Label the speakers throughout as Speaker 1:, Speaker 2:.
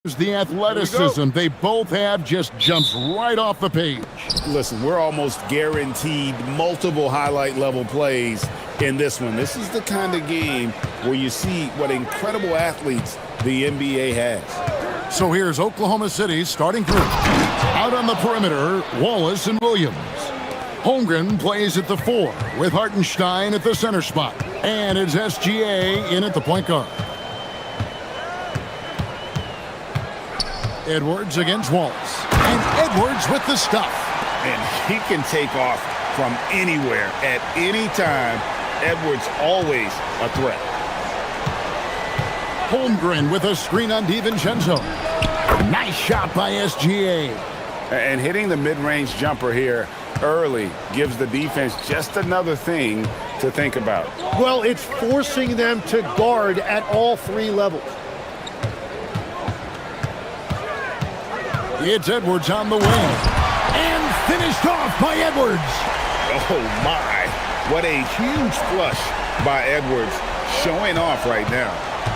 Speaker 1: The athleticism they both have just jumps right off the page.
Speaker 2: Listen, we're almost guaranteed multiple highlight level plays in this one. This is the kind of game where you see what incredible athletes the NBA has.
Speaker 1: So here's Oklahoma City starting three. Out on the perimeter, Wallace and Williams. Holmgren plays at the 4 with Hartenstein at the center spot. And it's SGA in at the point guard. Edwards against Wallace. And Edwards with the stuff.
Speaker 2: And he can take off from anywhere at any time. Edwards always a threat.
Speaker 1: Holmgren with a screen on DiVincenzo. Nice shot by SGA.
Speaker 2: And hitting the mid-range jumper here early gives the defense just another thing to think about.
Speaker 3: Well, it's forcing them to guard at all three levels.
Speaker 1: It's Edwards on the wing. And finished off by Edwards.
Speaker 2: Oh, my. What a huge flush by Edwards, showing off right now.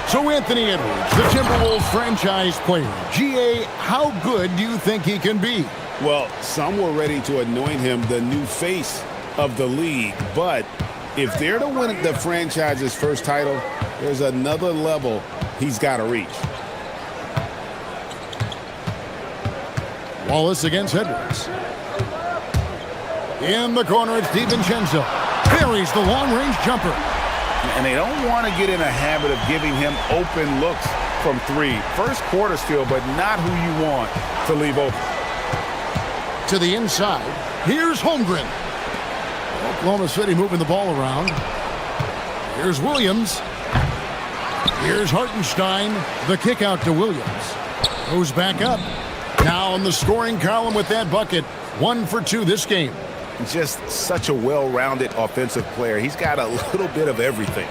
Speaker 1: So Anthony Edwards, the Timberwolves franchise player. GA, how good do you think he can be?
Speaker 2: Well, some were ready to anoint him the new face of the league. But if they're to win the franchise's first title, there's another level he's got to reach.
Speaker 1: Wallace against Edwards. In the corner, it's DiVincenzo. Parries the long-range jumper.
Speaker 2: And they don't want to get in a habit of giving him open looks from three. First quarter still, but not who you want to leave open.
Speaker 1: To the inside, here's Holmgren. Oklahoma City moving the ball around. Here's Williams. Here's Hartenstein. The kick out to Williams. Goes back up. Now in the scoring column with that bucket. 1 for 2 this game.
Speaker 2: Just such a well-rounded offensive player. He's got a little bit of everything.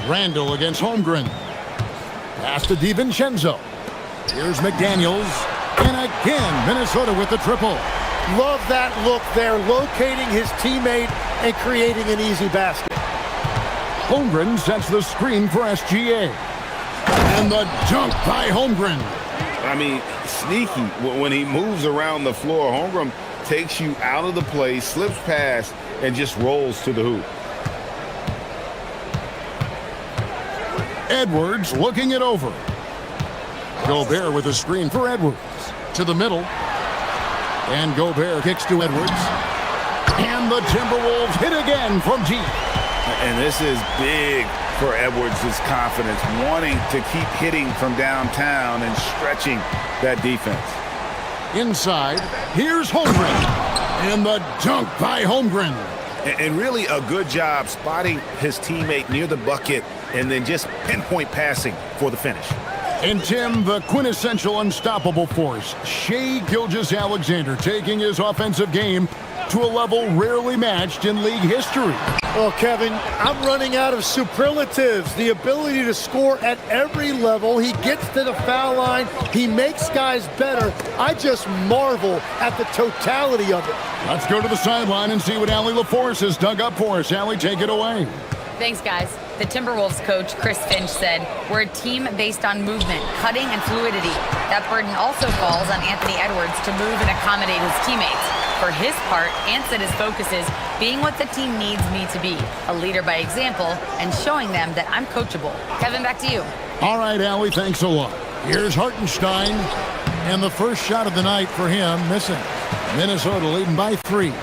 Speaker 1: Randall against Holmgren. Pass to DiVincenzo. Here's McDaniels. And again, Minnesota with the triple.
Speaker 3: Love that look there, locating his teammate and creating an easy basket.
Speaker 1: Holmgren sets the screen for SGA. And the dunk by Holmgren.
Speaker 2: I mean, sneaky. When he moves around the floor, Holmgren takes you out of the play, slips past, and just rolls to the hoop.
Speaker 1: Edwards looking it over. Gobert with a screen for Edwards. To the middle. And Gobert kicks to Edwards. And the Timberwolves hit again from deep.
Speaker 2: And this is big for Edwards' confidence, wanting to keep hitting from downtown and stretching that defense.
Speaker 1: Inside, here's Holmgren. And the dunk by Holmgren.
Speaker 2: And really a good job spotting his teammate near the bucket and then just pinpoint passing for the finish.
Speaker 1: And Tim, the quintessential unstoppable force, Shai Gilgeous-Alexander, taking his offensive game to a level rarely matched in league history.
Speaker 3: Well, Kevin, I'm running out of superlatives. The ability to score at every level. He gets to the foul line. He makes guys better. I just marvel at the totality of it.
Speaker 1: Let's go to the sideline and see what Allie LaForce has dug up for us. Allie, take it away.
Speaker 4: Thanks, guys. The Timberwolves coach, Chris Finch, said, "We're a team based on movement, cutting, and fluidity. That burden also falls on Anthony Edwards to move and accommodate his teammates. For his part, Ant said his focus is being what the team needs me to be, a leader by example, and showing them that I'm coachable." Kevin, back to you.
Speaker 1: All right, Allie, thanks a lot. Here's Hartenstein, and the first shot of the night for him missing. Minnesota leading by 3.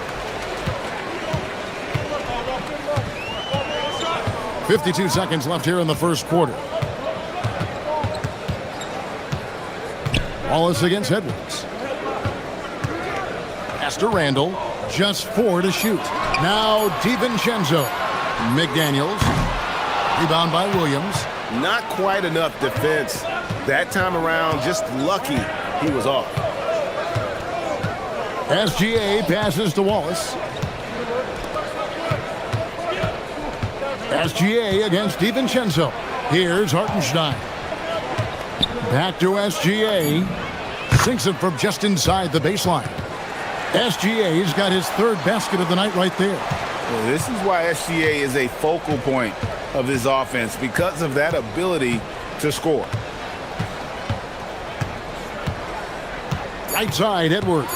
Speaker 1: 52 seconds left here in the first quarter. Wallace against Edwards. Pass to Randall. Just 4 to shoot. Now DiVincenzo. McDaniels. Rebound by Williams.
Speaker 2: Not quite enough defense that time around. Just lucky he was off.
Speaker 1: SGA passes to Wallace. SGA against DiVincenzo. Here's Hartenstein. Back to SGA. Sinks it from just inside the baseline. SGA's got his 3rd basket of the night right there.
Speaker 2: Well, this is why SGA is a focal point of this offense, because of that ability to score.
Speaker 1: Right side, Edwards.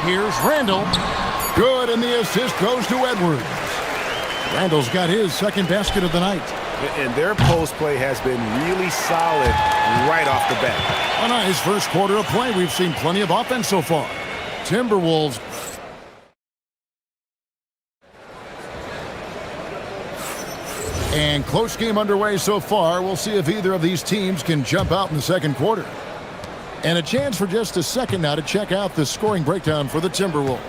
Speaker 1: Here's Randall. Good, and the assist goes to Edwards. Randall's got his second basket of the night.
Speaker 2: And their post play has been really solid right off the bat.
Speaker 1: A nice first quarter of play. We've seen plenty of offense so far. Timberwolves. And close game underway so far. We'll see if either of these teams can jump out in the second quarter. And a chance for just a second now to check out the scoring breakdown for the Timberwolves.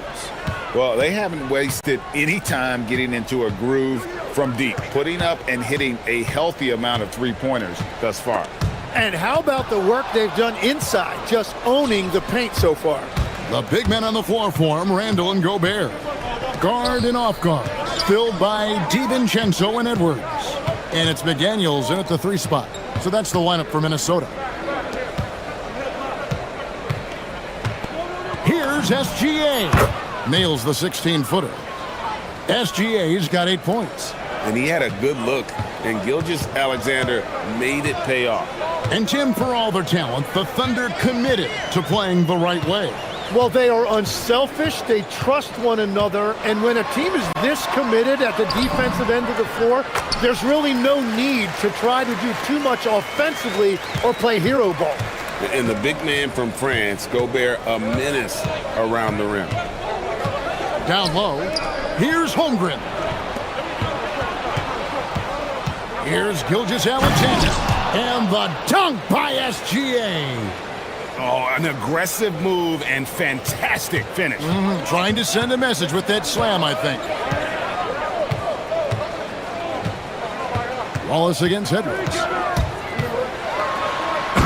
Speaker 2: Well, they haven't wasted any time getting into a groove from deep, putting up and hitting a healthy amount of three-pointers thus far.
Speaker 3: And how about the work they've done inside, just owning the paint so far?
Speaker 1: The big men on the floor for him, Randall and Gobert. Guard and off guard, filled by DiVincenzo and Edwards. And it's McDaniels in at the 3 spot. So that's the lineup for Minnesota. Here's SGA. Nails the 16-footer. SGA's got 8 points.
Speaker 2: And he had a good look, and Gilgeous-Alexander made it pay off.
Speaker 1: And Tim, for all their talent, the Thunder committed to playing the right way.
Speaker 3: Well, they are unselfish, they trust one another, and when a team is this committed at the defensive end of the floor, there's really no need to try to do too much offensively or play hero ball.
Speaker 2: And the big man from France, Gobert, a menace around the rim.
Speaker 1: Down low, here's Holmgren. Here's Gilgeous-Alexander. And the dunk by SGA.
Speaker 2: Oh, an aggressive move and fantastic finish.
Speaker 1: Trying to send a message with that slam, I think. Wallace against Edwards.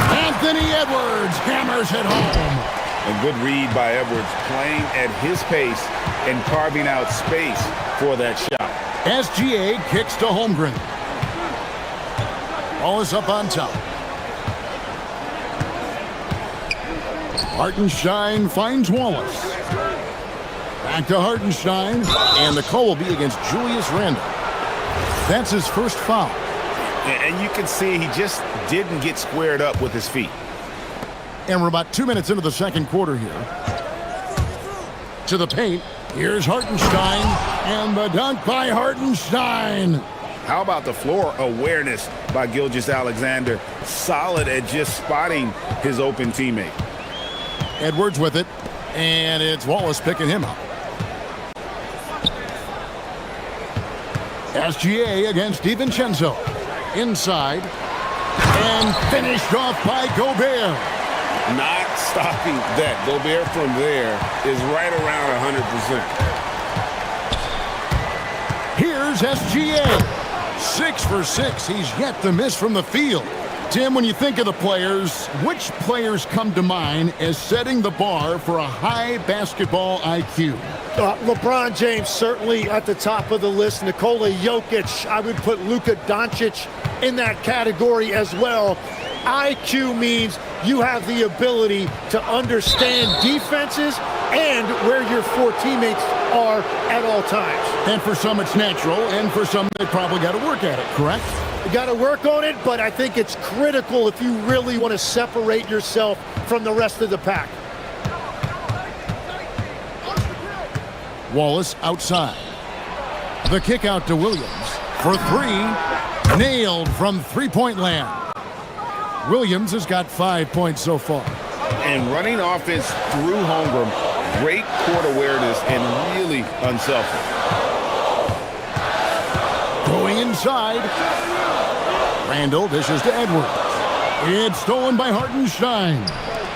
Speaker 1: Anthony Edwards hammers it home.
Speaker 2: A good read by Edwards, playing at his pace and carving out space for that shot.
Speaker 1: SGA kicks to Holmgren. Wallace up on top. Hartenstein finds Wallace. Back to Hartenstein, and the call will be against Julius Randle. That's his first foul.
Speaker 2: And you can see he just didn't get squared up with his feet.
Speaker 1: And we're about 2 minutes into the second quarter here. To the paint, here's Hartenstein, and the dunk by Hartenstein.
Speaker 2: How about the floor awareness by Gilgeous-Alexander? Solid at just spotting his open teammate.
Speaker 1: Edwards with it, and it's Wallace picking him up. SGA against DiVincenzo. Inside, and finished off by Gobert.
Speaker 2: Not stopping that. Gobert from there is right around 100%.
Speaker 1: Here's SGA. 6 for 6. He's yet to miss from the field. Tim, when you think of the players, which players come to mind as setting the bar for a high basketball IQ?
Speaker 3: LeBron James certainly at the top of the list. Nikola Jokic, I would put Luka Doncic in that category as well. IQ means you have the ability to understand defenses and where your 4 teammates are at all times.
Speaker 1: And for some it's natural, and for some they probably got to work at it, correct?
Speaker 3: You got to work on it, but I think it's critical if you really want to separate yourself from the rest of the pack.
Speaker 1: Wallace outside. The kick out to Williams for 3. Nailed from three-point land. Williams has got 5 points so far.
Speaker 2: And running offense through Holmgren, great court awareness and really unselfish.
Speaker 1: Going inside. Randall dishes to Edwards. It's stolen by Hartenstein.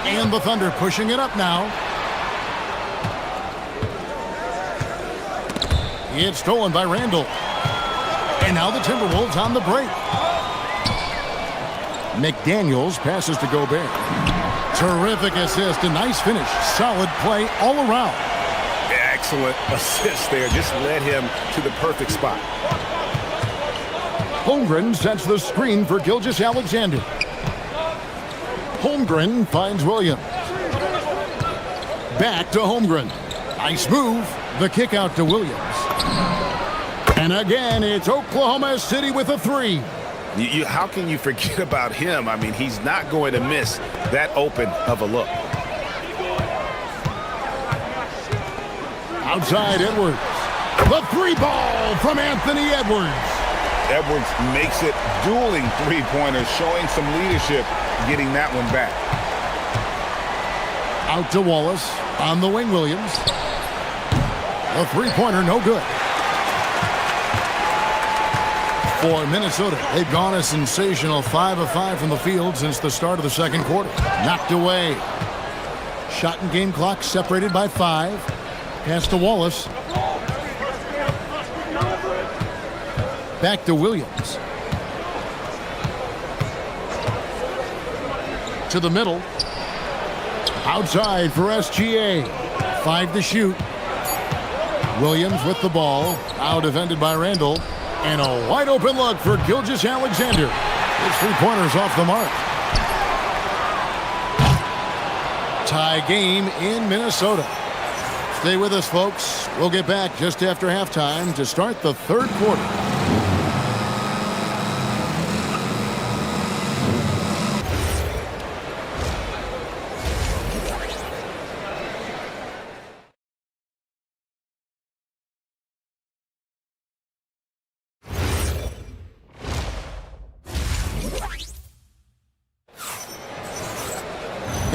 Speaker 1: And the Thunder pushing it up now. It's stolen by Randall. And now the Timberwolves on the break. McDaniels passes to Gobert. Terrific assist, a nice finish. Solid play all around.
Speaker 2: Excellent assist there. Just led him to the perfect spot.
Speaker 1: Holmgren sets the screen for Gilgeous-Alexander. Holmgren finds Williams. Back to Holmgren. Nice move. The kick out to Williams. And again, it's Oklahoma City with a three.
Speaker 2: How can you forget about him? I mean, he's not going to miss that open of a look.
Speaker 1: Outside Edwards. The three ball from Anthony Edwards.
Speaker 2: Edwards makes it dueling three-pointers, showing some leadership, getting that one back.
Speaker 1: Out to Wallace. On the wing, Williams. A three-pointer, no good. For Minnesota, they've gone a sensational 5 of 5 from the field since the start of the second quarter. Knocked away. Shot and game clock separated by 5. Pass to Wallace. Back to Williams. To the middle. Outside for SGA. 5 to shoot. Williams with the ball. Now defended by Randall. And a wide open look for Gilgeous-Alexander. His three-pointer's off the mark. Tie game in Minnesota. Stay with us, folks. We'll get back just after halftime to start the third quarter.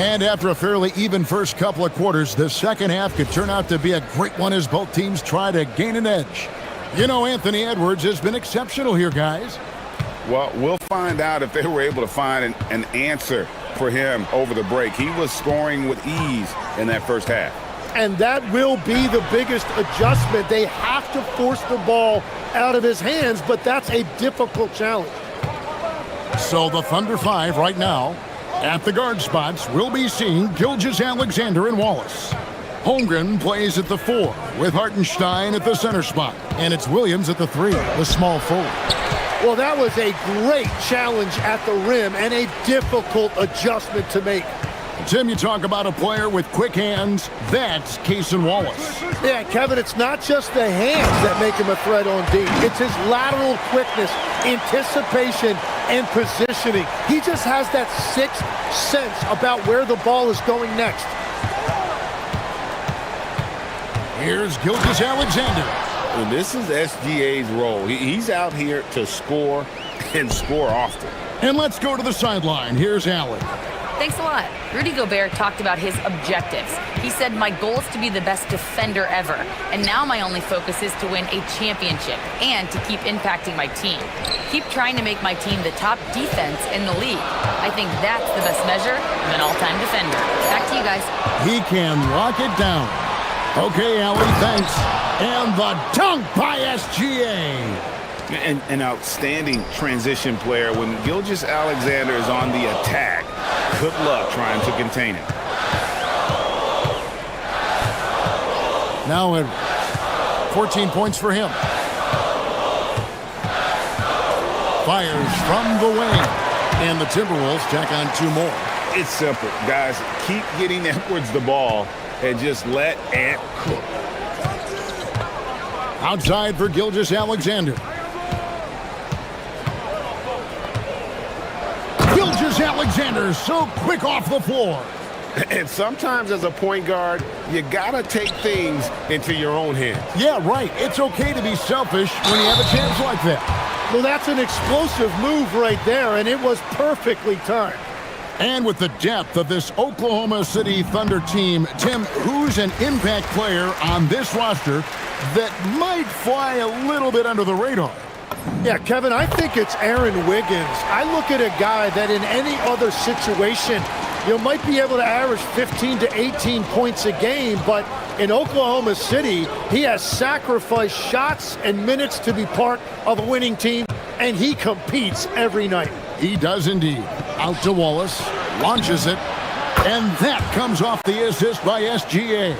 Speaker 1: And after a fairly even first couple of quarters, the second half could turn out to be a great one as both teams try to gain an edge. You know, Anthony Edwards has been exceptional here, guys.
Speaker 2: Well, we'll find out if they were able to find an answer for him over the break. He was scoring with ease in that first half.
Speaker 3: And that will be the biggest adjustment. They have to force the ball out of his hands, but that's a difficult challenge.
Speaker 1: So the Thunder 5 right now. At the guard spots, we'll be seeing Gilgeous-Alexander and Wallace. Holmgren plays at the 4, with Hartenstein at the center spot. And it's Williams at the 3, the small forward.
Speaker 3: Well, that was a great challenge at the rim and a difficult adjustment to make.
Speaker 1: Tim, you talk about a player with quick hands. That's Cason Wallace.
Speaker 3: Yeah, Kevin, it's not just the hands that make him a threat on D. It's his lateral quickness, anticipation, and positioning. He just has that sixth sense about where the ball is going next.
Speaker 1: Here's Gilgeous-Alexander.
Speaker 2: And this is SGA's role. He's out here to score and score often.
Speaker 1: And let's go to the sideline. Here's Allen.
Speaker 4: Thanks a lot. Rudy Gobert talked about his objectives. He said, my goal is to be the best defender ever. And now my only focus is to win a championship and to keep impacting my team. Keep trying to make my team the top defense in the league. I think that's the best measure of an all-time defender. Back to you guys.
Speaker 1: He can lock it down. Okay, Allen, thanks. And the dunk by SGA.
Speaker 2: An outstanding transition player. When Gilgeous-Alexander is on the attack, good luck trying to contain him.
Speaker 1: Now Edwards. 14 points for him. Fires from the wing. And the Timberwolves tack on 2 more.
Speaker 2: It's simple, guys. Keep getting Edwards the ball and just let Ant cook.
Speaker 1: Outside for Gilgeous-Alexander. Gilgeous-Alexander so quick off the floor.
Speaker 2: And sometimes as a point guard, you gotta take things into your own hands.
Speaker 1: Yeah, right. It's okay to be selfish when you have a chance like that.
Speaker 3: Well, that's an explosive move right there, and it was perfectly timed.
Speaker 1: And with the depth of this Oklahoma City Thunder team, Tim, who's an impact player on this roster that might fly a little bit under the radar?
Speaker 3: Yeah, Kevin, I think it's Aaron Wiggins. I look at a guy that in any other situation, you might be able to average 15 to 18 points a game, but in Oklahoma City, he has sacrificed shots and minutes to be part of a winning team, and he competes every night.
Speaker 1: He does indeed. Out to Wallace, launches it, and that comes off the assist by SGA.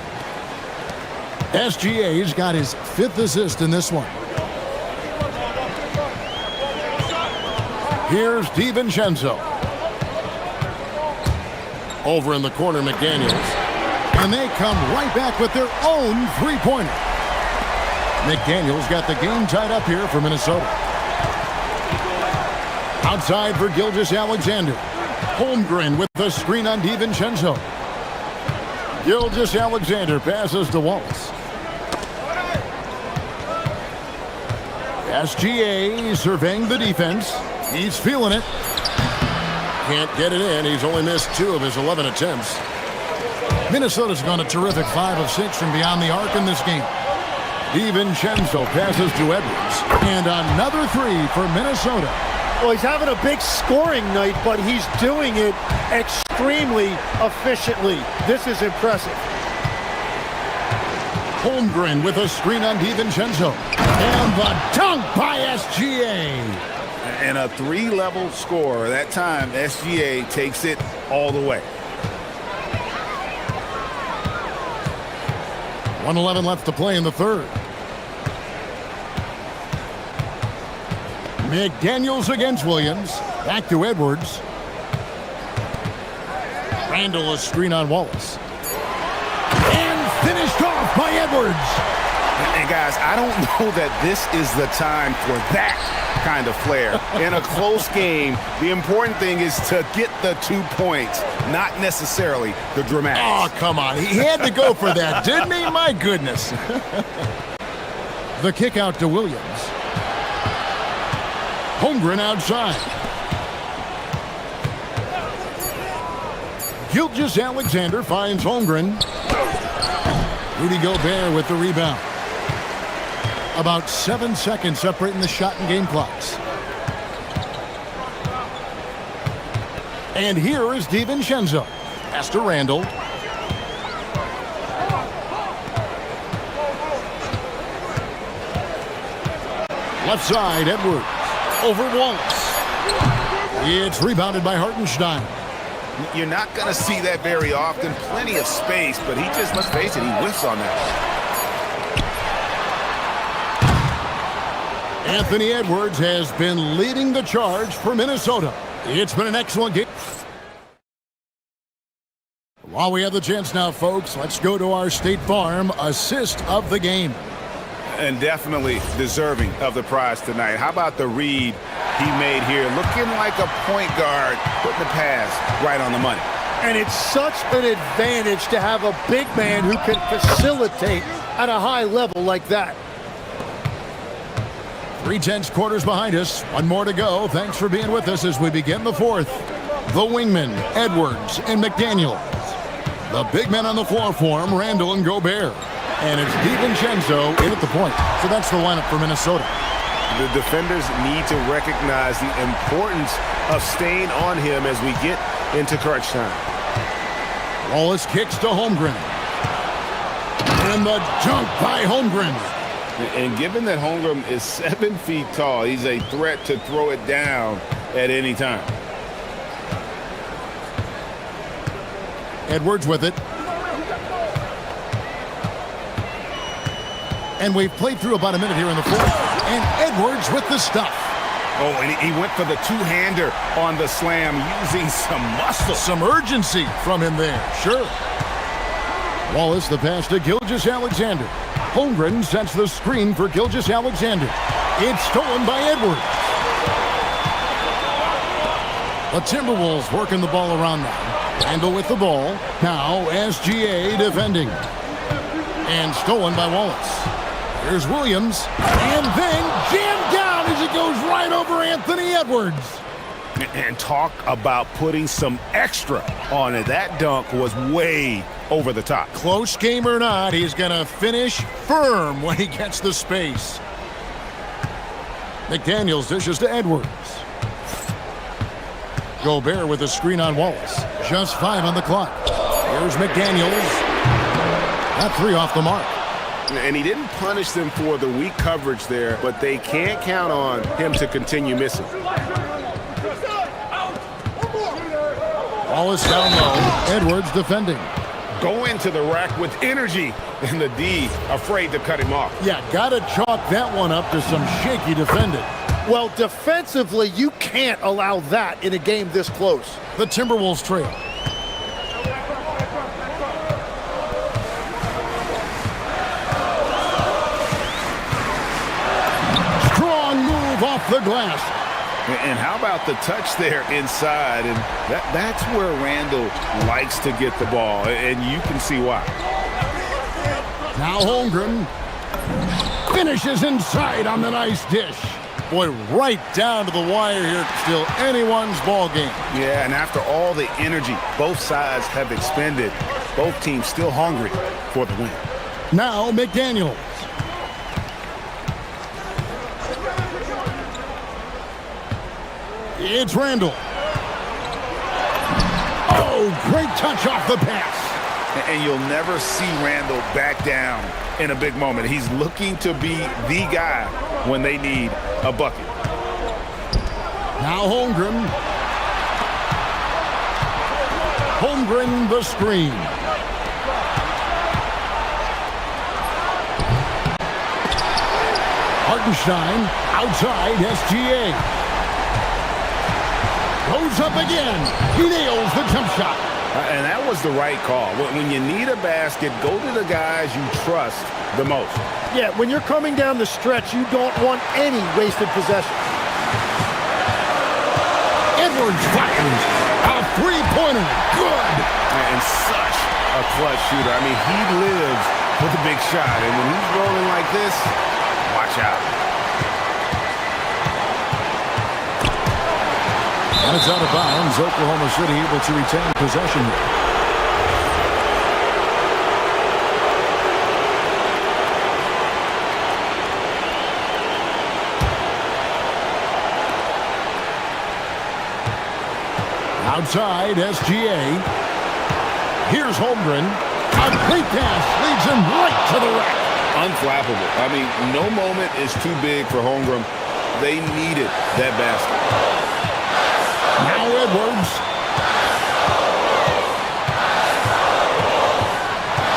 Speaker 1: SGA's got his 5th assist in this one. Here's DiVincenzo. Over in the corner, McDaniels. And they come right back with their own three-pointer. McDaniel's got the game tied up here for Minnesota. Outside for Gilgeous-Alexander. Holmgren with the screen on DiVincenzo. Gilgeous-Alexander passes to Wallace. SGA surveying the defense. He's feeling it. Can't get it in. He's only missed 2 of his 11 attempts. Minnesota's gone a terrific 5 of 6 from beyond the arc in this game. DiVincenzo passes to Edwards. And another 3 for Minnesota.
Speaker 3: Well, he's having a big scoring night, but he's doing it extremely efficiently. This is impressive.
Speaker 1: Holmgren with a screen on DiVincenzo. And the dunk by SGA.
Speaker 2: And a 3-level score. That time, SGA takes it all the way.
Speaker 1: 1:11 left to play in the third. McDaniels against Williams. Back to Edwards. Randall a screen on Wallace. And finished off by Edwards.
Speaker 2: And guys, I don't know that this is the time for that kind of flair. In a close game, the important thing is to get the 2 points, not necessarily the dramatics.
Speaker 1: Oh, come on. He had to go for that, didn't he? My goodness. The kick out to Williams. Holmgren outside. Gilgeous-Alexander finds Holmgren. Rudy Gobert with the rebound. About 7 seconds separating the shot and game clocks. And here is DiVincenzo. Pass to Randall. Left side, Edwards. Over Wallace. It's rebounded by Hartenstein.
Speaker 2: You're not going to see that very often. Plenty of space, but he just, let's face it, he whiffs on that.
Speaker 1: Anthony Edwards has been leading the charge for Minnesota. It's been an excellent game. While we have the chance now, folks, let's go to our State Farm assist of the game.
Speaker 2: And definitely deserving of the prize tonight. How about the read he made here? Looking like a point guard, putting the pass right on the money.
Speaker 3: And it's such an advantage to have a big man who can facilitate at a high level like that.
Speaker 1: 3/10 quarters behind us. 1 more to go. Thanks for being with us as we begin the fourth. The wingmen, Edwards and McDaniel. The big men on the floor for him, Randall and Gobert. And it's DiVincenzo in at the point. So that's the lineup for Minnesota.
Speaker 2: The defenders need to recognize the importance of staying on him as we get into crunch time.
Speaker 1: Wallace kicks to Holmgren. And the dunk by Holmgren.
Speaker 2: And given that Holmgren is 7 feet tall, he's a threat to throw it down at any time.
Speaker 1: Edwards with it. And we've played through about a minute here in the fourth. And Edwards with the stuff.
Speaker 2: Oh, and he went for the two-hander on the slam, using some muscle.
Speaker 1: Some urgency from him there, sure. Wallace the pass to Gilgeous-Alexander. Holmgren sets the screen for Gilgeous-Alexander. It's stolen by Edwards. The Timberwolves working the ball around now. Randall with the ball. Now SGA defending. And stolen by Wallace. Here's Williams. And then jammed down as it goes right over Anthony Edwards.
Speaker 2: And talk about putting some extra on it. That dunk was way over the top.
Speaker 1: Close game or not, he's going to finish firm when he gets the space. McDaniels dishes to Edwards. Gobert with a screen on Wallace. Just 5 on the clock. Here's McDaniels. That 3 off the mark.
Speaker 2: And he didn't punish them for the weak coverage there, but they can't count on him to continue missing.
Speaker 1: Wallace down low. Edwards defending.
Speaker 2: Go into the rack with energy, and the D afraid to cut him off.
Speaker 1: Yeah, gotta chalk that one up to some shaky defending.
Speaker 3: Well, defensively, you can't allow that in a game this close.
Speaker 1: The Timberwolves trail. the glass.
Speaker 2: And how about the touch there inside? And that's where Randall likes to get the ball, and you can see why.
Speaker 1: Now Holmgren finishes inside on the nice dish. Boy, right down to the wire here. Still anyone's ball game.
Speaker 2: Yeah, and after all the energy both sides have expended, both teams still hungry for the win.
Speaker 1: Now McDaniel. It's Randall. Oh, great touch off the pass.
Speaker 2: And you'll never see Randall back down in a big moment. He's looking to be the guy when they need a bucket.
Speaker 1: Now Holmgren. Holmgren the screen. Hartenstein outside SGA. Goes up again. He nails the jump shot.
Speaker 2: And that was the right call. When you need a basket, go to the guys you trust the most.
Speaker 3: Yeah, when you're coming down the stretch, you don't want any wasted possession.
Speaker 1: Edwards fires. A three-pointer. Good.
Speaker 2: And such a clutch shooter. I mean, he lives for the big shot. And when he's rolling like this, watch out.
Speaker 1: And it's out of bounds. Oklahoma City able to retain possession here. Outside, SGA. Here's Holmgren. A great pass leads him right to the rack.
Speaker 2: Unflappable. I mean, no moment is too big for Holmgren. They needed that basket.
Speaker 1: Now Edwards.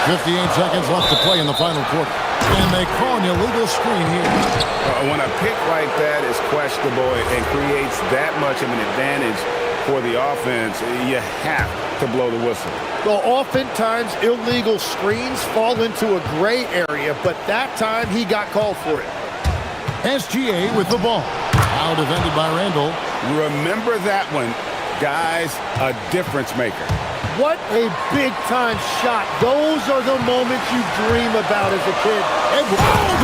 Speaker 1: 58 seconds left to play in the final quarter. And they call an illegal screen here.
Speaker 2: When a pick like that is questionable and creates that much of an advantage for the offense, you have to blow the whistle.
Speaker 3: Well, oftentimes illegal screens fall into a gray area, but that time he got called for it.
Speaker 1: SGA with the ball. Now defended by Randall.
Speaker 2: Remember that one. Guys, a difference maker.
Speaker 3: What a big-time shot. Those are the moments you dream about as a kid.
Speaker 1: Oh,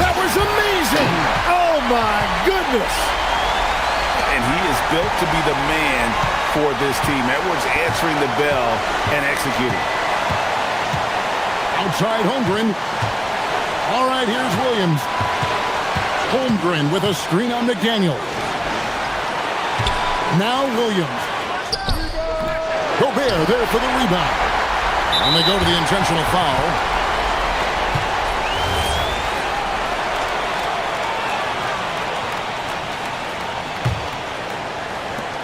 Speaker 1: that was amazing!
Speaker 3: Oh, my goodness!
Speaker 2: And he is built to be the man for this team. Edwards answering the bell and executing.
Speaker 1: Outside Holmgren. All right, here's Williams. Holmgren with a screen on McDaniel. Now Williams. Gobert there for the rebound. And they go to the intentional foul.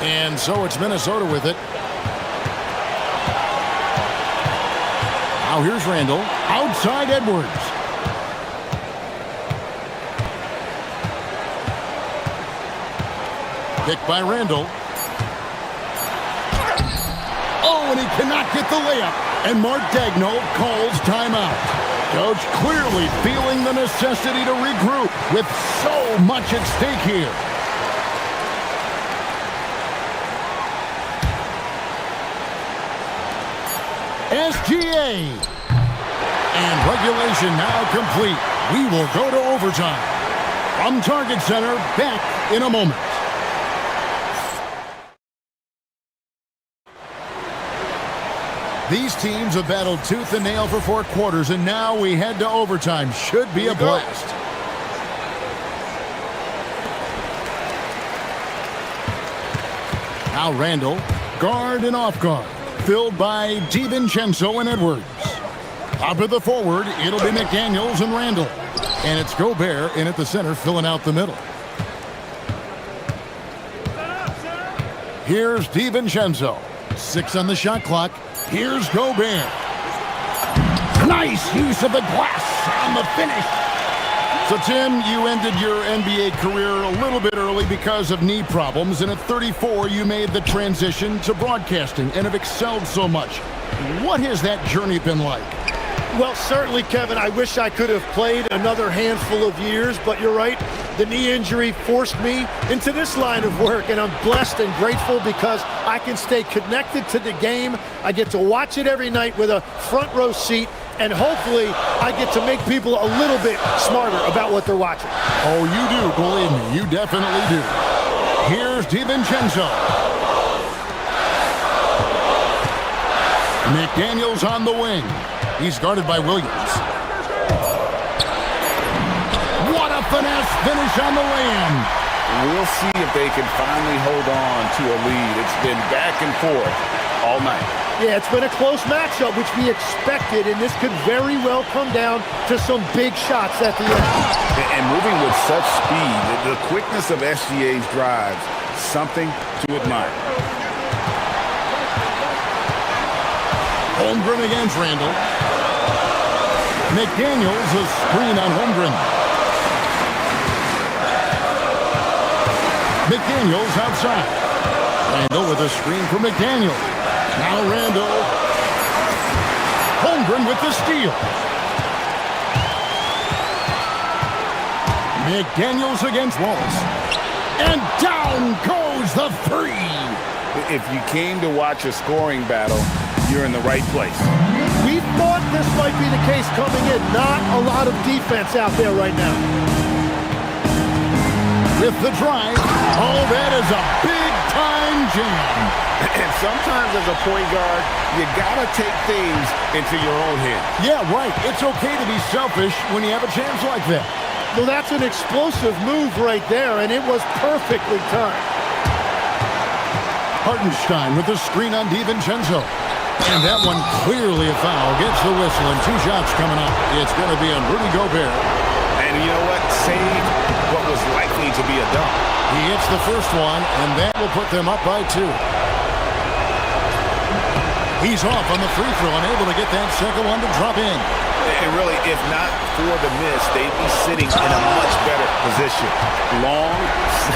Speaker 1: And so it's Minnesota with it. Now here's Randall. Outside Edwards. Picked by Randall. Oh, and he cannot get the layup. And Mark Daigneault calls timeout. Coach clearly feeling the necessity to regroup with so much at stake here. SGA. And regulation now complete. We will go to overtime. From Target Center, back in a moment. These teams have battled tooth and nail for 4 quarters, and now we head to overtime. Should be a blast. Now Randall, guard and off guard, filled by DiVincenzo and Edwards. Top of the forward, it'll be McDaniels and Randall. And it's Gobert in at the center, filling out the middle. Here's DiVincenzo. 6 on the shot clock. Here's Gobert. Nice use of the glass on the finish. So, Tim, you ended your NBA career a little bit early because of knee problems, and at 34, you made the transition to broadcasting and have excelled so much. What has that journey been like?
Speaker 3: Well, certainly, Kevin, I wish I could have played another handful of years, but you're right. The knee injury forced me into this line of work, and I'm blessed and grateful because I can stay connected to the game. I get to watch it every night with a front row seat, and hopefully I get to make people a little bit smarter about what they're watching.
Speaker 1: Oh, you do, believe me, you definitely do. Here's DiVincenzo. McDaniels on the wing. He's guarded by Williams. What a finesse finish on the lay-in.
Speaker 2: We'll see if they can finally hold on to a lead. It's been back and forth all night.
Speaker 3: Yeah, it's been a close matchup, which we expected, and this could very well come down to some big shots at the end.
Speaker 2: And moving with such speed, the quickness of SGA's drives, something to admire.
Speaker 1: Holmgren against Randall. McDaniels a screen on Holmgren. McDaniels outside. Randall with a screen for McDaniels. Now Randall. Holmgren with the steal. McDaniels against Wallace. And down goes the three.
Speaker 2: If you came to watch a scoring battle, you're in the right place.
Speaker 3: We thought this might be the case coming in. Not a lot of defense out there right now.
Speaker 1: With the drive. Oh, that is a big-time jam.
Speaker 2: And sometimes as a point guard, you got to take things into your own hand.
Speaker 1: Yeah, right. It's okay to be selfish when you have a chance like that.
Speaker 3: Well, that's an explosive move right there, and it was perfectly timed.
Speaker 1: Hartenstein with the screen on DiVincenzo. And that one clearly a foul. Gets the whistle, and 2 shots coming up. It's going to be on Rudy Gobert.
Speaker 2: And you know what? Saved what was likely to be a dunk.
Speaker 1: He hits the first one, and that will put them up by 2. He's off on the free throw, unable to get that second one to drop in.
Speaker 2: And really, if not for the miss, they'd be sitting in a much better position. Long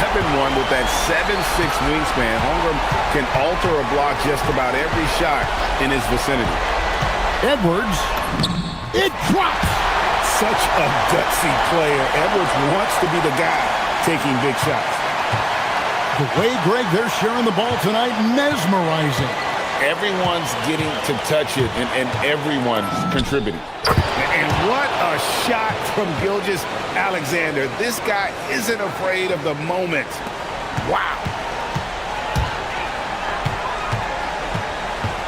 Speaker 2: 7-1 with that 7'6" wingspan. Holmgren can alter a block just about every shot in his vicinity.
Speaker 1: Edwards. It drops.
Speaker 2: Such a gutsy player. Edwards wants to be the guy taking big shots.
Speaker 1: The way, Greg, they're sharing the ball tonight, mesmerizing.
Speaker 2: Everyone's getting to touch it, and everyone's contributing. And what a shot from Gilgeous-Alexander. This guy isn't afraid of the moment. Wow.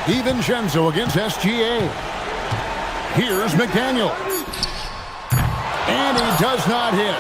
Speaker 1: DiVincenzo against SGA. Here's McDaniel. And he does not hit.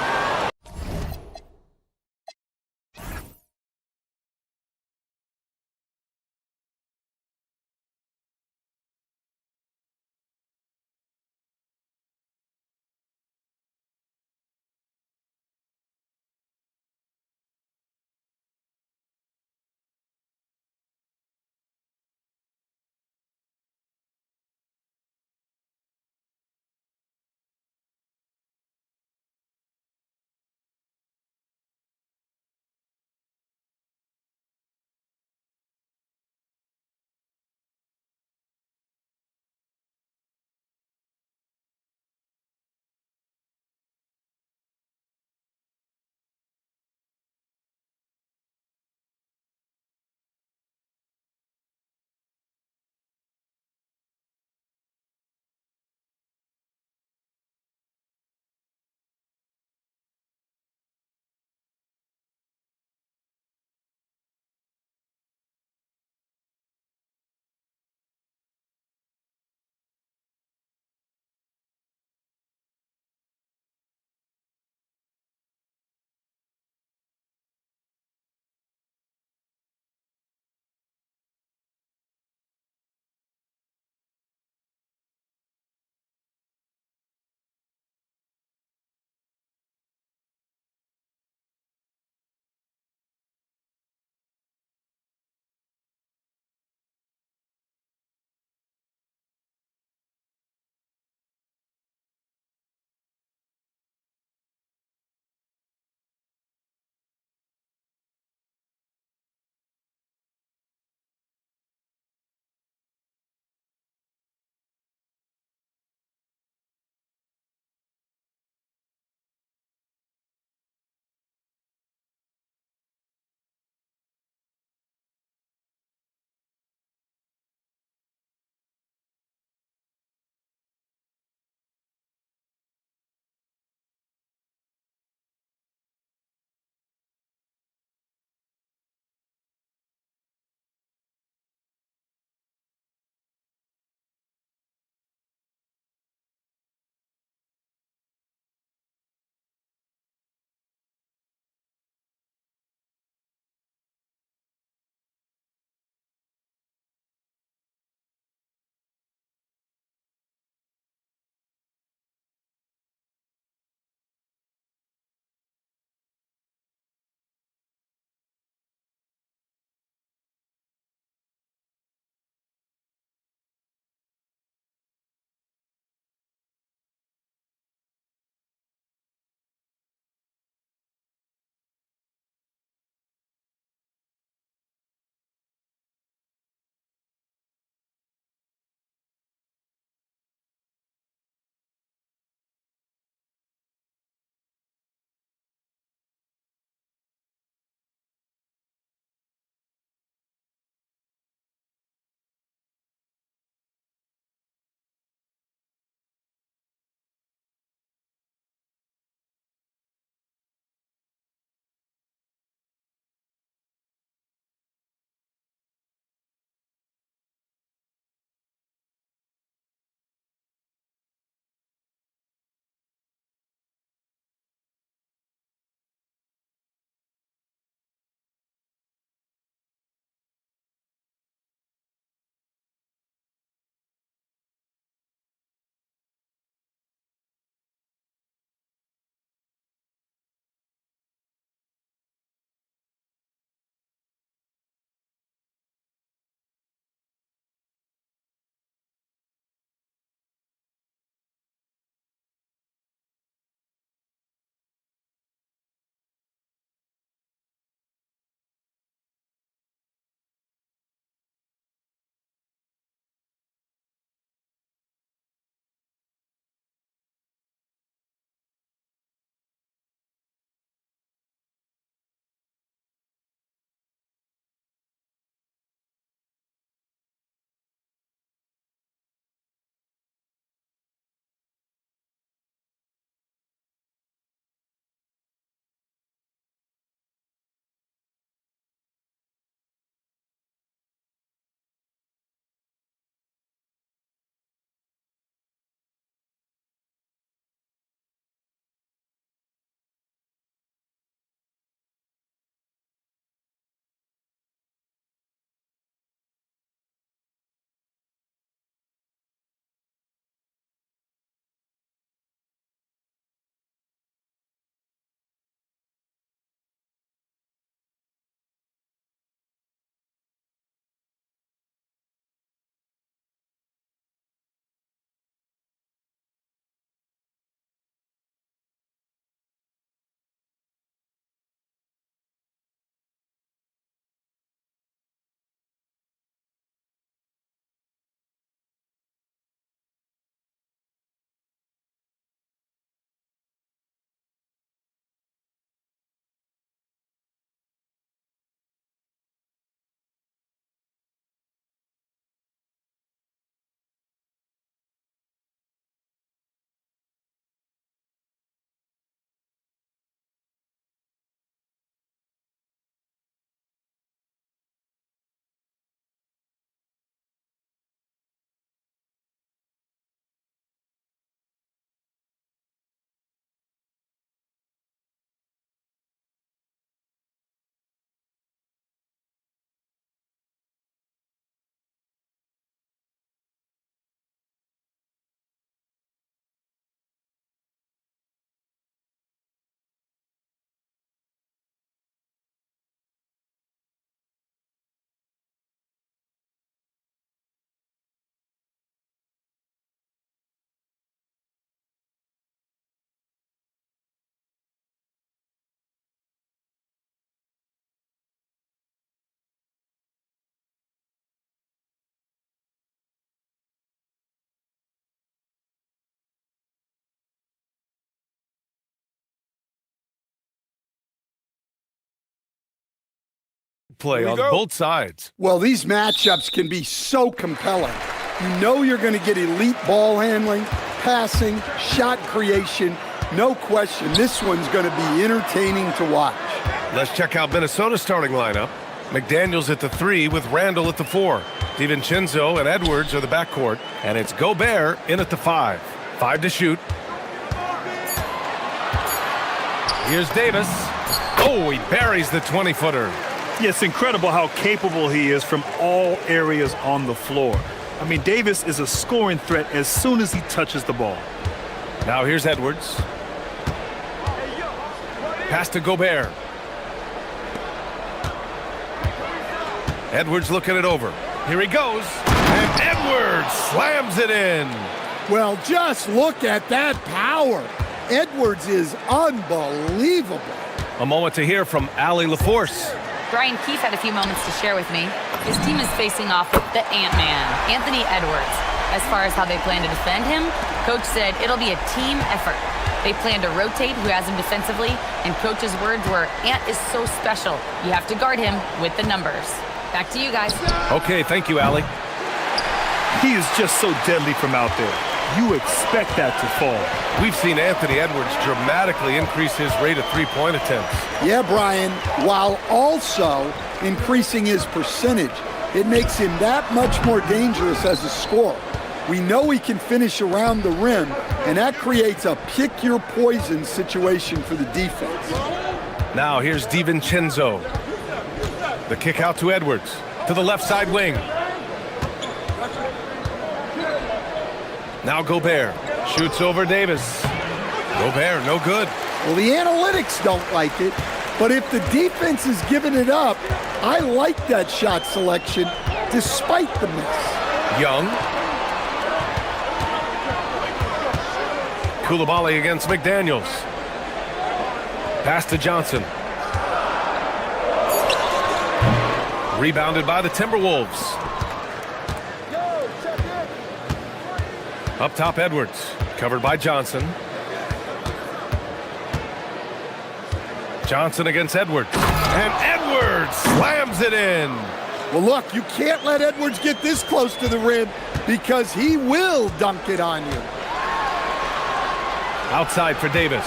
Speaker 5: play on both sides.
Speaker 3: Well, these matchups can be so compelling. You know you're going to get elite ball handling, passing, shot creation. No question, this one's going to be entertaining to watch.
Speaker 5: Let's check out Minnesota's starting lineup. McDaniels at the 3 with Randall at the 4. DiVincenzo and Edwards are the backcourt. And it's Gobert in at the 5. 5 to shoot. Here's Davis. Oh, he buries the 20-footer.
Speaker 6: Yeah, it's incredible how capable he is from all areas on the floor. I mean, Davis is a scoring threat as soon as he touches the ball.
Speaker 5: Now here's Edwards. Pass to Gobert. Edwards looking it over. Here he goes. And Edwards slams it in.
Speaker 3: Well, just look at that power. Edwards is unbelievable.
Speaker 5: A moment to hear from Allie LaForce.
Speaker 4: Brian Keefe had a few moments to share with me. His team is facing off with the Ant-Man, Anthony Edwards. As far as how they plan to defend him, Coach said it'll be a team effort. They plan to rotate who has him defensively, and Coach's words were, Ant is so special. You have to guard him with the numbers. Back to you guys.
Speaker 5: Okay, thank you, Allie.
Speaker 6: He is just so deadly from out there. You expect that to fall.
Speaker 5: We've seen Anthony Edwards dramatically increase his rate of three-point attempts.
Speaker 3: Yeah, Brian, while also increasing his percentage, it makes him that much more dangerous as a scorer. We know he can finish around the rim, and that creates a pick-your-poison situation for the defense.
Speaker 5: Now here's DiVincenzo. The kick out to Edwards, to the left side wing. Now Gobert shoots over Davis. Gobert, no good.
Speaker 3: Well, the analytics don't like it, but if the defense is giving it up, I like that shot selection despite the miss.
Speaker 5: Young. Koulibaly against McDaniels. Pass to Johnson. Rebounded by the Timberwolves. Up top, Edwards. Covered by Johnson. Johnson against Edwards. And Edwards slams it in.
Speaker 3: Well, look, you can't let Edwards get this close to the rim because he will dunk it on you.
Speaker 5: Outside for Davis.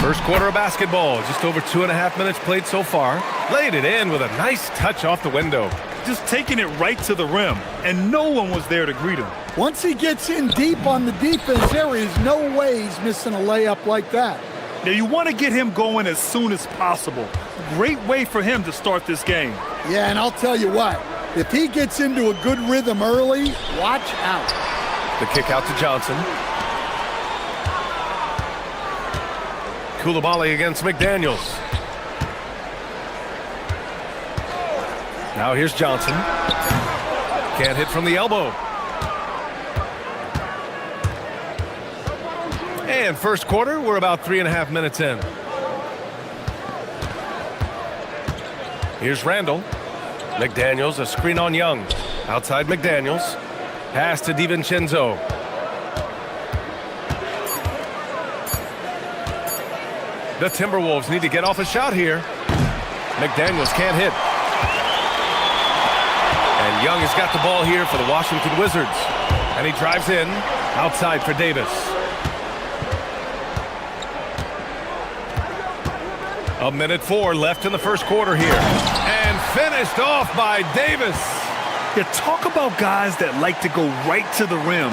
Speaker 5: First quarter of basketball. Just over 2.5 minutes played so far. Laid it in with a nice touch off the window.
Speaker 6: Just taking it right to the rim, and no one was there to greet him.
Speaker 3: Once he gets in deep on the defense, there is no way he's missing a layup like that.
Speaker 6: Now, you want to get him going as soon as possible. Great way for him to start this game.
Speaker 3: Yeah, and I'll tell you what, if he gets into a good rhythm early, watch out.
Speaker 5: The kick out to Johnson. Koulibaly against McDaniels. Now here's Johnson. Can't hit from the elbow. And first quarter, we're about 3.5 minutes in. Here's Randall. McDaniels, a screen on Young. Outside McDaniels. Pass to DiVincenzo. The Timberwolves need to get off a shot here. McDaniels can't hit. And Young has got the ball here for the Washington Wizards. And he drives in. Outside for Davis. A minute 4 left in the first quarter here. And finished off by Davis.
Speaker 6: Yeah, talk about guys that like to go right to the rim.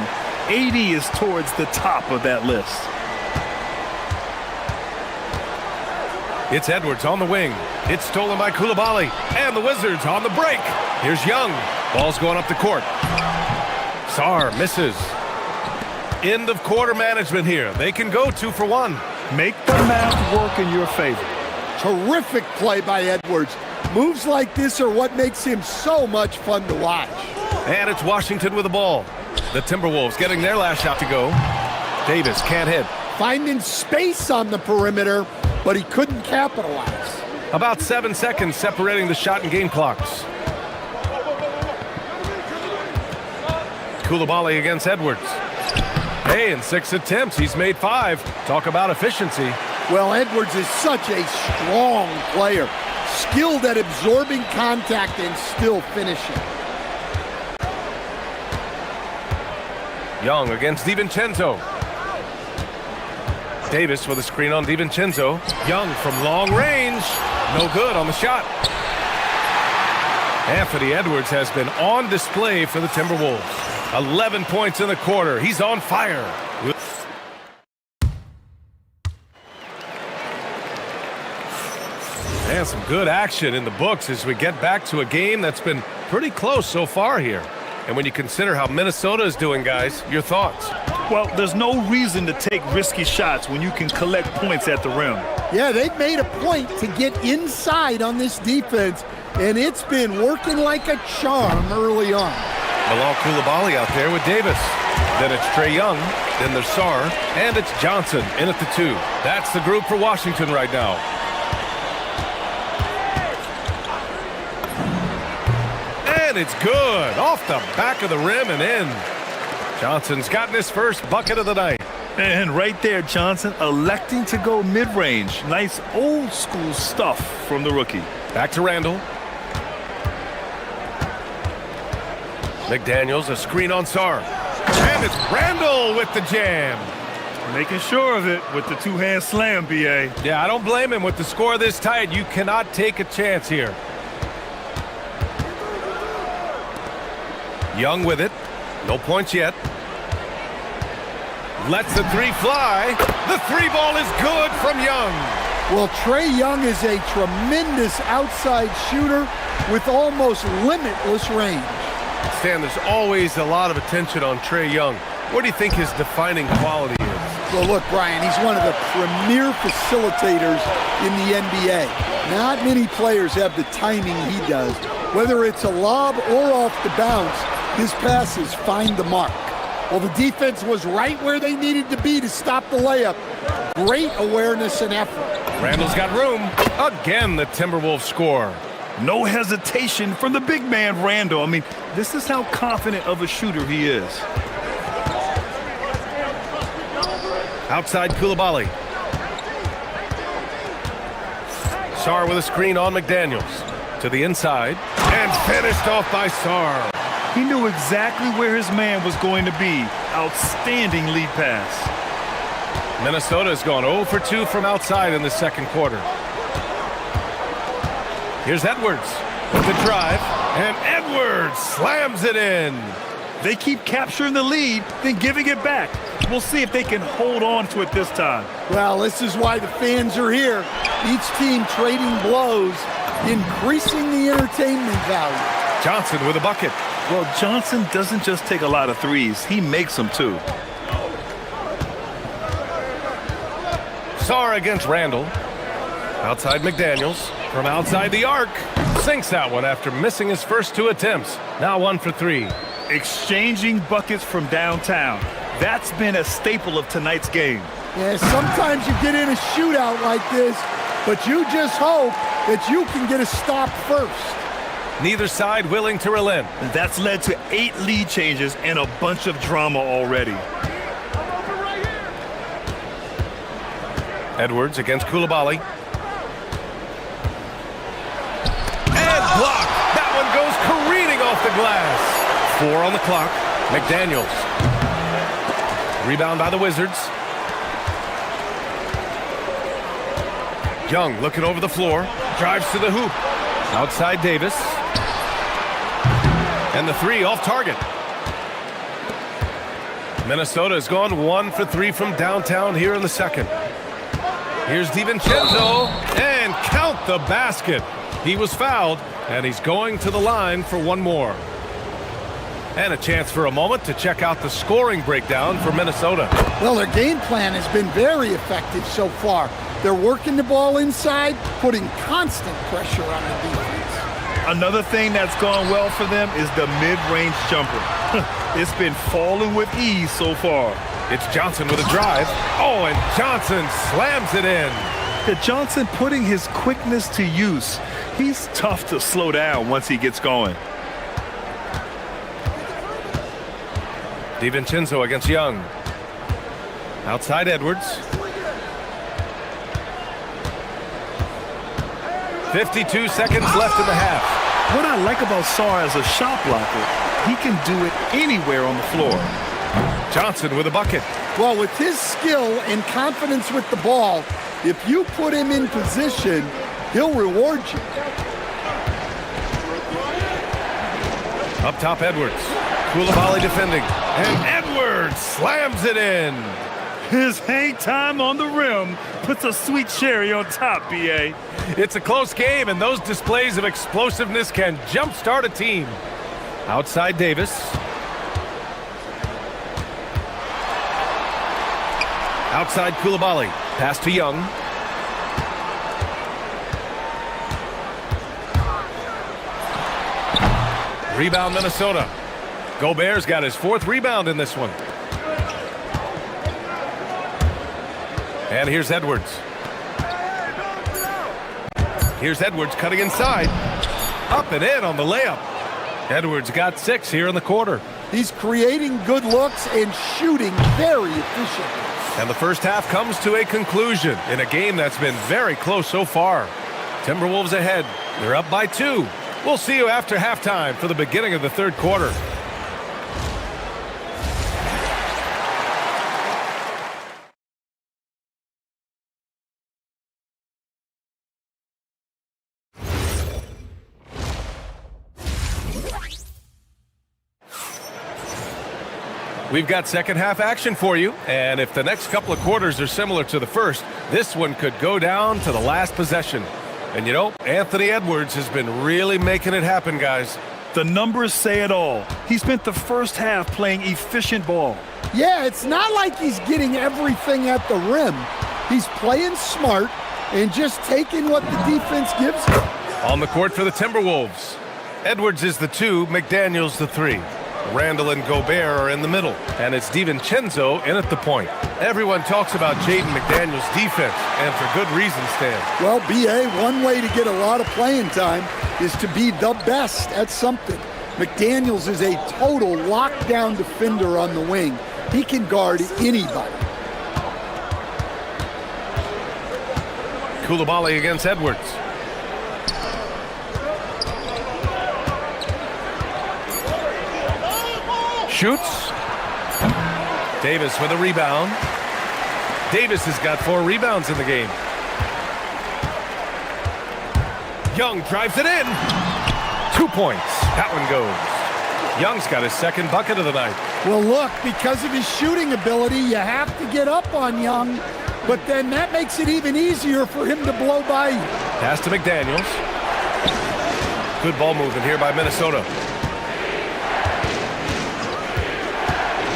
Speaker 6: AD is towards the top of that list.
Speaker 5: It's Edwards on the wing. It's stolen by Koulibaly. And the Wizards on the break. Here's Young. Ball's going up the court. Sarr misses. End of quarter management here. They can go 2 for 1.
Speaker 6: Make the math work in your favor.
Speaker 3: Terrific play by Edwards. Moves like this are what makes him so much fun to watch.
Speaker 5: And it's Washington with the ball. The Timberwolves getting their last shot to go. Davis can't hit.
Speaker 3: Finding space on the perimeter, but he couldn't capitalize.
Speaker 5: About 7 seconds separating the shot and game clocks. Koulibaly against Edwards. Hey, in 6 attempts, he's made 5. Talk about efficiency.
Speaker 3: Well, Edwards is such a strong player, skilled at absorbing contact and still finishing.
Speaker 5: Young against DiVincenzo. Davis with a screen on DiVincenzo. Young from long range. No good on the shot. Anthony Edwards has been on display for the Timberwolves. 11 points in the quarter. He's on fire. And some good action in the books as we get back to a game that's been pretty close so far here. And when you consider how Minnesota is doing, guys, your thoughts?
Speaker 6: Well, there's no reason to take risky shots when you can collect points at the rim.
Speaker 3: Yeah, they've made a point to get inside on this defense, and it's been working like a charm early on.
Speaker 5: Bilal Coulibaly out there with Davis. Then it's Trae Young, then there's Sarr, and it's Johnson in at the 2. That's the group for Washington right now. And it's good. Off the back of the rim and in. Johnson's gotten his first bucket of the night.
Speaker 6: And right there, Johnson electing to go mid-range. Nice old school stuff from the rookie.
Speaker 5: Back to Randall. McDaniels, a screen on Sarr. And it's Randall with the jam.
Speaker 6: Making sure of it with the two-hand slam, B.A.
Speaker 5: Yeah, I don't blame him. With the score this tight, you cannot take a chance here. Young with it. No points yet. Lets the 3 fly. The 3 ball is good from Young.
Speaker 3: Well, Trae Young is a tremendous outside shooter with almost limitless range.
Speaker 5: Stan, there's always a lot of attention on Trae Young. What do you think his defining quality is?
Speaker 3: Well, look, Brian, he's one of the premier facilitators in the NBA. Not many players have the timing he does. Whether it's a lob or off the bounce, his passes find the mark. Well, the defense was right where they needed to be to stop the layup. Great awareness and effort.
Speaker 5: Randall's got room. Again, the Timberwolves score.
Speaker 6: No hesitation from the big man, Randall. I mean, this is how confident of a shooter he is.
Speaker 5: Outside Coulibaly. Sarr with a screen on McDaniels. To the inside. And finished off by Sarr.
Speaker 6: He knew exactly where his man was going to be. Outstanding lead pass.
Speaker 5: Minnesota has gone 0 for 2 from outside in the second quarter. Here's Edwards with the drive. And Edwards slams it in.
Speaker 6: They keep capturing the lead, then giving it back. We'll see if they can hold on to it this time.
Speaker 3: Well, this is why the fans are here. Each team trading blows, increasing the entertainment value.
Speaker 5: Johnson with a bucket.
Speaker 6: Well, Johnson doesn't just take a lot of threes. He makes them, too.
Speaker 5: Sarr against Randall. Outside McDaniels. From outside the arc. Sinks that one after missing his first 2 attempts. Now 1 for 3.
Speaker 6: Exchanging buckets from downtown. That's been a staple of tonight's game.
Speaker 3: Yeah, sometimes you get in a shootout like this, but you just hope that you can get a stop first.
Speaker 5: Neither side willing to relent.
Speaker 6: That's led to 8 lead changes and a bunch of drama already.
Speaker 5: Edwards against Coulibaly. And blocked. That one goes careening off the glass. 4 on the clock. McDaniels. Rebound by the Wizards. Young looking over the floor. Drives to the hoop. Outside Davis. And the 3 off target. Minnesota has gone 1 for 3 from downtown here in the second. Here's DiVincenzo, and count the basket. He was fouled, and he's going to the line for 1 more. And a chance for a moment to check out the scoring breakdown for Minnesota.
Speaker 3: Well, their game plan has been very effective so far. They're working the ball inside, putting constant pressure on the defense.
Speaker 6: Another thing that's gone well for them is the mid-range jumper. It's been falling with ease so far.
Speaker 5: It's Johnson with a drive. Oh, and Johnson slams it in.
Speaker 6: Yeah, Johnson putting his quickness to use. He's tough to slow down once he gets going.
Speaker 5: DiVincenzo against Young. Outside Edwards. 52 seconds left in the half.
Speaker 6: What I like about Sarr as a shot blocker, he can do it anywhere on the floor.
Speaker 5: Johnson with a bucket.
Speaker 3: Well, with his skill and confidence with the ball, if you put him in position, he'll reward you.
Speaker 5: Up top, Edwards. Koulibaly defending. And Edwards slams it in.
Speaker 6: His hang time on the rim puts a sweet cherry on top, B.A.
Speaker 5: It's a close game, and those displays of explosiveness can jumpstart a team. Outside Davis. Outside Koulibaly. Pass to Young. Rebound Minnesota. Gobert's got his 4th rebound in this one. And here's Edwards. Here's Edwards cutting inside. Up and in on the layup. Edwards got 6 here in the quarter.
Speaker 3: He's creating good looks and shooting very efficiently.
Speaker 5: And the first half comes to a conclusion in a game that's been very close so far. Timberwolves ahead. They're up by 2. We'll see you after halftime for the beginning of the third quarter. We've got second half action for you, and if the next couple of quarters are similar to the first, this one could go down to the last possession. And you know, Anthony Edwards has been really making it happen, guys.
Speaker 6: The numbers say it all. He spent the first half playing efficient ball.
Speaker 3: Yeah, it's not like he's getting everything at the rim. He's playing smart and just taking what the defense gives him.
Speaker 5: On the court for the Timberwolves. Edwards is the 2, McDaniels the 3. Randall and Gobert are in the middle, and it's DiVincenzo in at the point. Everyone talks about Jaden McDaniels' defense, and for good reason, Stan.
Speaker 3: Well, B.A., one way to get a lot of playing time is to be the best at something. McDaniels is a total lockdown defender on the wing. He can guard anybody.
Speaker 5: Koulibaly against Edwards. Shoots. Davis with a rebound. Davis has got 4 rebounds in the game. Young drives it in. 2 points. That one goes. Young's got his 2nd bucket of the night.
Speaker 3: Well, look, because of his shooting ability, you have to get up on Young, but then that makes it even easier for him to blow by you.
Speaker 5: Pass to McDaniels. Good ball movement here by Minnesota.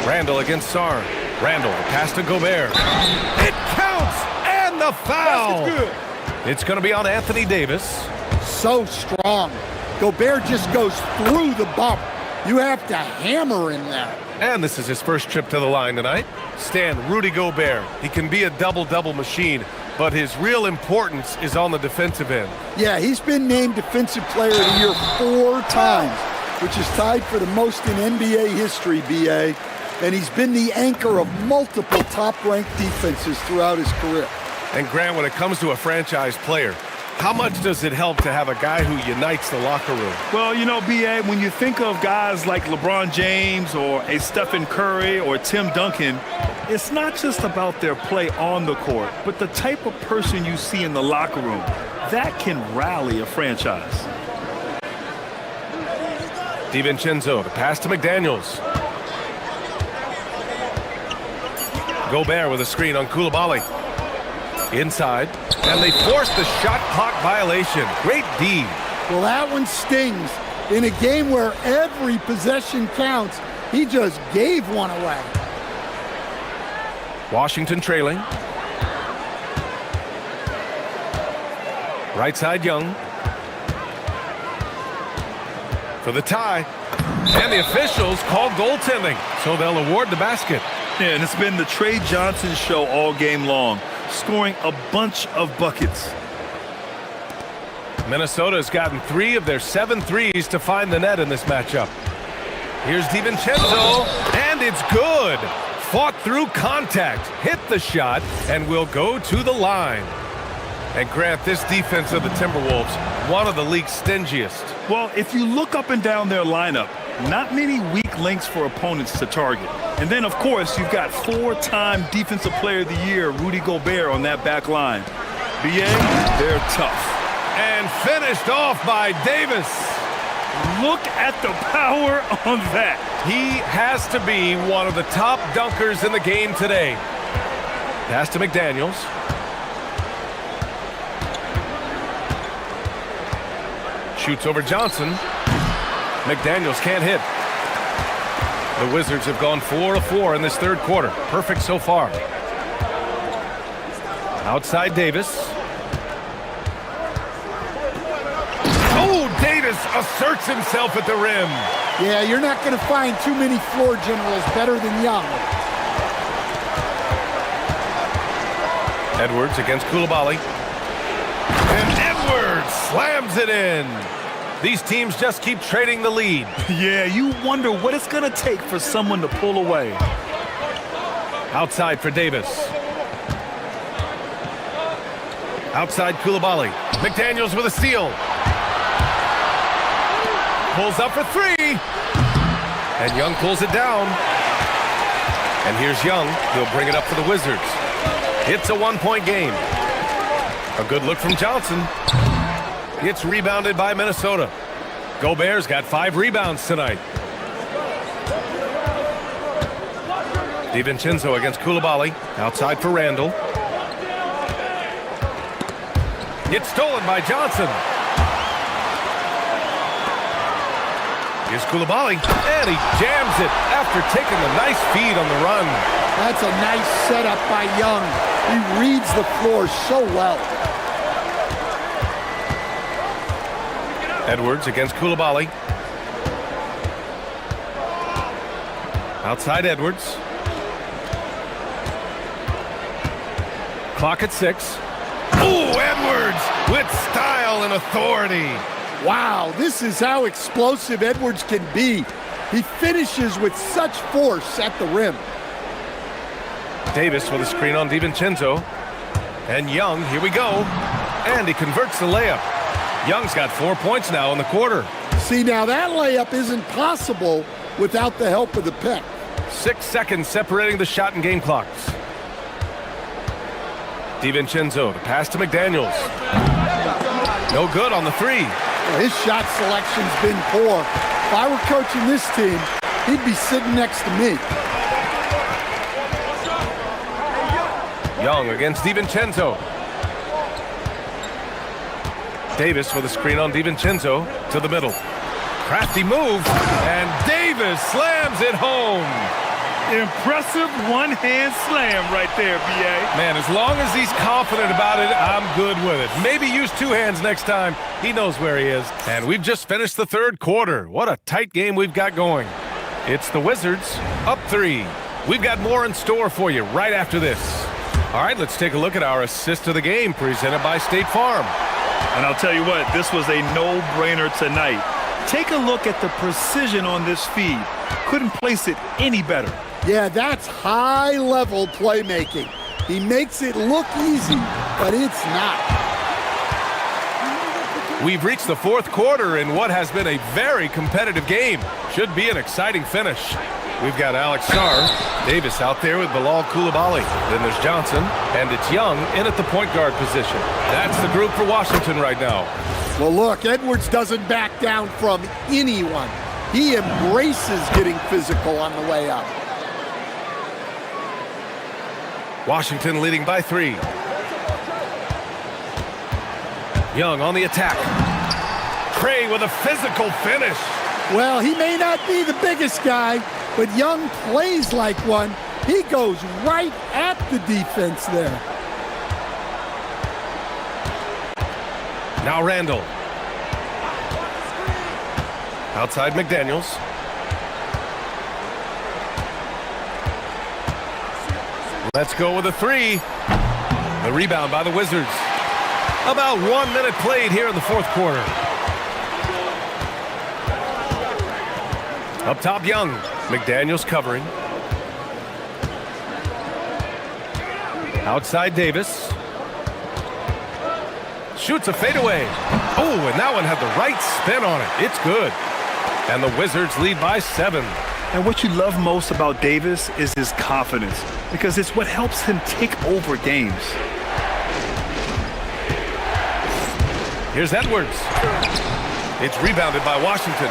Speaker 5: Randall against Sarr. Randall, pass to Gobert. It counts, and the foul. It's going to be on Anthony Davis.
Speaker 3: So strong. Gobert just goes through the bump. You have to hammer in there.
Speaker 5: And this is his first trip to the line tonight. Stan, Rudy Gobert. He can be a double-double machine, but his real importance is on the defensive end.
Speaker 3: Yeah, he's been named Defensive Player of the Year 4 times, which is tied for the most in NBA history, B.A., and he's been the anchor of multiple top-ranked defenses throughout his career.
Speaker 5: And Grant, when it comes to a franchise player, how much does it help to have a guy who unites the locker room?
Speaker 6: Well, you know, B.A., when you think of guys like LeBron James or a Stephen Curry or Tim Duncan, it's not just about their play on the court, but the type of person you see in the locker room. That can rally a franchise.
Speaker 5: DiVincenzo, the pass to McDaniels. Gobert with a screen on Koulibaly. Inside, and they force the shot clock violation. Great D.
Speaker 3: Well, that one stings. In a game where every possession counts, he just gave one away.
Speaker 5: Washington trailing. Right side Young. For the tie. And the officials call goaltending, so they'll award the basket.
Speaker 6: Yeah, and it's been the Trey Johnson show all game long, scoring a bunch of buckets.
Speaker 5: Minnesota's gotten 3 of their 7 threes to find the net in this matchup. Here's DiVincenzo, and it's good. Fought through contact, hit the shot, and will go to the line. And Grant, this defense of the Timberwolves, one of the league's stingiest.
Speaker 6: Well, if you look up and down their lineup, not many weak links for opponents to target. And then, of course, you've got four-time Defensive Player of the Year, Rudy Gobert, on that back line. BA, they're tough.
Speaker 5: And finished off by Davis.
Speaker 6: Look at the power on that.
Speaker 5: He has to be one of the top dunkers in the game today. Pass to McDaniels. Shoots over Johnson. McDaniels can't hit. The Wizards have gone 4 of 4 in this third quarter. Perfect so far. Outside Davis. Oh, Davis asserts himself at the rim.
Speaker 3: Yeah, you're not going to find too many floor generals better than Young.
Speaker 5: Edwards against Coulibaly. And Edwards slams it in. These teams just keep trading the lead.
Speaker 6: Yeah, you wonder what it's going to take for someone to pull away.
Speaker 5: Outside for Davis. Outside Coulibaly. McDaniels with a steal. Pulls up for three. And Young pulls it down. And here's Young. He'll bring it up for the Wizards. It's a one-point game. A good look from Johnson. It's rebounded by Minnesota. Gobert's got 5 rebounds tonight. DiVincenzo against Coulibaly. Outside for Randall. It's stolen by Johnson. Here's Coulibaly, and he jams it after taking a nice feed on the run.
Speaker 3: That's a nice setup by Young. He reads the floor so well.
Speaker 5: Edwards against Coulibaly. Outside Edwards. Clock at 6. Ooh, Edwards with style and authority.
Speaker 3: Wow, this is how explosive Edwards can be. He finishes with such force at the rim.
Speaker 5: Davis with a screen on DiVincenzo. And Young, here we go. And he converts the layup. Young's got 4 points now in the quarter.
Speaker 3: See, now that layup isn't possible without the help of the pick.
Speaker 5: 6 seconds separating the shot and game clocks. DiVincenzo, the pass to McDaniels. No good on the three.
Speaker 3: Well, his shot selection's been poor. If I were coaching this team, he'd be sitting next to me.
Speaker 5: Young against DiVincenzo. Davis with a screen on DiVincenzo to the middle. Crafty move, and Davis slams it home.
Speaker 6: Impressive one-hand slam right there, B.A.
Speaker 5: Man, as long as he's confident about it, I'm good with it. Maybe use 2 hands next time. He knows where he is. And we've just finished the third quarter. What a tight game we've got going. It's the Wizards up 3. We've got more in store for you right after this. All right, let's take a look at our assist of the game presented by State Farm.
Speaker 6: And I'll tell you what, this was a no-brainer tonight. Take a look at the precision on this feed. Couldn't place it any better.
Speaker 3: Yeah, that's high-level playmaking. He makes it look easy, but it's not.
Speaker 5: We've reached the fourth quarter in what has been a very competitive game. Should be an exciting finish. We've got Alex Sarr, Davis out there with Bilal Coulibaly. Then there's Johnson, and it's Young in at the point guard position. That's the group for Washington right now.
Speaker 3: Well, look, Edwards doesn't back down from anyone. He embraces getting physical on the way up.
Speaker 5: Washington leading by 3. Young on the attack. Trey with a physical finish.
Speaker 3: Well, he may not be the biggest guy, but Young plays like one. He goes right at the defense there.
Speaker 5: Now Randall. Outside McDaniels. Let's go with a 3. The rebound by the Wizards. About 1 minute played here in the fourth quarter. Up top, Young. McDaniels covering. Outside Davis. Shoots a fadeaway. Oh, and that one had the right spin on it. It's good. And the Wizards lead by 7.
Speaker 6: And what you love most about Davis is his confidence, because it's what helps him take over games.
Speaker 5: Here's Edwards. It's rebounded by Washington.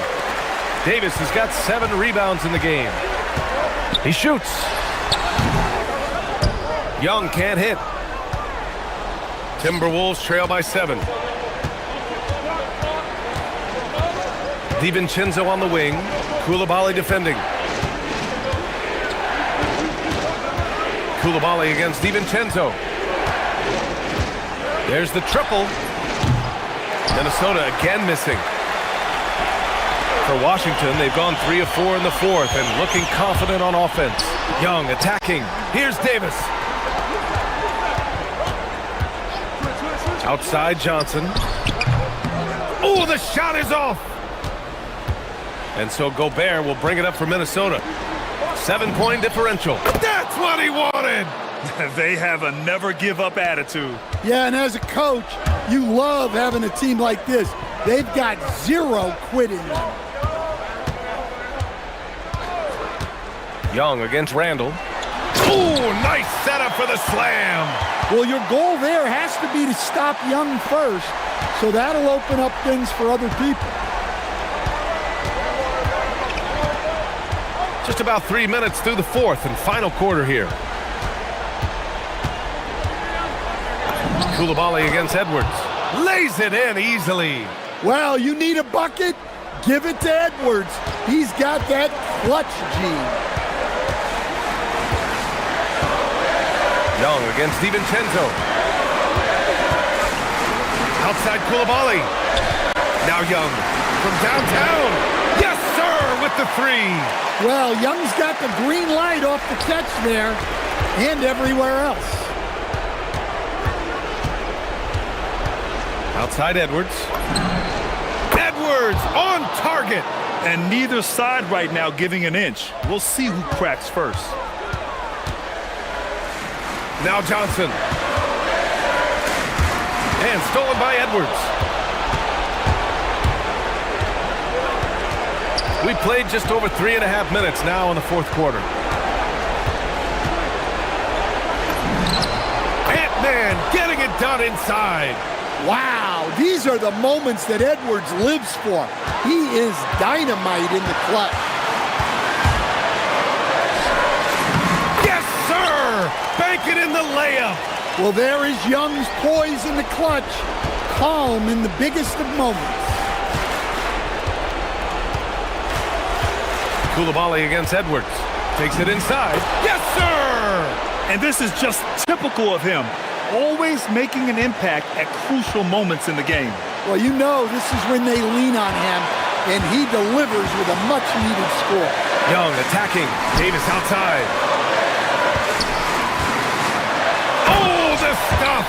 Speaker 5: Davis has got 7 rebounds in the game. He shoots. Young can't hit. Timberwolves trail by 7. DiVincenzo on the wing. Koulibaly defending. Koulibaly against DiVincenzo. There's the triple. Minnesota again missing. For Washington, they've gone 3 of 4 in the fourth and looking confident on offense. Young attacking. Here's Davis. Outside Johnson. Oh, the shot is off. And so Gobert will bring it up for Minnesota. 7-point differential. That's what he wanted.
Speaker 6: They have a never-give-up attitude.
Speaker 3: Yeah, and as a coach, you love having a team like this. They've got 0 quitting.
Speaker 5: Young against Randall. Ooh, nice setup for the slam.
Speaker 3: Well, your goal there has to be to stop Young first, so that'll open up things for other people.
Speaker 5: Just about 3 minutes through the fourth and final quarter here. Koulibaly against Edwards. Lays it in easily.
Speaker 3: Well, you need a bucket? Give it to Edwards. He's got that clutch gene.
Speaker 5: Young against DiVincenzo. Outside Koulibaly. Now Young from downtown. Yes, sir, with the 3.
Speaker 3: Well, Young's got the green light off the catch there and everywhere else.
Speaker 5: Outside Edwards. Edwards on target.
Speaker 6: And neither side right now giving an inch. We'll see who cracks first.
Speaker 5: Now Johnson. And stolen by Edwards. We played just over 3.5 minutes now in the fourth quarter. Ant-Man getting it done inside.
Speaker 3: Wow, these are the moments that Edwards lives for. He is dynamite in the clutch.
Speaker 5: Yes, sir! Bank it in the layup.
Speaker 3: Well, there is Young's poise in the clutch. Calm in the biggest of moments.
Speaker 5: Koulibaly against Edwards. Takes it inside. Yes, sir!
Speaker 6: And this is just typical of him. Always making an impact at crucial moments in the game.
Speaker 3: Well, you know this is when they lean on him, and he delivers with a much-needed score.
Speaker 5: Young attacking. Davis outside. Oh, the stuff!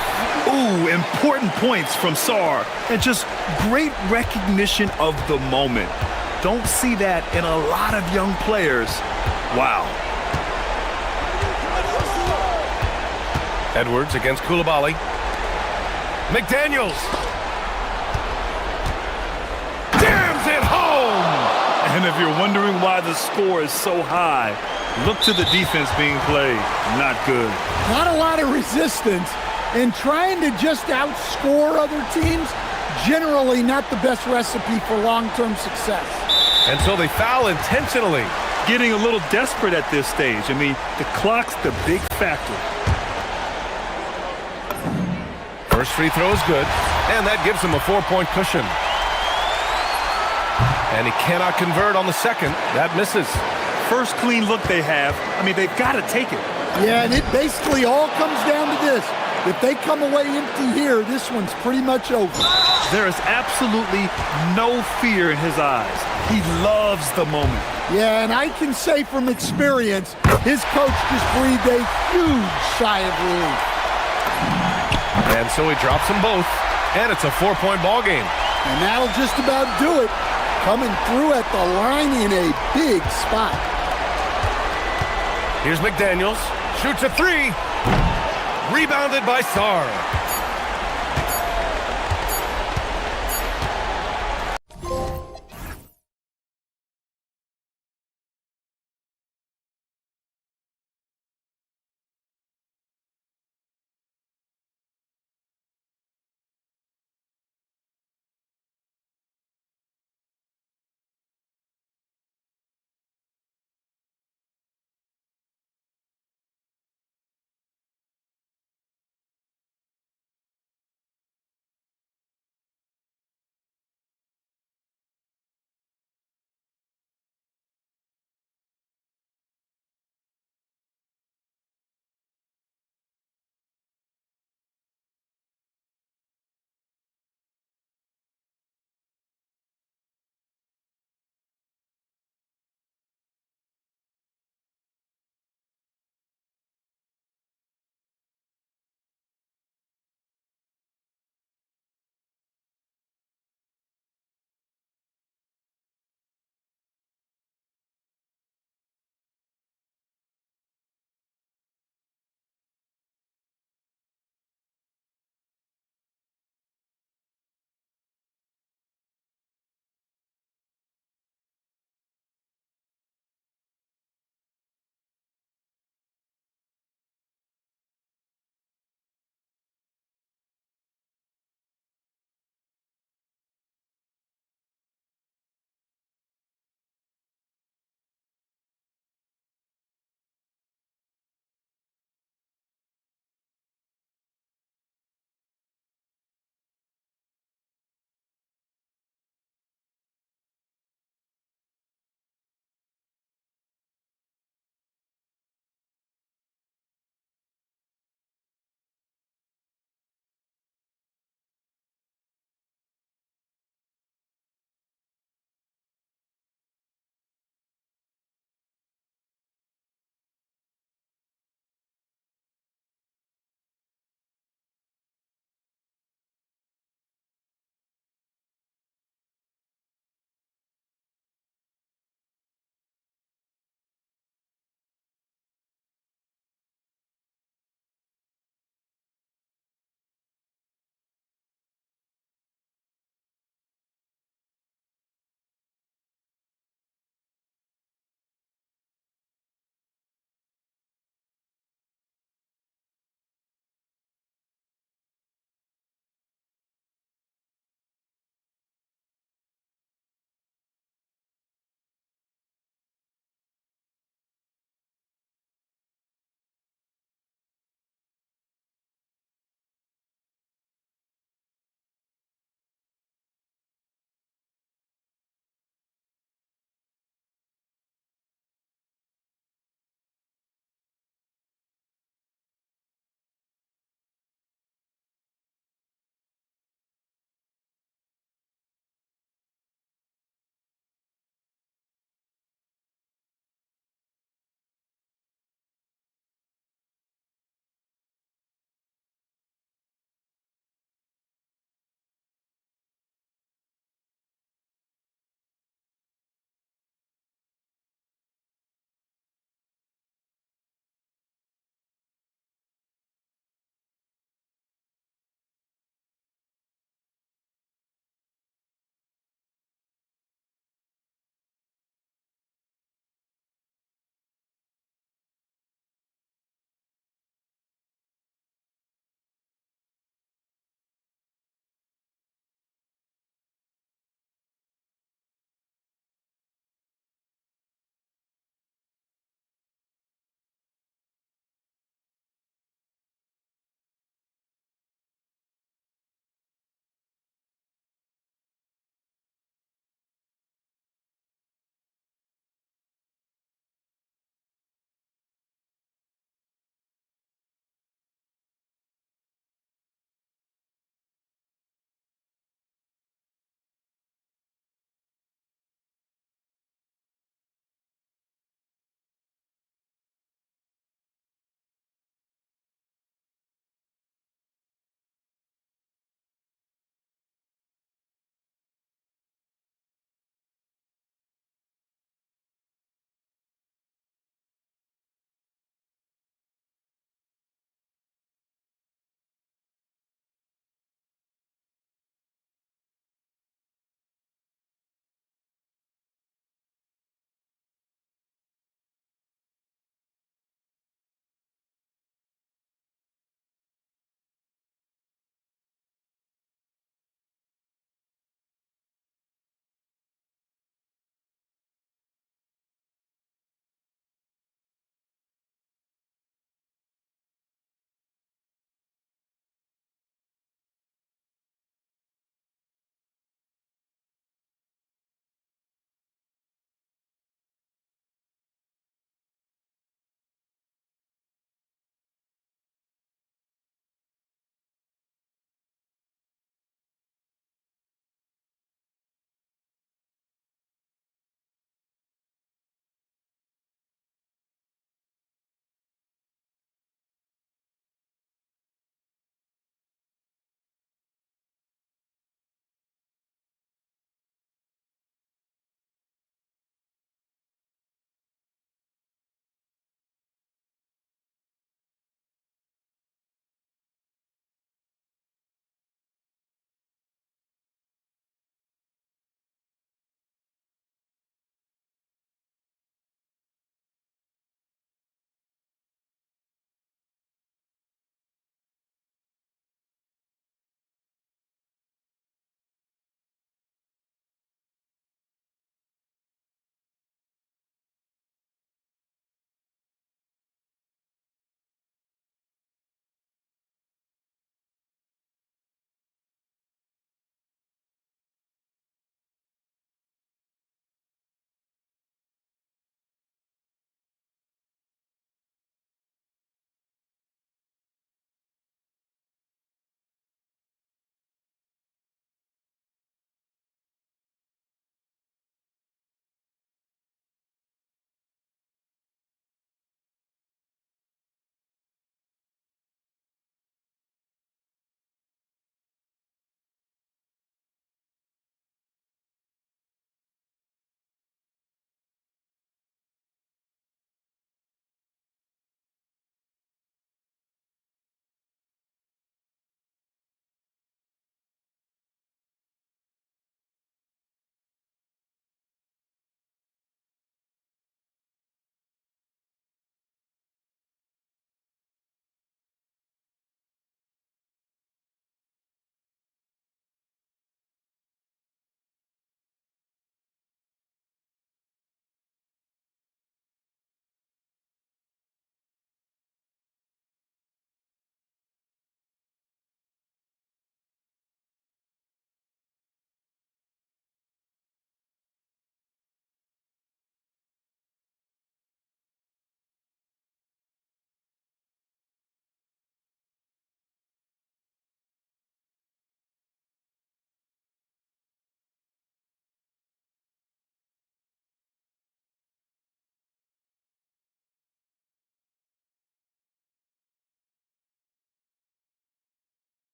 Speaker 6: Ooh, important points from Sarr. And just great recognition of the moment. Don't see that in a lot of young players. Wow.
Speaker 5: Edwards against Koulibaly. McDaniels. Jams it home!
Speaker 6: And if you're wondering why the score is so high, look to the defense being played. Not good.
Speaker 3: Not a lot of resistance, and trying to just outscore other teams, generally not the best recipe for long-term success.
Speaker 5: And so they foul intentionally.
Speaker 6: Getting a little desperate at this stage. I mean, the clock's the big factor.
Speaker 5: First free throw is good, and that gives him a 4-point cushion. And he cannot convert on the second. That misses.
Speaker 6: First clean look they have. I mean, they've got to take it.
Speaker 3: Yeah, and it basically all comes down to this. If they come away empty here, this one's pretty much over.
Speaker 6: There is absolutely no fear in his eyes. He loves the moment.
Speaker 3: Yeah, and I can say from experience, his coach just breathed a huge sigh of relief.
Speaker 5: And so he drops them both, and it's a 4-point ball game.
Speaker 3: And that'll just about do it. Coming through at the line in a big spot.
Speaker 5: Here's McDaniels. Shoots a 3. Rebounded by Sarr.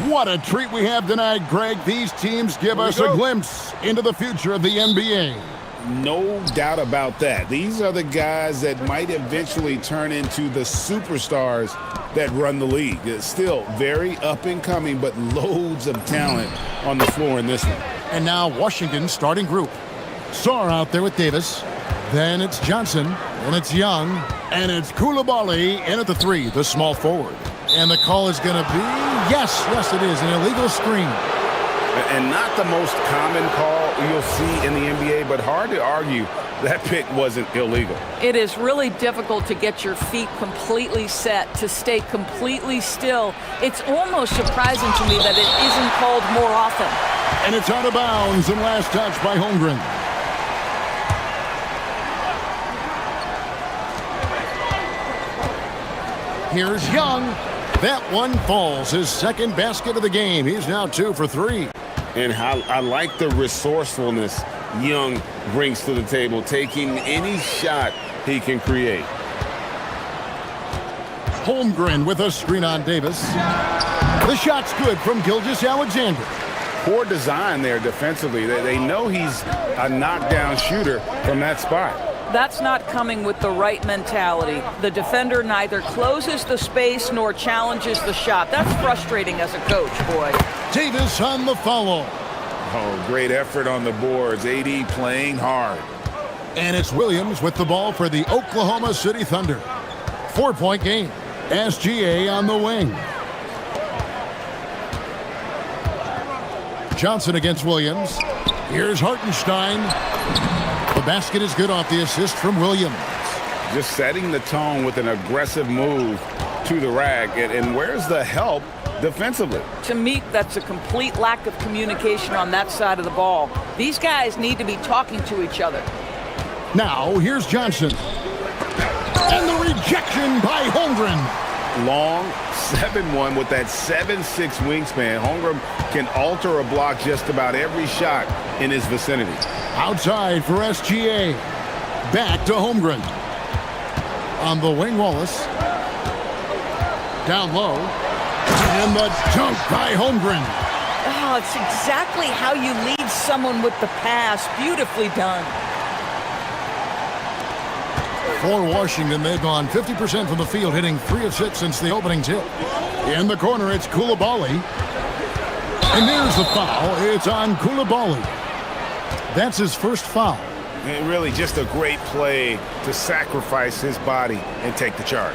Speaker 1: What a treat we have tonight, Greg. These teams give us a glimpse into the future of the NBA.
Speaker 2: No doubt about that. These are the guys that might eventually turn into the superstars that run the league. It's still very up and coming, but loads of talent on the floor in this one.
Speaker 1: And now Washington's starting group. Sarr out there with Davis. Then it's Johnson, and it's Young, and it's Koulibaly in at the 3, the small forward. And the call is going to be, yes, it is, an illegal screen.
Speaker 2: And not the most common call you'll see in the NBA, but hard to argue that pick wasn't illegal.
Speaker 7: It is really difficult to get your feet completely set, to stay completely still. It's almost surprising to me that it isn't called more often.
Speaker 1: And it's out of bounds and last touch by Holmgren. Here's Young. That one falls. His second basket of the game. He's now 2 for 3.
Speaker 2: And how I like the resourcefulness Young brings to the table, taking any shot he can create.
Speaker 1: Holmgren with a screen on Davis. The shot's good from Gilgeous-Alexander.
Speaker 2: Poor design there defensively. They know he's a knockdown shooter from that spot.
Speaker 7: That's not coming with the right mentality. The defender neither closes the space nor challenges the shot. That's frustrating as a coach, boy.
Speaker 1: Davis on the follow.
Speaker 2: Oh, great effort on the boards. AD playing hard.
Speaker 1: And it's Williams with the ball for the Oklahoma City Thunder. 4-point game. SGA on the wing. Johnson against Williams. Here's Hartenstein. The basket is good off the assist from Williams.
Speaker 2: Just setting the tone with an aggressive move to the rack. And where's the help defensively?
Speaker 7: To me, that's a complete lack of communication on that side of the ball. These guys need to be talking to each other.
Speaker 1: Now, here's Johnson. And the rejection by Holmgren.
Speaker 2: Long 7-1 with that 7'6" wingspan. Holmgren can alter a block just about every shot in his vicinity.
Speaker 1: Outside for SGA. Back to Holmgren. On the wing, Wallace. Down low. And the dunk by Holmgren.
Speaker 7: Oh, it's exactly how you lead someone with the pass. Beautifully done.
Speaker 1: For Washington, they've gone 50% from the field, hitting 3 of 6 since the opening tip. In the corner, it's Koulibaly. And there's the foul. It's on Koulibaly. That's his first foul.
Speaker 2: And really just a great play to sacrifice his body and take the charge.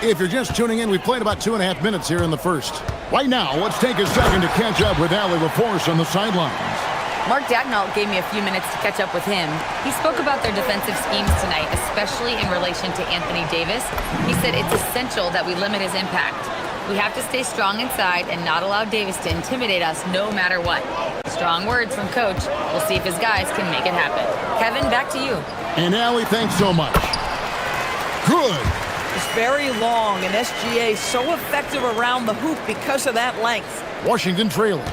Speaker 1: If you're just tuning in, we played about 2.5 minutes here in the first. Right now, let's take a second to catch up with Allie LaForce on the sidelines.
Speaker 4: Mark Dagnall gave me a few minutes to catch up with him. He spoke about their defensive schemes tonight, especially in relation to Anthony Davis. He said it's essential that we limit his impact. We have to stay strong inside and not allow Davis to intimidate us no matter what. Strong words from Coach. We'll see if his guys can make it happen. Kevin, back to you.
Speaker 1: And Allie, thanks so much. Good.
Speaker 7: It's very long, and SGA so effective around the hoop because of that length.
Speaker 1: Washington trailing.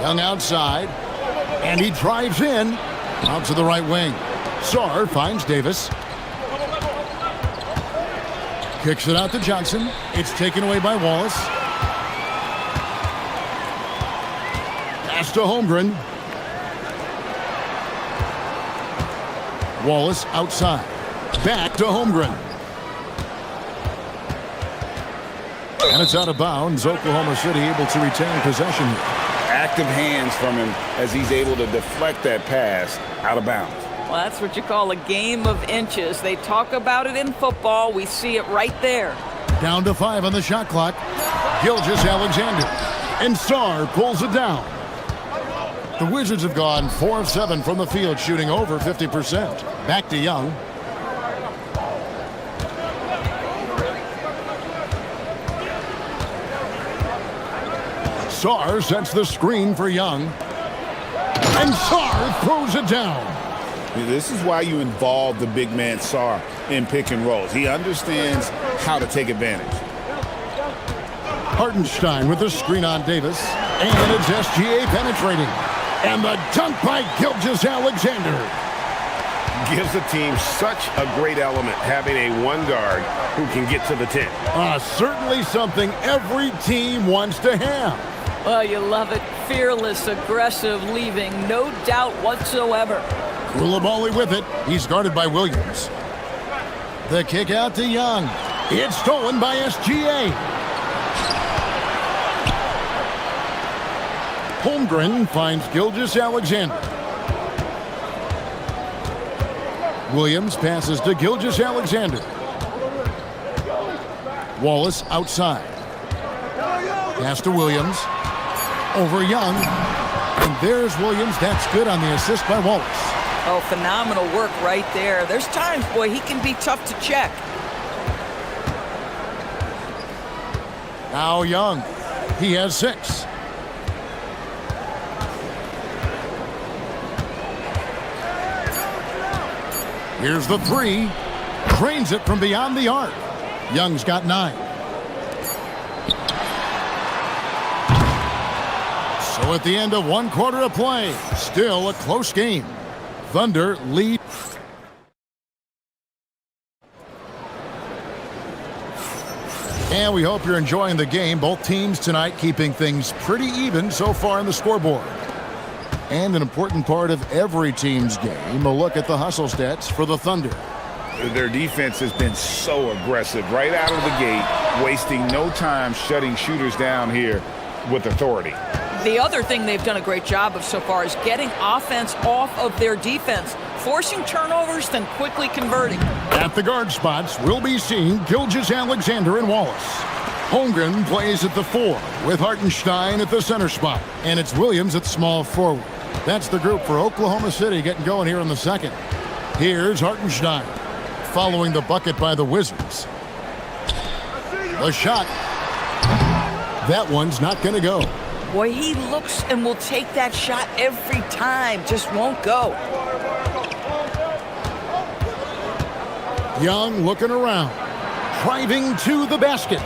Speaker 1: Young outside, and he drives in. Out to the right wing. Sarr finds Davis. Kicks it out to Johnson. It's taken away by Wallace. Pass to Holmgren. Wallace outside. Back to Holmgren. And it's out of bounds. Oklahoma City able to retain possession.
Speaker 2: Active hands from him as he's able to deflect that pass out of bounds.
Speaker 7: Well, that's what you call a game of inches. They talk about it in football. We see it right there.
Speaker 1: Down to 5 on the shot clock. Gilgeous-Alexander. And Sarr pulls it down. The Wizards have gone 4 of 7 from the field, shooting over 50%. Back to Young. Sarr sets the screen for Young. And Sarr throws it down.
Speaker 2: This is why you involve the big man Sarr in pick and rolls. He understands how to take advantage.
Speaker 1: Hartenstein with the screen on Davis. And it's SGA penetrating. And the dunk by Gilgeous-Alexander.
Speaker 2: gives the team such a great element having a one guard who can get to the 10.
Speaker 1: Certainly something every team wants to have.
Speaker 7: Oh, you love it. Fearless, aggressive, leaving no doubt whatsoever.
Speaker 1: Koulibaly with it. He's guarded by Williams. The kick out to Young. It's stolen by SGA. Holmgren finds Gilgeous-Alexander. Williams passes to Gilgeous-Alexander. Wallace outside. Pass to Williams. Over Young. And there's Williams. That's good on the assist by Wallace.
Speaker 7: Oh, phenomenal work right there. There's times, boy, he can be tough to check.
Speaker 1: Now Young. He has 6. Here's the 3. Drains it from beyond the arc. Young's got 9. So at the end of 1 quarter of play, still a close game. Thunder lead. And we hope you're enjoying the game. Both teams tonight keeping things pretty even so far on the scoreboard. And an important part of every team's game, a look at the hustle stats for the Thunder.
Speaker 2: Their defense has been so aggressive right out of the gate, wasting no time shutting shooters down here with authority.
Speaker 7: The other thing they've done a great job of so far is getting offense off of their defense, forcing turnovers, then quickly converting.
Speaker 1: At the guard spots, we'll be seeing Gilgeous-Alexander and Wallace. Holmgren plays at the 4 with Hartenstein at the center spot. And it's Williams at small forward. That's the group for Oklahoma City getting going here in the second. Here's Hartenstein following the bucket by the Wizards. The shot. That one's not going to go.
Speaker 7: Boy, he looks and will take that shot every time. Just won't go.
Speaker 1: Young looking around. Driving to the basket.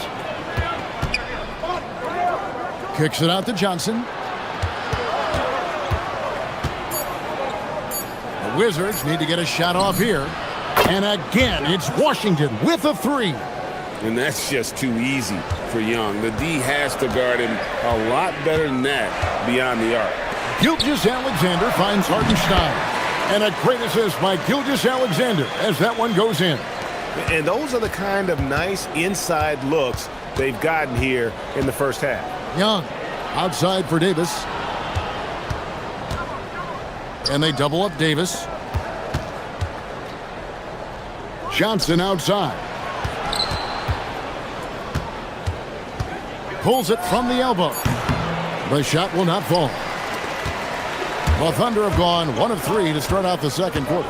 Speaker 1: Kicks it out to Johnson. The Wizards need to get a shot off here. And again, it's Washington with a 3.
Speaker 2: And that's just too easy for Young. The D has to guard him a lot better than that beyond the arc.
Speaker 1: Gilgeous-Alexander finds Hartenstein. And a great assist by Gilgeous-Alexander as that one goes in.
Speaker 2: And those are the kind of nice inside looks they've gotten here in the first half.
Speaker 1: Young outside for Davis. And they double up Davis. Johnson outside. Pulls it from the elbow. The shot will not fall. The Thunder have gone 1 of 3 to start out the second quarter.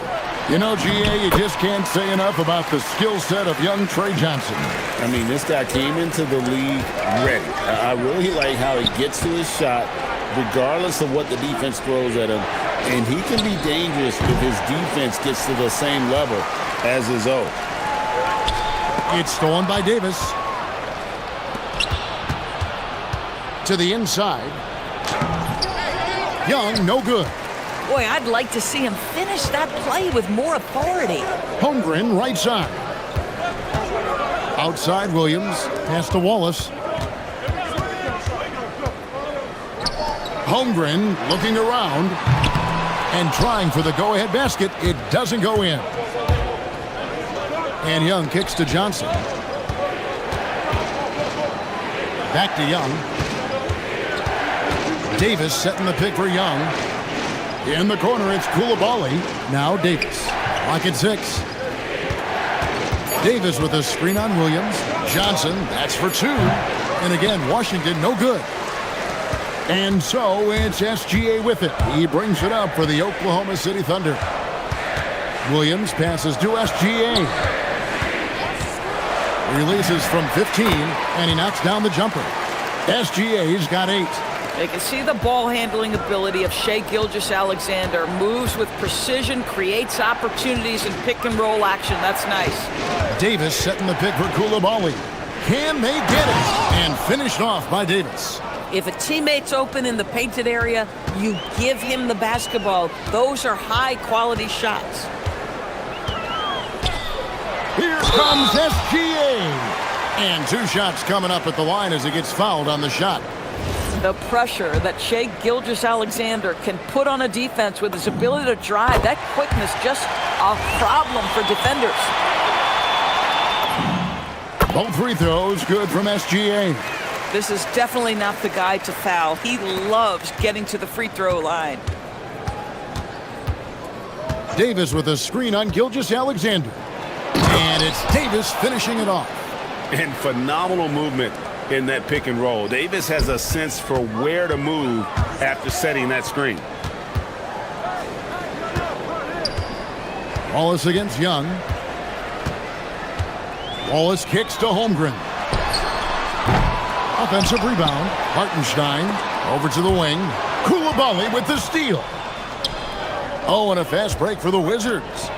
Speaker 1: You know, GA, you just can't say enough about the skill set of young Trey Johnson.
Speaker 2: I mean, this guy came into the league ready. I really like how he gets to his shot, regardless of what the defense throws at him. And he can be dangerous if his defense gets to the same level as his own.
Speaker 1: It's stolen by Davis. To the inside. Young, no good.
Speaker 7: Boy, I'd like to see him finish that play with more authority.
Speaker 1: Holmgren, right side. Outside, Williams. Pass to Wallace. Holmgren looking around and trying for the go-ahead basket. It doesn't go in. And Young kicks to Johnson. Back to Young. Davis setting the pick for Young. In the corner, it's Koulibaly. Now Davis. Lock at 6. Davis with a screen on Williams. Johnson, that's for 2. And again, Washington, no good. And so it's SGA with it. He brings it up for the Oklahoma City Thunder. Williams passes to SGA. Releases from 15, and he knocks down the jumper. SGA's got 8.
Speaker 7: They can see the ball handling ability of Shai Gilgeous-Alexander. Moves with precision, creates opportunities in pick and roll action. That's nice.
Speaker 1: Davis setting the pick for Koulibaly. Can they get it? And finished off by Davis.
Speaker 7: If a teammate's open in the painted area, you give him the basketball. Those are high-quality shots.
Speaker 1: Here comes SGA. And 2 shots coming up at the line as he gets fouled on the shot.
Speaker 7: The pressure that Shai Gilgeous-Alexander can put on a defense with his ability to drive, that quickness, just a problem for defenders.
Speaker 1: Both free throws good from SGA.
Speaker 7: This is definitely not the guy to foul. He loves getting to the free throw line.
Speaker 1: Davis with a screen on Gilgeous-Alexander. And it's Davis finishing it off.
Speaker 2: And phenomenal movement in that pick and roll. Davis has a sense for where to move after setting that screen.
Speaker 1: Wallace against Young. Wallace kicks to Holmgren. Offensive rebound. Hartenstein over to the wing. Koulibaly with the steal. Oh, and a fast break for the Wizards.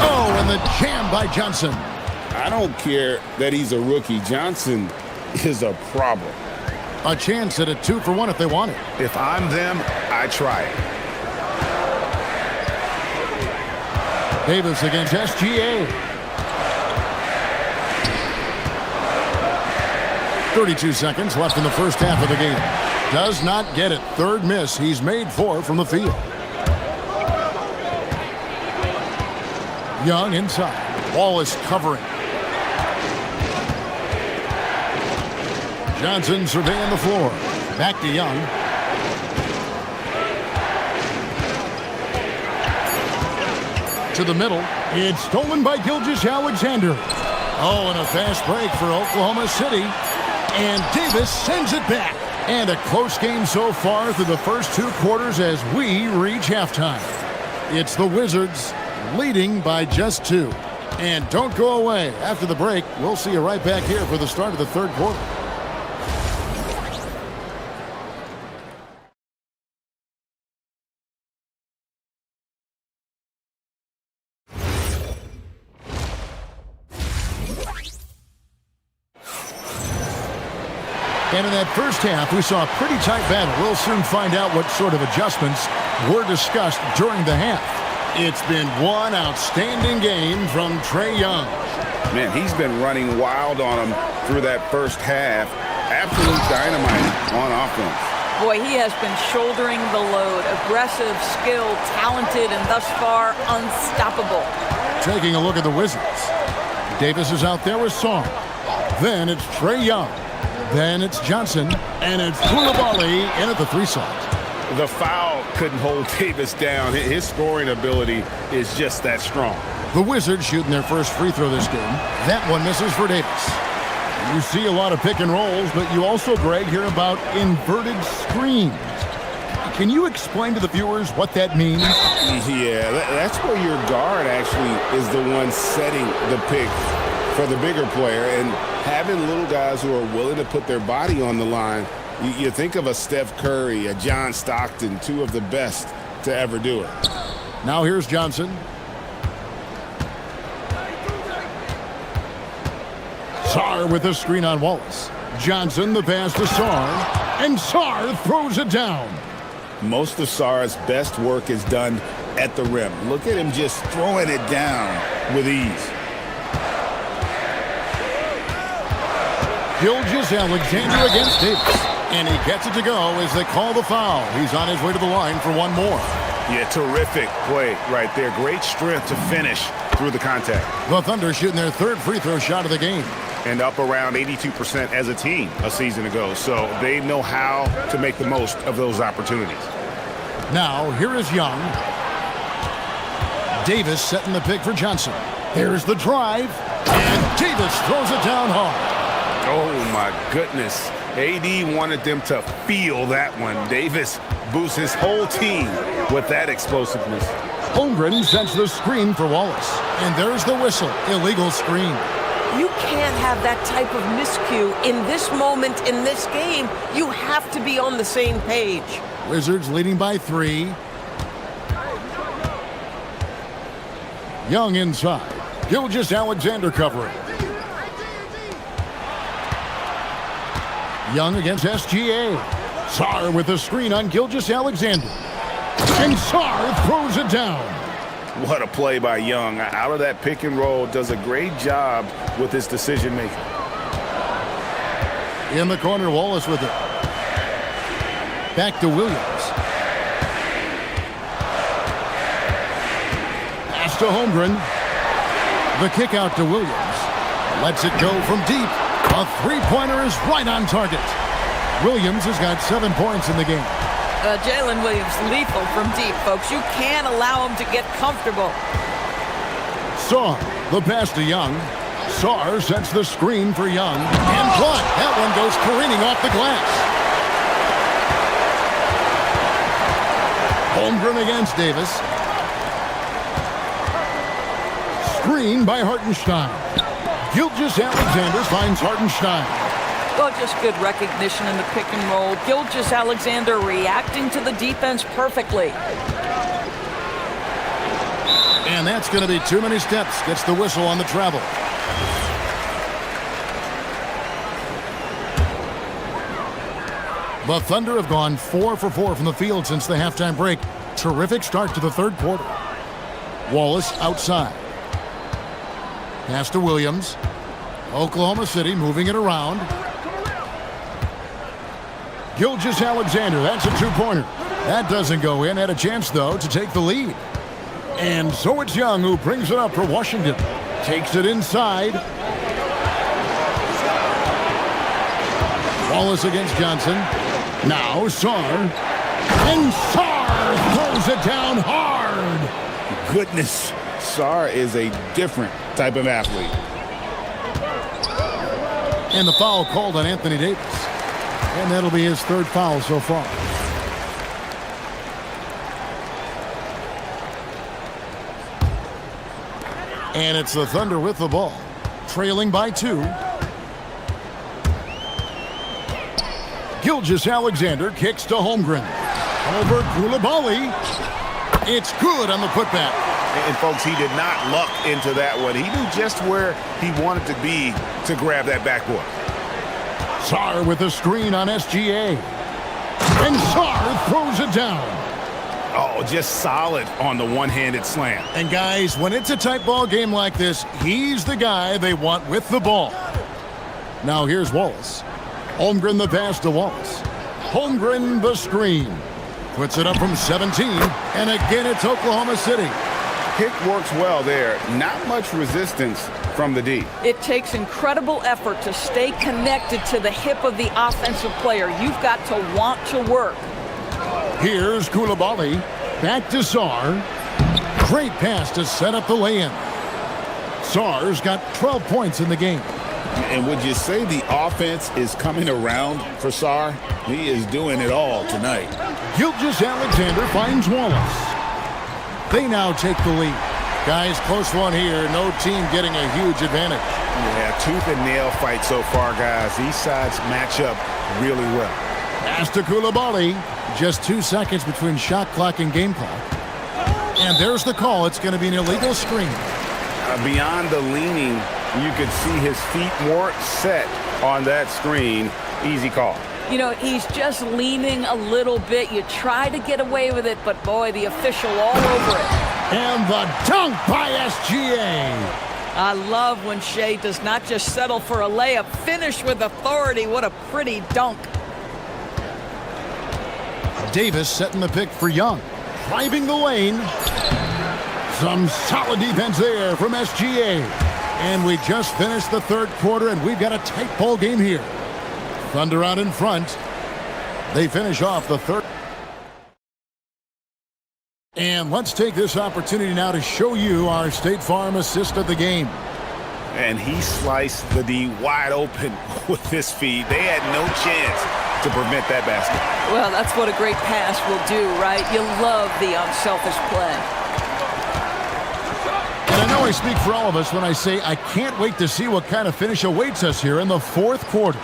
Speaker 1: Oh, and the jam by Johnson.
Speaker 2: I don't care that he's a rookie. Johnson is a problem.
Speaker 1: A chance at a 2-for-1 if they want it.
Speaker 2: If I'm them, I try it.
Speaker 1: Davis against SGA. 32 seconds left in the first half of the game. Does not get it. Third miss. He's made 4 from the field. Young inside. Wallace covering. Johnson surveying the floor. Back to Young. To the middle. It's stolen by Gilgeous-Alexander. Oh, and a fast break for Oklahoma City. And Davis sends it back. And a close game so far through the first 2 quarters as we reach halftime. It's the Wizards leading by just 2. And don't go away. After the break, we'll see you right back here for the start of the third quarter. And in that first half, we saw a pretty tight battle. We'll soon find out what sort of adjustments were discussed during the half. It's been one outstanding game from Trae Young.
Speaker 2: Man, he's been running wild on him through that first half. Absolute dynamite on offense.
Speaker 7: Boy, he has been shouldering the load. Aggressive, skilled, talented, and thus far unstoppable.
Speaker 1: Taking a look at the Wizards. Davis is out there with Song. Then it's Trae Young. Then it's Johnson, and it's Koulibaly in at the 3 side.
Speaker 2: The foul couldn't hold Davis down. His scoring ability is just that strong.
Speaker 1: The Wizards shooting their first free throw this game. That one misses for Davis. You see a lot of pick and rolls, but you also, Greg, hear about inverted screens. Can you explain to the viewers what that means?
Speaker 2: Yeah, that's where your guard actually is the one setting the pick for the bigger player, and having little guys who are willing to put their body on the line. You think of a Steph Curry, a John Stockton, 2 of the best to ever do it.
Speaker 1: Now here's Johnson. Sarr with the screen on Wallace. Johnson the pass to Sarr, and Sarr throws it down.
Speaker 2: Most of Sarr's best work is done at the rim. Look at him just throwing it down with ease.
Speaker 1: Gilgeous-Alexander against Davis. And he gets it to go as they call the foul. He's on his way to the line for one more.
Speaker 2: Yeah, terrific play right there. Great strength to finish through the contact.
Speaker 1: The Thunder shooting their 3rd free throw shot of the game.
Speaker 2: And up around 82% as a team a season ago. So they know how to make the most of those opportunities.
Speaker 1: Now, here is Young. Davis setting the pick for Johnson. Here's the drive. And Davis throws it down hard.
Speaker 2: Oh, my goodness. AD wanted them to feel that one. Davis boosts his whole team with that explosiveness.
Speaker 1: Holmgren sends the screen for Wallace. And there's the whistle. Illegal screen.
Speaker 8: You can't have that type of miscue in this moment in this game. You have to be on the same page.
Speaker 1: Wizards leading by 3. Young inside. Gilgeous-Alexander covering. Young against SGA. Sarr with a screen on Gilgeous-Alexander. And Sarr throws it down.
Speaker 2: What a play by Young. Out of that pick and roll, does a great job with his decision making.
Speaker 1: In the corner, Wallace with it. Back to Williams. Pass to Holmgren. The kick out to Williams. Lets it go from deep. A three-pointer is right on target. Williams has got 7 points in the game.
Speaker 7: Jalen Williams, lethal from deep, folks. You can't allow him to get comfortable.
Speaker 1: Saar, the pass to Young. Saar sets the screen for Young. And block. That one goes careening off the glass. Holmgren against Davis. Screen by Hartenstein. Gilgeous-Alexander finds Hartenstein.
Speaker 7: Well, just good recognition in the pick and roll. Gilgeous-Alexander reacting to the defense perfectly.
Speaker 1: And that's going to be too many steps. Gets the whistle on the travel. The Thunder have gone 4 for 4 from the field since the halftime break. Terrific start to the third quarter. Wallace outside. Pass to Williams. Oklahoma City moving it around. Gilgeous-Alexander, that's a two-pointer. That doesn't go in. Had a chance, though, to take the lead. And so it's Young who brings it up for Washington. Takes it inside. Wallace against Johnson. Now Saar. And Saar throws it down hard.
Speaker 2: Goodness, Saar is a different type of athlete.
Speaker 1: And the foul called on Anthony Davis. And that'll be his third foul so far. And it's the Thunder with the ball. Trailing by 2. Gilgeous-Alexander kicks to Holmgren. Over Koulibaly. It's good on the putback.
Speaker 2: And folks, he did not luck into that one. He knew just where he wanted to be to grab that backboard.
Speaker 1: Saar with a screen on SGA. And Saar throws it down.
Speaker 2: Oh, just solid on the one-handed slam.
Speaker 1: And guys, when it's a tight ball game like this, he's the guy they want with the ball. Now here's Wallace. Holmgren the pass to Wallace. Holmgren the screen. Puts it up from 17. And again, it's Oklahoma City.
Speaker 2: Pick works well there. Not much resistance from the D.
Speaker 7: It takes incredible effort to stay connected to the hip of the offensive player. You've got to want to work.
Speaker 1: Here's Koulibaly. Back to Saar. Great pass to set up the lay-in. Saar's got 12 points in the game.
Speaker 2: And would you say the offense is coming around for Saar? He is doing it all tonight.
Speaker 1: Gilgeous-Alexander finds Wallace. They now take the lead. Guys, close one here. No team getting a huge advantage.
Speaker 2: Yeah, tooth and nail fight so far, guys. These sides match up really well.
Speaker 1: Pass to Koulibaly. Just 2 seconds between shot clock and game clock. And there's the call. It's going to be an illegal screen.
Speaker 2: Beyond the leaning, you could see his feet more set on that screen. Easy call.
Speaker 7: You know, he's just leaning a little bit. You try to get away with it, but boy, the official all over it.
Speaker 1: And the dunk by SGA.
Speaker 7: I love when Shea does not just settle for a layup, finish with authority. What a pretty dunk.
Speaker 1: Davis setting the pick for Young. Driving the lane. Some solid defense there from SGA. And we just finished the third quarter, and we've got a tight ball game here. Thunder out in front. They finish off the third. And let's take this opportunity now to show you our State Farm assist of the game.
Speaker 2: And he sliced the D wide open with his feet. They had no chance to prevent that basket.
Speaker 7: Well, that's what a great pass will do, right? You love the unselfish play.
Speaker 1: And I know I speak for all of us when I say I can't wait to see what kind of finish awaits us here in the fourth quarter.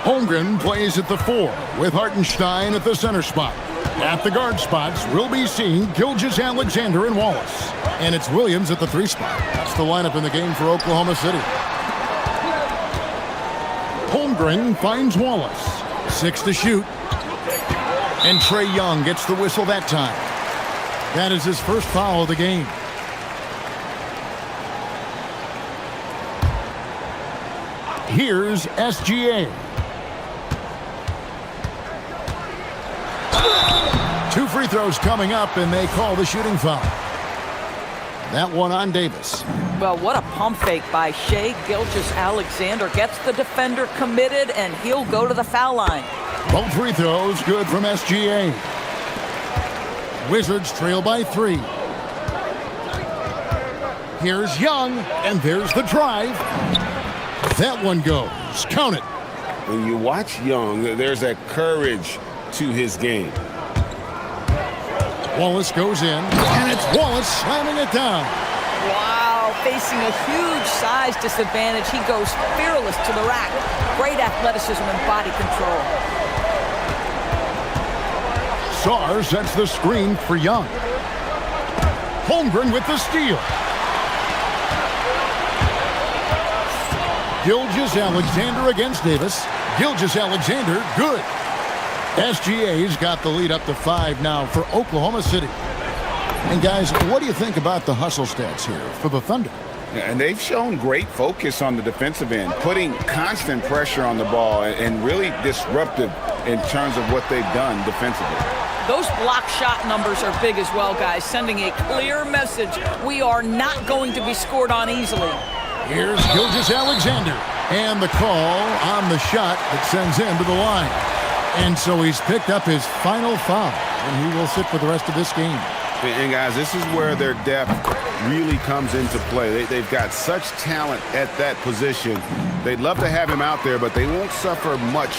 Speaker 1: Holmgren plays at the 4 with Hartenstein at the center spot. At the guard spots, we'll be seeing Gilgeous-Alexander and Wallace. And it's Williams at the 3 spot. That's the lineup in the game for Oklahoma City. Holmgren finds Wallace. 6 to shoot. And Trae Young gets the whistle that time. That is his first foul of the game. Here's SGA. 2 free throws coming up, and they call the shooting foul. That one on Davis.
Speaker 7: Well, what a pump fake by Shai Gilgeous-Alexander. Gets the defender committed, and he'll go to the foul line.
Speaker 1: Both free throws good from SGA. Wizards trail by 3. Here's Young, and there's the drive. That one goes. Count it.
Speaker 2: When you watch Young, there's that courage to his game.
Speaker 1: Wallace goes in, and it's Wallace slamming it down.
Speaker 7: Wow, facing a huge size disadvantage, he goes fearless to the rack. Great athleticism and body control.
Speaker 1: Sarr sets the screen for Young. Holmgren with the steal. Gilgeous-Alexander against Davis. Gilgeous-Alexander, good. SGA's got the lead up to 5 now for Oklahoma City. And guys, what do you think about the hustle stats here for the Thunder?
Speaker 2: And they've shown great focus on the defensive end, putting constant pressure on the ball and really disruptive in terms of what they've done defensively.
Speaker 7: Those block shot numbers are big as well, guys, sending a clear message. We are not going to be scored on easily.
Speaker 1: Here's Gilgeous-Alexander, and the call on the shot that sends him to the line. And so he's picked up his final foul, and he will sit for the rest of this game.
Speaker 2: And guys, this is where their depth really comes into play. They've got such talent at that position. They'd love to have him out there, but they won't suffer much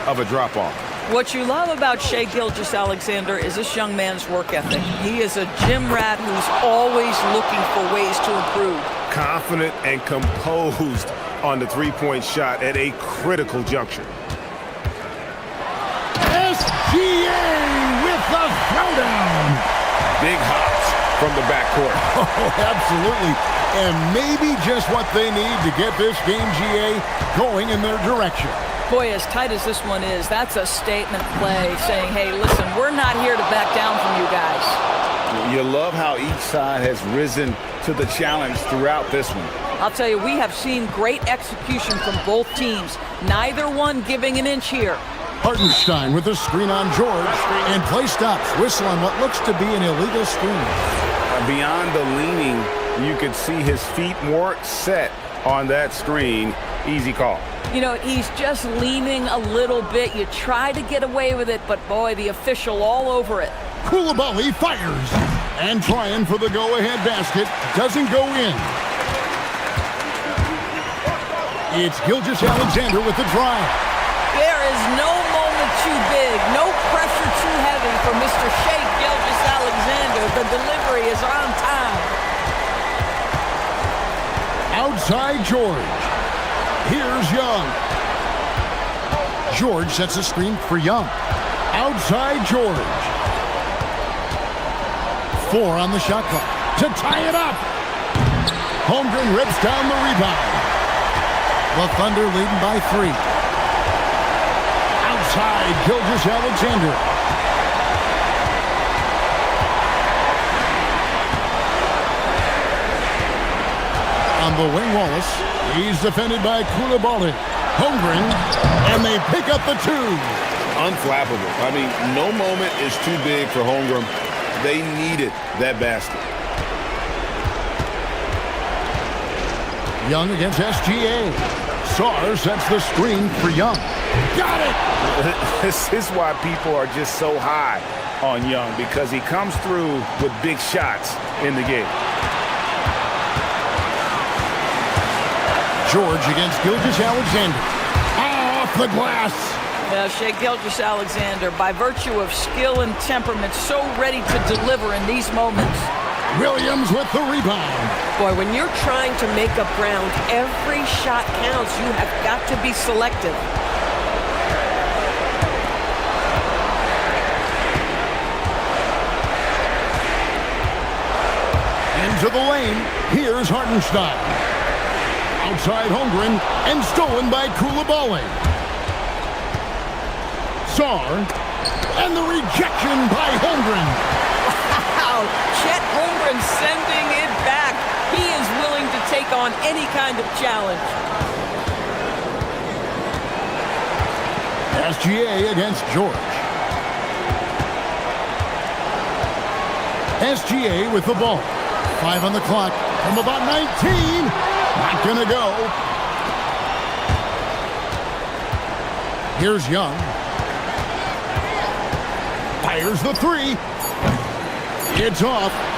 Speaker 2: of a drop-off.
Speaker 7: What you love about Shai Gilgeous-Alexander is this young man's work ethic. He is a gym rat who's always looking for ways to improve.
Speaker 5: Confident and composed on the three-point shot at a critical juncture.
Speaker 1: SGA with the throwdown.
Speaker 5: Big hops from the backcourt.
Speaker 1: Oh, absolutely. And maybe just what they need to get this game, GA, going in their direction.
Speaker 7: Boy, as tight as this one is, that's a statement play saying, hey, listen, we're not here to back down from you guys.
Speaker 2: You love how each side has risen to the challenge throughout this one.
Speaker 7: I'll tell you, we have seen great execution from both teams. Neither one giving an inch here.
Speaker 1: Hartenstein with the screen on George, and play stops. Whistle on what looks to be an illegal screen.
Speaker 2: Beyond the leaning, you could see his feet more set on that screen. Easy call.
Speaker 7: You know, he's just leaning a little bit. You try to get away with it, but boy, the official all over it.
Speaker 1: Koulibaly fires, and trying for the go-ahead basket. Doesn't go in. It's Gilgeous-Alexander with the drive.
Speaker 7: There is no moment too big, no pressure too heavy for Mr. Shai Gilgeous-Alexander. The delivery is on time.
Speaker 1: Outside George. Here's Young. George sets a screen for Young. Outside George. 4 on the shot clock to tie it up. Holmgren rips down the rebound. The Thunder leading by 3. Outside Gilgeous-Alexander. On the wing, Wallace. He's defended by Koulibaly. Holmgren, and they pick up the 2.
Speaker 2: Unflappable. I mean, no moment is too big for Holmgren. They needed that basket.
Speaker 1: Young against SGA. Sarr sets the screen for Young. Got it!
Speaker 2: This is why people are just so high on Young, because he comes through with big shots in the game.
Speaker 1: George against Gilgeous-Alexander. Off the glass.
Speaker 7: Shai Gilgeous-Alexander, by virtue of skill and temperament, so ready to deliver in these moments.
Speaker 1: Williams with the rebound.
Speaker 8: Boy, when you're trying to make up ground, every shot counts. You have got to be selective.
Speaker 1: Into the lane. Here's Hartenstein. Outside Holmgren, and stolen by Koulibaly. Sarr, and the rejection by Holmgren.
Speaker 7: Wow, Chet Holmgren sending it back. He is willing to take on any kind of challenge.
Speaker 1: SGA against George. SGA with the ball. 5 on the clock from about 19. Not gonna go. Here's Young. Fires the three. It's off.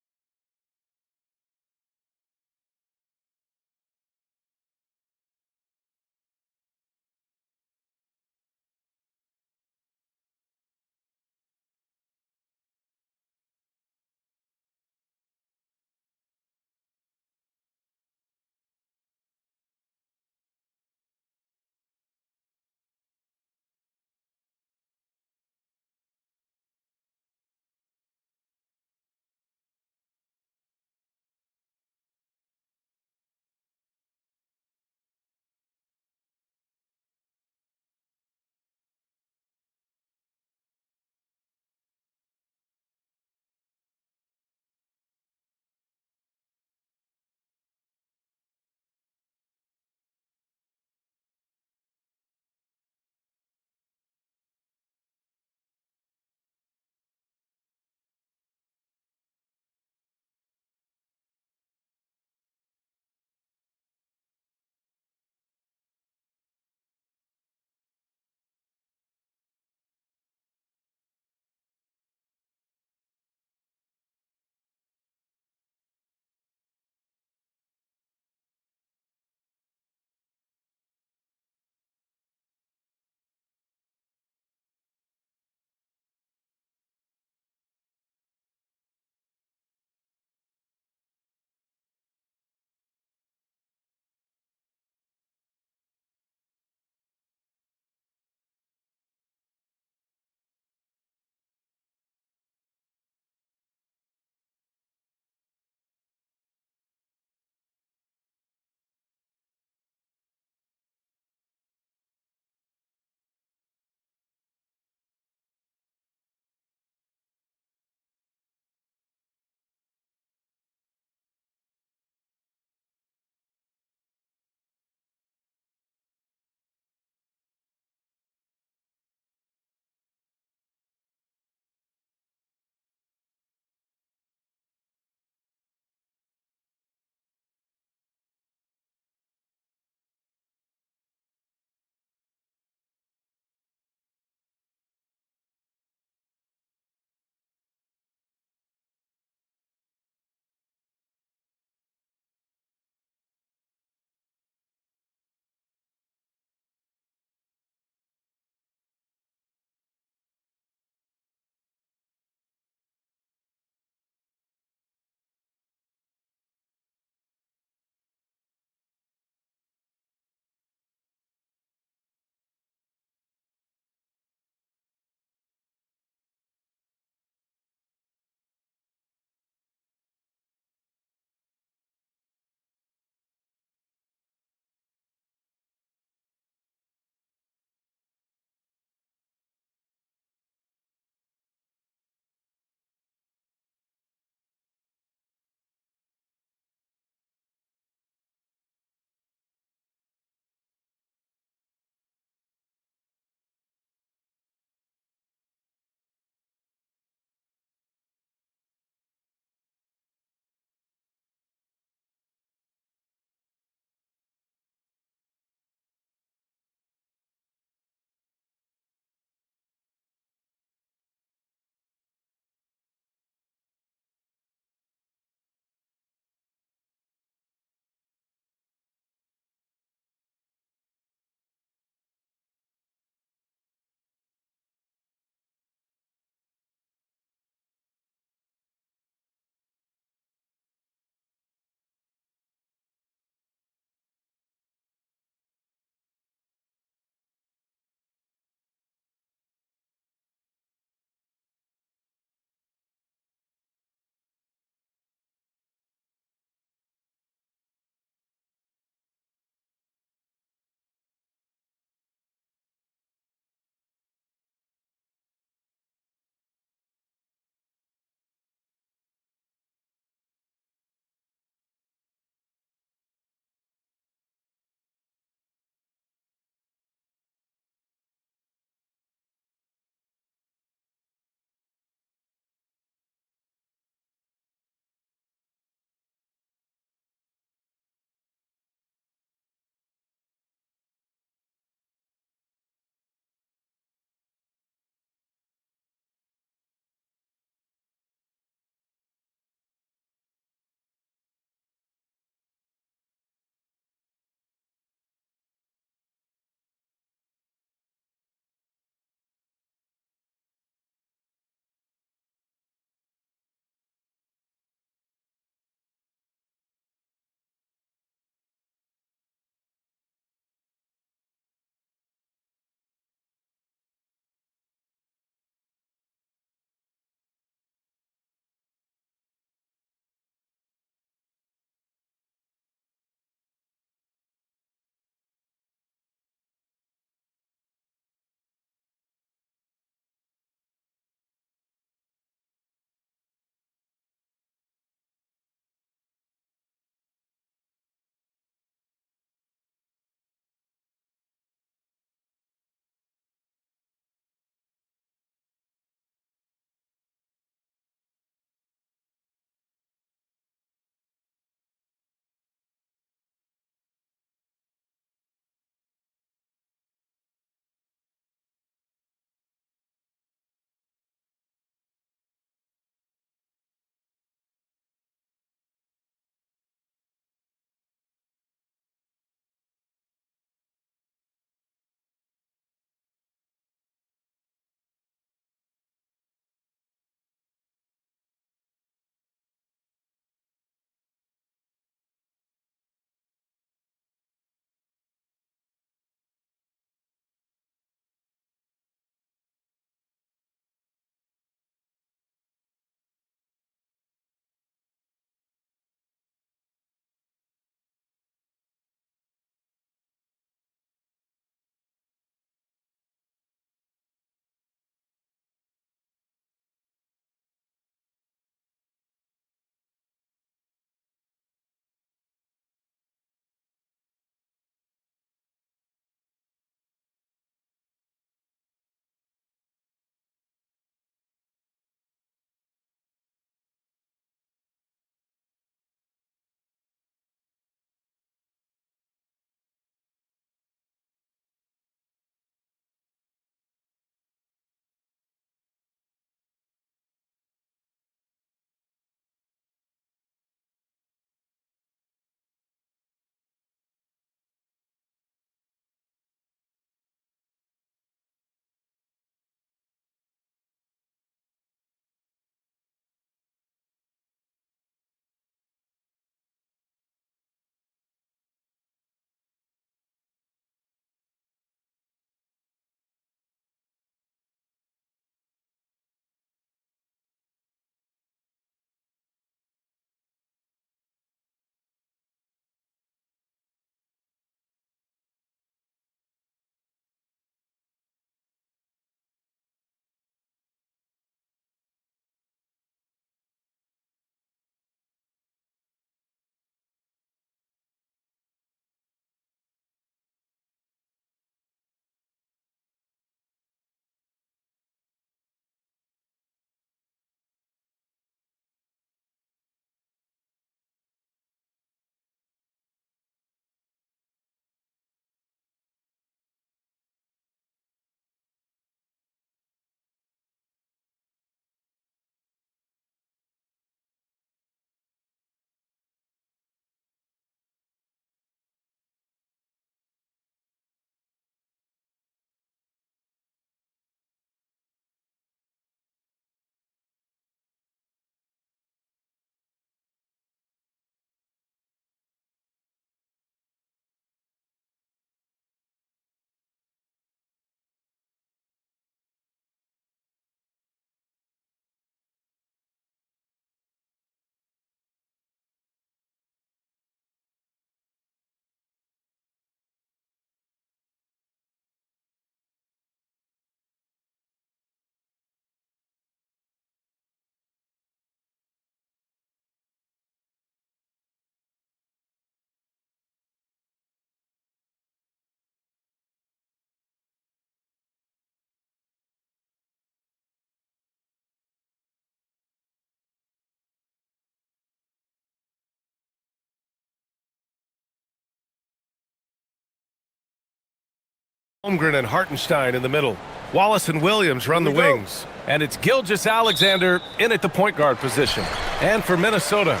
Speaker 5: Holmgren and Hartenstein in the middle. Wallace and Williams run the wings. And it's Gilgeous-Alexander in at the point guard position. And for Minnesota,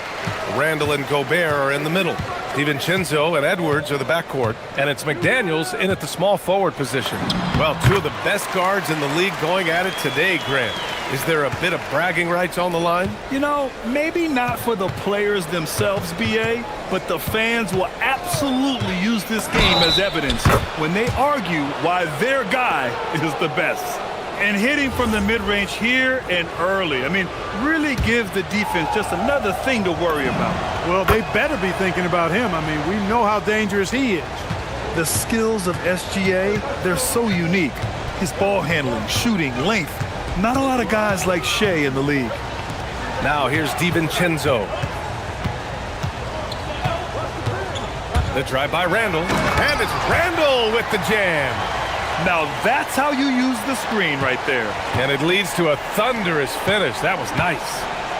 Speaker 5: Randall and Gobert are in the middle. DiVincenzo and Edwards are the backcourt. And it's McDaniels in at the small forward position. Well, two of the best guards in the league going at it today, Grant. Is there a bit of bragging rights on the line?
Speaker 6: You know, maybe not for the players themselves, BA, but the fans will absolutely use this game as evidence when they argue why their guy is the best. And hitting from the mid-range here and early, I mean, really gives the defense just another thing to worry about.
Speaker 9: Well, they better be thinking about him. I mean, we know how dangerous he is.
Speaker 6: The skills of SGA, they're so unique. His ball handling, shooting, length. Not a lot of guys like Shea in the league.
Speaker 5: Now here's DiVincenzo. The drive by Randall. And it's Randall with the jam.
Speaker 6: Now that's how you use the screen right there.
Speaker 5: And it leads to a thunderous finish. That was nice.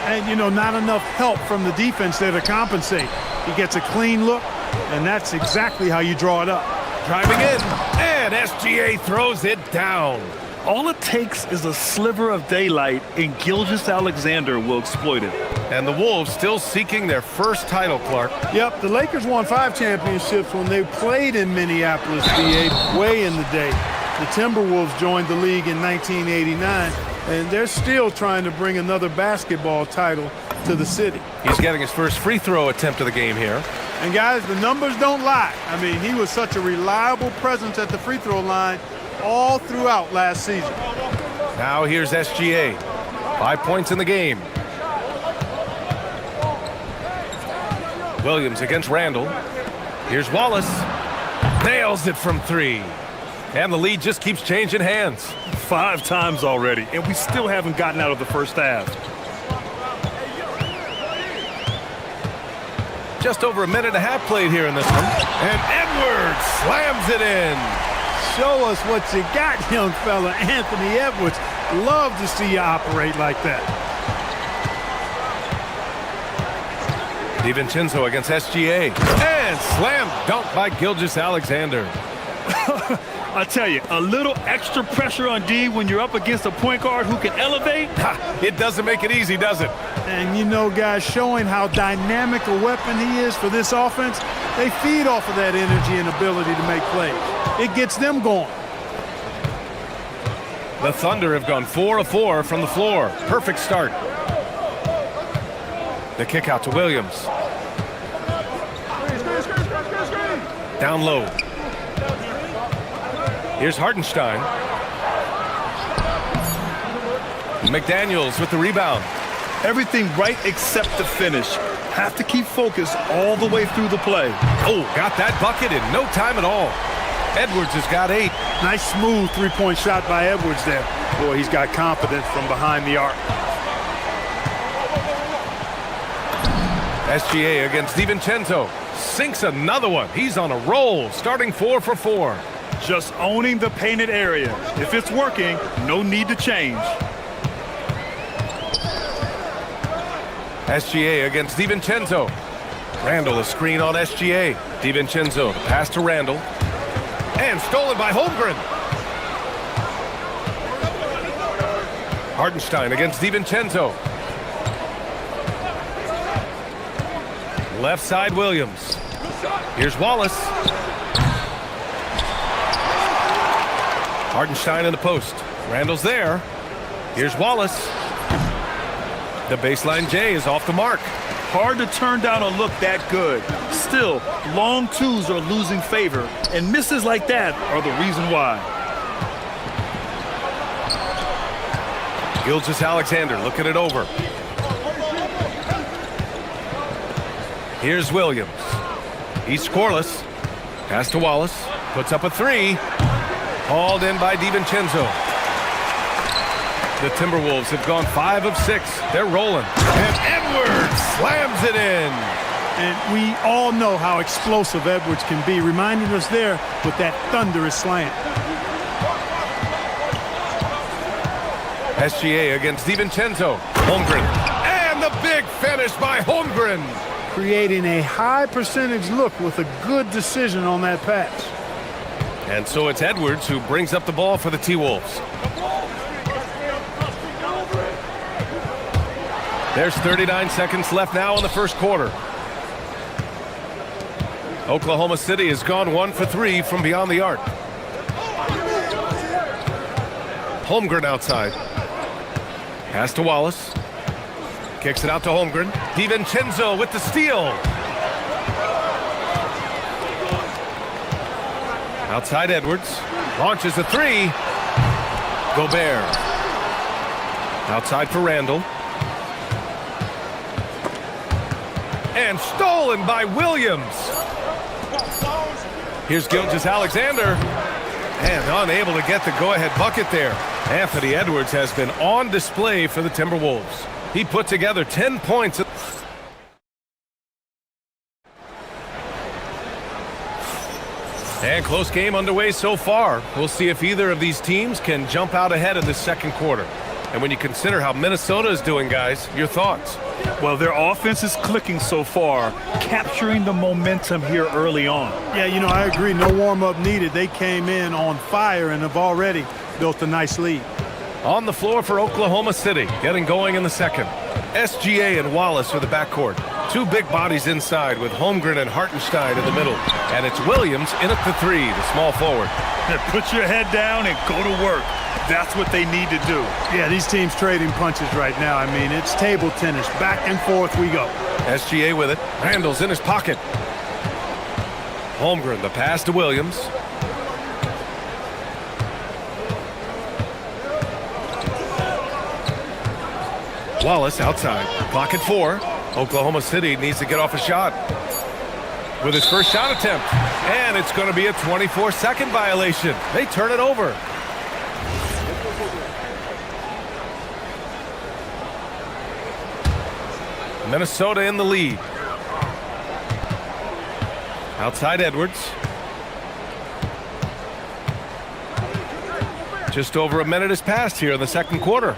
Speaker 9: And, you know, not enough help from the defense there to compensate. He gets a clean look, and that's exactly how you draw it up.
Speaker 5: Driving in, and SGA throws it down.
Speaker 6: All it takes is a sliver of daylight, and Gilgeous-Alexander will exploit it.
Speaker 5: And the Wolves still seeking their first title, Clark.
Speaker 9: Yep, the Lakers won 5 championships when they played in Minneapolis, VA, way in the day. The Timberwolves joined the league in 1989, and they're still trying to bring another basketball title to the city.
Speaker 5: He's getting his first free throw attempt of the game here.
Speaker 9: And guys, the numbers don't lie. I mean, he was such a reliable presence at the free throw line all throughout last season.
Speaker 5: Now here's SGA. 5 points in the game. Williams against Randall. Here's Wallace. Nails it from 3. And the lead just keeps changing hands.
Speaker 6: 5 times already, and we still haven't gotten out of the first half.
Speaker 5: Just over a minute and a half played here in this one. And Edwards slams it in.
Speaker 9: Show us what you got, young fella. Anthony Edwards. Love to see you operate like that.
Speaker 5: DiVincenzo against SGA. And slam dunk by Gilgeous-Alexander.
Speaker 6: I tell you, a little extra pressure on D when you're up against a point guard who can elevate.
Speaker 5: It doesn't make it easy, does it?
Speaker 9: And you know, guys, showing how dynamic a weapon he is for this offense, they feed off of that energy and ability to make plays. It gets them going.
Speaker 5: The Thunder have gone 4 of 4 from the floor. Perfect start. The kick out to Williams. Down low. Here's Hartenstein. McDaniels with the rebound.
Speaker 6: Everything right except the finish. Have to keep focused all the way through the play.
Speaker 5: Oh, got that bucket in no time at all. Edwards has got 8.
Speaker 9: Nice smooth three-point shot by Edwards there. Boy, he's got confidence from behind the arc.
Speaker 5: SGA against DiVincenzo. Sinks another one. He's on a roll, starting 4 for 4.
Speaker 6: Just owning the painted area. If it's working, no need to change.
Speaker 5: SGA against DiVincenzo. Randall a screen on SGA. DiVincenzo, pass to Randall. And stolen by Holmgren. Hartenstein against DiVincenzo. Left side Williams. Here's Wallace. Hartenstein in the post. Randall's there. Here's Wallace. The baseline J is off the mark.
Speaker 6: Hard to turn down a look that good. Still, long twos are losing favor, and misses like that are the reason why.
Speaker 5: Gilgeous-Alexander looking it over. Here's Williams. He's scoreless. Pass to Wallace. Puts up a 3. Hauled in by DiVincenzo. The Timberwolves have gone 5 of 6. They're rolling. And Edwards slams it in.
Speaker 9: And we all know how explosive Edwards can be, reminding us there with that thunderous slam.
Speaker 5: SGA against DiVincenzo. Holmgren. And the big finish by Holmgren.
Speaker 9: Creating a high percentage look with a good decision on that pass.
Speaker 5: And so it's Edwards who brings up the ball for the T-Wolves. There's 39 seconds left now in the first quarter. Oklahoma City has gone 1 for 3 from beyond the arc. Holmgren outside. Pass to Wallace. Kicks it out to Holmgren. DiVincenzo with the steal. Outside Edwards. Launches a three. Gobert. Outside for Randall. And stolen by Williams. Here's Gilgeous-Alexander. And unable to get the go-ahead bucket there. Anthony Edwards has been on display for the Timberwolves. He put together 10 points. And close game underway so far. We'll see if either of these teams can jump out ahead in this second quarter. And when you consider how Minnesota is doing, guys, your thoughts?
Speaker 6: Well, their offense is clicking so far, capturing the momentum here early on.
Speaker 9: Yeah, you know, I agree. No warm-up needed. They came in on fire and have already built a nice lead.
Speaker 5: On the floor for Oklahoma City, getting going in the second. SGA and Wallace for the backcourt. Two big bodies inside with Holmgren and Hartenstein in the middle. And it's Williams in at the three, the small forward.
Speaker 6: Put your head down and go to work. That's what they need to do.
Speaker 9: Yeah, these teams trading punches right now. I mean, it's table tennis. Back and forth we go.
Speaker 5: SGA with it. Randall's in his pocket. Holmgren, the pass to Williams. Wallace outside. Clock at 4. Oklahoma City needs to get off a shot with his first shot attempt. And it's going to be a 24-second violation. They turn it over. Minnesota in the lead. Outside Edwards. Just over a minute has passed here in the second quarter.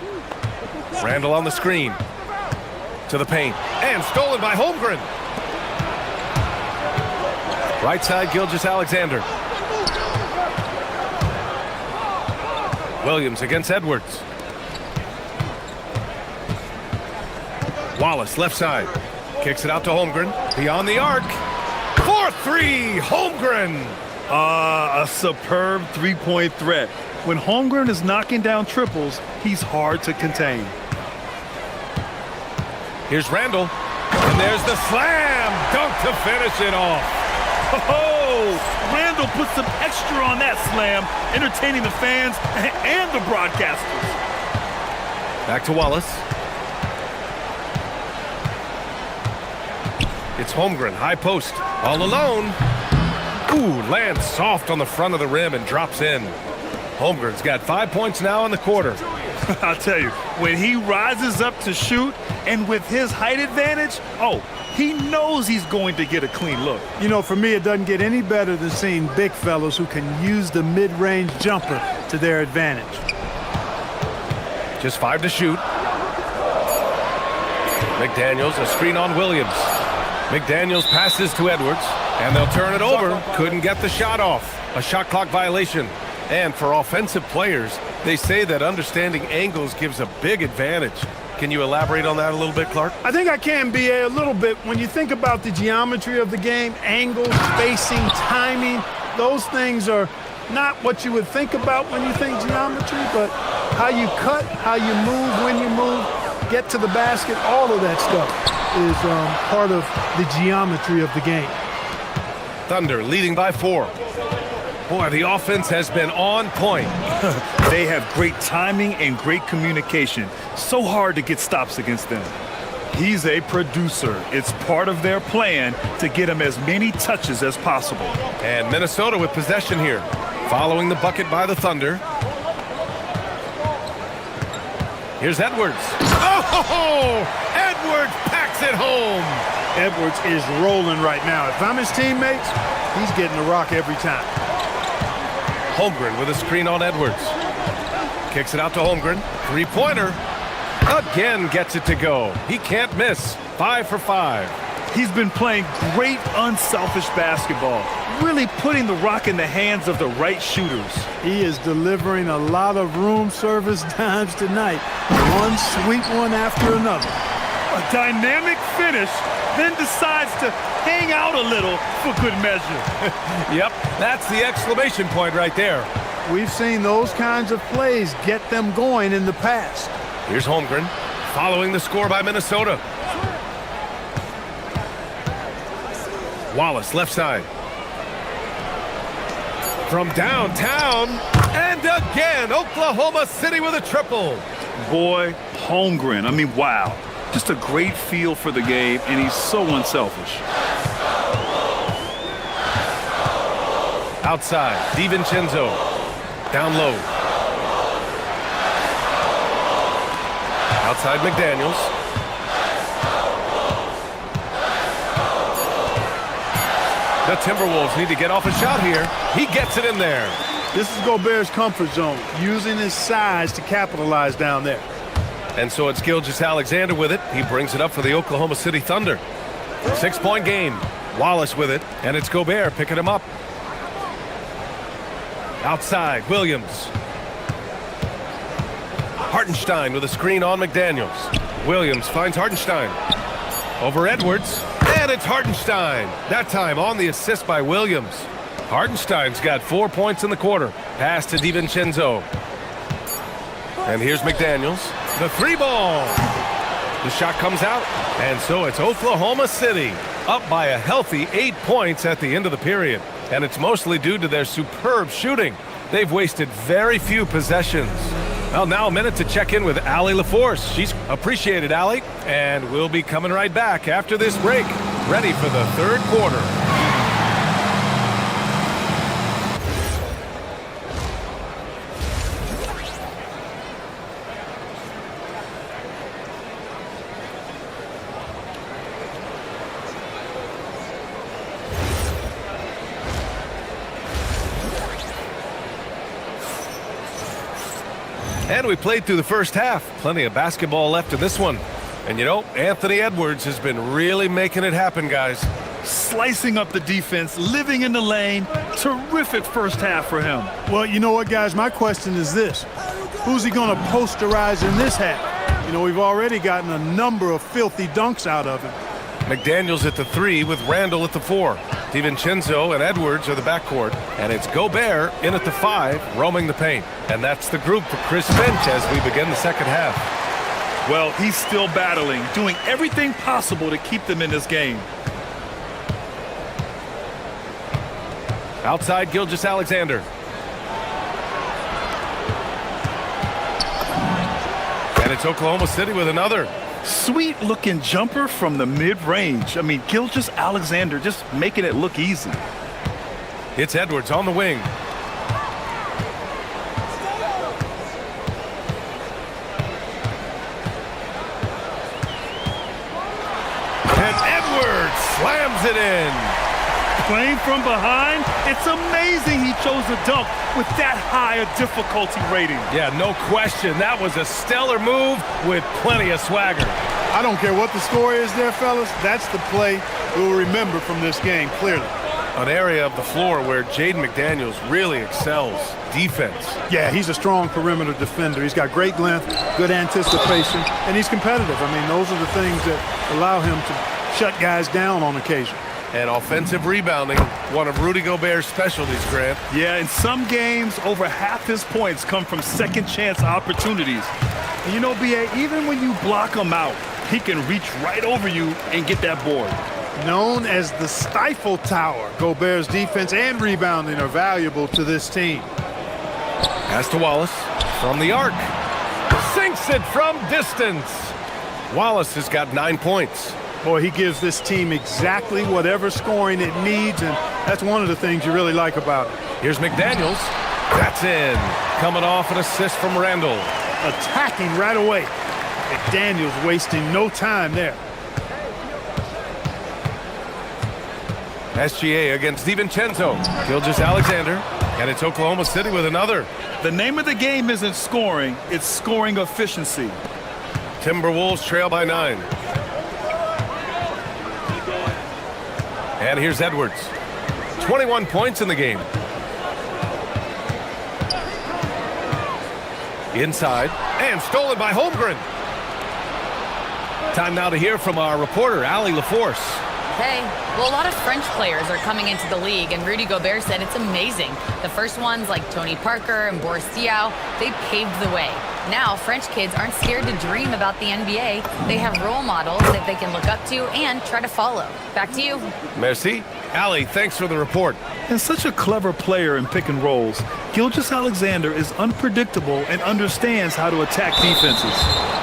Speaker 5: Randall on the screen. To the paint. And stolen by Holmgren. Right side, Gilgeous-Alexander. Williams against Edwards. Wallace, left side. Kicks it out to Holmgren. Beyond the arc. 4-3, Holmgren.
Speaker 6: A superb three-point threat. When Holmgren is knocking down triples, he's hard to contain.
Speaker 5: Here's Randall. And there's the slam dunk to finish it off.
Speaker 6: Oh, Randall put some extra on that slam, entertaining the fans and the broadcasters.
Speaker 5: Back to Wallace. It's Holmgren, high post, all alone. Ooh, lands soft on the front of the rim and drops in. Holmgren's got 5 points now in the quarter.
Speaker 6: I'll tell you, when he rises up to shoot, and with his height advantage, he knows he's going to get a clean look.
Speaker 9: You know, for me, it doesn't get any better than seeing big fellas who can use the mid-range jumper to their advantage.
Speaker 5: Just 5 to shoot. McDaniels, a screen on Williams. McDaniels passes to Edwards, and they'll turn it over. Couldn't get the shot off. A shot clock violation. And for offensive players, they say that understanding angles gives a big advantage. Can you elaborate on that a little bit, Clark?
Speaker 9: I think I can, B.A., a little bit. When you think about the geometry of the game, angles, spacing, timing, those things are not what you would think about when you think geometry, but how you cut, how you move, when you move, get to the basket, all of that stuff is part of the geometry of the game.
Speaker 5: Thunder leading by 4. Boy, the offense has been on point.
Speaker 6: They have great timing and great communication. So hard to get stops against them. He's a producer. It's part of their plan to get him as many touches as possible.
Speaker 5: And Minnesota with possession here, following the bucket by the Thunder. Here's Edwards. Oh, Edwards packs it home.
Speaker 9: Edwards is rolling right now. If I'm his teammates, he's getting the rock every time.
Speaker 5: Holmgren with a screen on Edwards. Kicks it out to Holmgren. Three-pointer. Again gets it to go. He can't miss. 5 for 5.
Speaker 6: He's been playing great unselfish basketball, really putting the rock in the hands of the right shooters.
Speaker 9: He is delivering a lot of room service dimes tonight. One sweet one after another.
Speaker 6: A dynamic finish, then decides to hang out a little for good measure.
Speaker 5: Yep, that's the exclamation point right there.
Speaker 9: We've seen those kinds of plays get them going in the past.
Speaker 5: Here's Holmgren, following the score by Minnesota. Wallace, left side. From downtown, and again, Oklahoma City with a triple.
Speaker 6: Boy, Holmgren, I mean, wow. Just a great feel for the game, and he's so unselfish.
Speaker 5: Outside, DiVincenzo. Down low. Outside McDaniels. The Timberwolves need to get off a shot here. He gets it in there.
Speaker 9: This is Gobert's comfort zone, using his size to capitalize down there.
Speaker 5: And so it's Gilgeous-Alexander with it. He brings it up for the Oklahoma City Thunder. 6-point game. Wallace with it, and it's Gobert picking him up. Outside, Williams. Hartenstein with a screen on McDaniels. Williams finds Hartenstein. Over Edwards, and it's Hartenstein. That time on the assist by Williams. Hartenstein's got 4 points in the quarter. Pass to DiVincenzo. And here's McDaniels. The three ball. The shot comes out, and so it's Oklahoma City up by a healthy 8 points at the end of the period. And it's mostly due to their superb shooting. They've wasted very few possessions. Well, now a minute to check in with Allie LaForce. She's appreciated, Allie. And we'll be coming right back after this break, ready for the third quarter. And we played through the first half. Plenty of basketball left in this one. And you know, Anthony Edwards has been really making it happen, guys.
Speaker 6: Slicing up the defense, living in the lane. Terrific first half for him.
Speaker 9: Well, you know what, guys? My question is this. Who's he going to posterize in this half? You know, we've already gotten a number of filthy dunks out of him.
Speaker 5: McDaniels at the 3 with Randall at the 4. DiVincenzo and Edwards are the backcourt. And it's Gobert in at the 5, roaming the paint. And that's the group for Chris Finch as we begin the second half.
Speaker 6: Well, he's still battling, doing everything possible to keep them in this game.
Speaker 5: Outside, Gilgeous-Alexander. And it's Oklahoma City with another.
Speaker 6: Sweet looking jumper from the mid-range. I mean, Gilgeous-Alexander just making it look easy.
Speaker 5: It's Edwards on the wing. And Edwards slams it in.
Speaker 6: Playing from behind, it's amazing he chose a dunk with that high a difficulty rating.
Speaker 5: Yeah, no question. That was a stellar move with plenty of swagger.
Speaker 9: I don't care what the score is there, fellas. That's the play we'll remember from this game, clearly.
Speaker 5: An area of the floor where Jaden McDaniels really excels. Defense.
Speaker 9: Yeah, he's a strong perimeter defender. He's got great length, good anticipation, and he's competitive. I mean, those are the things that allow him to shut guys down on occasion.
Speaker 5: And offensive rebounding, one of Rudy Gobert's specialties, Grant.
Speaker 6: Yeah, in some games, over half his points come from second chance opportunities. And you know, B.A., even when you block him out, he can reach right over you and get that board.
Speaker 9: Known as the Stifle Tower, Gobert's defense and rebounding are valuable to this team.
Speaker 5: Pass to Wallace from the arc. Sinks it from distance. Wallace has got 9 points.
Speaker 9: Boy, he gives this team exactly whatever scoring it needs, and that's one of the things you really like about it.
Speaker 5: Here's McDaniels. That's in. Coming off an assist from Randall.
Speaker 9: Attacking right away. McDaniels wasting no time there.
Speaker 5: SGA against DiVincenzo. Gilgeous-Alexander. And it's Oklahoma City with another.
Speaker 6: The name of the game isn't scoring, it's scoring efficiency.
Speaker 5: Timberwolves trail by 9. And here's Edwards. 21 points in the game. Inside, and stolen by Holmgren. Time now to hear from our reporter, Allie LaForce.
Speaker 4: Okay, well, a lot of French players are coming into the league, and Rudy Gobert said it's amazing. The first ones, like Tony Parker and Boris Diaw, they paved the way. Now, French kids aren't scared to dream about the NBA. They have role models that they can look up to and try to follow. Back to you.
Speaker 5: Merci. Allie, thanks for the report.
Speaker 6: And such a clever player in pick and rolls, Gilgeous-Alexander is unpredictable and understands how to attack defenses.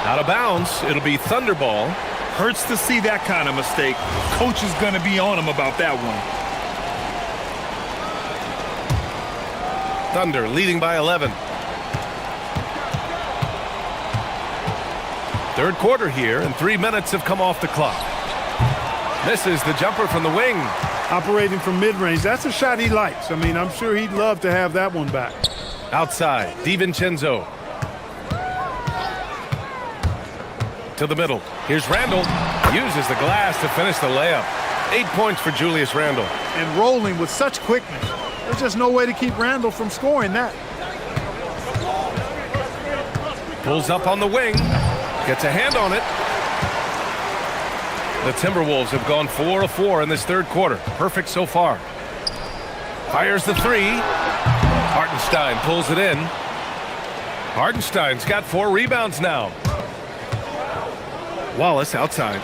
Speaker 5: Out of bounds, it'll be Thunderball.
Speaker 6: Hurts to see that kind of mistake. Coach is going to be on him about that one.
Speaker 5: Thunder leading by 11. Third quarter here, and 3 minutes have come off the clock. Misses the jumper from the wing.
Speaker 9: Operating from mid-range, that's a shot he likes. I mean, I'm sure he'd love to have that one back.
Speaker 5: Outside, DiVincenzo. To the middle. Here's Randle. Uses the glass to finish the layup. 8 points for Julius Randle.
Speaker 9: And rolling with such quickness. There's just no way to keep Randle from scoring that.
Speaker 5: Pulls up on the wing. Gets a hand on it. The Timberwolves have gone 4 of 4 in this third quarter. Perfect so far. Fires the three. Hartenstein pulls it in. Hartenstein's got 4 rebounds now. Wallace outside.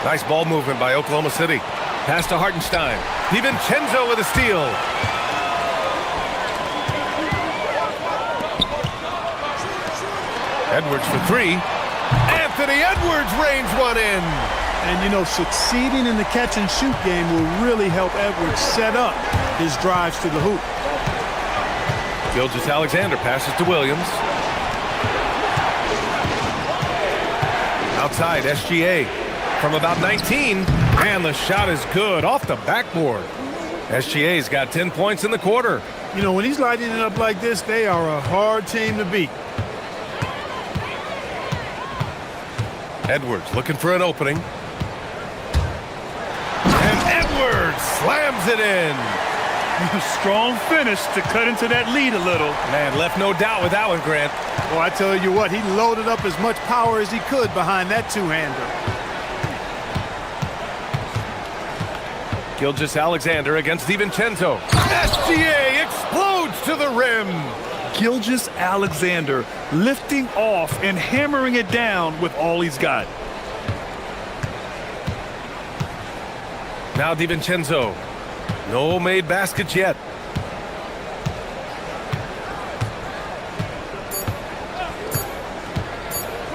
Speaker 5: Nice ball movement by Oklahoma City. Pass to Hartenstein. DiVincenzo with a steal. Edwards for 3. Anthony Edwards rains one in.
Speaker 9: And, you know, succeeding in the catch-and-shoot game will really help Edwards set up his drives to the hoop.
Speaker 5: Gilgeous-Alexander passes to Williams. Outside, SGA from about 19. And the shot is good off the backboard. SGA's got 10 points in the quarter.
Speaker 9: You know, when he's lighting it up like this, they are a hard team to beat.
Speaker 5: Edwards looking for an opening. And Edwards slams it in.
Speaker 6: Strong finish to cut into that lead a little.
Speaker 5: Man, left no doubt with that one, Grant.
Speaker 9: Well, I tell you what, he loaded up as much power as he could behind that two-hander.
Speaker 5: Gilgeous-Alexander against DiVincenzo. SGA explodes to the rim.
Speaker 6: Gilgeous-Alexander lifting off and hammering it down with all he's got.
Speaker 5: Now DiVincenzo. No made baskets yet.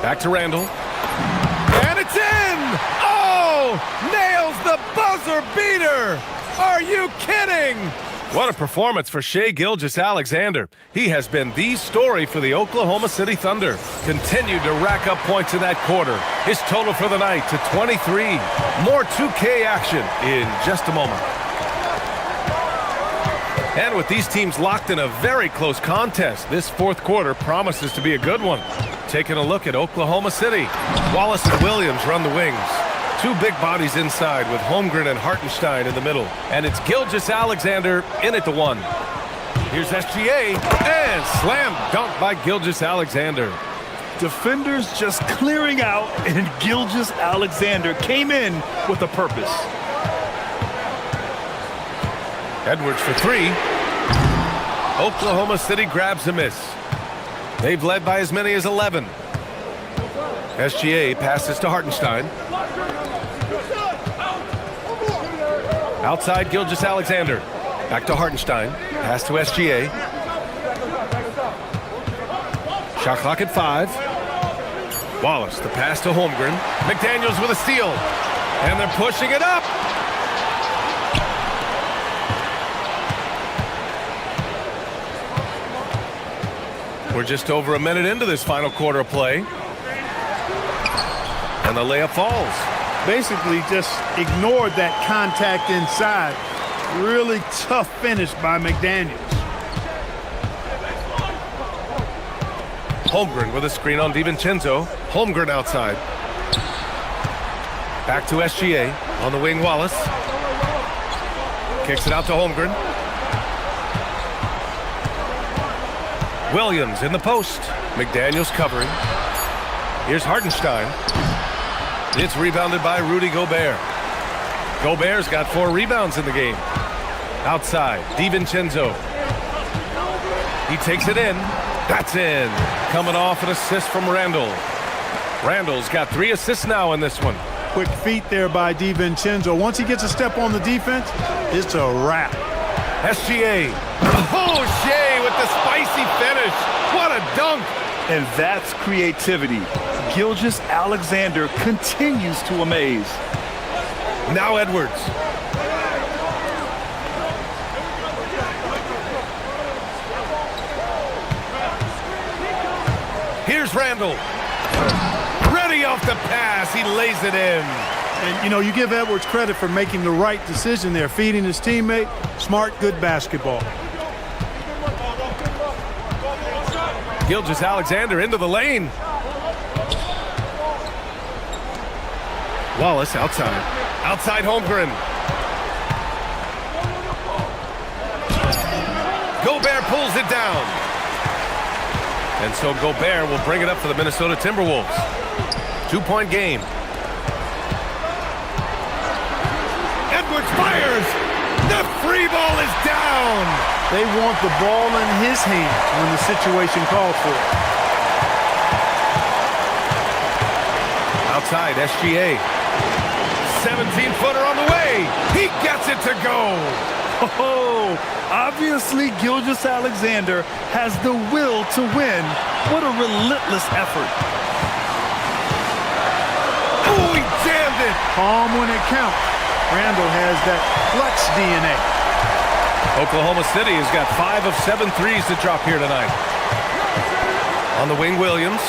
Speaker 5: Back to Randle. And it's in! Oh! Nails the buzzer beater! Are you kidding? What a performance for Shai Gilgeous-Alexander. He has been the story for the Oklahoma City Thunder. Continued to rack up points in that quarter. His total for the night to 23. More 2K action in just a moment. And with these teams locked in a very close contest, this fourth quarter promises to be a good one. Taking a look at Oklahoma City. Wallace and Williams run the wings. 2 big bodies inside with Holmgren and Hartenstein in the middle. And it's Gilgeous-Alexander in at the 1. Here's SGA and slam dunk by Gilgeous-Alexander.
Speaker 6: Defenders just clearing out, and Gilgeous-Alexander came in with a purpose.
Speaker 5: Edwards for 3. Oklahoma City grabs a miss. They've led by as many as 11. SGA passes to Hartenstein. Outside Gilgeous-Alexander. Back to Hartenstein. Pass to SGA. Shot clock at 5. Wallace, the pass to Holmgren. McDaniels with a steal. And they're pushing it up. We're just over a minute into this final quarter of play. And the layup falls.
Speaker 9: Basically just ignored that contact inside. Really tough finish by McDaniels.
Speaker 5: Holmgren with a screen on DiVincenzo. Holmgren outside. Back to SGA. On the wing, Wallace. Kicks it out to Holmgren. Williams in the post. McDaniels covering. Here's Hartenstein. It's rebounded by Rudy Gobert. Gobert's got 4 rebounds in the game. Outside, DiVincenzo. He takes it in. That's in. Coming off an assist from Randall. Randall's got 3 assists now in this one.
Speaker 9: Quick feet there by DiVincenzo. Once he gets a step on the defense, it's a wrap.
Speaker 5: SGA. Oh, Shea with the spicy finish. What a dunk.
Speaker 6: And that's creativity. Gilgeous-Alexander continues to amaze.
Speaker 5: Now Edwards. Here's Randall. Ready off the pass. He lays it in.
Speaker 9: And, you know, you give Edwards credit for making the right decision there, feeding his teammate. Smart, good basketball.
Speaker 5: Gilgeous-Alexander into the lane. Wallace outside. Outside Holmgren. Gobert pulls it down. And so Gobert will bring it up for the Minnesota Timberwolves. 2-point game. Edwards fires. The free ball is down.
Speaker 9: They want the ball in his hand when the situation calls for it.
Speaker 5: Outside, SGA. 17-footer on the way. He gets it to go.
Speaker 6: Oh, obviously Gilgeous-Alexander has the will to win. What a relentless effort.
Speaker 5: Oh, he jammed it.
Speaker 9: Calm when it counts. Randall has that clutch DNA.
Speaker 5: Oklahoma City has got 5 of 7 threes to drop here tonight. On the wing, Williams.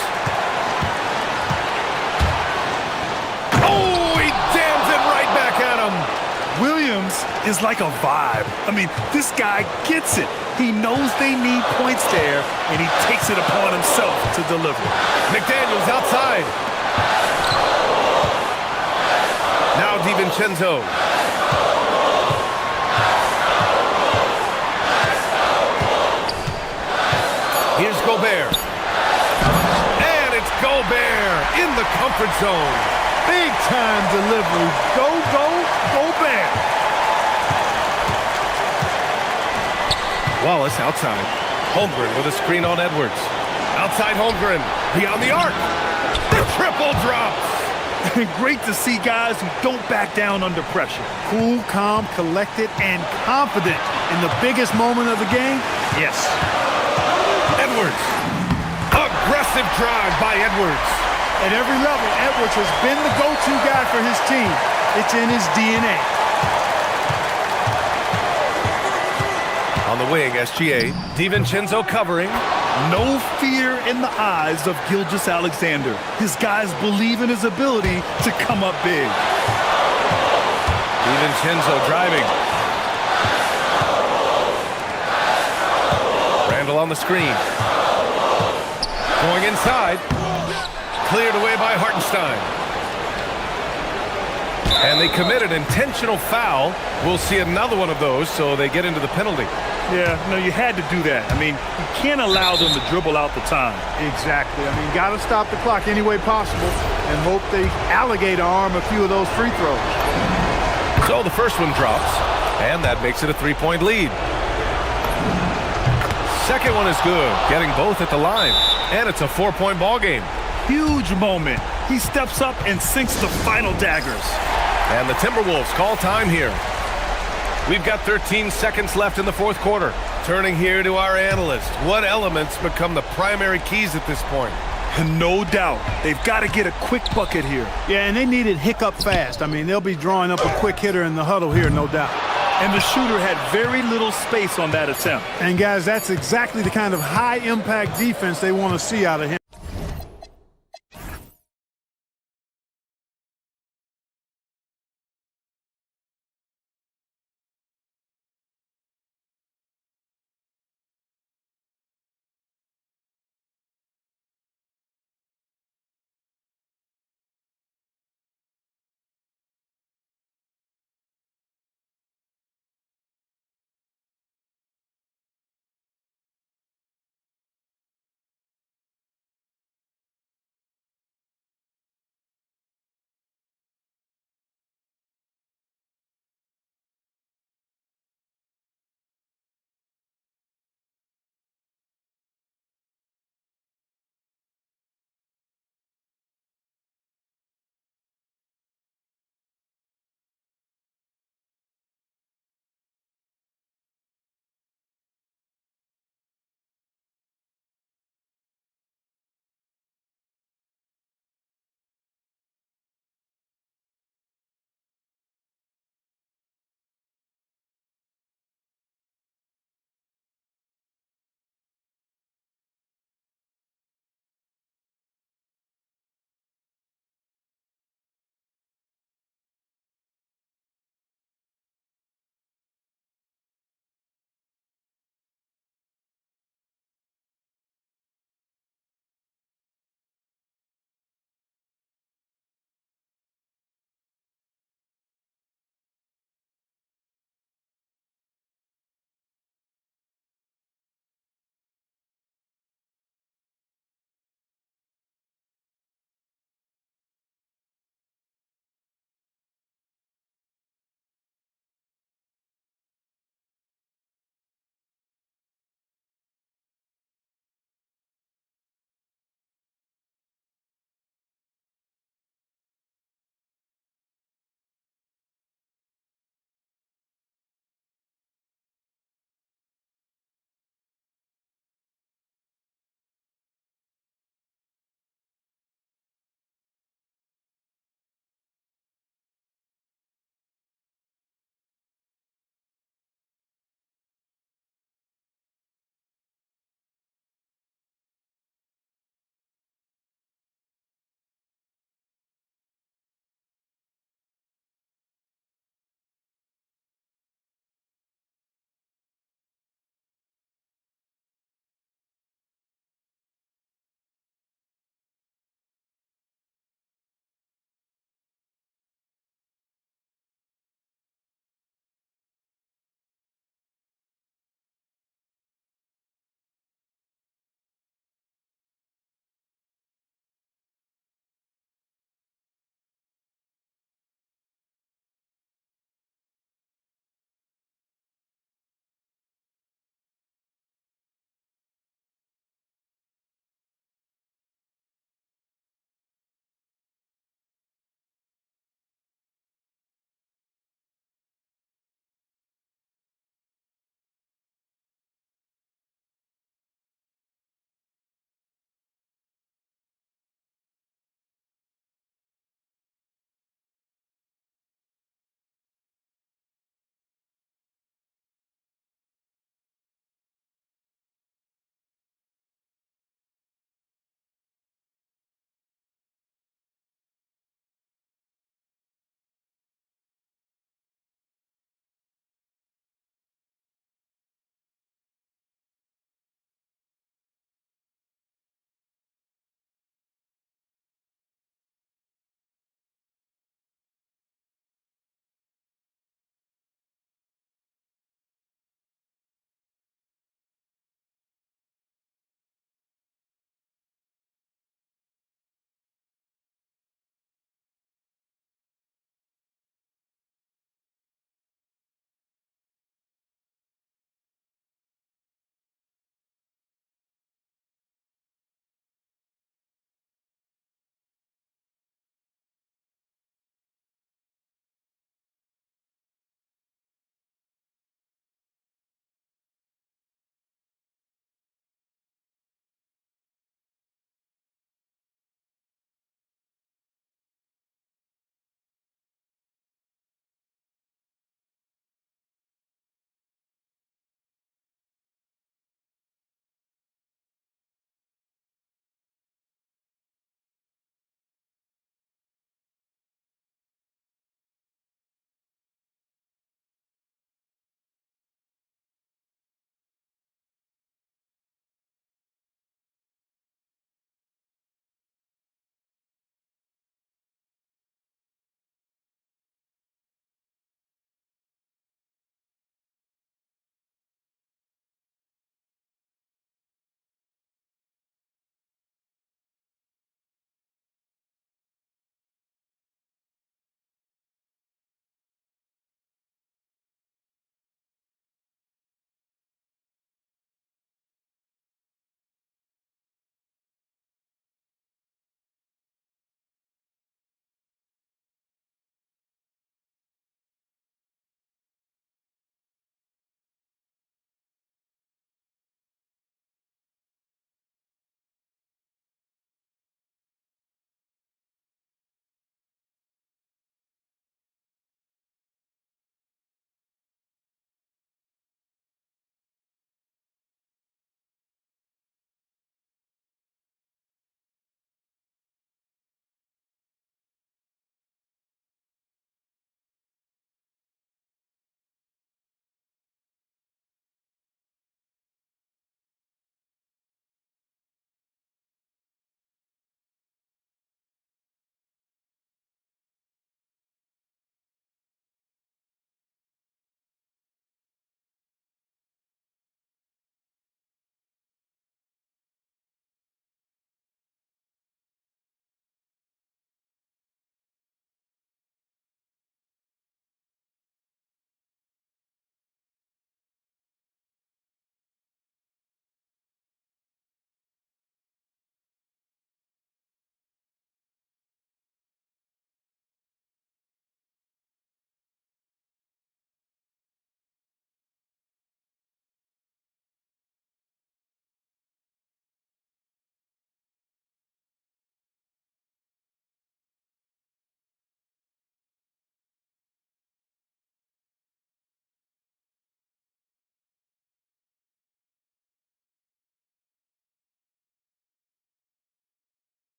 Speaker 5: Oh, he jams it right back at him.
Speaker 6: Williams is like a vibe. I mean, this guy gets it. He knows they need points there, and he takes it upon himself to deliver.
Speaker 5: McDaniels outside. Now DiVincenzo. Here's Gobert. And it's Gobert in the comfort zone.
Speaker 9: Big time delivery. Go, Gobert.
Speaker 5: Wallace outside. Holmgren with a screen on Edwards. Outside Holmgren. Beyond the arc. The triple drops.
Speaker 6: Great to see guys who don't back down under pressure.
Speaker 9: Cool, calm, collected, and confident in the biggest moment of the game. Yes.
Speaker 5: Edwards. Aggressive drive by Edwards.
Speaker 9: At every level, Edwards has been the go-to guy for his team. It's in his DNA.
Speaker 5: On the wing, SGA. DiVincenzo covering.
Speaker 6: No fear in the eyes of Gilgeous-Alexander. His guys believe in his ability to come up big.
Speaker 5: DiVincenzo driving. Randall on the screen. Going inside. Cleared away by Hartenstein. And they commit an intentional foul. We'll see another one of those, so they get into the penalty.
Speaker 6: Yeah, no, you had to do that. I mean, you can't allow them to dribble out the time.
Speaker 9: Exactly. I mean, got to stop the clock any way possible and hope they alligator arm a few of those free throws.
Speaker 5: So the first one drops, and that makes it a 3-point lead. Second one is good, getting both at the line, and it's a 4-point ball game.
Speaker 6: Huge moment. He steps up and sinks the final daggers.
Speaker 5: And the Timberwolves call time here. We've got 13 seconds left in the fourth quarter. Turning here to our analyst. What elements become the primary keys at this point?
Speaker 6: No doubt. They've got to get a quick bucket here.
Speaker 9: Yeah, and they need it hiccup fast. I mean, they'll be drawing up a quick hitter in the huddle here, no doubt.
Speaker 6: And the shooter had very little space on that attempt.
Speaker 9: And, guys, that's exactly the kind of high-impact defense they want to see out of him.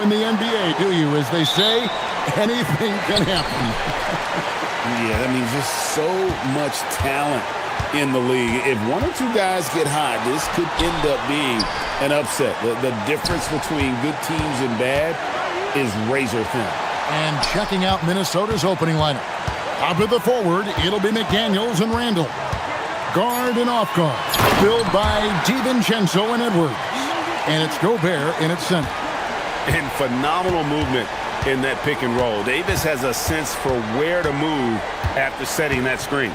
Speaker 1: In the NBA, do you? As they say, anything can happen.
Speaker 2: Yeah, that means just so much talent in the league. If one or two guys get hot, this could end up being an upset. The difference between good teams and bad is razor thin.
Speaker 1: And checking out Minnesota's opening lineup. Up at the forward, it'll be McDaniels and Randall. Guard and off guard, filled by DiVincenzo and Edwards. And it's Gobert in its center.
Speaker 2: And phenomenal movement in that pick and roll. Davis has a sense for where to move after setting that screen.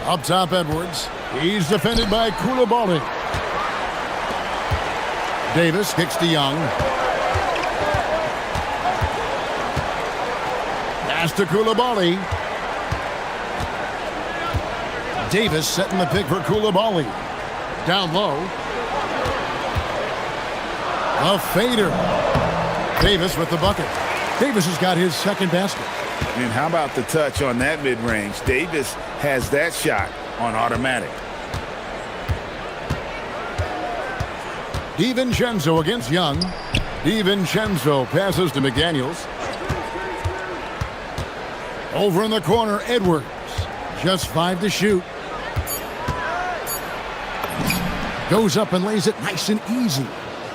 Speaker 1: Up top, Edwards. He's defended by Koulibaly. Davis kicks to Young. Pass to Koulibaly. Davis setting the pick for Koulibaly. Down low. A fader. Davis with the bucket. Davis has got his second basket.
Speaker 2: And how about the touch on that mid-range? Davis has that shot on automatic.
Speaker 1: DiVincenzo against Young. DiVincenzo passes to McDaniels. Over in the corner, Edwards. Just 5 to shoot. Goes up and lays it nice and easy.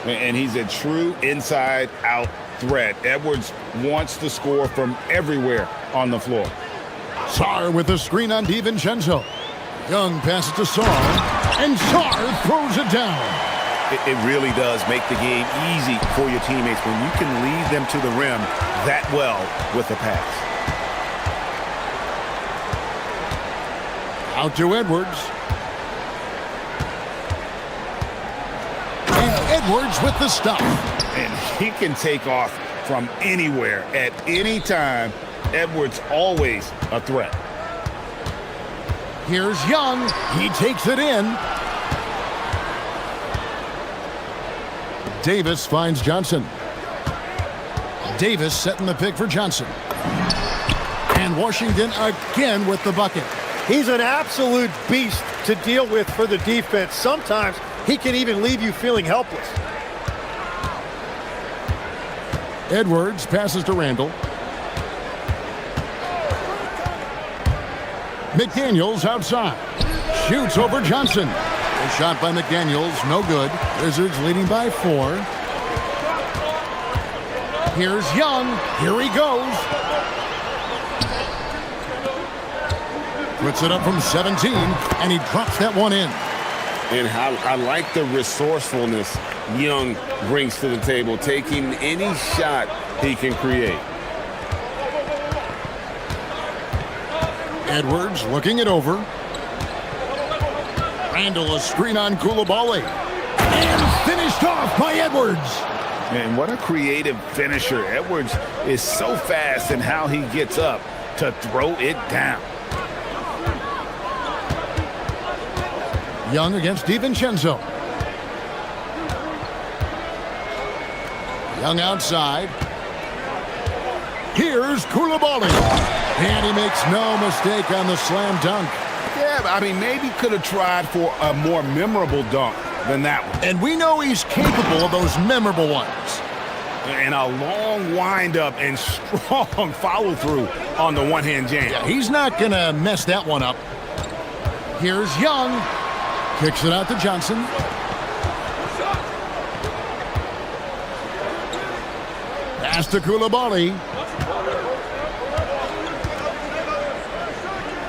Speaker 2: And he's a true inside-out threat. Edwards wants to score from everywhere on the floor.
Speaker 1: Sarr with the screen on DiVincenzo. Young passes to Sarr, and Sarr throws it down.
Speaker 2: It really does make the game easy for your teammates when you can lead them to the rim that well with the pass.
Speaker 1: Out to Edwards. And Edwards with the stop.
Speaker 2: And he can take off from anywhere at any time. Edwards always a threat.
Speaker 1: Here's Young. He takes it in. Davis finds Johnson. Davis setting the pick for Johnson. And Washington again with the bucket.
Speaker 3: He's an absolute beast to deal with for the defense. Sometimes he can even leave you feeling helpless.
Speaker 1: Edwards passes to Randall. McDaniels outside. Shoots over Johnson. A shot by McDaniels, no good. Wizards leading by 4. Here's Young. Here he goes. Puts it up from 17, and he drops that one in.
Speaker 2: And I like the resourcefulness Young brings to the table, taking any shot he can create.
Speaker 1: Edwards looking it over. Randall a screen on Koulibaly. And finished off by Edwards.
Speaker 2: And what a creative finisher. Edwards is so fast in how he gets up to throw it down.
Speaker 1: Young against DiVincenzo. Young outside. Here's Koulibaly. And he makes no mistake on the slam dunk.
Speaker 2: Yeah, I mean, maybe could have tried for a more memorable dunk than that one.
Speaker 1: And we know he's capable of those memorable ones.
Speaker 2: And a long windup and strong follow-through on the one-hand jam.
Speaker 1: Yeah, he's not going to mess that one up. Here's Young. Kicks it out to Johnson. Pass to Koulibaly.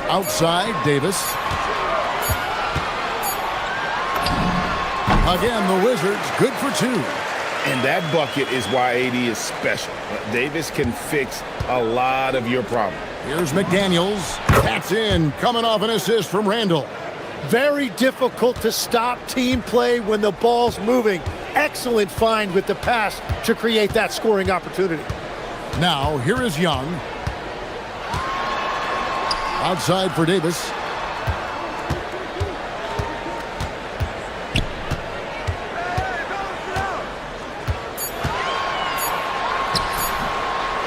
Speaker 1: Outside, Davis. Again, the Wizards good for 2.
Speaker 2: And that bucket is why AD is special. Davis can fix a lot of your problems.
Speaker 1: Here's McDaniels. That's in, coming off an assist from Randall.
Speaker 3: Very difficult to stop team play when the ball's moving. Excellent find with the pass to create that scoring opportunity.
Speaker 1: Now, here is Young. Outside for Davis.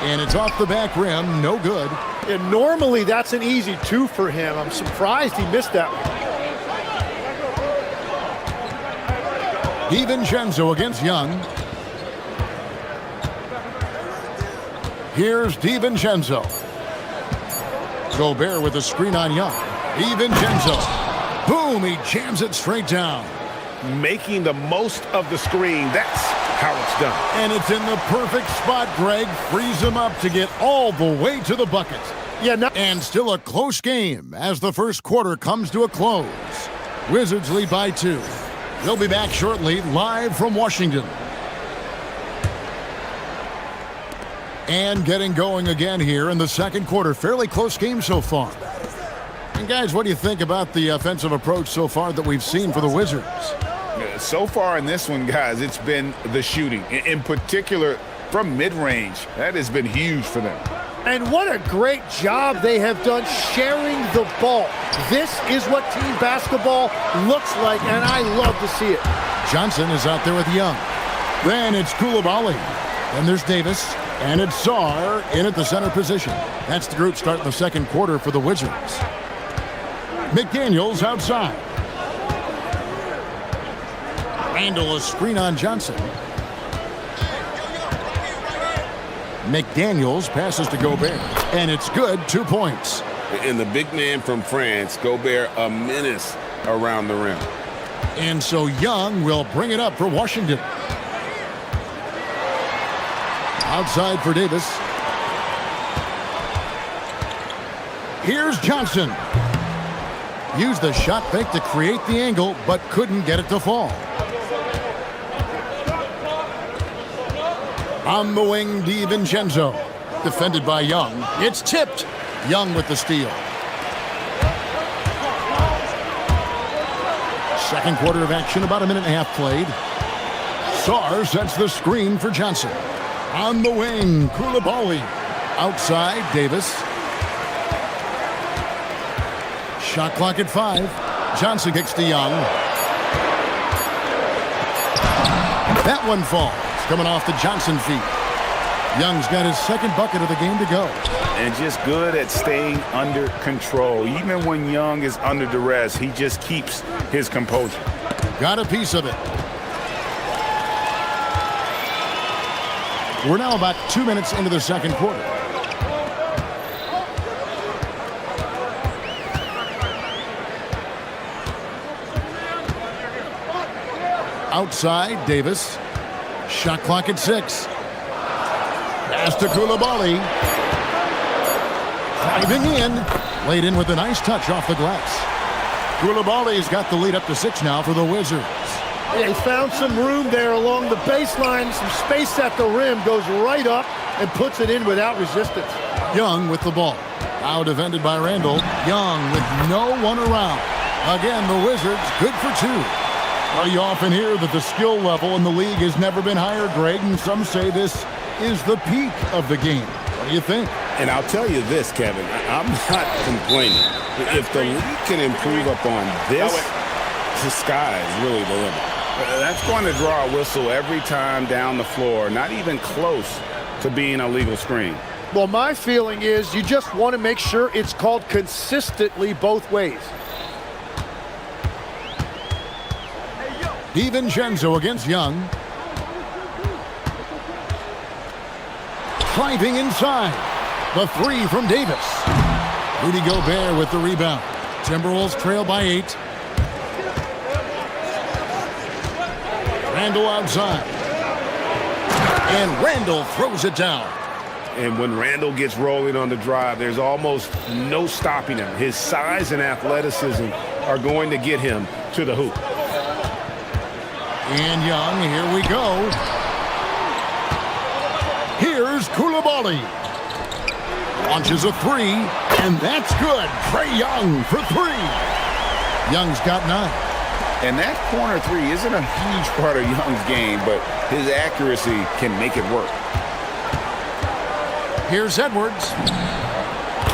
Speaker 1: And it's off the back rim, no good.
Speaker 3: And normally that's an easy 2 for him. I'm surprised he missed that one.
Speaker 1: DiVincenzo against Young. Here's DiVincenzo. Gobert with a screen on Young. DiVincenzo. Boom, he jams it straight down.
Speaker 2: Making the most of the screen. That's how it's done.
Speaker 1: And it's in the perfect spot, Greg. Frees him up to get all the way to the bucket. And still a close game as the first quarter comes to a close. Wizards lead by 2. They'll be back shortly, live from Washington. And getting going again here in the second quarter. Fairly close game so far. And guys, what do you think about the offensive approach so far that we've seen for the Wizards?
Speaker 2: So far in this one, guys, it's been the shooting. In particular, from mid-range. That has been huge for them.
Speaker 3: And what a great job they have done sharing the ball. This is what team basketball looks like, and I love to see it.
Speaker 1: Johnson is out there with Young. Then it's Koulibaly. Then there's Davis. And it's Sarr in at the center position. That's the group starting the second quarter for the Wizards. McDaniels outside. Randall a screen on Johnson. McDaniels passes to Gobert. And it's good, 2 points.
Speaker 10: And the big man from France, Gobert, a menace around the rim.
Speaker 1: And so Young will bring it up for Washington. Outside for Davis. Here's Johnson. Used the shot fake to create the angle, but couldn't get it to fall. On the wing, DiVincenzo. Defended by Young. It's tipped. Young with the steal. Second quarter of action, about a minute and a half played. Sarr sets the screen for Johnson. On the wing, Koulibaly. Outside, Davis. Shot clock at 5. Johnson kicks to Young. That one falls. Coming off the Johnson feet. Young's got his second bucket of the game to go.
Speaker 2: And just good at staying under control. Even when Young is under duress, he just keeps his composure.
Speaker 1: Got a piece of it. We're now about 2 minutes into the second quarter. Outside, Davis. Shot clock at 6. Pass to Koulibaly. Driving in. Laid in with a nice touch off the glass. Koulibaly's got the lead up to 6 now for the Wizards.
Speaker 3: They found some room there along the baseline. Some space at the rim. Goes right up and puts it in without resistance.
Speaker 1: Young with the ball. Now defended by Randall. Young with no one around. Again, the Wizards good for 2. Well, you often hear that the skill level in the league has never been higher, Greg, and some say this is the peak of the game. What do you think?
Speaker 10: And I'll tell you this, Kevin, I'm not complaining. If the league can improve upon this, the sky is really the limit.
Speaker 2: That's going to draw a whistle every time down the floor, not even close to being a legal screen.
Speaker 3: Well, my feeling is you just want to make sure it's called consistently both ways.
Speaker 1: DiVincenzo against Young. Driving inside. The 3 from Davis. Rudy Gobert with the rebound. Timberwolves trail by 8. Randall outside. And Randall throws it down.
Speaker 2: And when Randall gets rolling on the drive, there's almost no stopping him. His size and athleticism are going to get him to the hoop.
Speaker 1: And Young, here we go. Here's Koulibaly. Launches a 3, and that's good. Trae Young for 3. Young's got 9.
Speaker 2: And that corner 3 isn't a huge part of Young's game, but his accuracy can make it work.
Speaker 1: Here's Edwards.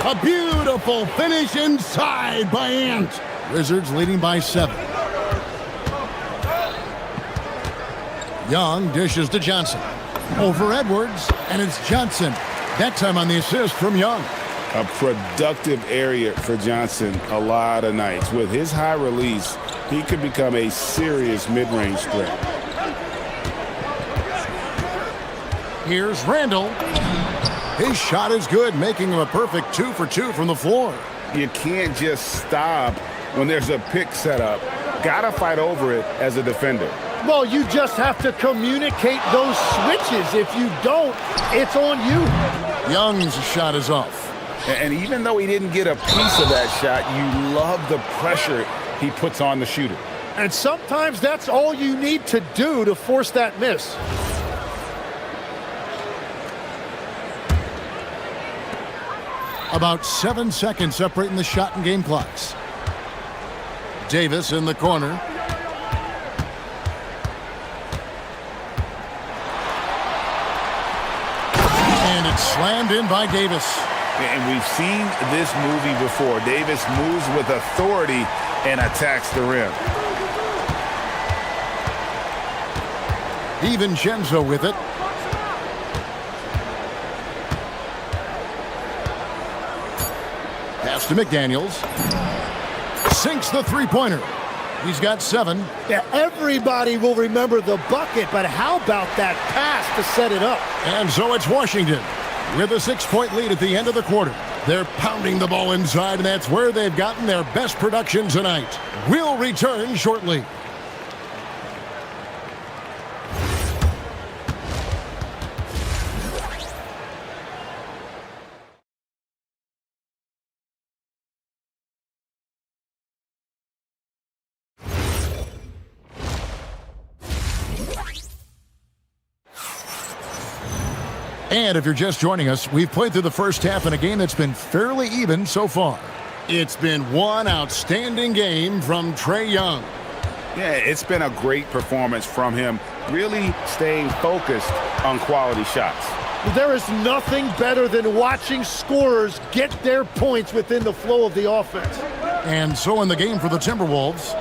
Speaker 1: A beautiful finish inside by Ant. Wizards leading by 7. Young dishes to Johnson. Over Edwards, and it's Johnson. That time on the assist from Young.
Speaker 2: A productive area for Johnson a lot of nights. With his high release, he could become a serious mid-range threat.
Speaker 1: Here's Randall. His shot is good, making him a perfect 2 for 2 from the floor.
Speaker 2: You can't just stop when there's a pick set up. Gotta fight over it as a defender.
Speaker 3: Well, you just have to communicate those switches. If you don't, it's on you.
Speaker 1: Young's shot is off.
Speaker 2: And even though he didn't get a piece of that shot, you love the pressure he puts on the shooter.
Speaker 3: And sometimes that's all you need to do to force that miss.
Speaker 1: About 7 seconds separating the shot and game clocks. Davis in the corner. And it's slammed in by Davis.
Speaker 2: And we've seen this movie before. Davis moves with authority and attacks the rim.
Speaker 1: DiVincenzo with it. Pass to McDaniels. Sinks the three-pointer. He's got 7.
Speaker 3: Yeah, everybody will remember the bucket, but how about that pass to set it up?
Speaker 1: And so it's Washington with a 6-point lead at the end of the quarter. They're pounding the ball inside, and that's where they've gotten their best production tonight. We'll return shortly. And if you're just joining us, we've played through the first half in a game that's been fairly even so far. It's been one outstanding game from Trae Young.
Speaker 2: Yeah, it's been a great performance from him, really staying focused on quality shots.
Speaker 3: There is nothing better than watching scorers get their points within the flow of the offense.
Speaker 1: And so in the game for the Timberwolves,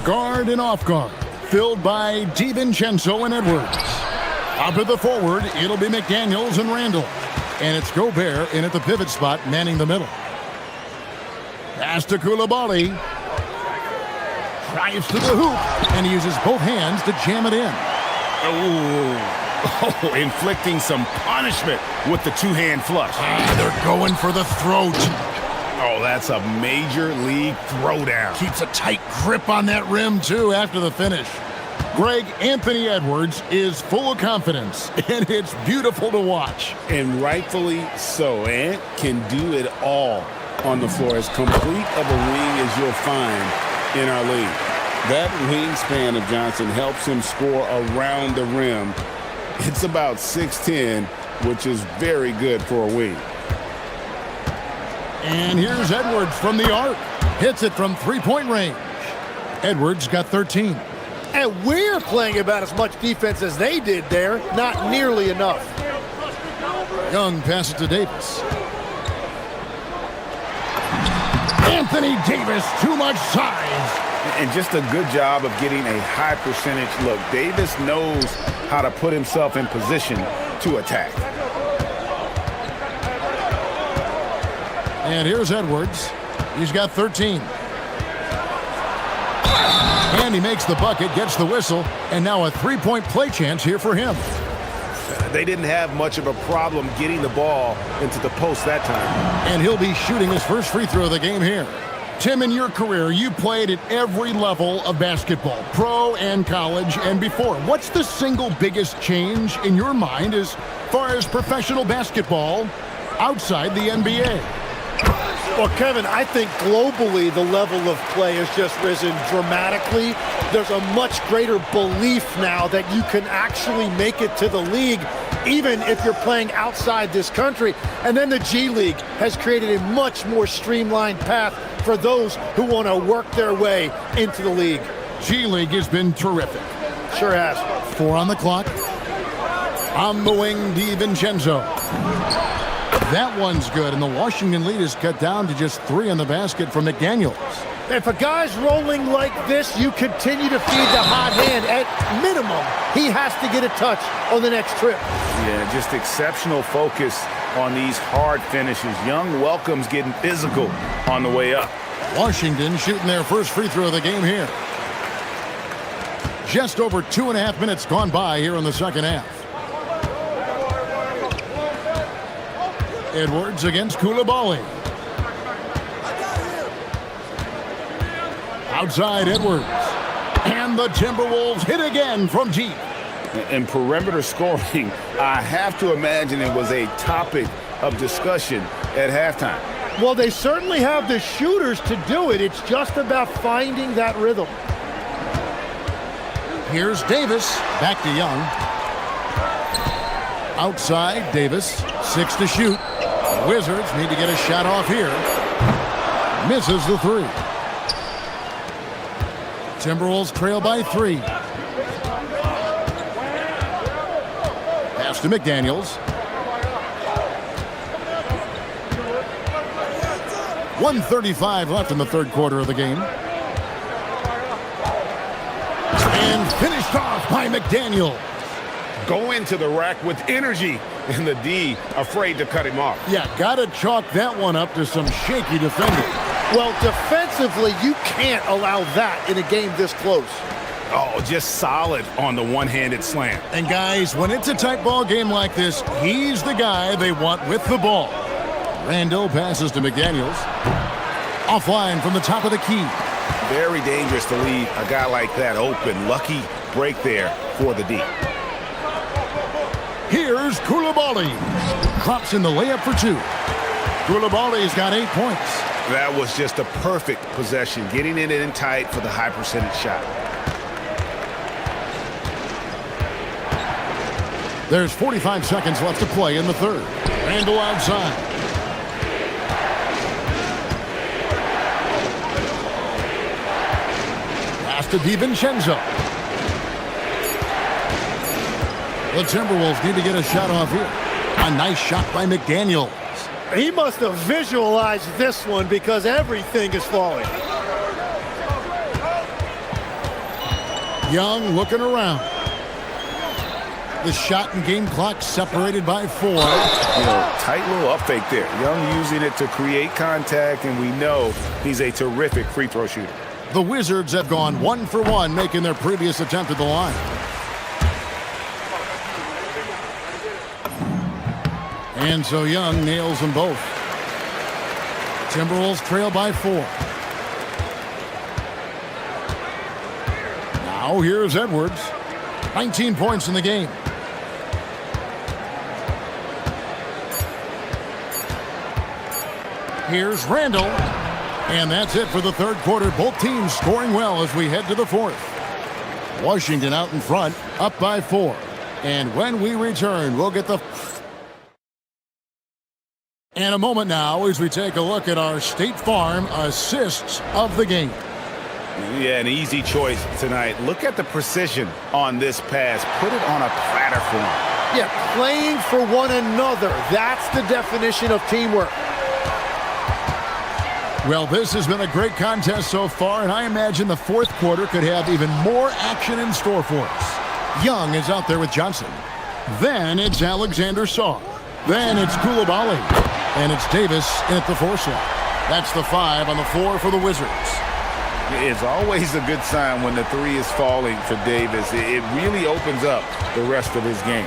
Speaker 1: guard and off guard, filled by DiVincenzo and Edwards. Up at the forward, it'll be McDaniels and Randall. And it's Gobert in at the pivot spot, manning the middle. Pass to Coulibaly. Drives to the hoop, and he uses both hands to jam it in.
Speaker 2: Oh, inflicting some punishment with the two-hand flush.
Speaker 1: They're going for the throat.
Speaker 2: Oh, that's a major league throwdown.
Speaker 1: Keeps a tight grip on that rim, too, after the finish. Greg, Anthony Edwards is full of confidence, and it's beautiful to watch.
Speaker 2: And rightfully so. Ant can do it all on the floor. As complete of a wing as you'll find in our league. That wingspan of Johnson helps him score around the rim. It's about 6'10", which is very good for a wing.
Speaker 1: And here's Edwards from the arc. Hits it from three-point range. Edwards got 13.
Speaker 3: And we're playing about as much defense as they did there. Not nearly enough.
Speaker 1: Young passes to Davis. Anthony Davis, too much size.
Speaker 2: And just a good job of getting a high percentage look. Davis knows how to put himself in position to attack.
Speaker 1: And here's Edwards. He's got 13. And he makes the bucket, gets the whistle, and now a three-point play chance here for him.
Speaker 5: They didn't have much of a problem getting the ball into the post that time.
Speaker 1: And he'll be shooting his first free throw of the game here. Tim, in your career, you played at every level of basketball, pro and college and before. What's the single biggest change in your mind as far as professional basketball outside the NBA?
Speaker 3: Well, Kevin, I think globally the level of play has just risen dramatically. There's a much greater belief now that you can actually make it to the league, even if you're playing outside this country. And then the G League has created a much more streamlined path for those who want to work their way into the league.
Speaker 1: G League has been terrific.
Speaker 3: Sure has.
Speaker 1: 4 on the clock. On the wing, DiVincenzo. That one's good, and the Washington lead is cut down to just 3 on the basket from McDaniels.
Speaker 3: If a guy's rolling like this, you continue to feed the hot hand. At minimum, he has to get a touch on the next trip.
Speaker 2: Yeah, just exceptional focus on these hard finishes. Young welcomes getting physical on the way up.
Speaker 1: Washington shooting their first free throw of the game here. Just over 2.5 minutes gone by here in the second half. Edwards against Koulibaly. Outside Edwards. And the Timberwolves hit again from deep.
Speaker 2: And perimeter scoring, I have to imagine it was a topic of discussion at halftime.
Speaker 3: Well, they certainly have the shooters to do it. It's just about finding that rhythm.
Speaker 1: Here's Davis. Back to Young. Outside, Davis. 6 to shoot. The Wizards need to get a shot off here. Misses the 3. Timberwolves trail by 3. Pass to McDaniels. 1:35 left in the third quarter of the game. And finished off by McDaniels.
Speaker 2: Go into the rack with energy, and the D afraid to cut him off.
Speaker 1: Yeah, gotta chalk that one up to some shaky defending.
Speaker 3: Well, defensively, you can't allow that in a game this close.
Speaker 2: Oh, just solid on the one-handed slam.
Speaker 1: And guys, when it's a tight ball game like this, he's the guy they want with the ball. Randall passes to McDaniels. Offline from the top of the key.
Speaker 2: Very dangerous to leave a guy like that open. Lucky break there for the D.
Speaker 1: Here's Koulibaly. Drops in the layup for 2. Koulibaly's got 8 points.
Speaker 2: That was just a perfect possession, getting it in tight for the high percentage shot.
Speaker 1: There's 45 seconds left to play in the third. Randall outside. Pass to DiVincenzo. The Timberwolves need to get a shot off here. A nice shot by McDaniels.
Speaker 3: He must have visualized this one because everything is falling.
Speaker 1: Young looking around. The shot and game clock separated by 4.
Speaker 2: Tight little up fake there. Young using it to create contact, and we know he's a terrific free throw shooter.
Speaker 1: The Wizards have gone 1 for 1, making their previous attempt at the line. And so Young nails them both. Timberwolves trail by 4. Now here's Edwards. 19 points in the game. Here's Randall. And that's it for the third quarter. Both teams scoring well as we head to the fourth. Washington out in front, up by 4. And when we return, we'll get the... And a moment now as we take a look at our State Farm assists of the game.
Speaker 2: Yeah, an easy choice tonight. Look at the precision on this pass. Put it on a platter for him.
Speaker 3: Yeah, playing for one another. That's the definition of teamwork.
Speaker 1: Well, this has been a great contest so far, and I imagine the fourth quarter could have even more action in store for us. Young is out there with Johnson. Then it's Alexander Saw. Then it's Koulibaly. And it's Davis in at the 4 slot. That's the 5 on the floor for the Wizards.
Speaker 2: It's always a good sign when the 3 is falling for Davis. It really opens up the rest of his game.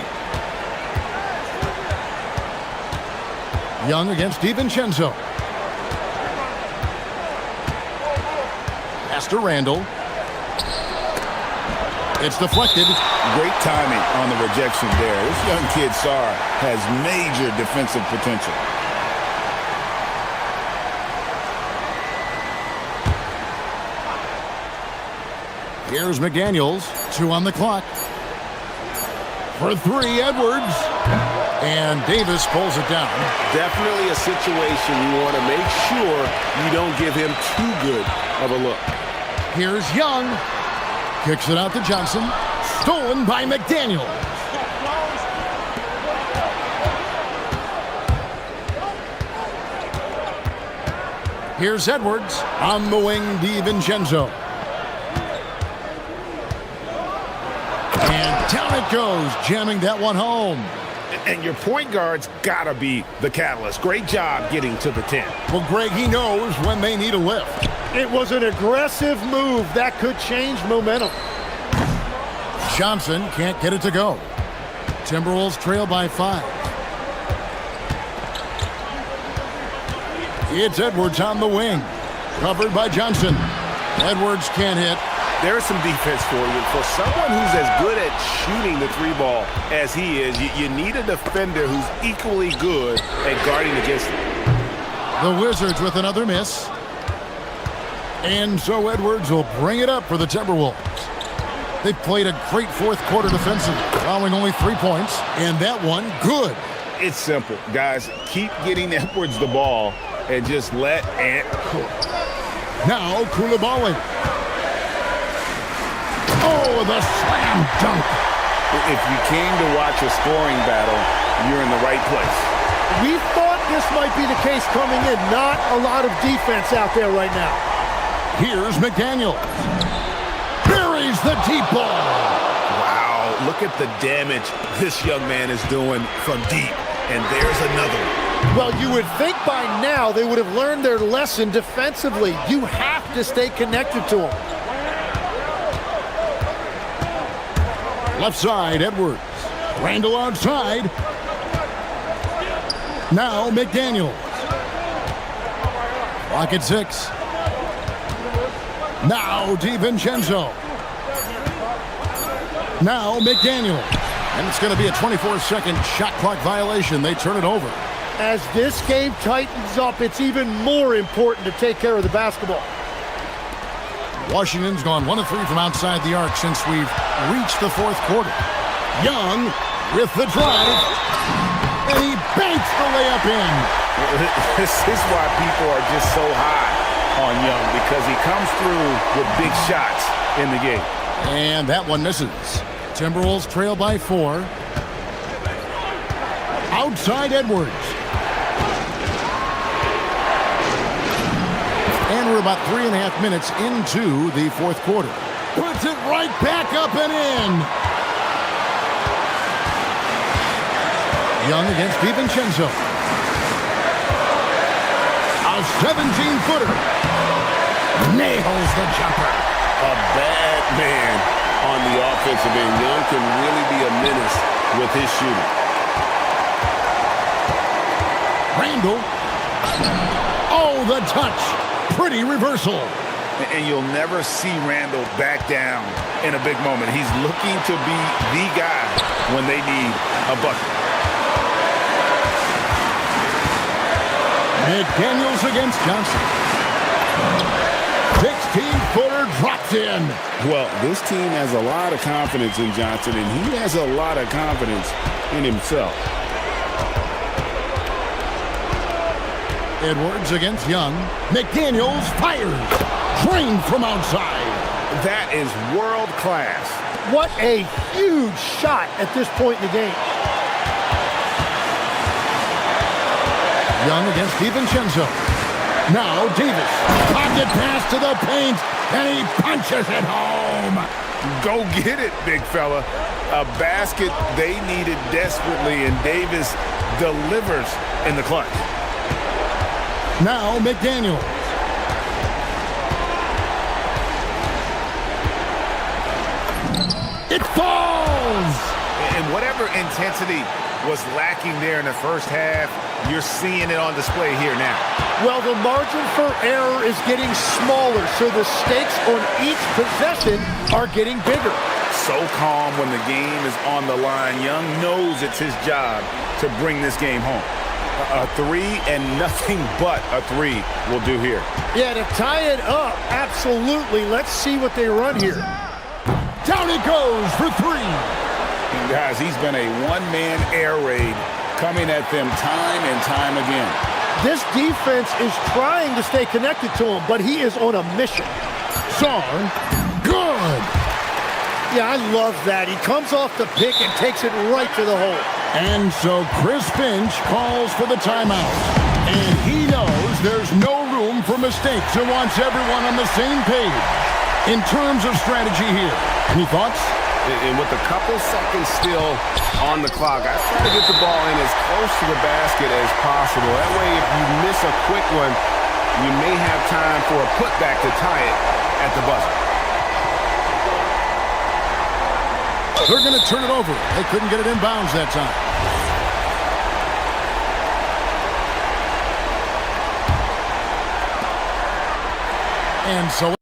Speaker 1: Young against DiVincenzo. Pass to Randall. It's deflected.
Speaker 2: Great timing on the rejection there. This young kid, Sarr, has major defensive potential.
Speaker 1: Here's McDaniels. 2 on the clock. For 3, Edwards. And Davis pulls it down.
Speaker 10: Definitely a situation you want to make sure you don't give him too good of a look.
Speaker 1: Here's Young. Kicks it out to Johnson. Stolen by McDaniels. Here's Edwards. On the wing, DiVincenzo. And down it goes, jamming that one home.
Speaker 2: And your point guard's got to be the catalyst. Great job getting to the 10.
Speaker 1: Well, Greg, he knows when they need a lift.
Speaker 3: It was an aggressive move that could change momentum.
Speaker 1: Johnson can't get it to go. Timberwolves trail by 5. It's Edwards on the wing. Covered by Johnson. Edwards can't hit.
Speaker 2: There's some defense for you. For someone who's as good at shooting the three ball as he is, you need a defender who's equally good at guarding against him.
Speaker 1: The Wizards with another miss. And so Edwards will bring it up for the Timberwolves. They played a great fourth quarter defensively, allowing only 3 points, and that one good.
Speaker 2: It's simple, guys. Keep getting Edwards the ball and just let Ant cook.
Speaker 1: Now Koulibaly. Oh, the slam dunk.
Speaker 2: If you came to watch a scoring battle, you're in the right place.
Speaker 3: We thought this might be the case coming in. Not a lot of defense out there right now.
Speaker 1: Here's McDaniel. Buries the deep ball.
Speaker 2: Wow, look at the damage this young man is doing from deep. And there's another one.
Speaker 3: Well, you would think by now they would have learned their lesson defensively. You have to stay connected to him.
Speaker 1: Left side, Edwards. Randall outside. Now McDaniel. Clock at 6. Now DiVincenzo. Now McDaniel. And it's going to be a 24-second shot clock violation. They turn it over.
Speaker 3: As this game tightens up, it's even more important to take care of the basketball.
Speaker 1: Washington's gone 1 of 3 from outside the arc since we've reached the fourth quarter. Young with the drive. And he banks the layup in.
Speaker 2: This is why people are just so high on Young, because he comes through with big shots in the game.
Speaker 1: And that one misses. Timberwolves trail by 4. Outside Edwards. And we're about 3.5 minutes into the fourth quarter. Puts it right back up and in. Young against DiVincenzo. A 17-footer. Nails the jumper.
Speaker 2: A bad man on the offensive end. Young can really be a menace with his shooting.
Speaker 1: Randall. Oh, the touch. Pretty reversal.
Speaker 2: And you'll never see Randall back down in a big moment. He's looking to be the guy when they need a bucket.
Speaker 1: McDaniels against Johnson. 16-footer drops in.
Speaker 2: Well, this team has a lot of confidence in Johnson, and he has a lot of confidence in himself.
Speaker 1: Edwards against Young. McDaniels fires. Drained from outside.
Speaker 2: That is world class.
Speaker 3: What a huge shot at this point in the game.
Speaker 1: Young against DiVincenzo. Now Davis. Pocket pass to the paint, and he punches it home.
Speaker 2: Go get it, big fella. A basket they needed desperately, and Davis delivers in the clutch.
Speaker 1: Now McDaniel. It falls!
Speaker 2: And whatever intensity was lacking there in the first half, you're seeing it on display here now.
Speaker 3: Well, the margin for error is getting smaller, so the stakes on each possession are getting bigger.
Speaker 2: So calm when the game is on the line. Young knows it's his job to bring this game home. A 3 and nothing but a 3 will do here.
Speaker 3: Yeah, to tie it up, absolutely. Let's see what they run here.
Speaker 1: Down it goes for 3.
Speaker 2: And guys, he's been a one-man air raid coming at them time and time again.
Speaker 3: This defense is trying to stay connected to him, but he is on a mission.
Speaker 1: Sar, good.
Speaker 3: Yeah, I love that. He comes off the pick and takes it right to the hole.
Speaker 1: And so Chris Finch calls for the timeout. And he knows there's no room for mistakes and wants everyone on the same page in terms of strategy here. Any thoughts?
Speaker 2: And with a couple seconds still on the clock, I try to get the ball in as close to the basket as possible. That way, if you miss a quick one, you may have time for a putback to tie it at the buzzer.
Speaker 1: They're going to turn it over. They couldn't get it inbounds that time. And so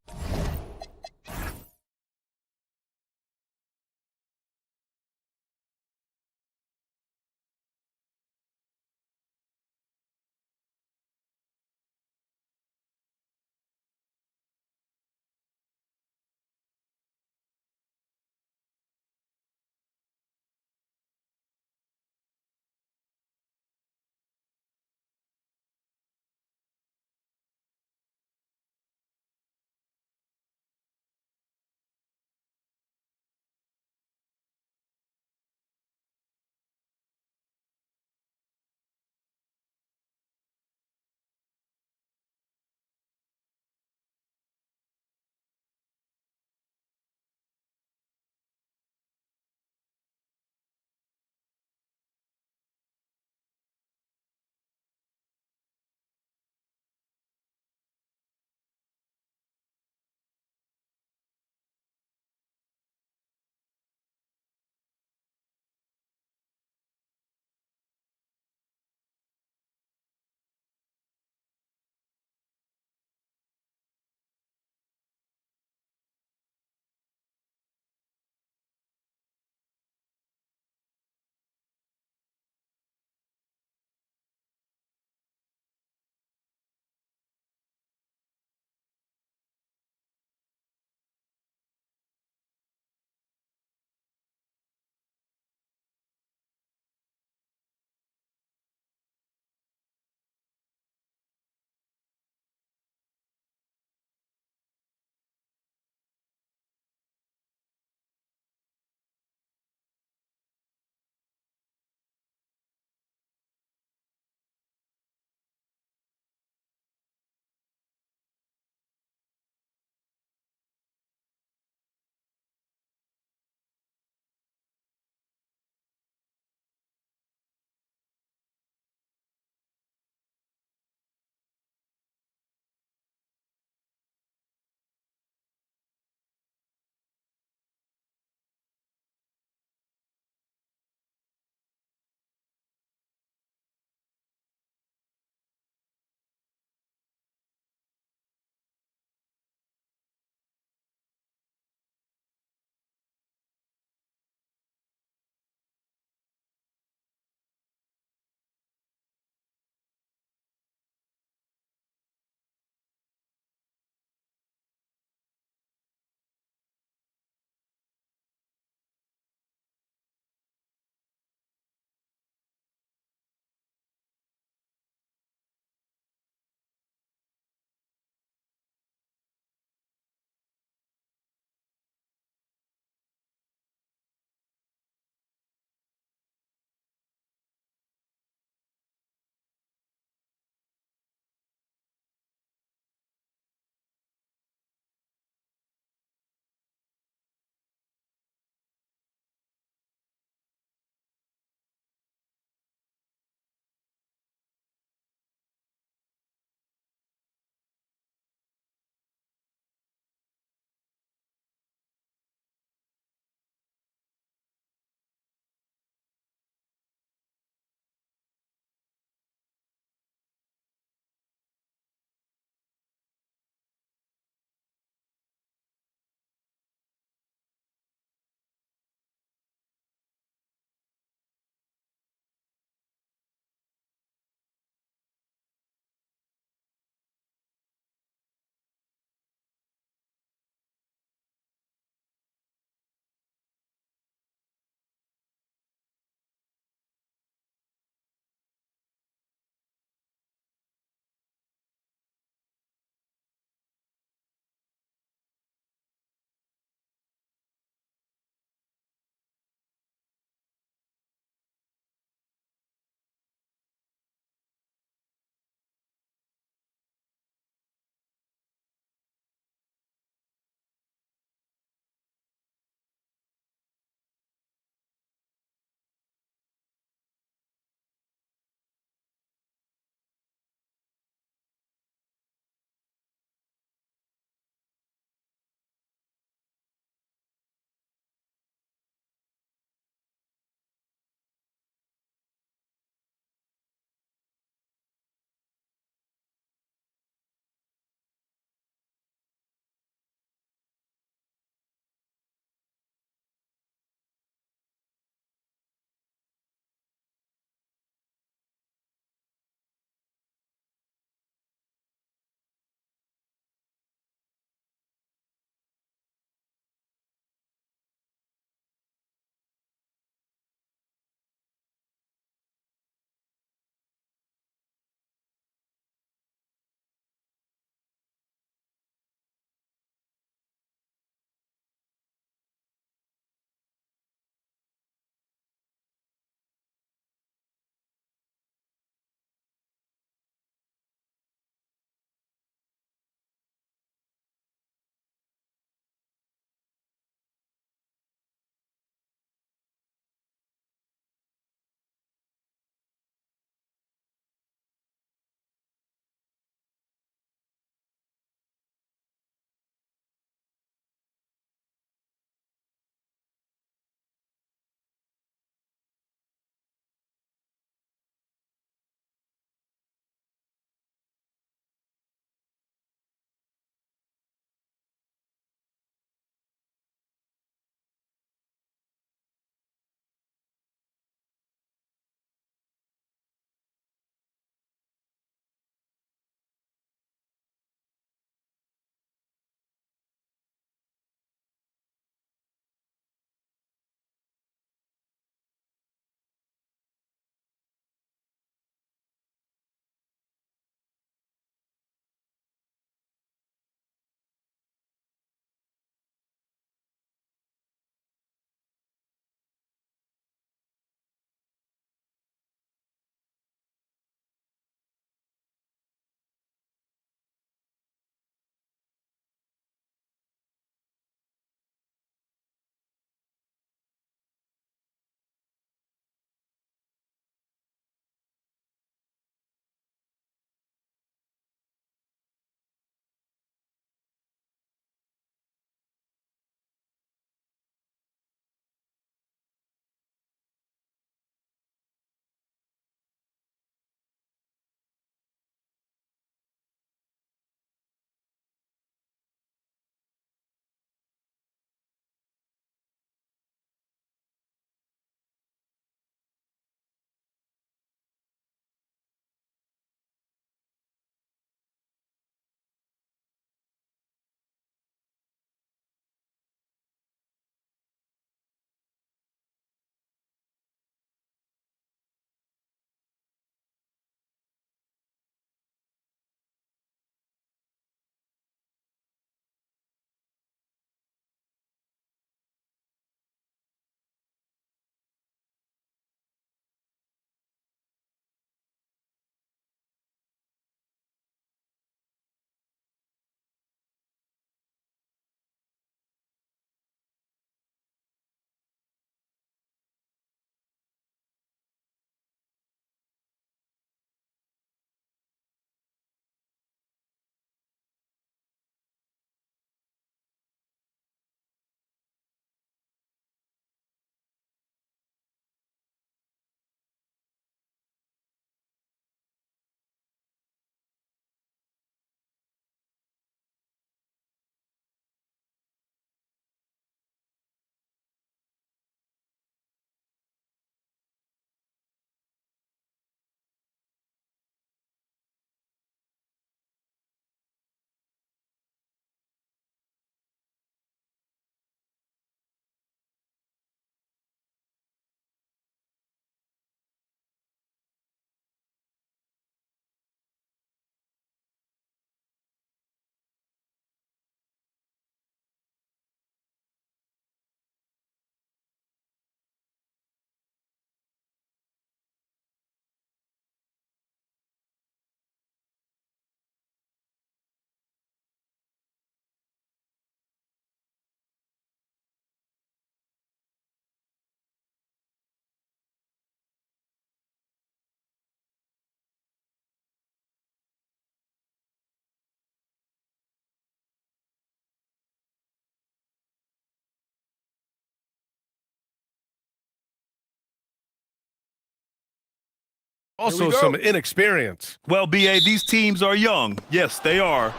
Speaker 5: Also some inexperience.
Speaker 6: Well, B.A., these teams are young. Yes, they are.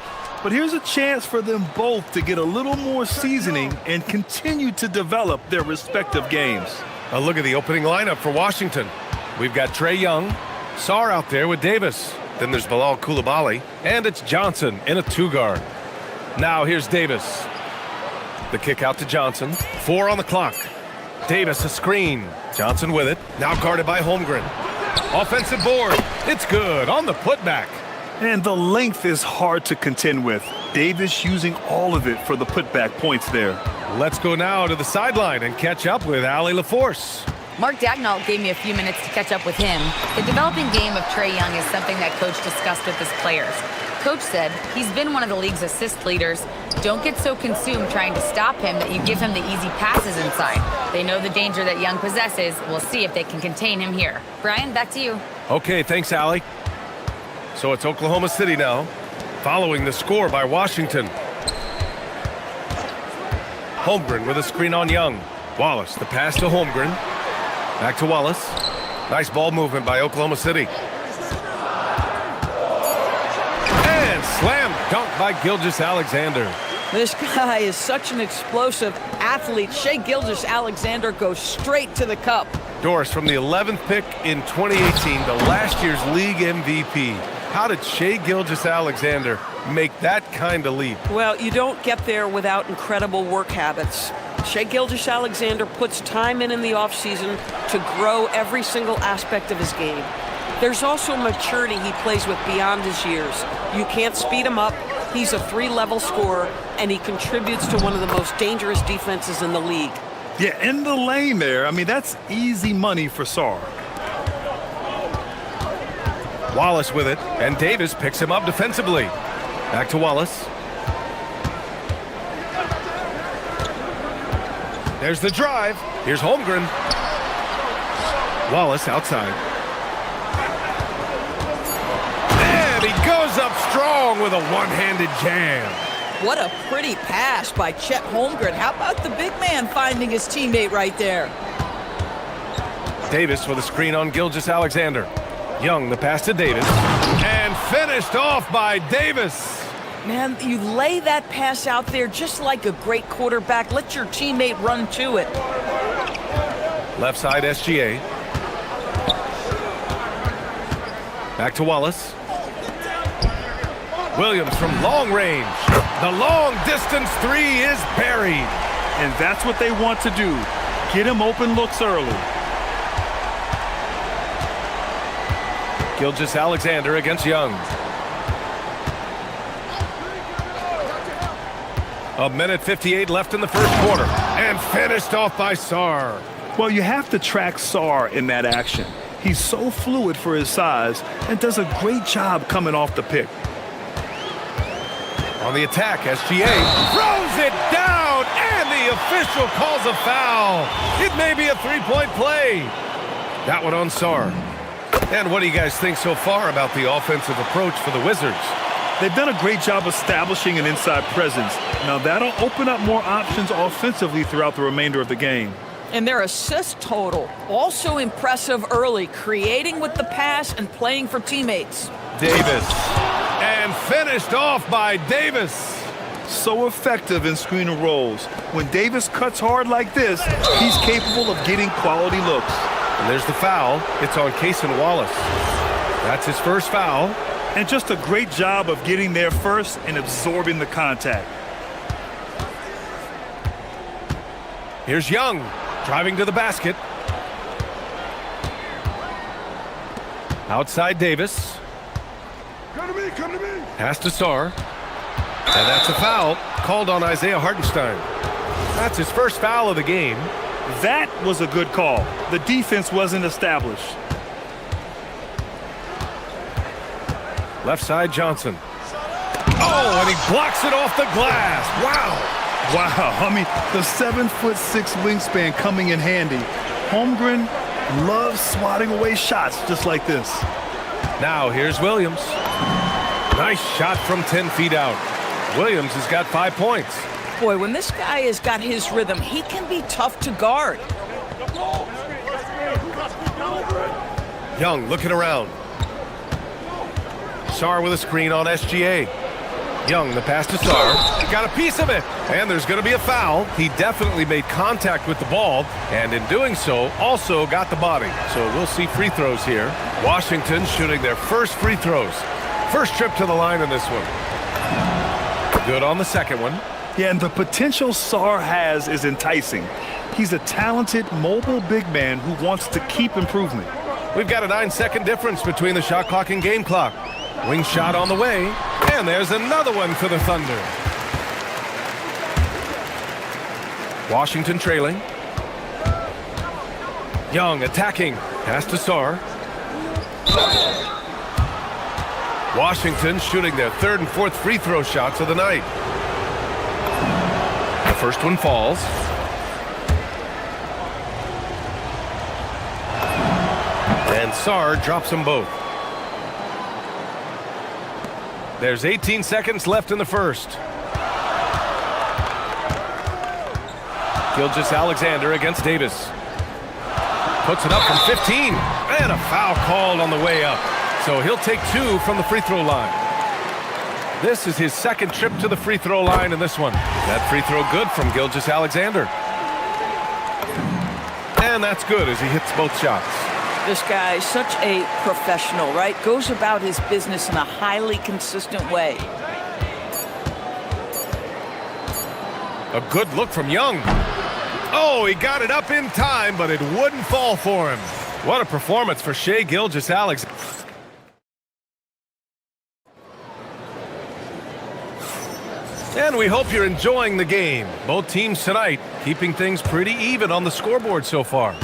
Speaker 6: But here's a chance for them both to get a little more seasoning and continue to develop their respective games.
Speaker 5: A look at the opening lineup for Washington. We've got Trae Young, Sarr out there with Davis. Then there's Bilal Coulibaly, and it's Johnson in a two-guard. Now here's Davis. The kick out to Johnson. 4 on the clock. Davis a screen. Johnson with it. Now guarded by Holmgren. Offensive board. It's good on the putback.
Speaker 6: And the length is hard to contend with. Davis using all of it for the putback points there.
Speaker 5: Let's go now to the sideline and catch up with Allie LaForce.
Speaker 4: Mark Dagnall gave me a few minutes to catch up with him. The developing game of Trae Young is something that Coach discussed with his players. Coach said he's been one of the league's assist leaders. Don't get so consumed trying to stop him that you give him the easy passes inside. They know the danger that Young possesses. We'll see if they can contain him here. Brian, back to you.
Speaker 5: Okay, thanks, Allie. So it's Oklahoma City now, following the score by Washington. Holmgren with a screen on Young. Wallace, the pass to Holmgren. Back to Wallace. Nice ball movement by Oklahoma City. And slam dunk by Gilgeous-Alexander.
Speaker 7: This guy is such an explosive athlete. Shai Gilgeous-Alexander goes straight to the cup.
Speaker 5: Doris, from the 11th pick in 2018, the last year's league MVP. How did Shai Gilgeous-Alexander make that kind of leap?
Speaker 8: Well, you don't get there without incredible work habits. Shai Gilgeous-Alexander puts time in the offseason to grow every single aspect of his game. There's also maturity he plays with beyond his years. You can't speed him up. He's a 3-level scorer, and he contributes to one of the most dangerous defenses in the league.
Speaker 6: Yeah, in the lane there. I mean, that's easy money for Sarr.
Speaker 5: Wallace with it, and Davis picks him up defensively. Back to Wallace. There's the drive. Here's Holmgren. Wallace outside. And he goes up strong with a one-handed jam.
Speaker 7: What a pretty pass by Chet Holmgren. How about the big man finding his teammate right there?
Speaker 5: Davis with a screen on Gilgeous-Alexander. Young, the pass to Davis. And finished off by Davis.
Speaker 7: Man, you lay that pass out there just like a great quarterback. Let your teammate run to it.
Speaker 5: Left side SGA. Back to Wallace. Williams from long range. The long distance three is buried.
Speaker 6: And that's what they want to do. Get him open looks early.
Speaker 5: Gilgeous-Alexander against Young. A minute 58 left in the first quarter. And finished off by Sarr.
Speaker 6: Well, you have to track Sarr in that action. He's so fluid for his size and does a great job coming off the pick.
Speaker 5: On the attack, SGA throws it down, and the official calls a foul. It may be a three-point play. That one on Sarr. And what do you guys think so far about the offensive approach for the Wizards?
Speaker 6: They've done a great job establishing an inside presence. Now that'll open up more options offensively throughout the remainder of the game.
Speaker 7: And their assist total, also impressive early, creating with the pass and playing for teammates.
Speaker 5: Davis. And finished off by Davis.
Speaker 6: So effective in screen and rolls. When Davis cuts hard like this, he's capable of getting quality looks.
Speaker 5: And there's the foul. It's on Cason Wallace. That's his first foul.
Speaker 6: And just a great job of getting there first and absorbing the contact.
Speaker 5: Here's Young, driving to the basket. Outside Davis.
Speaker 10: Come to me, come to me.
Speaker 5: Pass to Sarr. And that's a foul called on Isaiah Hartenstein. That's his first foul of the game.
Speaker 6: That was a good call. The defense wasn't established.
Speaker 5: Left side Johnson. Oh, and he blocks it off the glass. Wow.
Speaker 6: Wow, I mean, the 7'6" wingspan coming in handy. Holmgren loves swatting away shots just like this.
Speaker 5: Now here's Williams. Nice shot from 10 feet out. Williams has got 5 points.
Speaker 7: Boy, when this guy has got his rhythm, he can be tough to guard.
Speaker 5: Young looking around. Sar with a screen on SGA. Young, the pass to Sar. Got a piece of it. And there's going to be a foul. He definitely made contact with the ball, and in doing so, also got the body. So we'll see free throws here. Washington shooting their first free throws. First trip to the line in this one. Good on the second one.
Speaker 6: Yeah, and the potential Sar has is enticing. He's a talented, mobile big man who wants to keep improvement.
Speaker 5: We've got a 9-second difference between the shot clock and game clock. Wing shot on the way, and there's another one for the Thunder. Washington trailing. Young attacking. Pass to Sar. Washington shooting their third and fourth free throw shots of the night. The first one falls. And Sar drops them both. There's 18 seconds left in the first. Gilgeous-Alexander against Davis. Puts it up from 15. And a foul called on the way up. So he'll take 2 from the free throw line. This is his second trip to the free throw line in this one. That free throw good from Gilgeous-Alexander. And that's good as he hits both shots.
Speaker 7: This guy is such a professional, right? Goes about his business in a highly consistent way.
Speaker 5: A good look from Young. Oh, he got it up in time, but it wouldn't fall for him. What a performance for Shai Gilgeous-Alexander. And we hope you're enjoying the game. Both teams tonight keeping things pretty even on the scoreboard so far.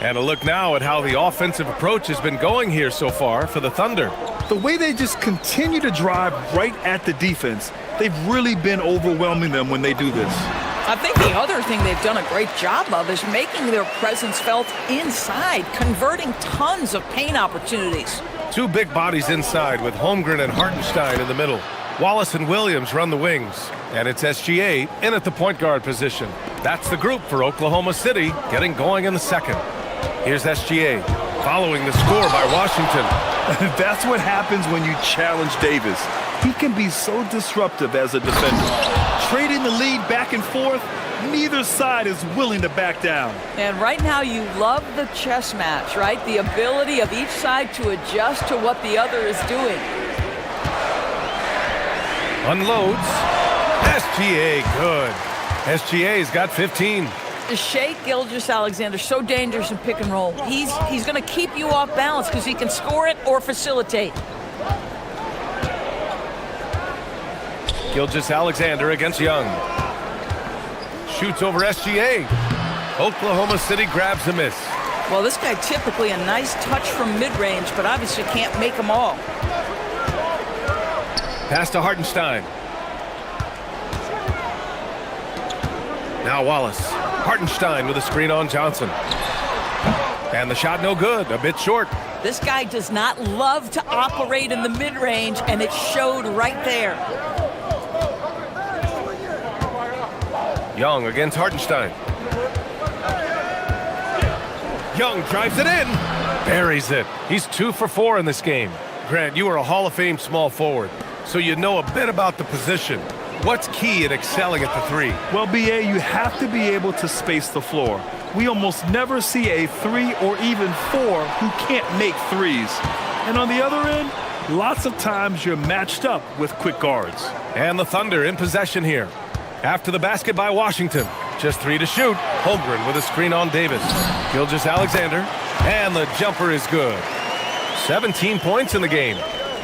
Speaker 5: And a look now at how the offensive approach has been going here so far for the Thunder.
Speaker 6: The way they just continue to drive right at the defense, they've really been overwhelming them when they do this.
Speaker 7: I think the other thing they've done a great job of is making their presence felt inside, converting tons of paint opportunities.
Speaker 5: 2 big bodies inside with Holmgren and Hartenstein in the middle. Wallace and Williams run the wings. And it's SGA in at the point guard position. That's the group for Oklahoma City getting going in the second. Here's SGA following the score by Washington.
Speaker 6: That's what happens when you challenge Davis. He can be so disruptive as a defender. Trading the lead back and forth, neither side is willing to back down.
Speaker 7: And right now you love the chess match, right? The ability of each side to adjust to what the other is doing.
Speaker 5: Unloads. SGA good. SGA's got 15.
Speaker 7: Shai Gilgeous-Alexander, so dangerous in pick and roll. He's going to keep you off balance because he can score it or facilitate.
Speaker 5: Gilgeous-Alexander against Young. Shoots over SGA. Oklahoma City grabs a miss.
Speaker 7: Well, this guy typically a nice touch from mid-range, but obviously can't make them all.
Speaker 5: Pass to Hartenstein. Now Wallace. Hartenstein with a screen on Johnson. And the shot no good, a bit short.
Speaker 7: This guy does not love to operate in the mid-range, and it showed right there.
Speaker 5: Young against Hartenstein. Young drives it in. Buries it. He's 2 for 4 in this game. Grant, you are a Hall of Fame small forward, so you know a bit about the position. What's key in excelling at the 3?
Speaker 6: Well, BA, you have to be able to space the floor. We almost never see a 3 or even 4 who can't make threes. And on the other end, lots of times you're matched up with quick guards.
Speaker 5: And the Thunder in possession here. After the basket by Washington. Just 3 to shoot. Holmgren with a screen on Davis. Gilgeous-Alexander. And the jumper is good. 17 points in the game.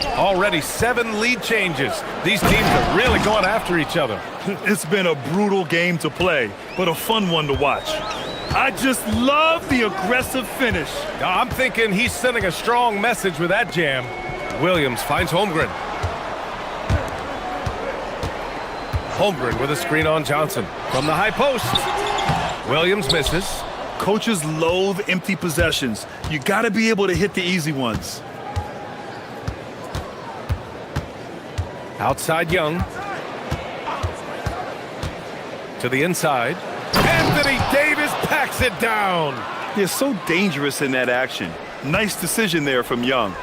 Speaker 5: Already 7 lead changes. These teams are really going after each other.
Speaker 6: It's been a brutal game to play, but a fun one to watch. I just love the aggressive finish.
Speaker 5: I'm thinking he's sending a strong message with that jam. Williams finds Holmgren. Holmgren with a screen on Johnson. From the high post. Williams misses.
Speaker 6: Coaches loathe empty possessions. You got to be able to hit the easy ones.
Speaker 5: Outside Young. To the inside. Anthony Davis packs it down.
Speaker 6: They're so dangerous in that action. Nice decision there from Young.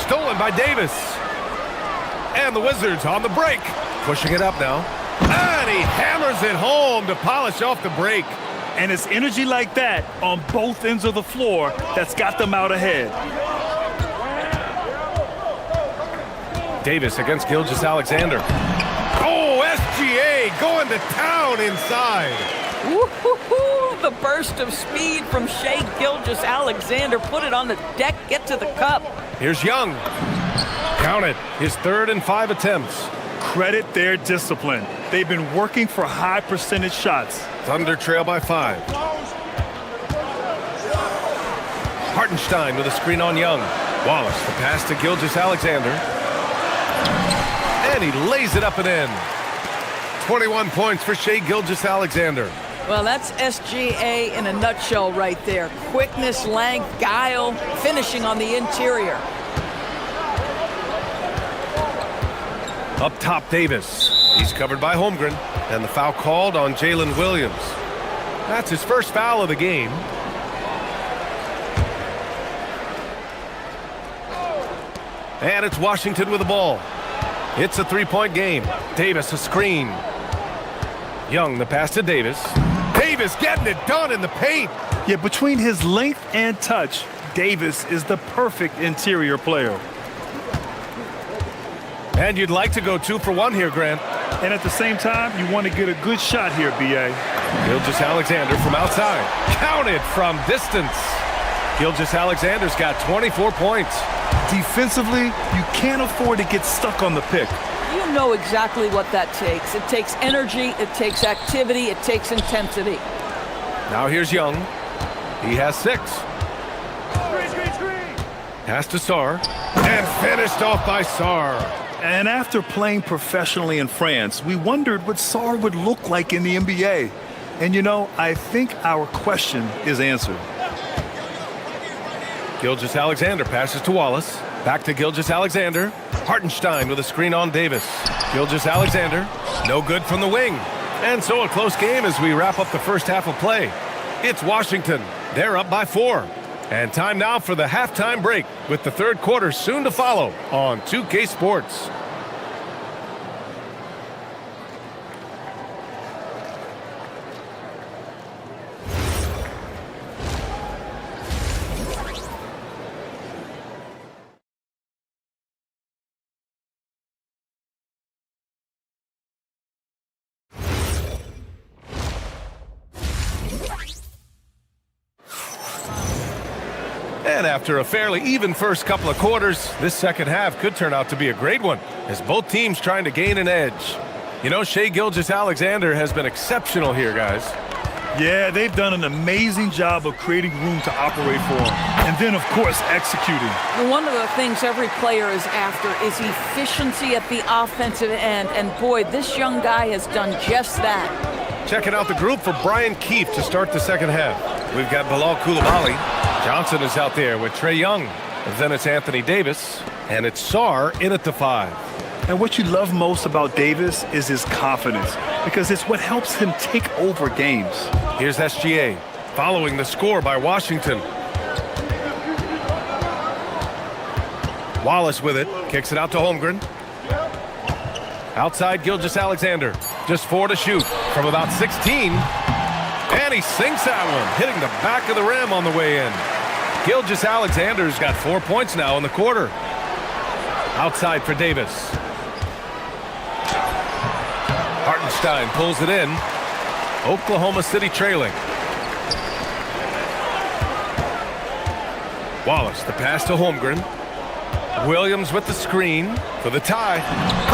Speaker 5: Stolen by Davis. And the Wizards on the break. Pushing it up now. And he hammers it home to polish off the break.
Speaker 6: And it's energy like that on both ends of the floor that's got them out ahead.
Speaker 5: Davis against Gilgeous-Alexander. Oh, SGA going to town inside.
Speaker 7: Woo-hoo-hoo! The burst of speed from Shai Gilgeous-Alexander. Put it on the deck, get to the cup.
Speaker 5: Here's Young. Count it. His 3rd and 5 attempts.
Speaker 6: Credit their discipline. They've been working for high percentage shots.
Speaker 5: Thunder trail by 5. Hartenstein with a screen on Young. Wallace, the pass to Gilgeous-Alexander. And he lays it up and in. 21 points for Shai Gilgeous-Alexander.
Speaker 7: Well, that's SGA in a nutshell right there. Quickness, length, guile, finishing on the interior.
Speaker 5: Up top, Davis. He's covered by Holmgren. And the foul called on Jalen Williams. That's his first foul of the game. And it's Washington with the ball. It's a 3-point game. Davis a screen. Young the pass to Davis. Davis getting it done in the paint.
Speaker 6: Yeah, between his length and touch, Davis is the perfect interior player.
Speaker 5: And you'd like to go 2 for 1 here, Grant.
Speaker 6: And at the same time, you want to get a good shot here, B.A.
Speaker 5: Gilgeous-Alexander from outside. Counted from distance. Gilgeous-Alexander's got 24 points.
Speaker 6: Defensively, you can't afford to get stuck on the pick.
Speaker 7: You know exactly what that takes. It takes energy, it takes activity, it takes intensity.
Speaker 5: Now here's Young. He has 6. Pass to Sarr. And finished off by Sarr.
Speaker 6: And after playing professionally in France, we wondered what Sarr would look like in the NBA. And you know, I think our question is answered.
Speaker 5: Gilgeous-Alexander passes to Wallace. Back to Gilgeous-Alexander. Hartenstein with a screen on Davis. Gilgeous-Alexander, no good from the wing. And so a close game as we wrap up the first half of play. It's Washington. They're up by 4. And time now for the halftime break with the 3rd quarter soon to follow on 2K Sports. And after a fairly even first couple of quarters, this second half could turn out to be a great one, as both teams trying to gain an edge. You know, Shai Gilgeous-Alexander has been exceptional here, guys.
Speaker 6: Yeah, they've done an amazing job of creating room to operate for him. And then, of course, executing.
Speaker 7: One of the things every player is after is efficiency at the offensive end. And boy, this young guy has done just that.
Speaker 5: Checking out the group for Brian Keefe to start the second half. We've got Bilal Coulibaly. Johnson is out there with Trae Young. And then it's Anthony Davis. And it's Sarr in at the 5.
Speaker 6: And what you love most about Davis is his confidence, because it's what helps him take over games.
Speaker 5: Here's SGA, following the score by Washington. Wallace with it, kicks it out to Holmgren. Outside Gilgeous-Alexander, just 4 to shoot from about 16. And he sinks that one, hitting the back of the rim on the way in. Gilgeous-Alexander's got 4 points now in the quarter. Outside for Davis. Hartenstein pulls it in. Oklahoma City trailing. Wallace, the pass to Holmgren. Williams with the screen for the tie.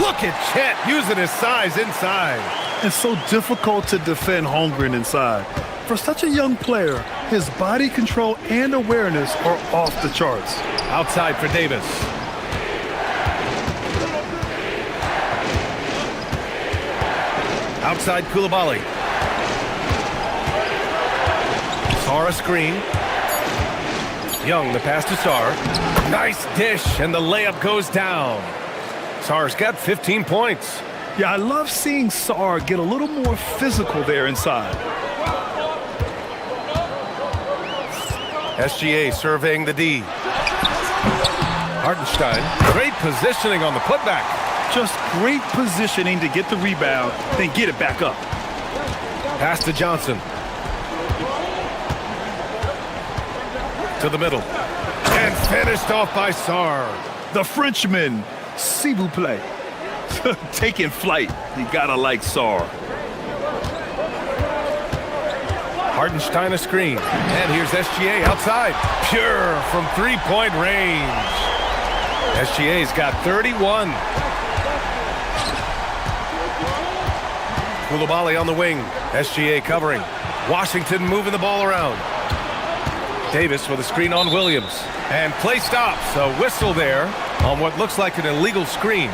Speaker 5: Look at Chet using his size inside.
Speaker 6: It's so difficult to defend Holmgren inside. For such a young player, his body control and awareness are off the charts.
Speaker 5: Outside for Davis. Outside Coulibaly. Sarr a screen. Young the pass to Sarr. Nice dish, and the layup goes down. Sarr's got 15 points.
Speaker 6: Yeah, I love seeing Sarr get a little more physical there inside.
Speaker 5: SGA surveying the D. Hartenstein, great positioning on the putback.
Speaker 6: Just great positioning to get the rebound, then get it back up.
Speaker 5: Pass to Johnson. To the middle. And finished off by Sarr.
Speaker 6: The Frenchman, s'il vous plaît. Taking flight. You gotta like Sarr.
Speaker 5: Hartenstein a screen. And here's SGA outside. Pure from three-point range. SGA's got 31. Koulibaly on the wing. SGA covering. Washington moving the ball around. Davis with a screen on Williams. And play stops. A whistle there on what looks like an illegal screen.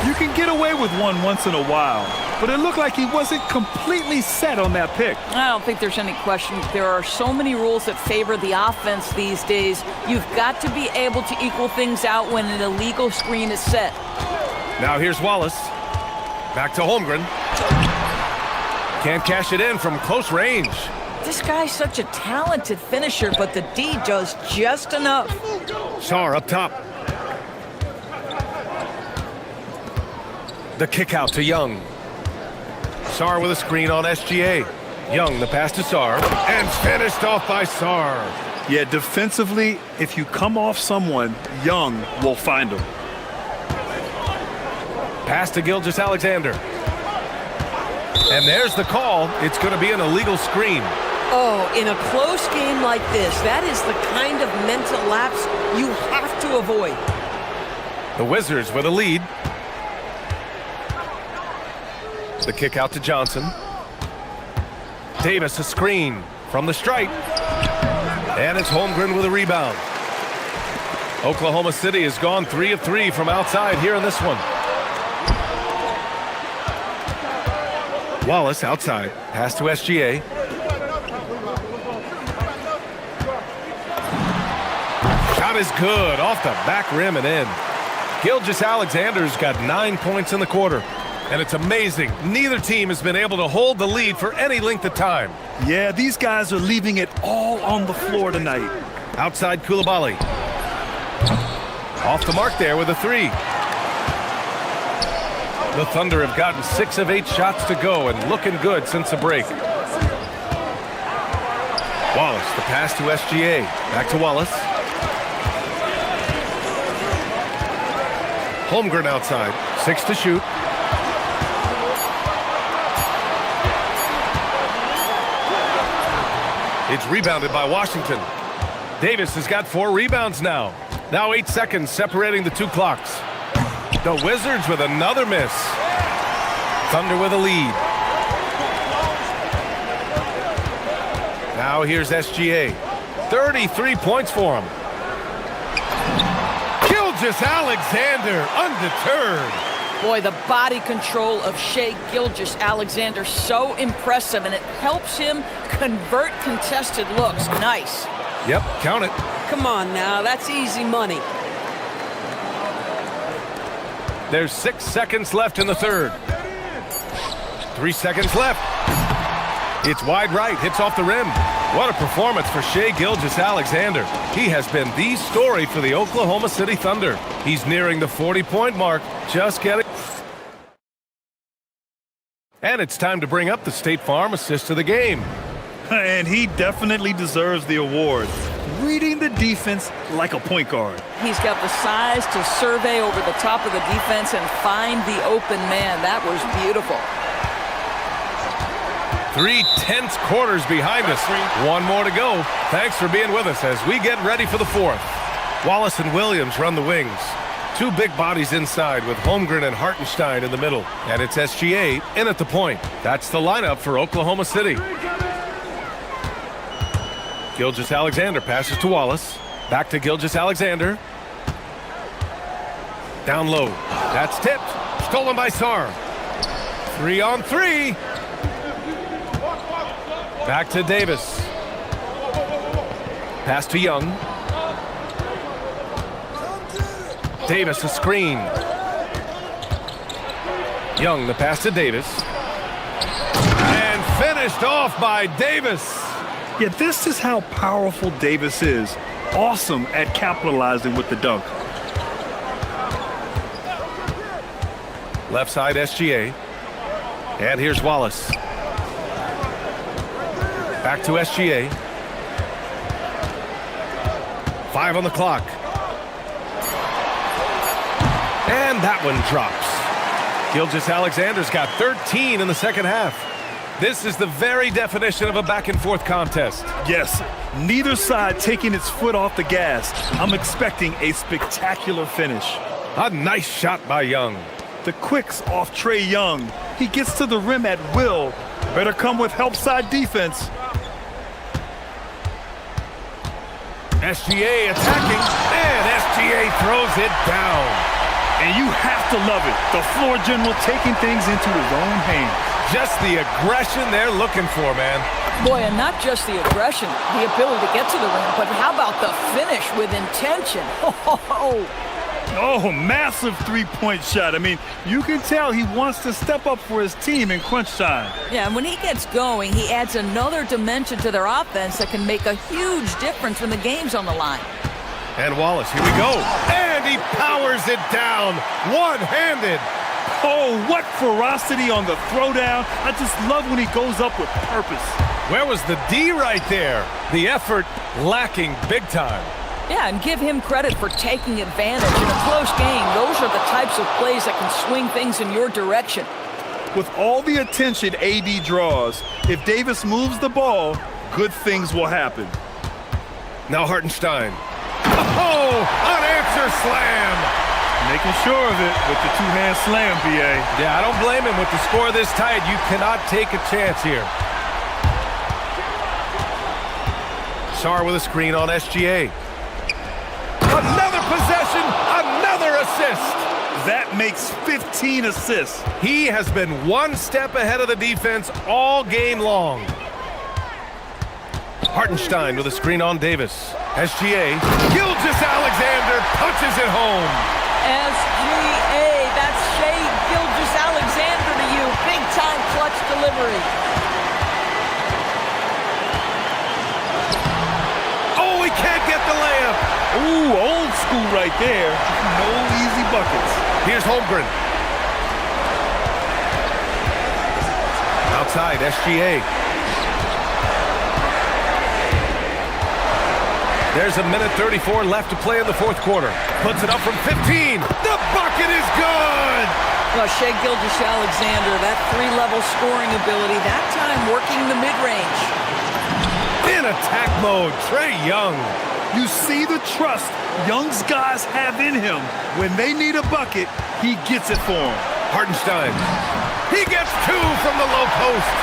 Speaker 6: You can get away with one once in a while, but it looked like he wasn't completely set on that pick.
Speaker 7: I don't think there's any question. There are so many rules that favor the offense these days. You've got to be able to equal things out when an illegal screen is set.
Speaker 5: Now here's Wallace. Back to Holmgren. Can't cash it in from close range.
Speaker 7: This guy's such a talented finisher, but the D does just enough.
Speaker 5: Sarr up top. The kick out to Young. Sarr with a screen on SGA. Young, the pass to Sarr, and finished off by Sarr.
Speaker 6: Yeah, defensively, if you come off someone, Young will find him.
Speaker 5: Pass to Gilgeous-Alexander. And there's the call. It's going to be an illegal screen.
Speaker 8: Oh, in a close game like this, that is the kind of mental lapse you have to avoid.
Speaker 5: The Wizards with a lead. The kick out to Johnson. Davis a screen from the stripe. And it's Holmgren with a rebound. Oklahoma City has gone 3 of 3 from outside here in this one. Wallace outside. Pass to SGA. Shot is good. Off the back rim and in. Gilgeous-Alexander's got 9 points in the quarter. And it's amazing. Neither team has been able to hold the lead for any length of time.
Speaker 6: Yeah, these guys are leaving it all on the floor tonight.
Speaker 5: Outside Koulibaly. Off the mark there with a 3. The Thunder have gotten 6 of 8 shots to go and looking good since the break. Wallace, the pass to SGA. Back to Wallace. Holmgren outside. 6 to shoot. It's rebounded by Washington. Davis has got 4 rebounds now. Now 8 seconds separating the 2 clocks. The Wizards with another miss. Thunder with a lead. Now here's SGA. 33 points for him. Gilgeous-Alexander undeterred.
Speaker 7: Boy, the body control of Shai Gilgeous-Alexander, so impressive, and it helps him convert contested looks. Nice.
Speaker 5: Yep, count it.
Speaker 8: Come on now, that's easy money.
Speaker 5: There's 6 seconds left in the third. 3 seconds left. It's wide right, hits off the rim. What a performance for Shai Gilgeous-Alexander. He has been the story for the Oklahoma City Thunder. He's nearing the 40-point mark, just getting... And it's time to bring up the State Farm assist of the game.
Speaker 6: And he definitely deserves the award. Reading the defense like a point guard.
Speaker 7: He's got the size to survey over the top of the defense and find the open man. That was beautiful.
Speaker 5: 3 tense quarters behind us. 1 more to go. Thanks for being with us as we get ready for the 4th. Wallace and Williams run the wings. 2 big bodies inside with Holmgren and Hartenstein in the middle. And it's SGA in at the point. That's the lineup for Oklahoma City. Gilgeous-Alexander passes to Wallace. Back to Gilgeous-Alexander. Down low. That's tipped. Stolen by Sarr. 3 on 3. Back to Davis. Pass to Young. Davis a screen. Young the pass to Davis. And finished off by Davis.
Speaker 6: Yeah, this is how powerful Davis is. Awesome at capitalizing with the dunk.
Speaker 5: Left side SGA. And here's Wallace. Back to SGA. 5 on the clock. And that one drops. Gilgeous-Alexander's got 13 in the second half. This is the very definition of a back-and-forth contest.
Speaker 6: Yes, neither side taking its foot off the gas. I'm expecting a spectacular finish.
Speaker 5: A nice shot by Young.
Speaker 6: The quicks off Trae Young. He gets to the rim at will. Better come with help side defense.
Speaker 5: SGA attacking, and SGA throws it down.
Speaker 6: And you have to love it. The floor general taking things into his own hands.
Speaker 5: Just the aggression they're looking for, man.
Speaker 7: Boy, and not just the aggression, the ability to get to the rim, but how about the finish with intention?
Speaker 6: Oh, massive three-point shot. I mean, you can tell he wants to step up for his team in crunch time.
Speaker 7: Yeah, and when he gets going, he adds another dimension to their offense that can make a huge difference when the game's on the line.
Speaker 5: And Wallace, here we go. And he powers it down, one-handed.
Speaker 6: Oh, what ferocity on the throwdown. I just love when he goes up with purpose.
Speaker 5: Where was the D right there? The effort lacking big time.
Speaker 7: Yeah, and give him credit for taking advantage. In a close game, those are the types of plays that can swing things in your direction.
Speaker 6: With all the attention AD draws, if Davis moves the ball, good things will happen.
Speaker 5: Now Hartenstein. Oh, unanswered slam.
Speaker 6: Making sure of it with the two-hand slam, BA.
Speaker 5: Yeah, I don't blame him. With the score this tight, you cannot take a chance here. Sarr with a screen on SGA. Another possession, another assist.
Speaker 6: That makes 15 assists.
Speaker 5: He has been one step ahead of the defense all game long. Hartenstein with a screen on Davis. SGA. Gilgeous-Alexander punches it home.
Speaker 7: SGA, that's Shai Gilgeous-Alexander to you. Big-time clutch delivery.
Speaker 5: Oh, he can't get the layup.
Speaker 6: Ooh, old school right there. No easy buckets.
Speaker 5: Here's Holmgren. Outside, SGA. There's a minute 34 left to play in the fourth quarter. Puts it up from 15. The bucket is good!
Speaker 7: Well, Shai Gilgeous-Alexander, that three-level scoring ability, that time working the mid-range.
Speaker 5: In attack mode, Trae Young.
Speaker 6: You see the trust Young's guys have in him. When they need a bucket, he gets it for them.
Speaker 5: Hartenstein. He gets two from the low post.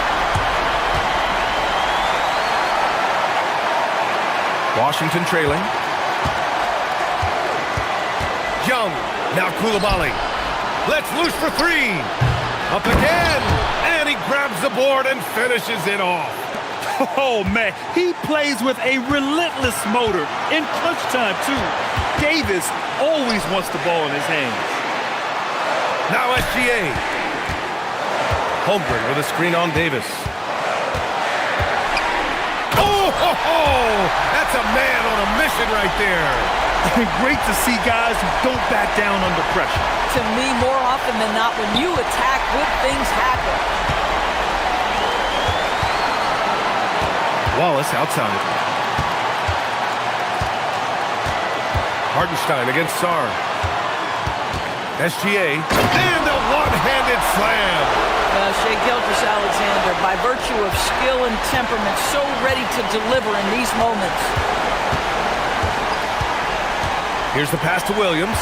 Speaker 5: Washington trailing. Young. Now Coulibaly. Let's loose for three. Up again. And he grabs the board and finishes it off.
Speaker 6: Oh, man. He plays with a relentless motor. In clutch time, too. Davis always wants the ball in his hands.
Speaker 5: Now SGA. Holmgren with a screen on Davis. Oh, that's a man on a mission right there.
Speaker 6: Great to see guys who don't back down under pressure.
Speaker 7: To me, more often than not, when you attack, good things happen.
Speaker 5: Wallace outside. Hartenstein against Sarr. SGA. And a one-handed slam.
Speaker 7: Shai Gilgeous-Alexander, by virtue of skill and temperament, so ready to deliver in these moments.
Speaker 5: Here's the pass to Williams.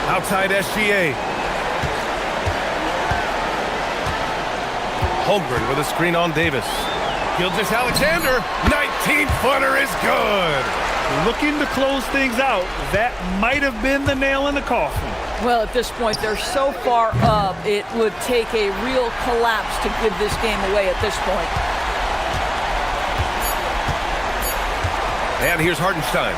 Speaker 5: Outside SGA. Holmgren with a screen on Davis. Gilgeous-Alexander, 19-footer is good.
Speaker 6: Looking to close things out. That might have been the nail in the coffin.
Speaker 7: Well, at this point, they're so far up, it would take a real collapse to give this game away at this point.
Speaker 5: And here's Hartenstein.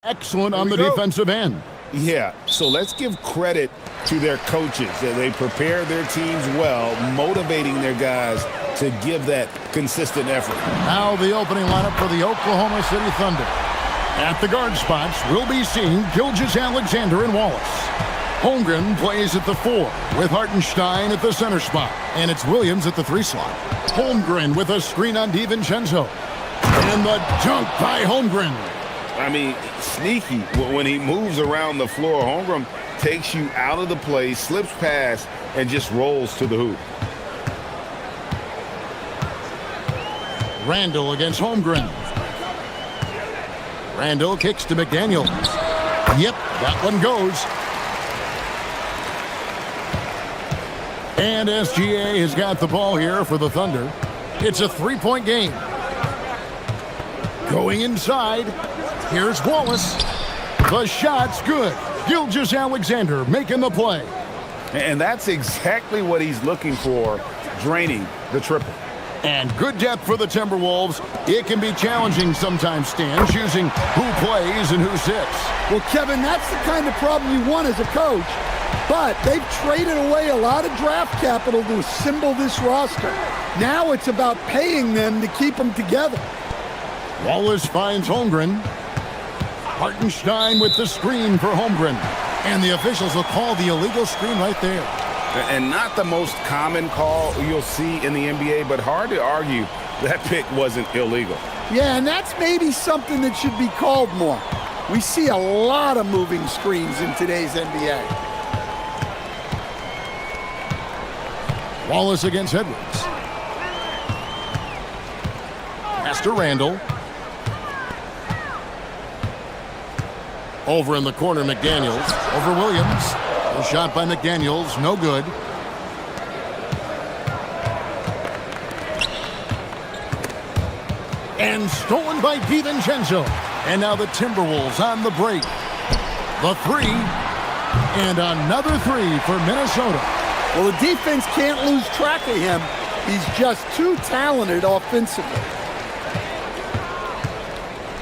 Speaker 1: Excellent on the defensive end.
Speaker 2: Yeah, so let's give credit to their coaches. They prepare their teams well, motivating their guys to give that consistent effort.
Speaker 1: Now the opening lineup for the Oklahoma City Thunder. At the guard spots, we'll be seeing Gilgeous-Alexander and Wallace. Holmgren plays at the 4, with Hartenstein at the center spot. And it's Williams at the 3 slot. Holmgren with a screen on DiVincenzo. And the dunk by Holmgren.
Speaker 2: I mean, sneaky when he moves around the floor. Holmgren takes you out of the play, slips past, and just rolls to the hoop.
Speaker 1: Randall against Holmgren. Randall kicks to McDaniels. Yep, that one goes. And SGA has got the ball here for the Thunder. It's a 3-point game. Going inside. Here's Wallace. The shot's good. Gilgeous-Alexander making the play.
Speaker 2: And that's exactly what he's looking for, draining the triple.
Speaker 1: And good depth for the Timberwolves. It can be challenging sometimes, Stan, choosing who plays and who sits.
Speaker 3: Well, Kevin, that's the kind of problem you want as a coach. But they've traded away a lot of draft capital to assemble this roster. Now it's about paying them to keep them together.
Speaker 1: Wallace finds Holmgren. Hartenstein with the screen for Holmgren. And the officials will call the illegal screen right there.
Speaker 2: And not the most common call you'll see in the NBA, but hard to argue that pick wasn't illegal.
Speaker 3: Yeah, and that's maybe something that should be called more. We see a lot of moving screens in today's NBA.
Speaker 1: Wallace against Edwards. Pass to Randall. Over in the corner, McDaniels. Over Williams. A shot by McDaniels, no good. And stolen by DiVincenzo. And now the Timberwolves on the break. The 3. And another 3 for Minnesota.
Speaker 3: Well, the defense can't lose track of him. He's just too talented offensively.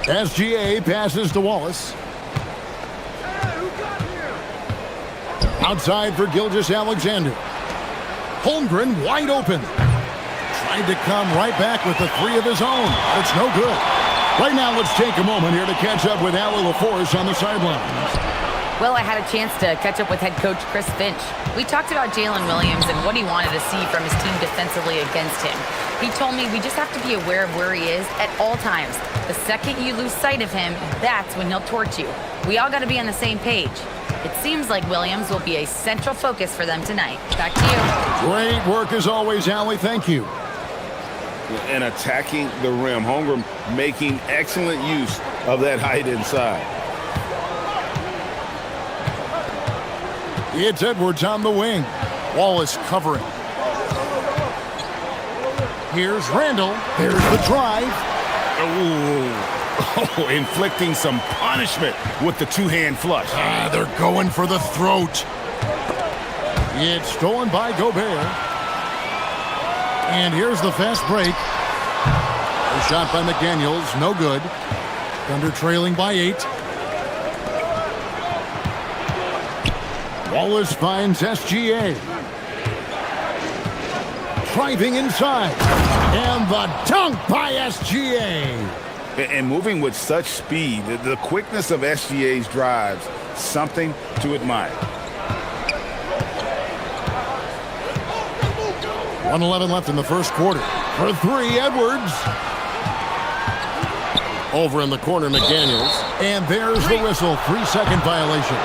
Speaker 1: SGA passes to Wallace. Outside for Gilgeous-Alexander. Holmgren wide open. Tried to come right back with the 3 of his own. But it's no good. Right now, let's take a moment here to catch up with Allie LaForce on the sidelines.
Speaker 4: Well, I had a chance to catch up with head coach Chris Finch. We talked about Jalen Williams and what he wanted to see from his team defensively against him. He told me we just have to be aware of where he is at all times. The second you lose sight of him, that's when he'll torch you. We all got to be on the same page. It seems like Williams will be a central focus for them tonight. Back to you.
Speaker 1: Great work as always, Allie. Thank you.
Speaker 2: And attacking the rim. Holmgren making excellent use of that height inside.
Speaker 1: It's Edwards on the wing. Wallace covering. Here's Randall. There's the drive.
Speaker 2: Oh, inflicting some punishment with the two-hand flush.
Speaker 1: They're going for the throat. It's stolen by Gobert. And here's the fast break. A shot by McDaniels, no good. Thunder trailing by 8. Wallace finds SGA. Driving inside. And the dunk by SGA.
Speaker 2: And moving with such speed, the quickness of SGA's drives, something to admire.
Speaker 1: 1:11 left in the first quarter. For 3, Edwards. Over in the corner, McDaniels. And there's the whistle. 3-second violation.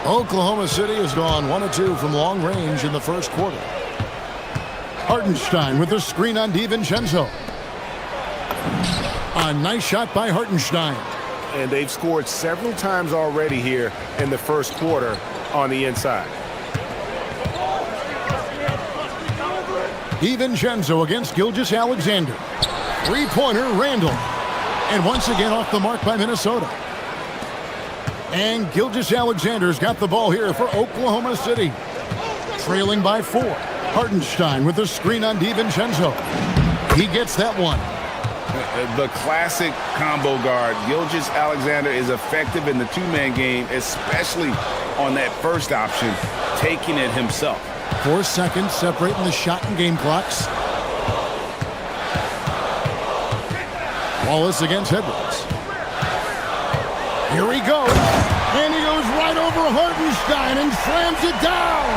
Speaker 1: Oklahoma City has gone 1 of 2 from long range in the first quarter. Hartenstein with the screen on DiVincenzo. A nice shot by Hartenstein.
Speaker 2: And they've scored several times already here in the first quarter on the inside.
Speaker 1: DiVincenzo against Gilgeous-Alexander. 3-pointer, Randall. And once again off the mark by Minnesota. And Gilgeous-Alexander's got the ball here for Oklahoma City. Trailing by 4. Hartenstein with the screen on DiVincenzo. He gets that one.
Speaker 2: The classic combo guard. Gilgeous-Alexander is effective in the two-man game, especially on that first option, taking it himself.
Speaker 1: 4 seconds separating the shot and game clocks. Wallace against Edwards. Here he goes. And he goes right over Hartenstein and slams it down.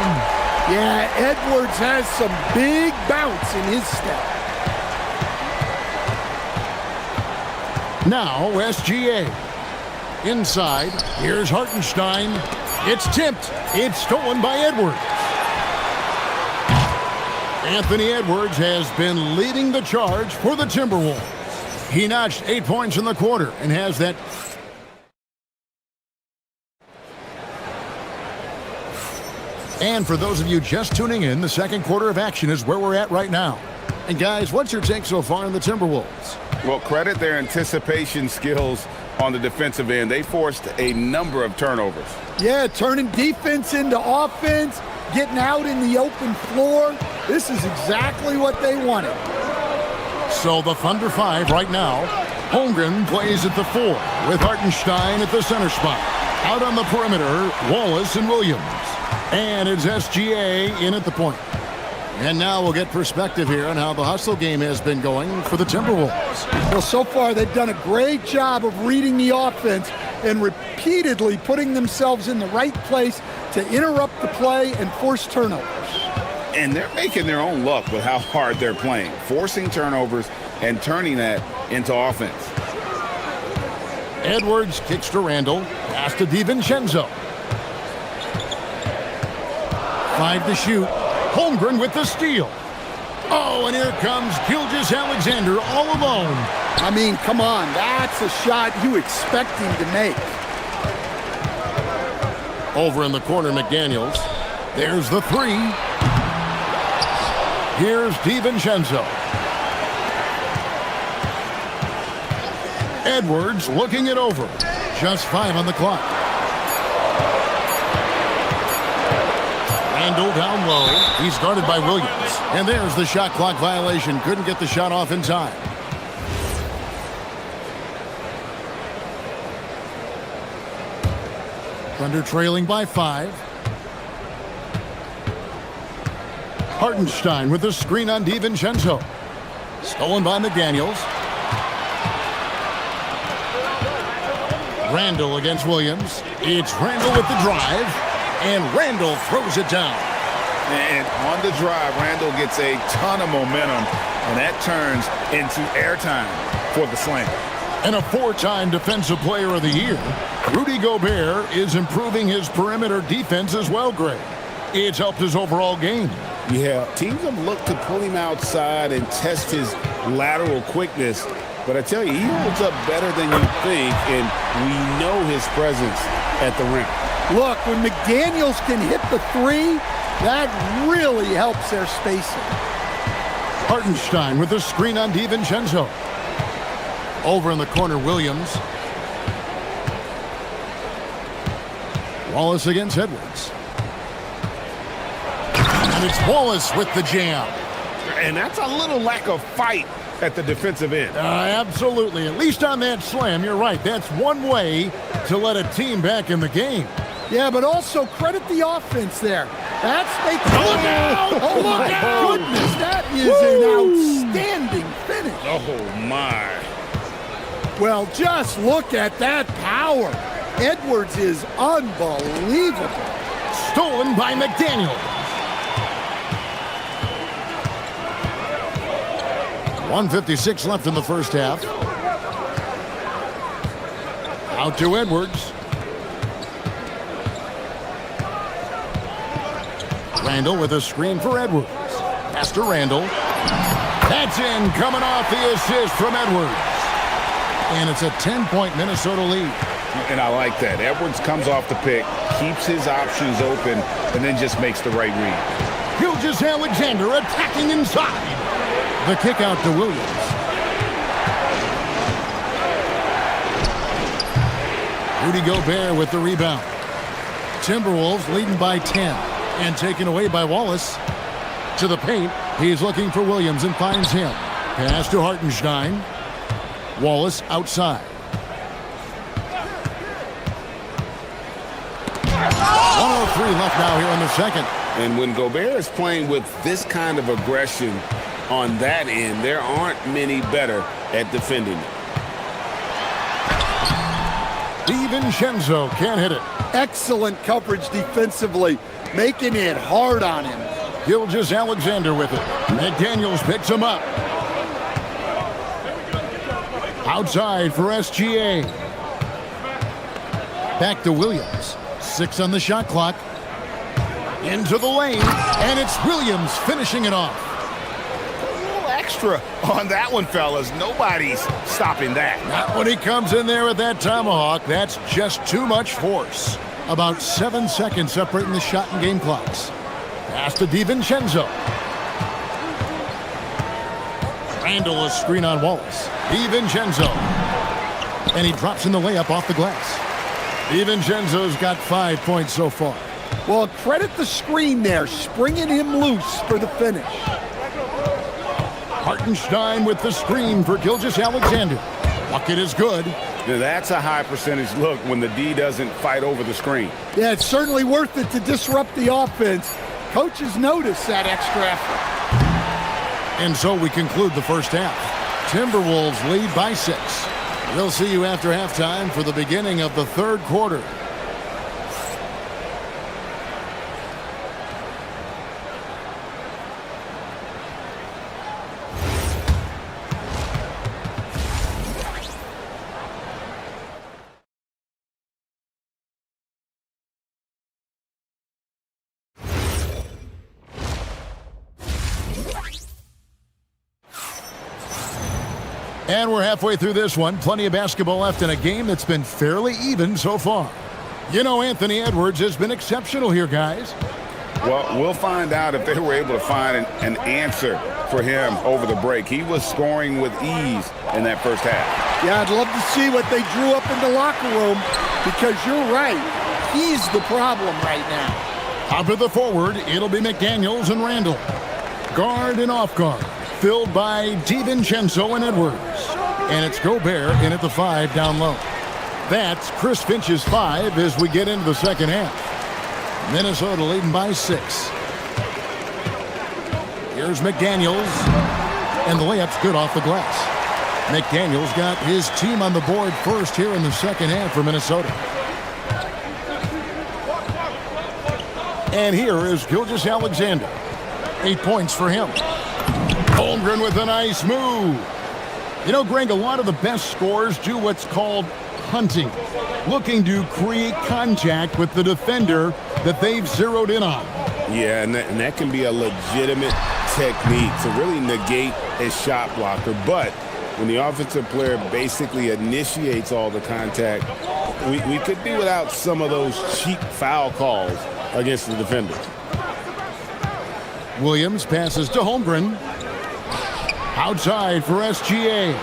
Speaker 3: Yeah, Edwards has some big bounce in his step.
Speaker 1: Now SGA. Inside. Here's Hartenstein. It's tipped. It's stolen by Edwards. Anthony Edwards has been leading the charge for the Timberwolves. He notched 8 points in the quarter and has that. And for those of you just tuning in, the second quarter of action is where we're at right now. And guys, what's your take so far on the Timberwolves?
Speaker 2: Well, credit their anticipation skills on the defensive end. They forced a number of turnovers.
Speaker 3: Yeah, turning defense into offense, getting out in the open floor. This is exactly what they wanted.
Speaker 1: So the Thunder 5 right now. Holmgren plays at the 4 with Hartenstein at the center spot. Out on the perimeter, Wallace and Williams. And it's SGA in at the point. And now we'll get perspective here on how the hustle game has been going for the Timberwolves.
Speaker 3: Well, so far they've done a great job of reading the offense and repeatedly putting themselves in the right place to interrupt the play and force turnovers.
Speaker 2: And they're making their own luck with how hard they're playing, forcing turnovers and turning that into offense.
Speaker 1: Edwards kicks to Randall, pass to DiVincenzo. 5 to shoot. Holmgren with the steal. Oh, and here comes Gilgeous-Alexander all alone.
Speaker 3: I mean, come on, that's a shot you expect him to make.
Speaker 1: Over in the corner, McDaniels. There's the 3. Here's DiVincenzo. Edwards looking it over. Just 5 on the clock. Randall down low. He's guarded by Williams. And there's the shot clock violation. Couldn't get the shot off in time. Thunder trailing by 5. Hartenstein with the screen on DiVincenzo. Stolen by McDaniels. Randall against Williams. It's Randall with the drive. And Randall throws it down.
Speaker 2: And on the drive, Randall gets a ton of momentum, and that turns into airtime for the slam.
Speaker 1: And a 4-time Defensive Player of the Year, Rudy Gobert is improving his perimeter defense as well, Greg. It's helped his overall game.
Speaker 2: Yeah, teams have looked to pull him outside and test his lateral quickness. But I tell you, he holds up better than you think, and we know his presence at the rim.
Speaker 3: Look, when McDaniels can hit the 3, that really helps their spacing.
Speaker 1: Hartenstein with the screen on DiVincenzo. Over in the corner, Williams. Wallace against Edwards. And it's Wallace with the jam.
Speaker 2: And that's a little lack of fight at the defensive end.
Speaker 1: Absolutely. At least on that slam, you're right. That's one way to let a team back in the game.
Speaker 3: Yeah, but also credit the offense there. That's making...
Speaker 1: Look out!
Speaker 3: Oh, my goodness. That is an outstanding finish.
Speaker 2: Oh, my.
Speaker 3: Well, just look at that power. Edwards is unbelievable.
Speaker 1: Stolen by McDaniel. 1:56 left in the first half. Out to Edwards. Randall with a screen for Edwards. Pass to Randall. That's in, coming off the assist from Edwards. And it's a 10-point Minnesota lead.
Speaker 2: And I like that. Edwards comes off the pick, keeps his options open, and then just makes the right read.
Speaker 1: Gilgeous-Alexander attacking inside. The kick out to Williams. Rudy Gobert with the rebound. Timberwolves leading by 10 and taken away by Wallace. To the paint, he's looking for Williams and finds him. Pass to Hartenstein. Wallace outside. 1:03 left now here in the second.
Speaker 2: And when Gobert is playing with this kind of aggression on that end, there aren't many better at defending it.
Speaker 1: DiVincenzo can't hit it.
Speaker 3: Excellent coverage defensively, making it hard on him.
Speaker 1: Gilgeous-Alexander with it. McDaniels picks him up. Outside for SGA. Back to Williams. 6 on the shot clock. Into the lane, and it's Williams finishing it off.
Speaker 2: A little extra on that one, fellas. Nobody's stopping that.
Speaker 1: Not when he comes in there with that tomahawk. That's just too much force. About 7 seconds separating the shot and game clocks. Pass to DiVincenzo. Randall a screen on Wallace. DiVincenzo. And he drops in the layup off the glass. DiVincenzo's got 5 points so far.
Speaker 3: Well, credit the screen there, springing him loose for the finish.
Speaker 1: Hartenstein with the screen for Gilgeous-Alexander. Bucket is good.
Speaker 2: Now that's a high percentage look when the D doesn't fight over the screen.
Speaker 3: Yeah, it's certainly worth it to disrupt the offense. Coaches notice that extra effort.
Speaker 1: And so we conclude the first half. Timberwolves lead by 6. We'll see you after halftime for the beginning of the third quarter. And we're halfway through this one. Plenty of basketball left in a game that's been fairly even so far. You know, Anthony Edwards has been exceptional here, guys.
Speaker 2: Well, we'll find out if they were able to find an answer for him over the break. He was scoring with ease in that first half.
Speaker 3: Yeah, I'd love to see what they drew up in the locker room, because you're right. He's the problem right now.
Speaker 1: Top of the forward, it'll be McDaniels and Randall. Guard and off guard, filled by DiVincenzo and Edwards. And it's Gobert in at the 5 down low. That's Chris Finch's 5 as we get into the second half. Minnesota leading by 6. Here's McDaniels. And the layup's good off the glass. McDaniels got his team on the board first here in the second half for Minnesota. And here is Gilgeous-Alexander. 8 points for him. Holmgren with a nice move. You know, Greg, a lot of the best scorers do what's called hunting, looking to create contact with the defender that they've zeroed in on.
Speaker 2: Yeah, and that can be a legitimate technique to really negate a shot blocker. But when the offensive player basically initiates all the contact, we could be without some of those cheap foul calls against the defender.
Speaker 1: Williams passes to Holmgren. Outside for SGA.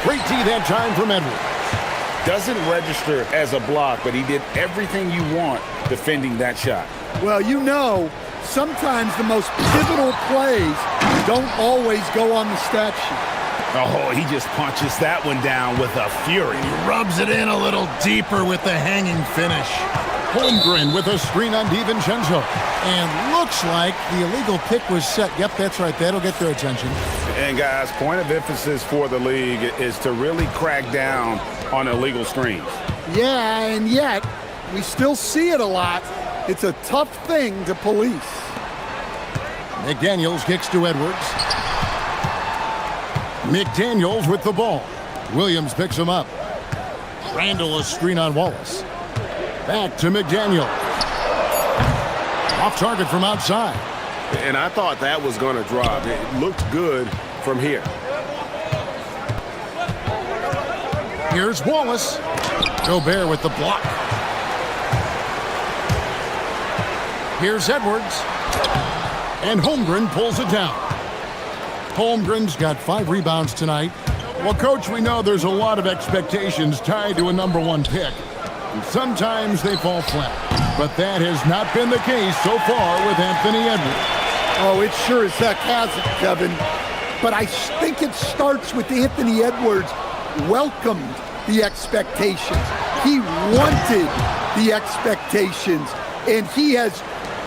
Speaker 1: Great D that time from Edwards.
Speaker 2: Doesn't register as a block, but he did everything you want defending that shot.
Speaker 3: Well, you know, sometimes the most pivotal plays don't always go on the stat sheet.
Speaker 2: Oh, he just punches that one down with a fury.
Speaker 1: He rubs it in a little deeper with the hanging finish. Holmgren with a screen on DiVincenzo. And looks like the illegal pick was set. Yep, that's right. That'll get their attention.
Speaker 2: And, guys, point of emphasis for the league is to really crack down on illegal screens.
Speaker 3: Yeah, and yet we still see it a lot. It's a tough thing to police.
Speaker 1: McDaniels kicks to Edwards. McDaniels with the ball. Williams picks him up. Randall a screen on Wallace. Back to McDaniel. Off target from outside.
Speaker 2: And I thought that was going to drop. It looked good from here.
Speaker 1: Here's Wallace. Gobert with the block. Here's Edwards. And Holmgren pulls it down. Holmgren's got 5 rebounds tonight. Well, Coach, we know there's a lot of expectations tied to a #1 pick. And sometimes they fall flat. But that has not been the case so far with Anthony Edwards.
Speaker 3: Oh, it sure as heck hasn't, Kevin. But I think it starts with Anthony Edwards welcomed the expectations. He wanted the expectations, and he has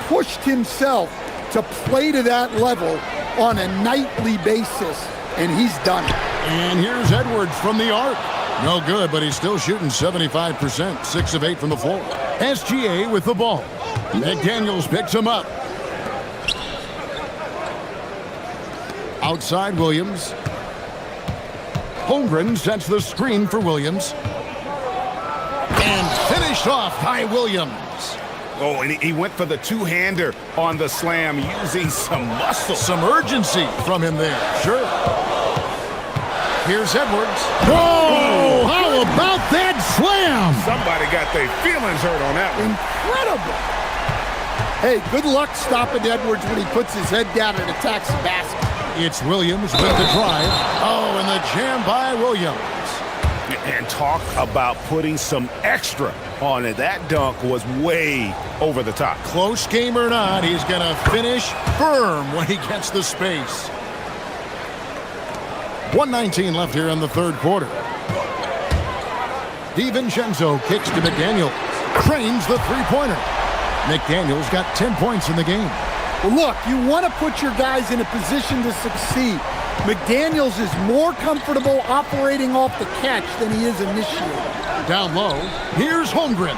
Speaker 3: pushed himself to play to that level on a nightly basis, and he's done it.
Speaker 1: And here's Edwards from the arc. No good, but he's still shooting 75%, 6 of 8 from the floor. SGA with the ball. McDaniels picks him up. Outside Williams. Holmgren sets the screen for Williams. And finished off by Williams.
Speaker 2: Oh, and he went for the two-hander on the slam using some muscle.
Speaker 1: Some urgency from him there, sure. Here's Edwards. Whoa! How about that slam?
Speaker 2: Somebody got their feelings hurt on that one.
Speaker 3: Incredible. Hey, good luck stopping Edwards when he puts his head down and attacks the basket.
Speaker 1: It's Williams with the drive. Oh, and the jam by Williams.
Speaker 2: And talk about putting some extra on it. That dunk was way over the top.
Speaker 1: Close game or not, he's going to finish firm when he gets the space. 1:19 left here in the third quarter. DiVincenzo kicks to McDaniels. Trains the three-pointer. McDaniels got 10 points in the game.
Speaker 3: Well, look, you want to put your guys in a position to succeed. McDaniels is more comfortable operating off the catch than he is initiating.
Speaker 1: Down low, here's Holmgren.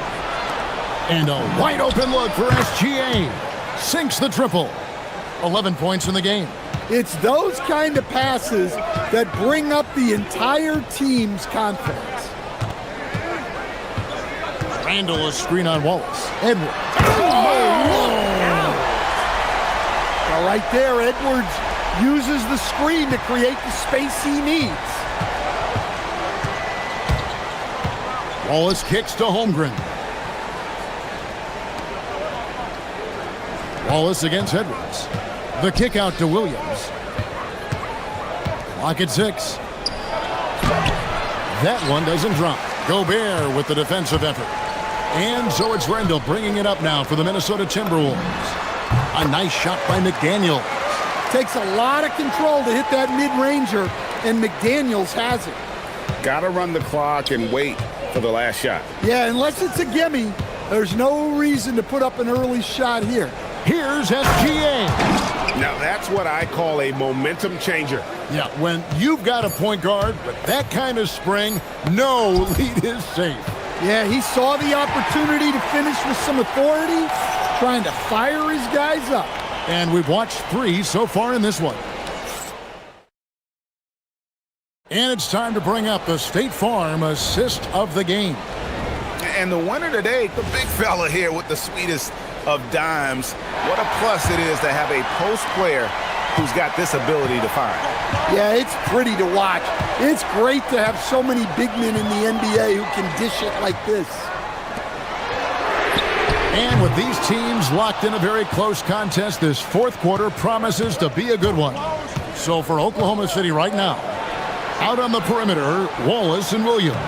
Speaker 1: And a wide open look for SGA. Sinks the triple. 11 points in the game.
Speaker 3: It's those kind of passes that bring up the entire team's confidence.
Speaker 1: Randall a screen on Wallace. Edwards.
Speaker 3: Well, right there, Edwards uses the screen to create the space he needs.
Speaker 1: Wallace kicks to Holmgren. Wallace against Edwards. The kick out to Williams. Clock at 6. That one doesn't drop. Gobert with the defensive effort. And so it's Randall bringing it up now for the Minnesota Timberwolves. A nice shot by McDaniels.
Speaker 3: Takes a lot of control to hit that mid-ranger, and McDaniels has it.
Speaker 2: Gotta run the clock and wait for the last shot.
Speaker 3: Yeah, unless it's a gimme, there's no reason to put up an early shot here.
Speaker 1: Here's SGA.
Speaker 2: Now that's what I call a momentum changer.
Speaker 1: Yeah, when you've got a point guard with that kind of spring, no lead is safe.
Speaker 3: Yeah, he saw the opportunity to finish with some authority, trying to fire his guys up.
Speaker 1: And we've watched 3 so far in this one. And it's time to bring up the State Farm assist of the game.
Speaker 2: And the winner today, the big fella here with the sweetest of dimes. What a plus it is to have a post player who's got this ability to find.
Speaker 3: Yeah, it's pretty to watch. It's great to have so many big men in the NBA who can dish it like this.
Speaker 1: And with these teams locked in a very close contest, this fourth quarter promises to be a good one. So for Oklahoma City right now, out on the perimeter, Wallace and Williams.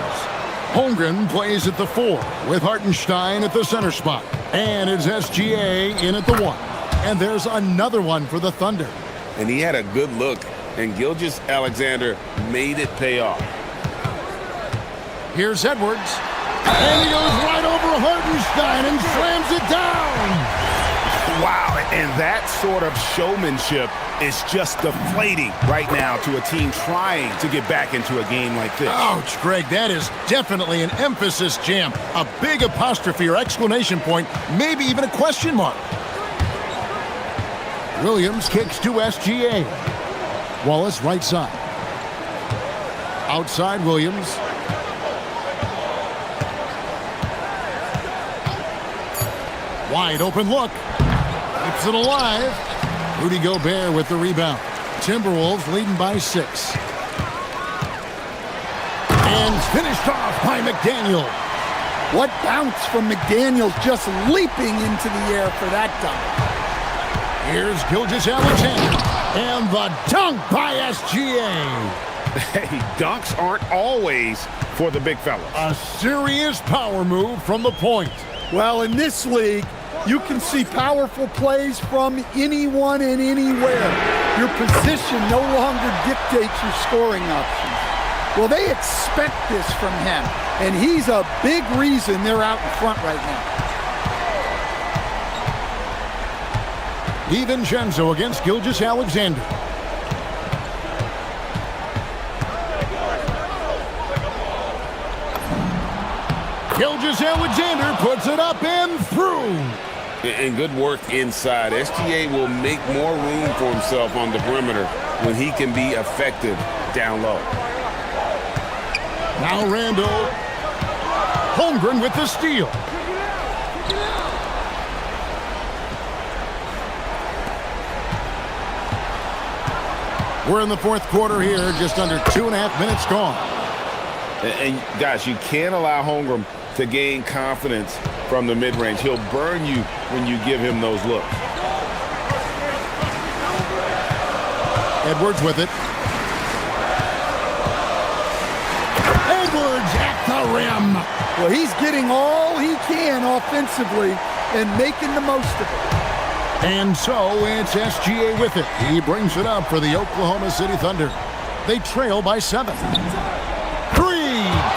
Speaker 1: Holmgren plays at the 4 with Hartenstein at the center spot. And it's SGA in at the 1. And there's another one for the Thunder.
Speaker 2: And he had a good look, and Gilgeous-Alexander made it pay off.
Speaker 1: Here's Edwards. And he goes right over Hartenstein and slams it down.
Speaker 2: Wow, and that sort of showmanship is just deflating right now to a team trying to get back into a game like this.
Speaker 1: Ouch, Greg, that is definitely an emphasis jam. A big apostrophe or exclamation point, maybe even a question mark. Williams kicks to SGA. Wallace right side. Outside Williams. Wide open look. Keeps it alive. Rudy Gobert with the rebound. Timberwolves leading by 6. And finished off by McDaniel.
Speaker 3: What bounce from McDaniels, just leaping into the air for that dunk.
Speaker 1: Here's Gilgeous-Alexander. And the dunk by SGA.
Speaker 2: Hey, dunks aren't always for the big fellas.
Speaker 1: A serious power move from the point.
Speaker 3: Well, in this league, You can see powerful plays from anyone and anywhere. Your position no longer dictates your scoring options. Well, they expect this from him, and he's a big reason they're out in front right now.
Speaker 1: DiVincenzo against Gilgeous-Alexander. Gilgeous-Alexander puts it up and through.
Speaker 10: And good work inside. SGA will make more room for himself on the perimeter when he can be effective down low.
Speaker 1: Now Randall. Holmgren with the steal. We're in the fourth quarter here, just under 2.5 minutes gone.
Speaker 10: And guys, you can't allow Holmgren to gain confidence from the mid-range. He'll burn you when you give him those looks.
Speaker 1: Edwards with it. Edwards at the rim.
Speaker 3: Well, he's getting all he can offensively and making the most of it.
Speaker 1: And so it's SGA with it. He brings it up for the Oklahoma City Thunder. They trail by 7. 3,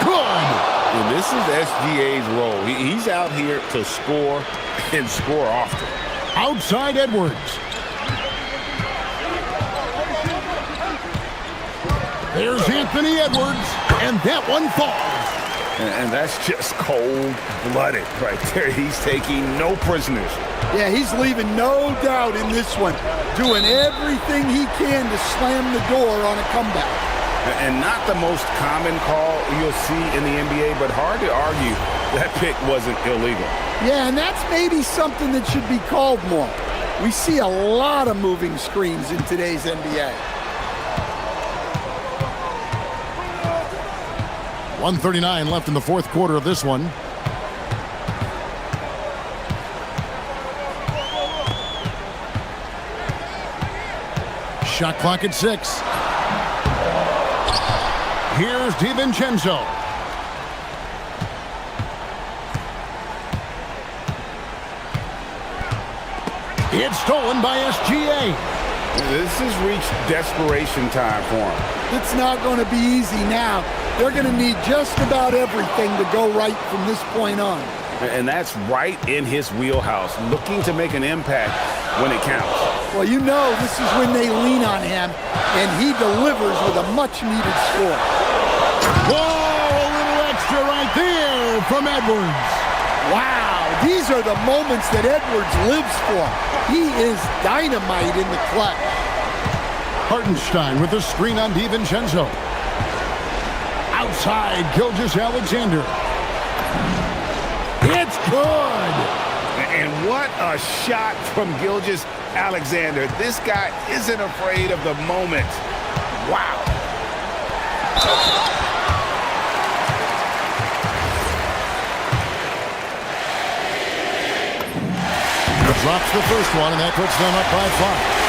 Speaker 1: good.
Speaker 10: And this is SGA's role. He's out here to score and score often.
Speaker 1: Outside Edwards. There's Anthony Edwards, and that one falls.
Speaker 2: And that's just cold-blooded right there. He's taking no prisoners.
Speaker 3: Yeah, he's leaving no doubt in this one. Doing everything he can to slam the door on a comeback.
Speaker 10: And not the most common call you'll see in the NBA, but hard to argue that pick wasn't illegal.
Speaker 3: Yeah, and that's maybe something that should be called more. We see a lot of moving screens in today's NBA.
Speaker 1: 1:39 left in the fourth quarter of this one. Shot clock at 6. Here's DiVincenzo. It's stolen by SGA.
Speaker 10: This has reached desperation time for him.
Speaker 3: It's not going to be easy now. They're going to need just about everything to go right from this point on.
Speaker 10: And that's right in his wheelhouse, looking to make an impact when it counts.
Speaker 3: Well, you know this is when they lean on him, and he delivers with a much-needed score.
Speaker 1: Whoa, a little extra right there from Edwards.
Speaker 3: Wow, these are the moments that Edwards lives for. He is dynamite in the clutch.
Speaker 1: Hartenstein with the screen on DiVincenzo. Outside, Gilgeous-Alexander. It's good.
Speaker 2: And what a shot from Gilgeous-Alexander. This guy isn't afraid of the moment. Wow.
Speaker 1: Drops the first one, and that puts them up by 5.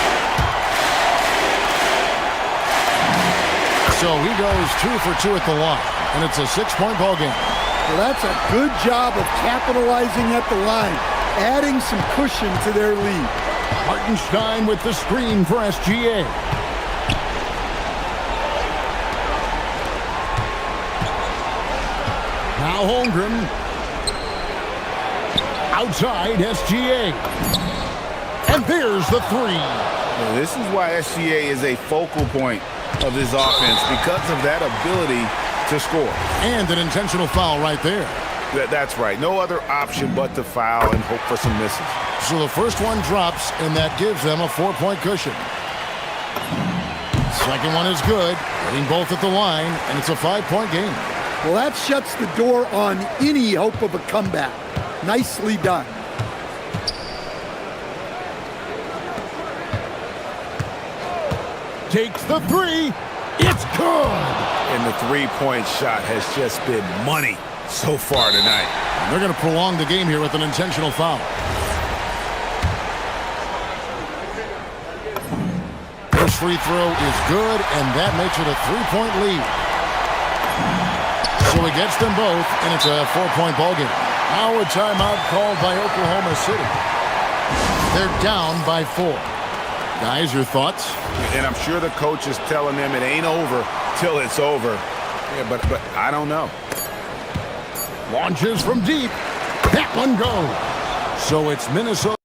Speaker 1: So he goes 2 for 2 at the line, and it's a 6-point ball game.
Speaker 3: Well, that's a good job of capitalizing at the line, adding some cushion to their lead.
Speaker 1: Hartenstein with the screen for SGA. Now Holmgren. Outside SGA. And there's the 3.
Speaker 2: Well, this is why SGA is a focal point of this offense, because of that ability to score.
Speaker 1: And an intentional foul right there.
Speaker 2: That's right. No other option but to foul and hope for some misses.
Speaker 1: So the first one drops, and that gives them a 4-point cushion. Second one is good, getting both at the line, and it's a 5-point game.
Speaker 3: Well, that shuts the door on any hope of a comeback. Nicely done.
Speaker 1: Takes the 3. It's good.
Speaker 2: And the three-point shot has just been money so far tonight.
Speaker 1: And they're going to prolong the game here with an intentional foul. This free throw is good, and that makes it a 3-point lead. So he gets them both, and it's a 4-point ball game. Now a timeout called by Oklahoma City. They're down by 4. Guys, your thoughts?
Speaker 2: And I'm sure the coach is telling them it ain't over till it's over. Yeah, but I don't know.
Speaker 1: Launches from deep. That one goes. So it's Minnesota.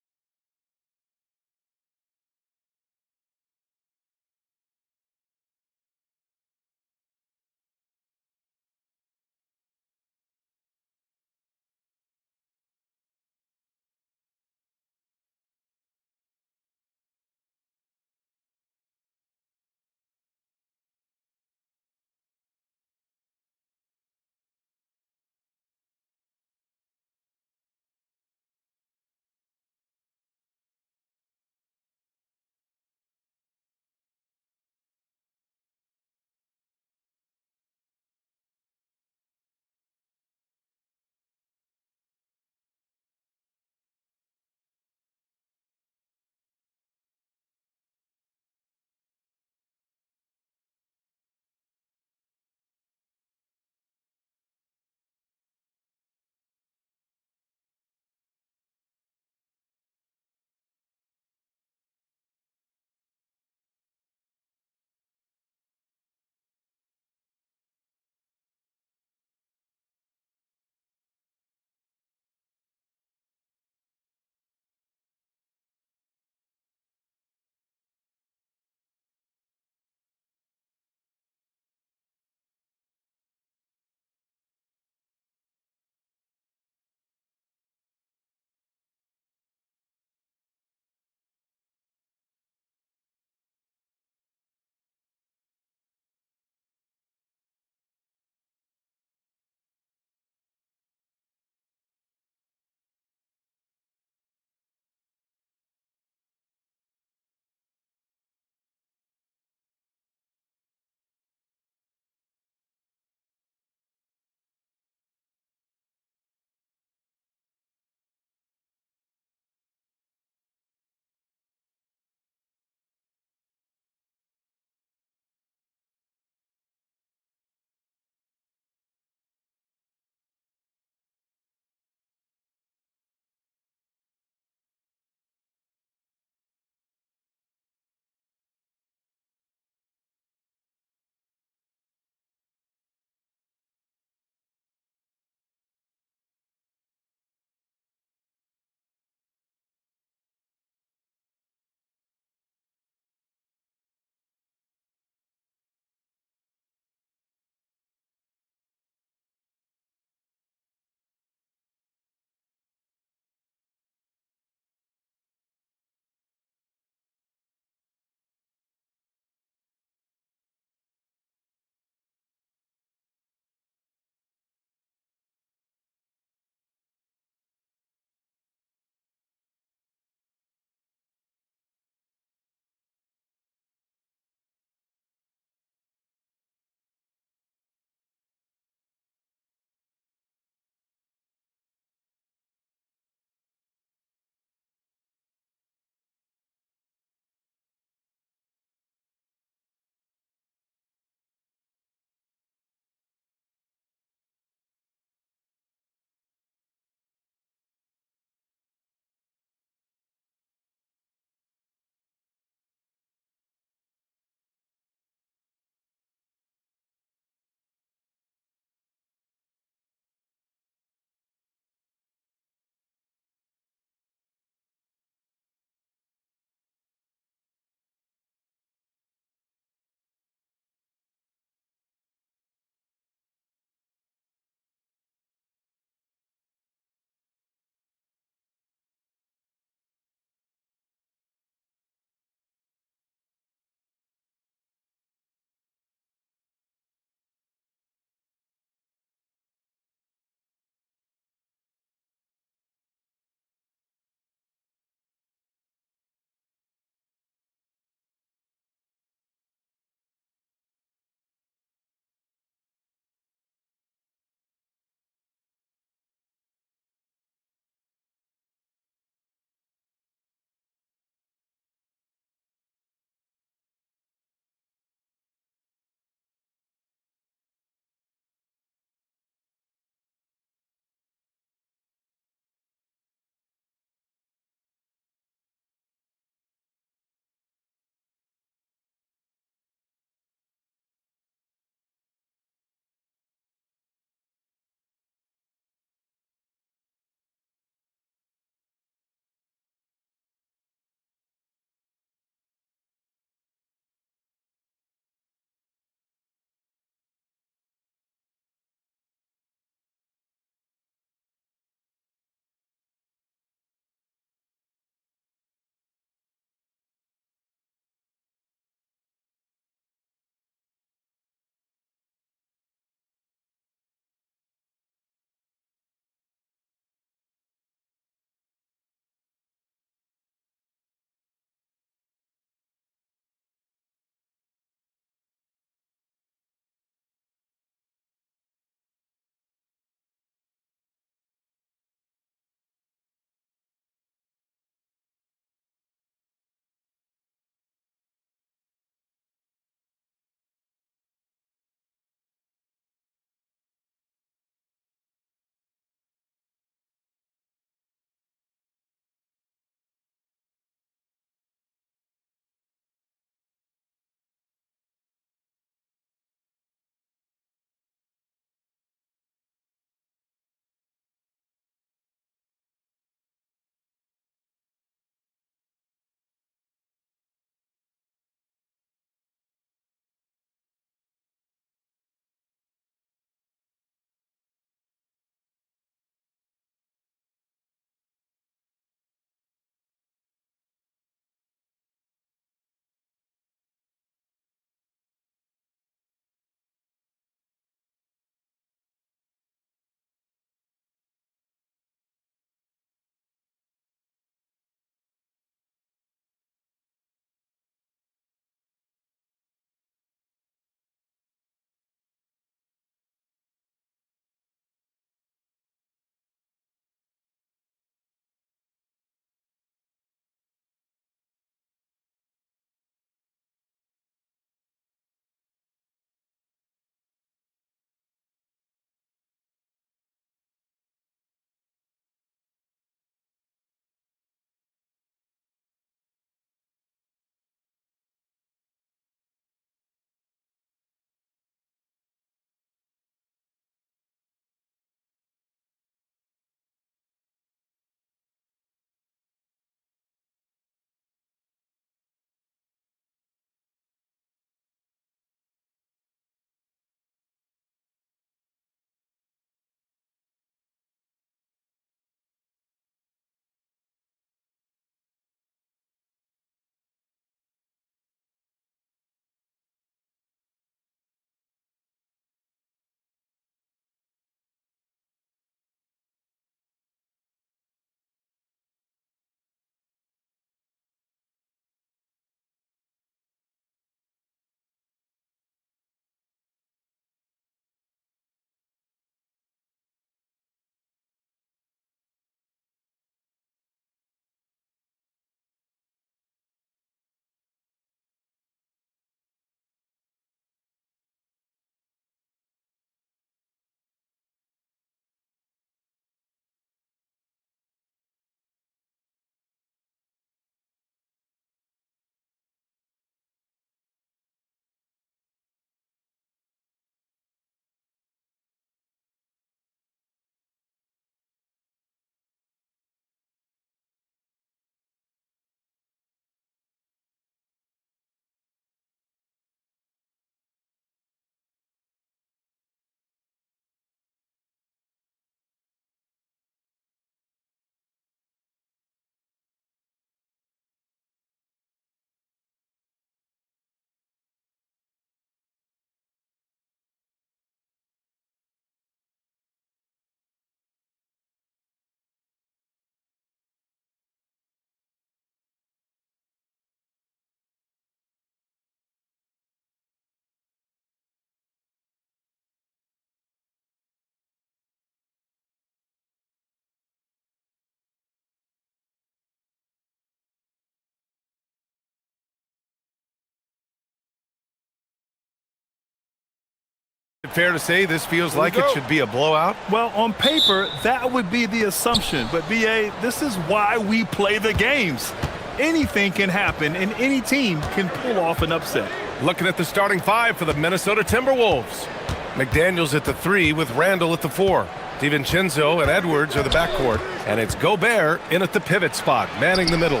Speaker 5: Fair to say this feels like it should be a blowout?
Speaker 6: Well, on paper, that would be the assumption. But, B.A., this is why we play the games. Anything can happen, and any team can pull off an upset.
Speaker 5: Looking at the starting five for the Minnesota Timberwolves. McDaniels at the 3 with Randall at the 4. DiVincenzo and Edwards are the backcourt. And it's Gobert in at the pivot spot, manning the middle.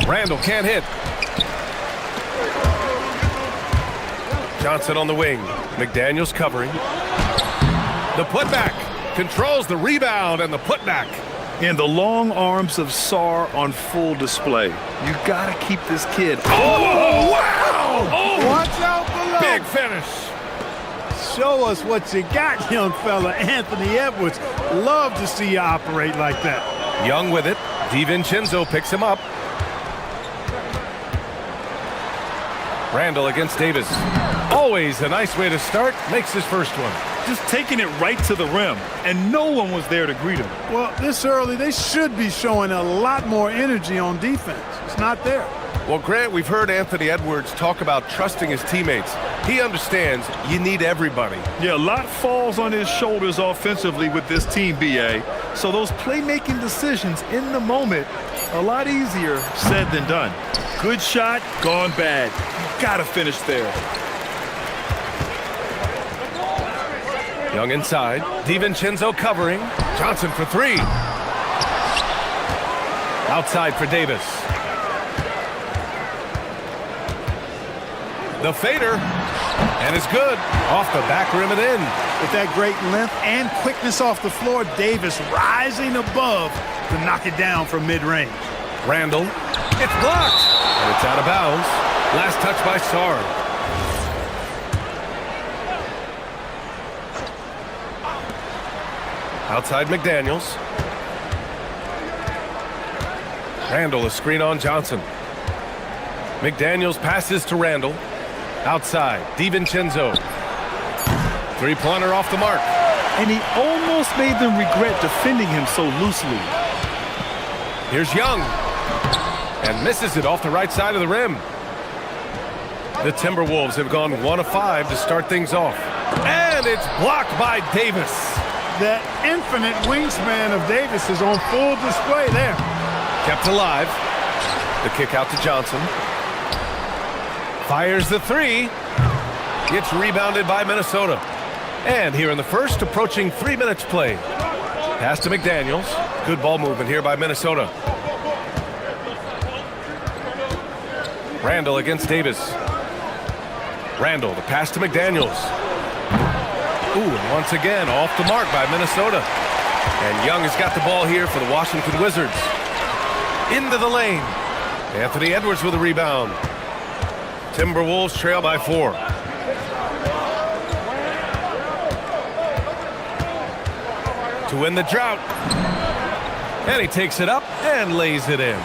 Speaker 5: Randall can't hit. Johnson on the wing. McDaniels covering. The putback. Controls the rebound and the putback.
Speaker 6: And the long arms of Sarr on full display. You got to keep this kid.
Speaker 5: Oh, wow! Oh,
Speaker 9: Watch out below.
Speaker 5: big finish.
Speaker 9: Show us what you got, young fella. Anthony Edwards. Love to see you operate like that.
Speaker 5: Young with it. DiVincenzo picks him up. Randall against Davis. Always a nice way to start. Makes his first one.
Speaker 6: Just taking it right to the rim, and no one was there to greet him.
Speaker 9: Well, this early, they should be showing a lot more energy on defense. It's not there.
Speaker 5: Well, Grant, we've heard Anthony Edwards talk about trusting his teammates. He understands you need everybody.
Speaker 6: Yeah, a lot falls on his shoulders offensively with this team, B.A. So those playmaking decisions in the moment, a lot easier said than done. Good shot, gone bad. You gotta finish there.
Speaker 5: Young inside. DiVincenzo covering. Johnson for 3. Outside for Davis. The fader. And it's good. Off the back rim and in.
Speaker 9: With that great length and quickness off the floor, Davis rising above to knock it down from mid-range.
Speaker 5: Randall. It's blocked. And it's out of bounds. Last touch by Sarr. Outside McDaniels. Randall, a screen on Johnson. McDaniels passes to Randall. Outside, DiVincenzo. Three-pointer off the mark.
Speaker 6: And he almost made them regret defending him so loosely.
Speaker 5: Here's Young. And misses it off the right side of the rim. The Timberwolves have gone 1 of 5 to start things off. And it's blocked by Davis.
Speaker 9: That infinite wingspan of Davis is on full display there.
Speaker 5: Kept alive. The kick out to Johnson. Fires the 3. Gets rebounded by Minnesota. And here in the first, approaching 3 minutes played. Pass to McDaniels. Good ball movement here by Minnesota. Randall against Davis. Randall, the pass to McDaniels. Ooh, and once again, off the mark by Minnesota. And Young has got the ball here for the Washington Wizards. Into the lane. Anthony Edwards with a rebound. Timberwolves trail by 4. To win the drought. And he takes it up and lays it in.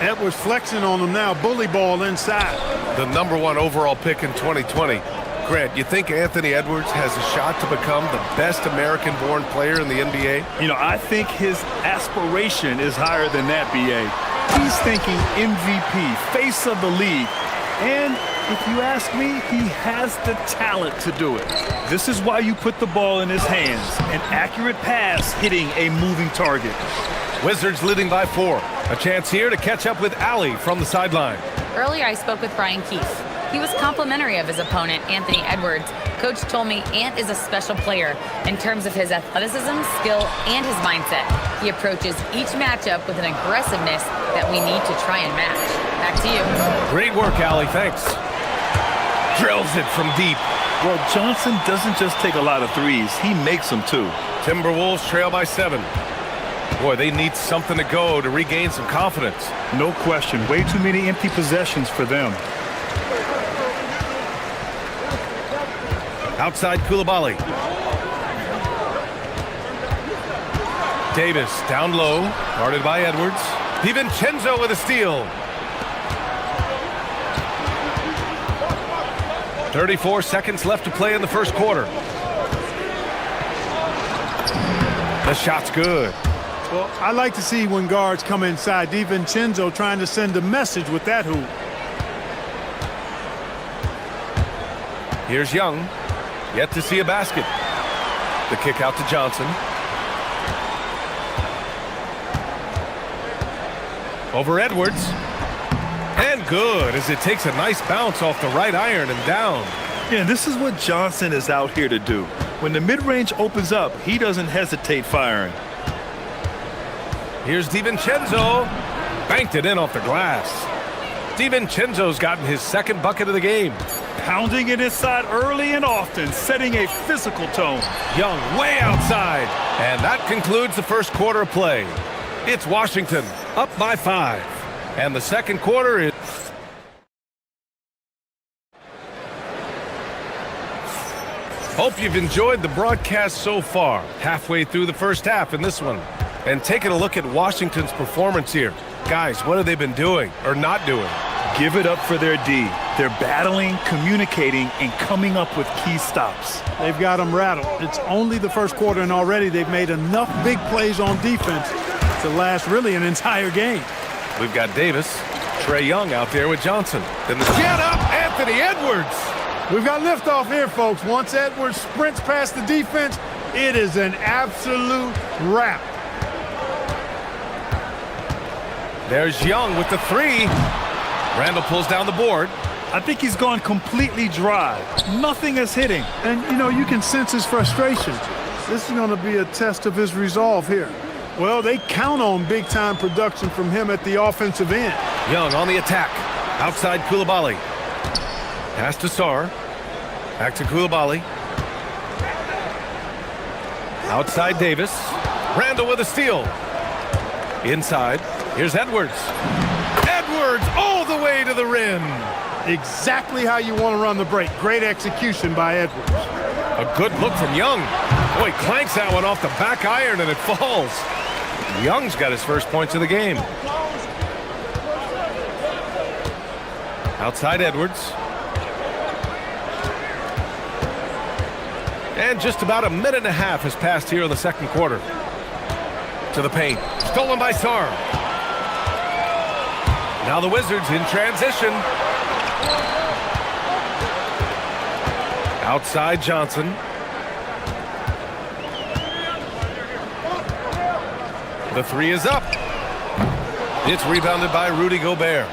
Speaker 9: Edwards flexing on him now. Bully ball inside.
Speaker 5: The #1 overall pick in 2020. Grant, you think Anthony Edwards has a shot to become the best American-born player in the NBA?
Speaker 6: You know, I think his aspiration is higher than that, B.A. He's thinking MVP, face of the league. And if you ask me, he has the talent to do it. This is why you put the ball in his hands. An accurate pass hitting a moving target.
Speaker 5: Wizards leading by 4. A chance here to catch up with Allie from the sideline.
Speaker 4: Earlier, I spoke with Brian Keefe. He was complimentary of his opponent, Anthony Edwards. Coach told me Ant is a special player in terms of his athleticism, skill, and his mindset. He approaches each matchup with an aggressiveness that we need to try and match. Back to you.
Speaker 5: Great work, Allie. Thanks. Drills it from deep.
Speaker 6: Well, Johnson doesn't just take a lot of threes. He makes them, too.
Speaker 5: Timberwolves trail by 7. Boy, they need something to go to regain some confidence.
Speaker 6: No question. Way too many empty possessions for them.
Speaker 5: Outside Koulibaly. Davis down low, guarded by Edwards. DiVincenzo with a steal. 34 seconds left to play in the first quarter. The shot's good.
Speaker 9: Well, I like to see when guards come inside. DiVincenzo trying to send a message with that hoop.
Speaker 5: Here's Young. Yet to see a basket. The kick out to Johnson. Over Edwards. And good as it takes a nice bounce off the right iron and down.
Speaker 6: Yeah, this is what Johnson is out here to do. When the mid-range opens up, he doesn't hesitate firing.
Speaker 5: Here's DiVincenzo. Banked it in off the glass. DiVincenzo's gotten his second bucket of the game.
Speaker 6: Pounding it inside early and often, setting a physical tone.
Speaker 5: Young way outside. And that concludes the first quarter of play. It's Washington up by 5. And the second quarter is... Hope you've enjoyed the broadcast so far. Halfway through the first half in this one. And taking a look at Washington's performance here. Guys, what have they been doing or not doing?
Speaker 6: Give it up for their D. They're battling, communicating, and coming up with key stops.
Speaker 9: They've got them rattled. It's only the first quarter, and already they've made enough big plays on defense to last really an entire game.
Speaker 5: We've got Davis, Trae Young out there with Johnson. Then the get up, Anthony Edwards.
Speaker 9: We've got liftoff here, folks. Once Edwards sprints past the defense, it is an absolute wrap.
Speaker 5: There's Young with the 3. Randall pulls down the board.
Speaker 6: I think he's gone completely dry. Nothing is hitting.
Speaker 9: And, you know, you can sense his frustration. This is going to be a test of his resolve here. Well, they count on big-time production from him at the offensive end.
Speaker 5: Young on the attack. Outside Coulibaly. Pass to Sarr. Back to Coulibaly. Outside Davis. Randall with a steal. Inside. Here's Edwards. Edwards all the way to the rim.
Speaker 9: Exactly how you want to run the break. Great execution by Edwards.
Speaker 5: A good look from Young. Boy, clanks that one off the back iron and it falls. Young's got his first points of the game. Outside Edwards. And just about a minute and a half has passed here in the second quarter. To the paint. Stolen by Sarr. Now the Wizards in transition. Outside Johnson. The 3 is up. It's rebounded by Rudy Gobert.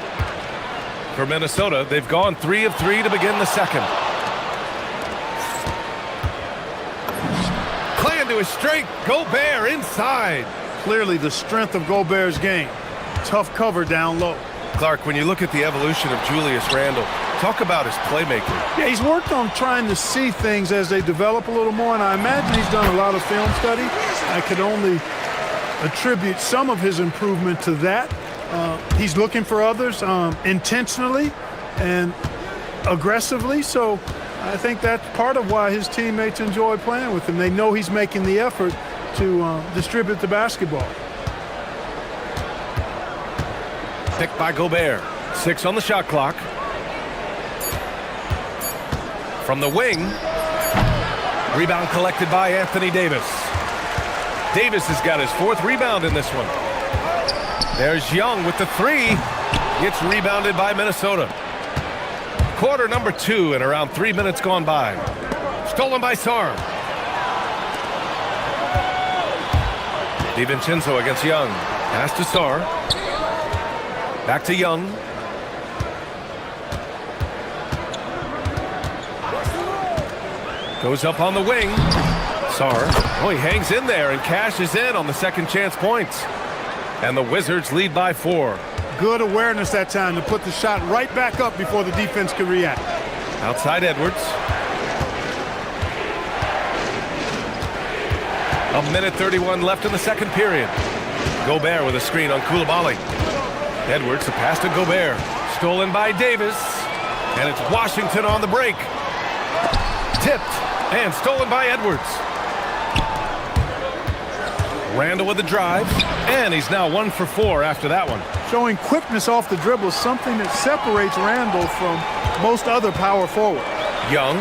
Speaker 5: For Minnesota, they've gone 3 of 3 to begin the second. Clay into his strength. Gobert inside.
Speaker 9: Clearly the strength of Gobert's game. Tough cover down low.
Speaker 5: Clark, when you look at the evolution of Julius Randle, talk about his playmaking.
Speaker 9: Yeah, he's worked on trying to see things as they develop a little more, and I imagine he's done a lot of film study. I could only attribute some of his improvement to that. He's looking for others intentionally and aggressively, so I think that's part of why his teammates enjoy playing with him. They know he's making the effort to distribute the basketball.
Speaker 5: Picked by Gobert. 6 on the shot clock. From the wing. Rebound collected by Anthony Davis. Davis has got his 4th rebound in this one. There's Young with the 3. Gets rebounded by Minnesota. Quarter number 2 and around 3 minutes gone by. Stolen by Sarr. DiVincenzo against Young. Pass to Sarr. Back to Young. Goes up on the wing. Sarr. Oh, he hangs in there and cashes in on the second chance points. And the Wizards lead by 4.
Speaker 9: Good awareness that time to put the shot right back up before the defense could react.
Speaker 5: Outside Edwards. A minute 31 left in the second period. Gobert with a screen on Coulibaly. Edwards, a pass to Gobert. Stolen by Davis. And it's Washington on the break. Tipped and stolen by Edwards. Randall with the drive. And he's now 1 for 4 after that one.
Speaker 9: Showing quickness off the dribble, something that separates Randall from most other power forward.
Speaker 5: Young.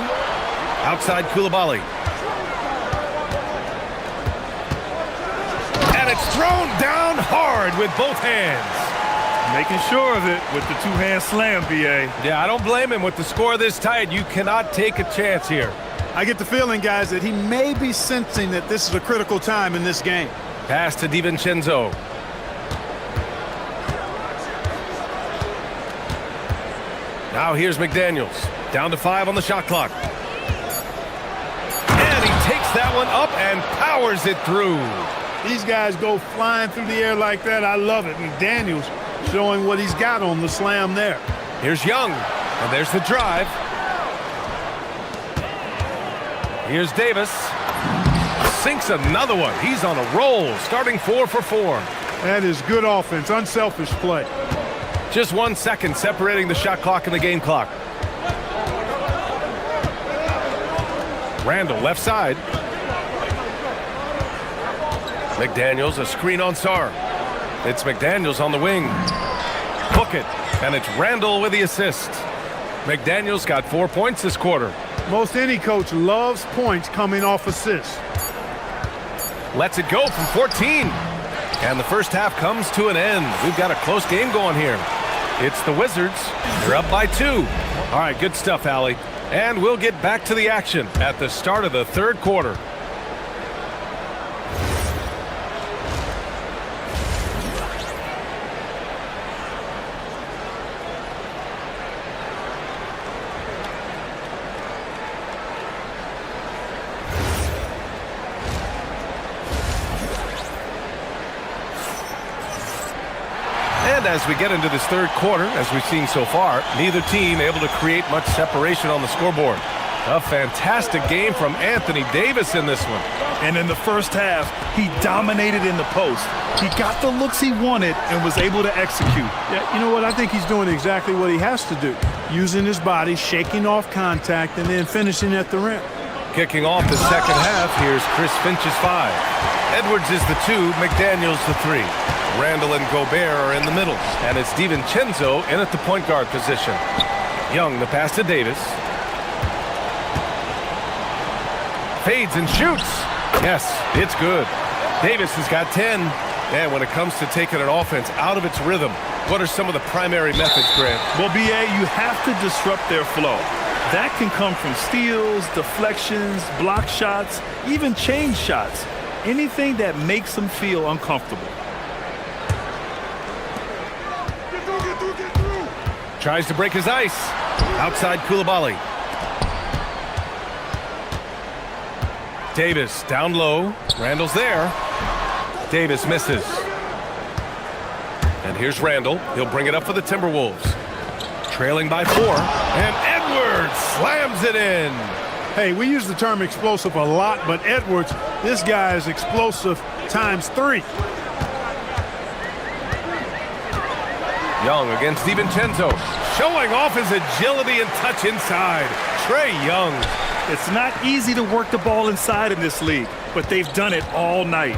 Speaker 5: Outside Coulibaly. And it's thrown down hard with both hands.
Speaker 6: Making sure of it with the 2-hand slam, B.A.
Speaker 5: Yeah, I don't blame him with the score this tight. You cannot take a chance here.
Speaker 9: I get the feeling, guys, that he may be sensing that this is a critical time in this game.
Speaker 5: Pass to DiVincenzo. Now here's McDaniels. Down to 5 on the shot clock. And he takes that one up and powers it through.
Speaker 9: These guys go flying through the air like that. I love it. McDaniels showing what he's got on the slam there.
Speaker 5: Here's Young. And there's the drive. Here's Davis. Sinks another one. He's on a roll, starting 4 for 4.
Speaker 9: That is good offense, unselfish play.
Speaker 5: Just 1 second separating the shot clock and the game clock. Randall, left side. McDaniels, a screen on Sarr. It's McDaniels on the wing. Hook it, and it's Randall with the assist. McDaniels got 4 points this quarter.
Speaker 9: Most any coach loves points coming off assists.
Speaker 5: Lets it go from 14. And the first half comes to an end. We've got a close game going here. It's the Wizards. They're up by 2. All right, good stuff, Allie. And we'll get back to the action at the start of the third quarter. And as we get into this third quarter, as we've seen so far, neither team able to create much separation on the scoreboard. A fantastic game from Anthony Davis in this one.
Speaker 6: And in the first half, he dominated in the post. He got the looks he wanted and was able to execute.
Speaker 9: Yeah, you know what? I think he's doing exactly what he has to do. Using his body, shaking off contact, and then finishing at the rim.
Speaker 5: Kicking off the second half, here's Chris Finch's 5. Edwards is the 2, McDaniels the 3. Randall and Gobert are in the middle, and it's DiVincenzo in at the point guard position. Young, the pass to Davis. Fades and shoots. Yes, it's good. Davis has got 10. And when it comes to taking an offense out of its rhythm, what are some of the primary methods, Grant?
Speaker 6: Well, BA, you have to disrupt their flow. That can come from steals, deflections, block shots, even change shots. Anything that makes them feel uncomfortable.
Speaker 5: Tries to break his ice. Outside Koulibaly. Davis down low. Randall's there. Davis misses. And here's Randall. He'll bring it up for the Timberwolves. Trailing by 4. And Edwards slams it in.
Speaker 9: Hey, we use the term explosive a lot, but Edwards, this guy is explosive times 3.
Speaker 5: Young against DiVincenzo, showing off his agility and touch inside. Trae Young.
Speaker 6: It's not easy to work the ball inside in this league, but they've done it all night.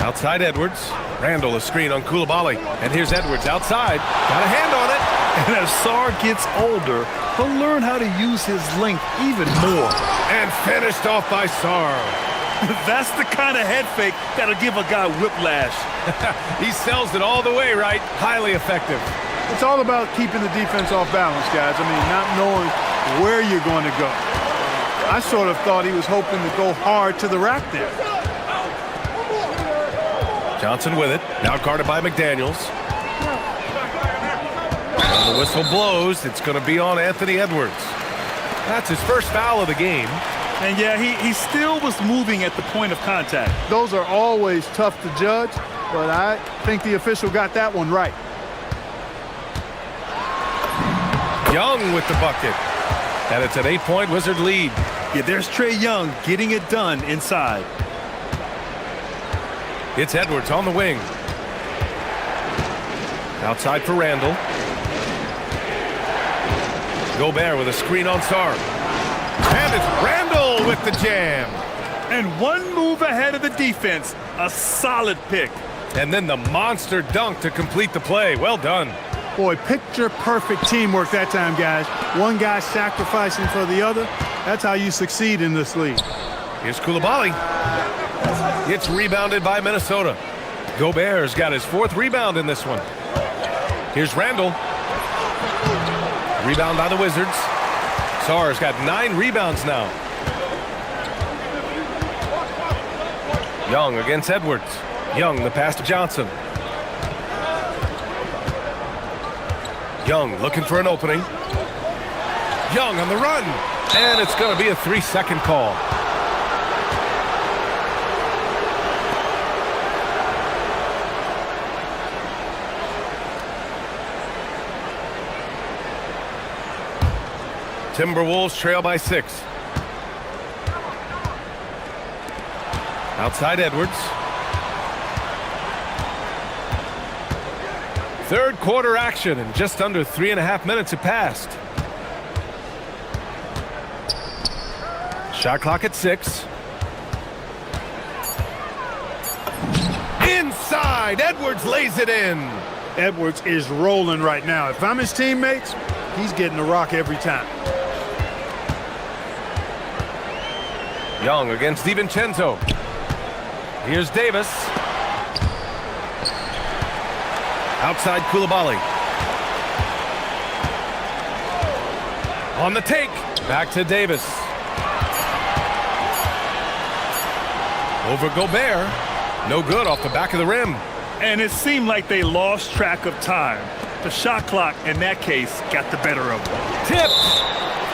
Speaker 5: Outside Edwards. Randall a screen on Koulibaly. And here's Edwards outside. Got a hand on it.
Speaker 6: And as Sarr gets older, he'll learn how to use his length even more.
Speaker 5: And finished off by Sarr.
Speaker 6: That's the kind of head fake that'll give a guy whiplash.
Speaker 5: He sells it all the way, right? Highly effective.
Speaker 9: It's all about keeping the defense off balance, guys. I mean, not knowing where you're going to go. I sort of thought he was hoping to go hard to the rack there.
Speaker 5: Johnson with it. Now guarded by McDaniels. And the whistle blows. It's going to be on Anthony Edwards. That's his first foul of the game.
Speaker 6: And yeah, he still was moving at the point of contact.
Speaker 9: Those are always tough to judge, but I think the official got that one right.
Speaker 5: Young with the bucket. And it's an 8-point Wizard lead.
Speaker 6: Yeah, there's Trae Young getting it done inside.
Speaker 5: It's Edwards on the wing. Outside for Randall. Gobert with a screen on Sarr. And it's Randall with the jam.
Speaker 6: And one move ahead of the defense. A solid pick.
Speaker 5: And then the monster dunk to complete the play. Well done.
Speaker 9: Boy, picture-perfect teamwork that time, guys. One guy sacrificing for the other. That's how you succeed in this league.
Speaker 5: Here's Koulibaly. It's rebounded by Minnesota. Gobert's got his 4th rebound in this one. Here's Randall. Rebound by the Wizards. Sarr's got 9 rebounds now. Young against Edwards. Young, the pass to Johnson. Young looking for an opening. Young on the run. And it's going to be a 3-second call. Timberwolves trail by 6. Outside Edwards. Third quarter action, and just under 3.5 minutes have passed. Shot clock at 6. Inside, Edwards lays it in.
Speaker 9: Edwards is rolling right now. If I'm his teammates, he's getting the rock every time.
Speaker 5: Young against DiVincenzo. Here's Davis. Outside Koulibaly. On the take. Back to Davis. Over Gobert. No good off the back of the rim.
Speaker 6: And it seemed like they lost track of time. The shot clock, in that case, got the better of them.
Speaker 5: Tipped.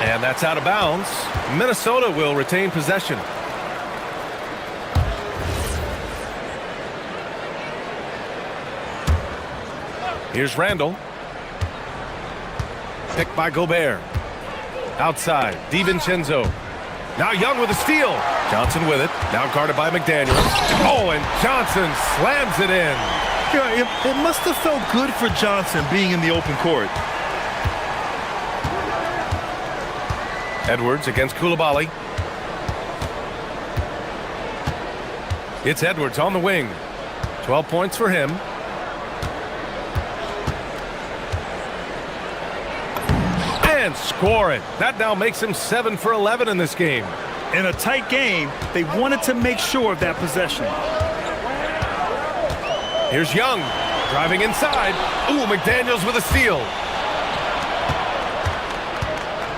Speaker 5: And that's out of bounds. Minnesota will retain possession. Here's Randall. Picked by Gobert. Outside, DiVincenzo. Now Young with a steal. Johnson with it. Now guarded by McDaniels. Oh, and Johnson slams it in.
Speaker 6: Yeah, it must have felt good for Johnson being in the open court.
Speaker 5: Edwards against Koulibaly. It's Edwards on the wing. 12 points for him. And score it. That now makes him 7 for 11 in this game.
Speaker 6: In a tight game, they wanted to make sure of that possession.
Speaker 5: Here's Young driving inside. Ooh, McDaniels with a steal.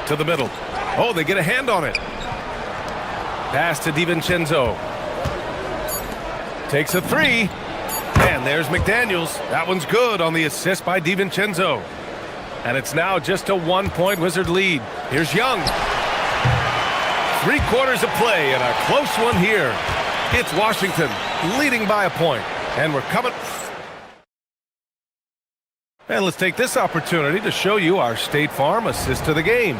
Speaker 5: To the middle. Oh, they get a hand on it. Pass to DiVincenzo. Takes a 3. And there's McDaniels. That one's good on the assist by DiVincenzo. And it's now just a 1-point Wizard lead. Here's Young. 3 quarters of play and a close one here. It's Washington leading by a point. And we're coming. And let's take this opportunity to show you our State Farm assist to the game.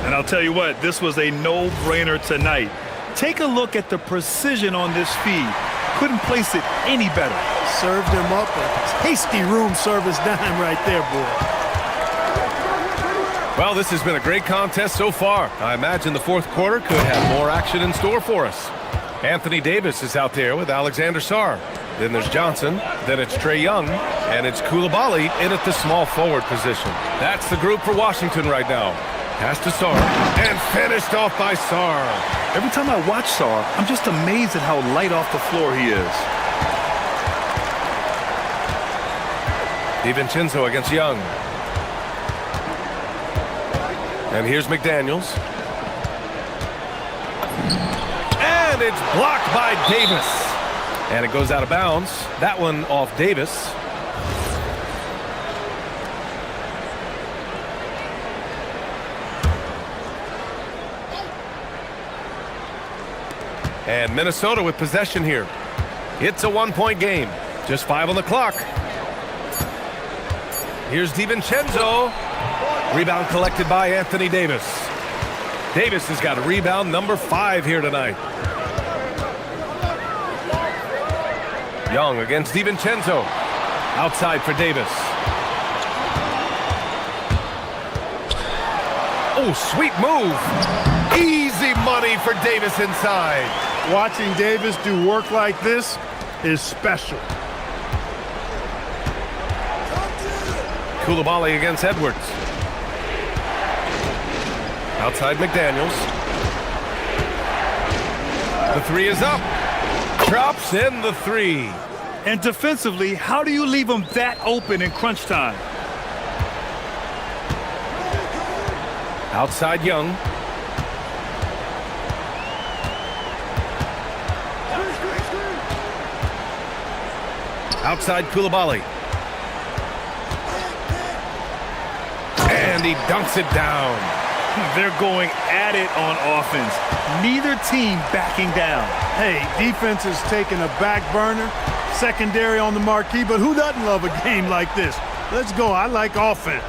Speaker 6: And I'll tell you what, this was a no-brainer tonight. Take a look at the precision on this feed. Couldn't place it any better.
Speaker 9: Served him up a tasty room service dime right there, boy.
Speaker 5: Well, this has been a great contest so far. I imagine the fourth quarter could have more action in store for us. Anthony Davis is out there with Alexander Sarr. Then there's Johnson. Then it's Trae Young. And it's Koulibaly in at the small forward position. That's the group for Washington right now. Pass to Sarr. And finished off by Sarr.
Speaker 6: Every time I watch Sarr, I'm just amazed at how light off the floor he is.
Speaker 5: DiVincenzo against Young. And here's McDaniels. And it's blocked by Davis. And it goes out of bounds. That one off Davis. And Minnesota with possession here. It's a 1-point game. Just 5 on the clock. Here's DiVincenzo. Rebound collected by Anthony Davis. Davis has got a rebound number 5 here tonight. Young against DiVincenzo. Outside for Davis. Oh, sweet move. Easy money for Davis inside.
Speaker 9: Watching Davis do work like this is special.
Speaker 5: Koulibaly against Edwards. Outside McDaniels. The 3 is up. Drops in the 3.
Speaker 6: And defensively, how do you leave them that open in crunch time?
Speaker 5: Outside Young. Outside Koulibaly. And he dunks it down.
Speaker 6: They're going at it on offense. Neither team backing down.
Speaker 9: Hey, defense is taking a back burner, secondary on the marquee, but who doesn't love a game like this? Let's go. I like offense.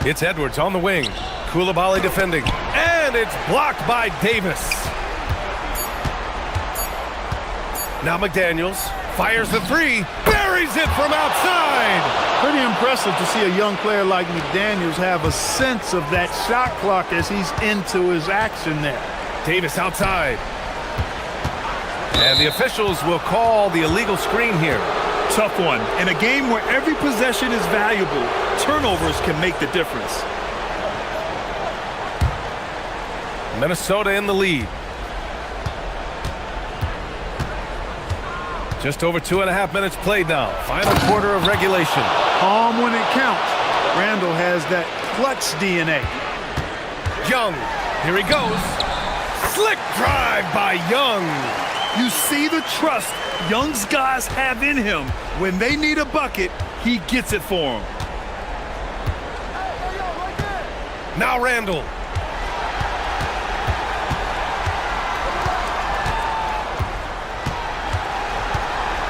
Speaker 5: It's Edwards on the wing. Koulibaly defending. And it's blocked by Davis. Now McDaniels fires the three. Buries it from outside.
Speaker 9: Pretty impressive to see a young player like McDaniels have a sense of that shot clock as he's into his action there.
Speaker 5: Davis outside. And the officials will call the illegal screen here.
Speaker 6: Tough one. In a game where every possession is valuable, turnovers can make the difference.
Speaker 5: Minnesota in the lead. Just over 2.5 minutes played now. Final quarter of regulation.
Speaker 9: Calm when it counts. Randall has that clutch DNA.
Speaker 5: Young. Here he goes. Slick drive by Young.
Speaker 6: You see the trust Young's guys have in him. When they need a bucket, he gets it for them.
Speaker 5: Now Randall.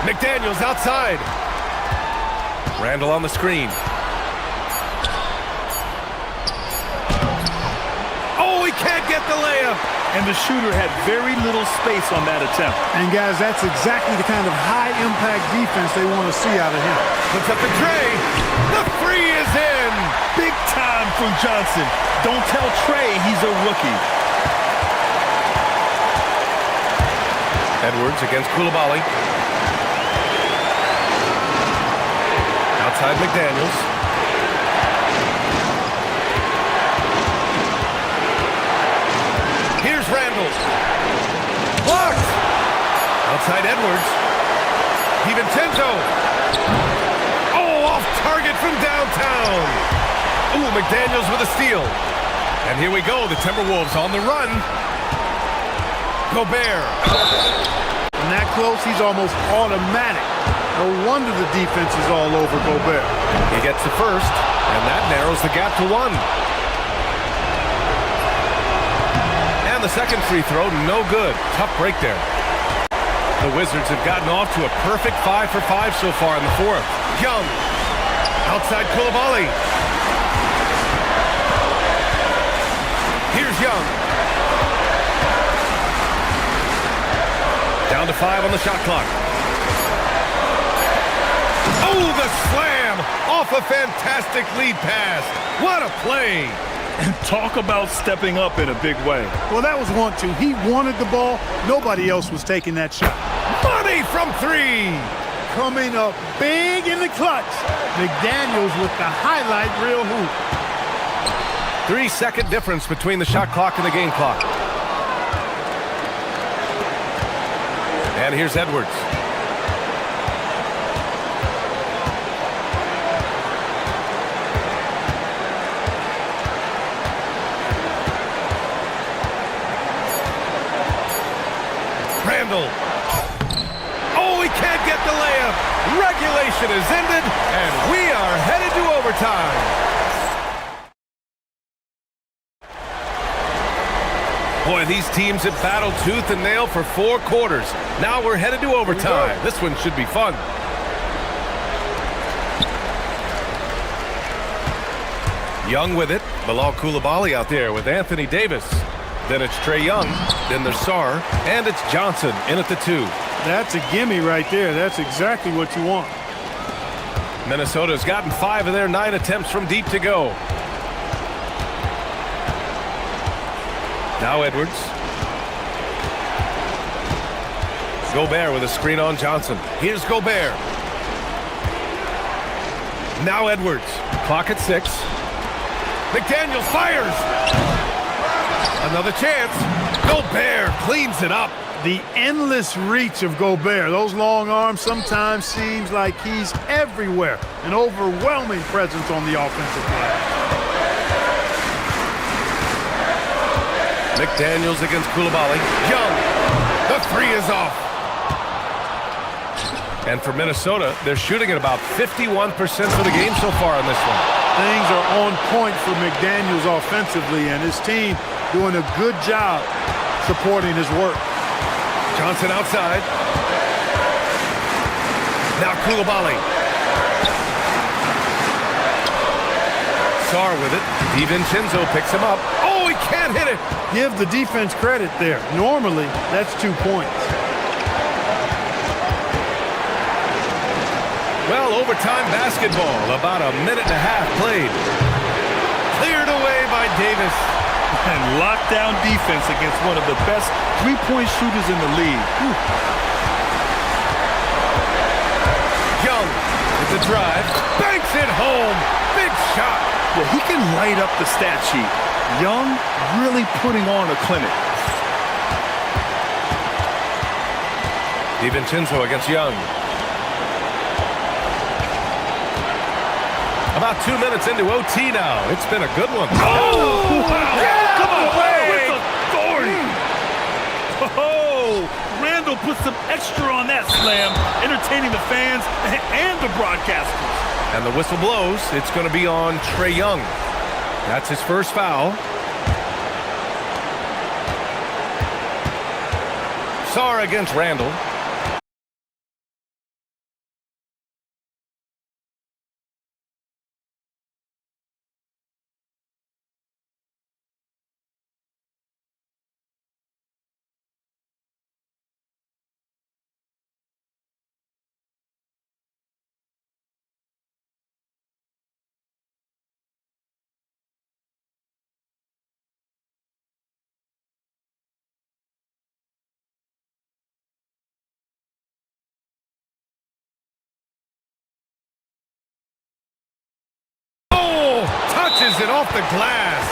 Speaker 5: McDaniels outside. Randall on the screen. Oh, he can't get the layup.
Speaker 6: And the shooter had very little space on that attempt.
Speaker 9: And guys, that's exactly the kind of high-impact defense they want to see out of him.
Speaker 5: Puts up the tray. The three is in.
Speaker 6: Big time from Johnson. Don't tell Trey he's a rookie.
Speaker 5: Edwards against Koulibaly. Outside McDaniels. Here's Randall. Blocked. Outside Edwards. DiVincenzo. Oh, off target from downtown. Ooh, McDaniels with a steal. And here we go, the Timberwolves on the run. Gobert.
Speaker 9: When that close, he's almost automatic. No wonder the defense is all over Gobert.
Speaker 5: He gets the first, and that narrows the gap to one. And the second free throw, no good. Tough break there. The Wizards have gotten off to a perfect 5 for 5 so far in the fourth. Young, outside Koulibaly. Here's Young. Down to 5 on the shot clock. Oh, the slam off a fantastic lead pass. What a play.
Speaker 6: And talk about stepping up in a big way.
Speaker 9: Well, that was 1-2. He wanted the ball. Nobody else was taking that shot.
Speaker 5: Money from three.
Speaker 9: Coming up big in the clutch. McDaniels with the highlight reel hoop.
Speaker 5: 3-second difference between the shot clock and the game clock. And here's Edwards. Randall. Oh, he can't get the layup. Regulation is ended, and we are headed to overtime. Boy, these teams have battled tooth and nail for 4 quarters. Now we're headed to overtime. This one should be fun. Young with it. Bilal Koulibaly out there with Anthony Davis. Then it's Trae Young. Then there's Sarr. And it's Johnson in at the 2.
Speaker 9: That's a gimme right there. That's exactly what you want.
Speaker 5: Minnesota's gotten 5 of their 9 attempts from deep to go. Now Edwards. Gobert with a screen on Johnson. Here's Gobert. Now Edwards. Clock at 6. McDaniels fires. Another chance. Gobert cleans it up.
Speaker 9: The endless reach of Gobert. Those long arms sometimes seems like he's everywhere. An overwhelming presence on the offensive glass.
Speaker 5: McDaniels against Coulibaly. Young. The three is off. And for Minnesota, they're shooting at about 51% for the game so far in this one.
Speaker 9: Things are on point for McDaniels offensively, and his team doing a good job supporting his work.
Speaker 5: Johnson outside. Now Coulibaly. Sarr with it. DiVincenzo picks him up. Oh, he can't hit it.
Speaker 9: Give the defense credit there. Normally, that's 2 points.
Speaker 5: Well, overtime basketball. About a minute and a half played. Cleared away by Davis.
Speaker 6: And lockdown defense against one of the best three-point shooters in the league. Whew.
Speaker 5: Young with the drive. Banks it home. Big shot.
Speaker 6: Yeah, he can light up the stat sheet. Young really putting on a clinic.
Speaker 5: DiVincenzo against Young. About 2 minutes into OT now. It's been a good one.
Speaker 6: Oh! Wow. Yeah, come away! With authority. Oh! Randall put some extra on that slam, entertaining the fans and the broadcasters.
Speaker 5: And the whistle blows. It's going to be on Trae Young. That's his first foul. Sarr against Randall. Touches it off the glass.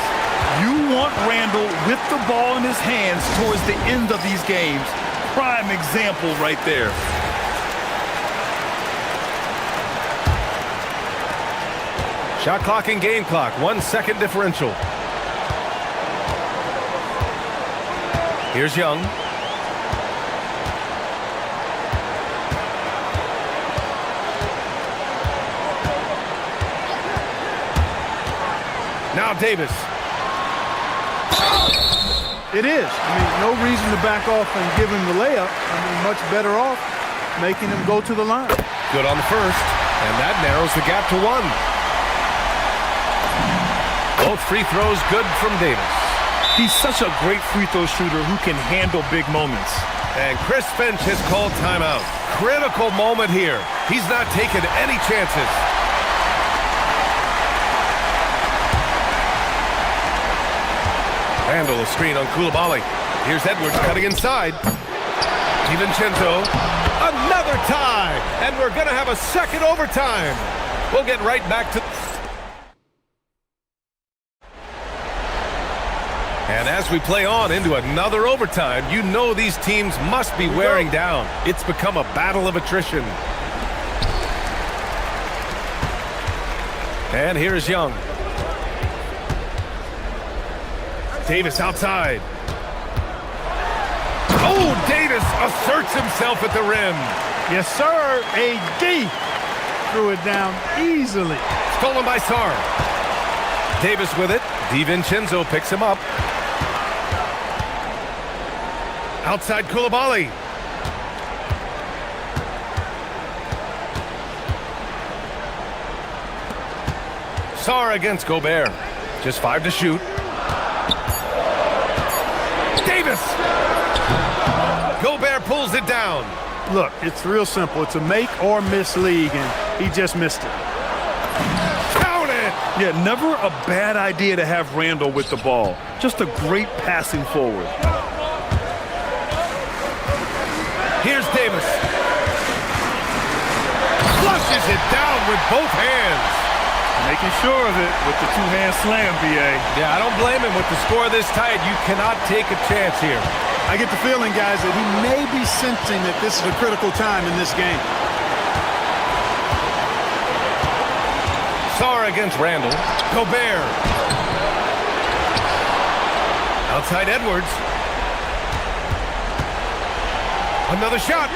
Speaker 6: You want Randall with the ball in his hands towards the end of these games. Prime example right there.
Speaker 5: Shot clock and game clock. 1 second differential. Here's Young. Now Davis.
Speaker 9: It is. I mean, no reason to back off and give him the layup. I mean, much better off making him go to the line.
Speaker 5: Good on the first, and that narrows the gap to 1. Both free throws good from Davis.
Speaker 6: He's such a great free throw shooter who can handle big moments.
Speaker 5: And Chris Finch has called timeout. Critical moment here. He's not taking any chances. Randall a screen on Coulibaly. Here's Edwards cutting inside. DiVincenzo. Another tie. And we're going to have a second overtime. We'll get right back to... And as we play on into another overtime, you know these teams must be wearing down. It's become a battle of attrition. And here's Young. Davis outside. Oh, Davis asserts himself at the rim.
Speaker 9: Yes, sir. AD threw it down easily.
Speaker 5: Stolen by Sarr. Davis with it. DiVincenzo picks him up. Outside Coulibaly. Sarr against Gobert. Just 5 to shoot. Davis! Gobert pulls it down.
Speaker 9: Look, it's real simple. It's a make or miss league, and he just missed it.
Speaker 5: Count it!
Speaker 6: Yeah, never a bad idea to have Randall with the ball. Just a great passing forward.
Speaker 5: Here's Davis. Flushes it down with both hands.
Speaker 6: Making sure of it with the two-hand slam, BA.
Speaker 5: Yeah, I don't blame him with the score this tight. You cannot take a chance here.
Speaker 9: I get the feeling, guys, that he may be sensing that this is a critical time in this game.
Speaker 5: Sarr against Randall. Gobert. Outside Edwards. Another shot.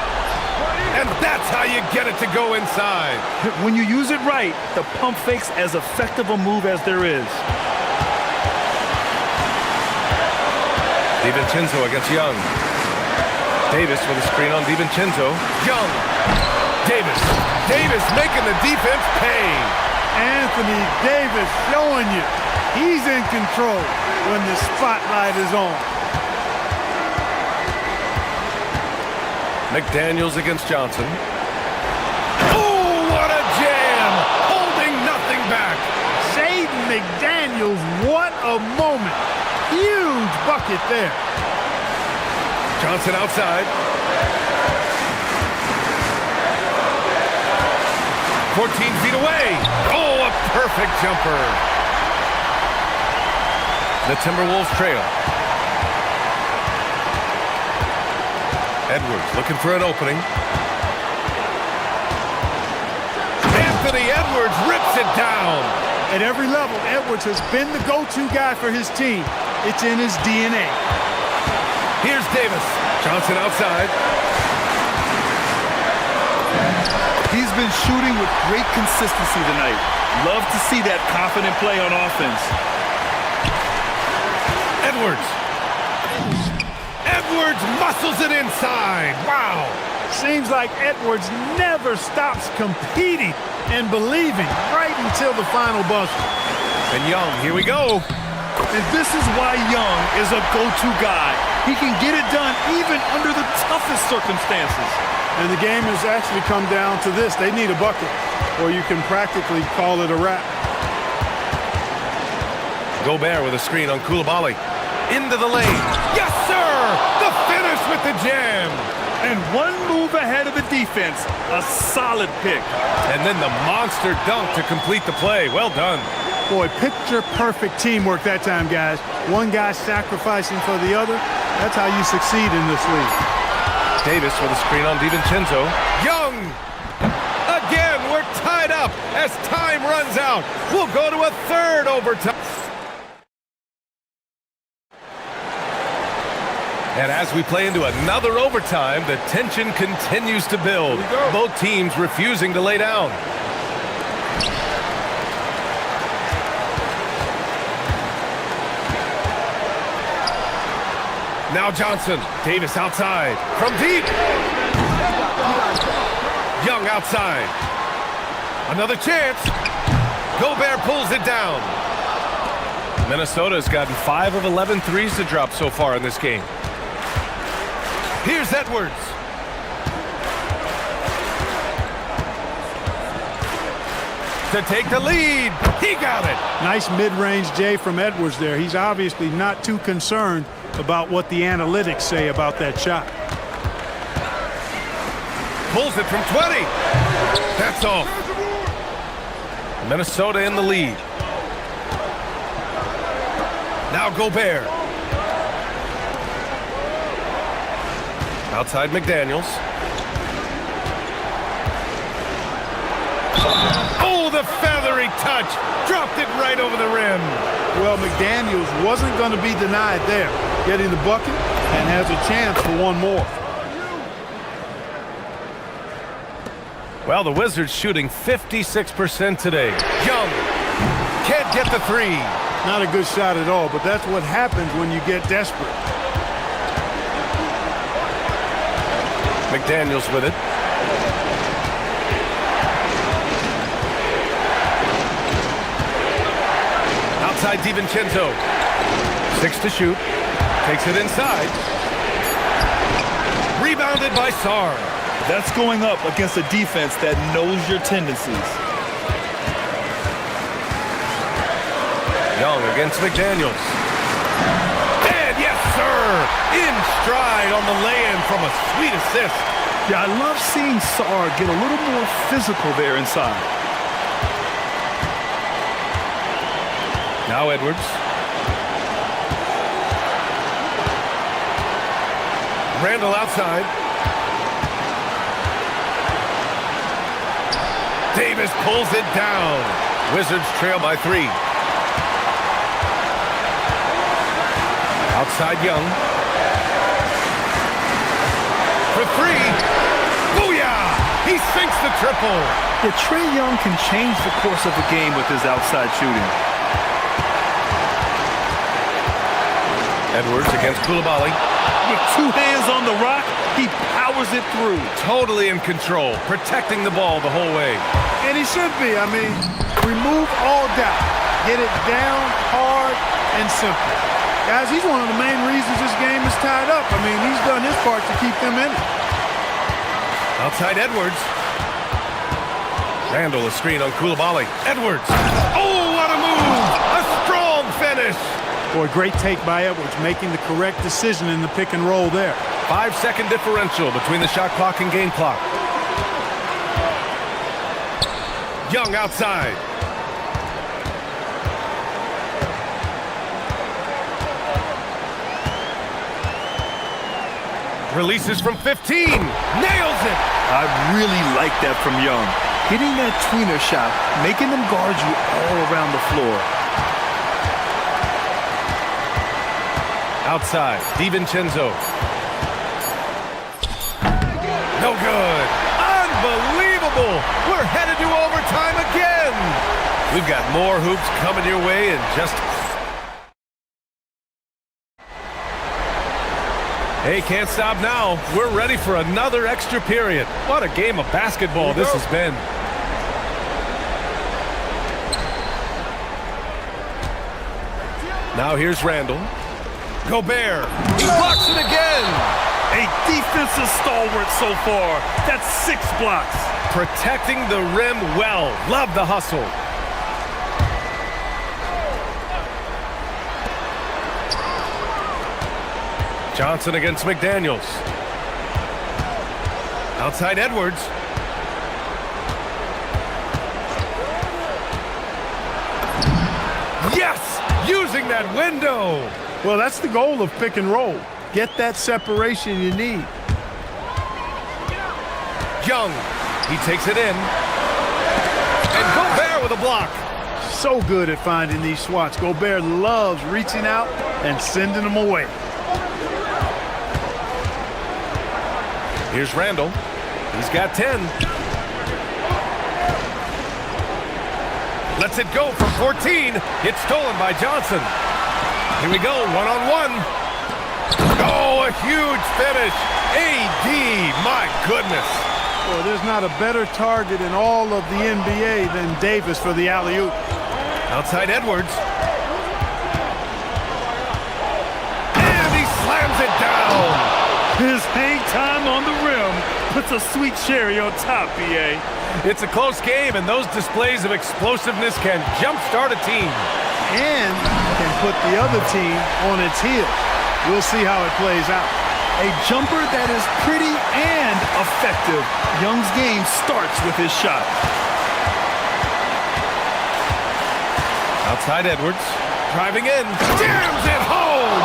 Speaker 5: And that's how you get it to go inside.
Speaker 6: When you use it right, the pump fake's as effective a move as there is.
Speaker 5: DiVincenzo against Young. Davis with a screen on DiVincenzo. Young. Davis. Davis making the defense pay.
Speaker 9: Anthony Davis showing you he's in control when the spotlight is on.
Speaker 5: McDaniels against Johnson. Oh, what a jam! Holding nothing back.
Speaker 9: Shaden McDaniels, what a moment. Huge bucket there.
Speaker 5: Johnson outside. 14 feet away. Oh, a perfect jumper. The Timberwolves trail. Edwards looking for an opening. Anthony Edwards rips it down.
Speaker 9: At every level, Edwards has been the go-to guy for his team. It's in his DNA.
Speaker 5: Here's Davis. Johnson outside.
Speaker 6: He's been shooting with great consistency tonight. Love to see that confident play on offense.
Speaker 5: Edwards. Edwards muscles it inside. Wow.
Speaker 9: Seems like Edwards never stops competing and believing right until the final buzzer.
Speaker 5: And Young, here we go.
Speaker 6: And this is why Young is a go-to guy. He can get it done even under the toughest circumstances.
Speaker 9: And the game has actually come down to this. They need a bucket, or you can practically call it a wrap.
Speaker 5: Gobert with a screen on Koulibaly. Into the lane. Yes, sir! The finish with the jam.
Speaker 6: And one move ahead of the defense. A solid pick.
Speaker 5: And then the monster dunk to complete the play. Well done.
Speaker 9: Boy, picture-perfect teamwork that time, guys. One guy sacrificing for the other. That's how you succeed in this league.
Speaker 5: Davis with a screen on DiVincenzo. Young! Again, we're tied up as time runs out. We'll go to a third overtime. And as we play into another overtime, the tension continues to build. Both teams refusing to lay down. Now Johnson. Davis outside. From deep. Young outside. Another chance. Gobert pulls it down. Minnesota has gotten 5 of 11 threes to drop so far in this game. Here's Edwards. To take the lead. He got it.
Speaker 9: Nice mid-range J from Edwards there. He's obviously not too concerned about what the analytics say about that shot.
Speaker 5: Pulls it from 20. That's off. Minnesota in the lead. Now Gobert. Outside McDaniels. Oh, the feathery touch. Dropped it right over the rim.
Speaker 9: Well, McDaniels wasn't going to be denied there. Getting the bucket and has a chance for one more.
Speaker 5: Well, the Wizards shooting 56% today. Young can't get the three.
Speaker 9: Not a good shot at all, but that's what happens when you get desperate.
Speaker 5: McDaniels with it. Outside DiVincenzo. 6 to shoot. Takes it inside. Rebounded by Sarr.
Speaker 6: That's going up against a defense that knows your tendencies.
Speaker 5: Young against McDaniels. And yes, sir! In stride on the lay-in from a sweet assist.
Speaker 6: Yeah, I love seeing Sarr get a little more physical there inside. Now Edwards.
Speaker 5: Randall outside. Davis pulls it down. Wizards trail by 3. Outside Young. For 3. Booyah! He sinks the triple.
Speaker 6: Yeah, Trae Young can change the course of the game with his outside shooting.
Speaker 5: Edwards against Coulibaly.
Speaker 6: With 2 hands on the rock, he powers it through.
Speaker 5: Totally in control, protecting the ball the whole way.
Speaker 9: And he should be. I mean, remove all doubt. Get it down, hard, and simple. Guys, he's one of the main reasons this game is tied up. I mean, he's done his part to keep them in it.
Speaker 5: Outside Edwards. Randall a screen on Coulibaly. Edwards. Oh, what a move! A strong finish.
Speaker 9: Boy, great take by Edwards, making the correct decision in the pick and roll there.
Speaker 5: 5-second differential between the shot clock and game clock. Young outside. Releases from 15. Nails it.
Speaker 6: I really like that from Young. Hitting that tweener shot, making them guard you all around the floor.
Speaker 5: Outside, DiVincenzo. No good. Unbelievable. We're headed to overtime again. We've got more hoops coming your way in just... Hey, can't stop now. We're ready for another extra period. What a game of basketball this has been. Now here's Randall. Gobert. He blocks it again.
Speaker 6: A defensive stalwart so far. That's 6 blocks.
Speaker 5: Protecting the rim well. Love the hustle. Johnson against McDaniels. Outside Edwards. Yes! Using that window.
Speaker 9: Well, that's the goal of pick and roll. Get that separation you need.
Speaker 5: Young. He takes it in. And Gobert with a block.
Speaker 9: So good at finding these swats. Gobert loves reaching out and sending them away.
Speaker 5: Here's Randall. He's got 10. Lets it go from 14. It's stolen by Johnson. Here we go, one-on-one. Oh, a huge finish. AD, my goodness.
Speaker 9: Well, there's not a better target in all of the NBA than Davis for the alley-oop.
Speaker 5: Outside Edwards. And he slams it down.
Speaker 6: His hang time on the rim puts a sweet cherry on top, BA.
Speaker 5: It's a close game, and those displays of explosiveness can jumpstart a team.
Speaker 9: And can put the other team on its heels. We'll see how it plays out.
Speaker 6: A jumper that is pretty and effective. Young's game starts with his shot.
Speaker 5: Outside Edwards. Driving in. Jams it home!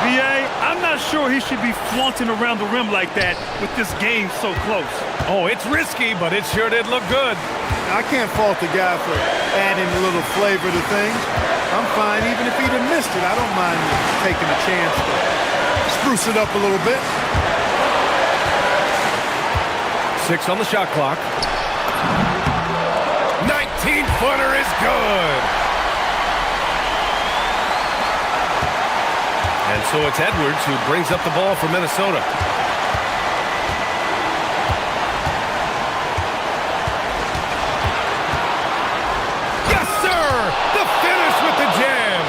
Speaker 6: BA, I'm not sure he should be flaunting around the rim like that with this game so close.
Speaker 5: Oh, it's risky, but it sure did look good.
Speaker 9: I can't fault the guy for adding a little flavor to things. I'm fine even if he'd have missed it. I don't mind taking a chance to spruce it up a little bit.
Speaker 5: 6 on the shot clock. 19-footer is good. And so it's Edwards who brings up the ball for Minnesota. Yes, sir! The finish with the jam.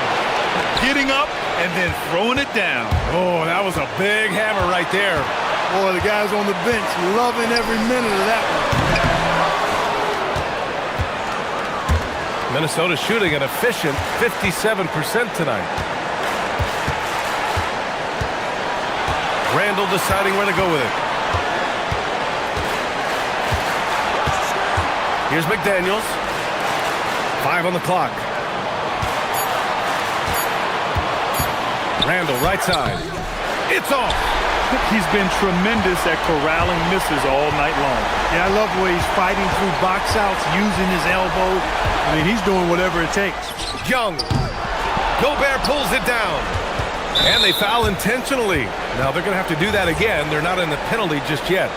Speaker 6: Getting up and then throwing it down.
Speaker 5: Oh, that was a big hammer right there.
Speaker 9: Boy, the guys on the bench loving every minute of that one.
Speaker 5: Minnesota shooting an efficient 57% tonight. Randall deciding where to go with it. Here's McDaniels. 5 on the clock. Randall, right side. It's off.
Speaker 6: He's been tremendous at corralling misses all night long.
Speaker 9: Yeah, I love the way he's fighting through box outs, using his elbows. I mean, he's doing whatever it takes.
Speaker 5: Young. Gobert pulls it down. And they foul intentionally. Now they're going to have to do that again. They're not in the penalty just yet.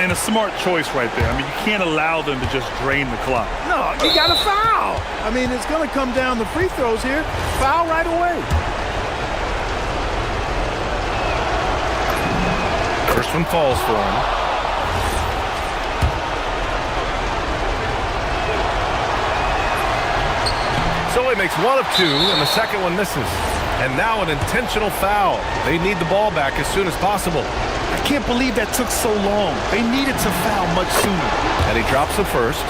Speaker 6: And a smart choice right there. I mean, you can't allow them to just drain the clock.
Speaker 9: No, you got to foul. I mean, it's going to come down to free throws here. Foul right away.
Speaker 5: First one falls for him. So he makes one of two, and the second one misses. And now an intentional foul. They need the ball back as soon as possible.
Speaker 6: I can't believe that took so long. They needed to foul much sooner.
Speaker 5: And he drops the first.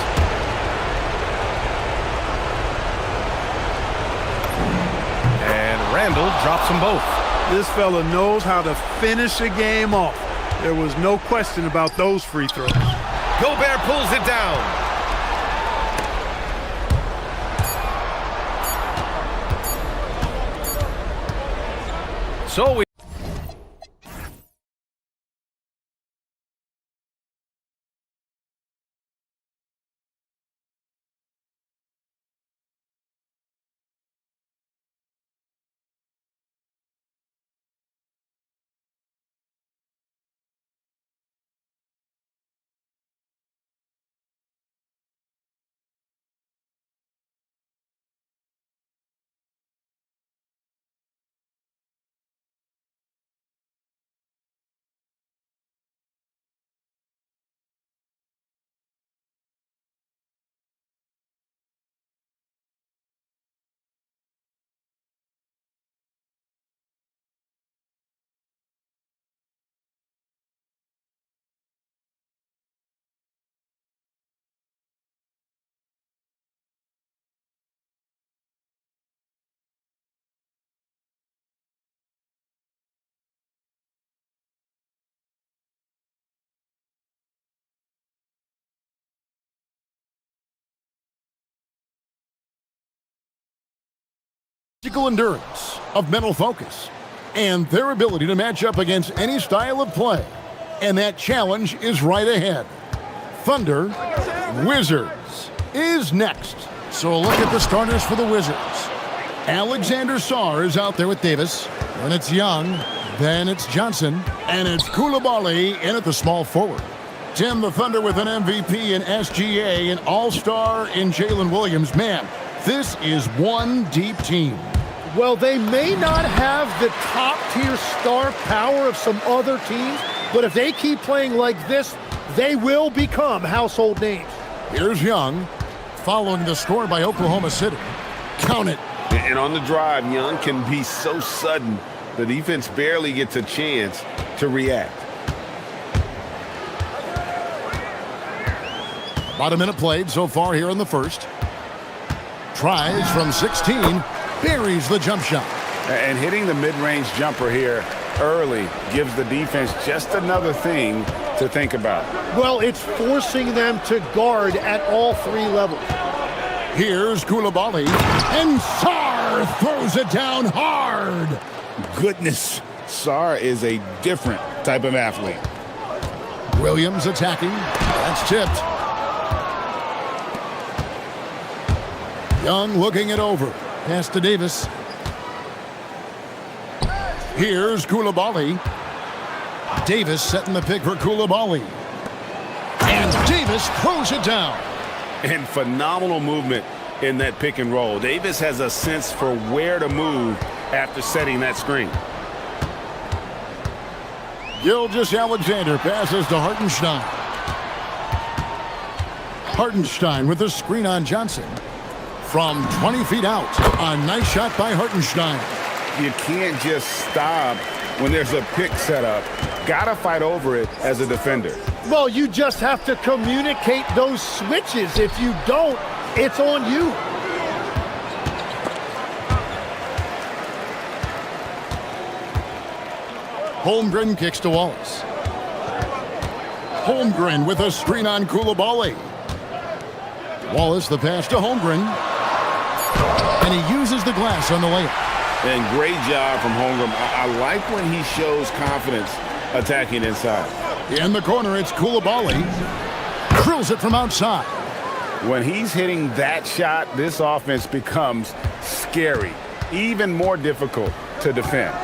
Speaker 5: And Randall drops them both.
Speaker 9: This fella knows how to finish a game off. There was no question about those free throws.
Speaker 5: Gobert pulls it down. So we
Speaker 1: physical endurance, of mental focus, and their ability to match up against any style of play. And that challenge is right ahead. Thunder Wizards is next. So a look at the starters for the Wizards. Alexander Sarr is out there with Davis. Then it's Young. Then it's Johnson. And it's Koulibaly in at the small forward. Tim, the Thunder with an MVP in SGA, an all-star in Jalen Williams. Man, this is one deep team.
Speaker 3: Well, they may not have the top-tier star power of some other teams, but if they keep playing like this, they will become household names.
Speaker 1: Here's Young, following the score by Oklahoma City. Count it.
Speaker 10: And on the drive, Young can be so sudden, the defense barely gets a chance to react.
Speaker 1: About a minute played so far here in the first. Tries from 16, buries the jump shot.
Speaker 10: And hitting the mid-range jumper here early gives the defense just another thing to think about.
Speaker 3: Well, it's forcing them to guard at all three levels.
Speaker 1: Here's Koulibaly, and Sarr throws it down hard.
Speaker 10: Goodness, Sarr is a different type of athlete.
Speaker 1: Williams attacking. That's tipped. Young looking it over. Pass to Davis. Here's Koulibaly. Davis setting the pick for Koulibaly. And Davis throws it down.
Speaker 10: And phenomenal movement in that pick and roll. Davis has a sense for where to move after setting that screen.
Speaker 1: Gilgeous-Alexander passes to Hartenstein. Hartenstein with the screen on Johnson. From 20 feet out, a nice shot by Hartenstein.
Speaker 10: You can't just stop when there's a pick set up. Gotta fight over it as a defender.
Speaker 3: Well, you just have to communicate those switches. If you don't, it's on you.
Speaker 1: Holmgren kicks to Wallace. Holmgren with a screen on Koulibaly. Wallace the pass to Holmgren. And he uses the glass on the layup.
Speaker 10: And great job from Holmgren. I like when he shows confidence
Speaker 2: attacking inside.
Speaker 1: In the corner, it's Koulibaly. Drills it from outside.
Speaker 2: When he's hitting that shot, this offense becomes scary, even more difficult to defend.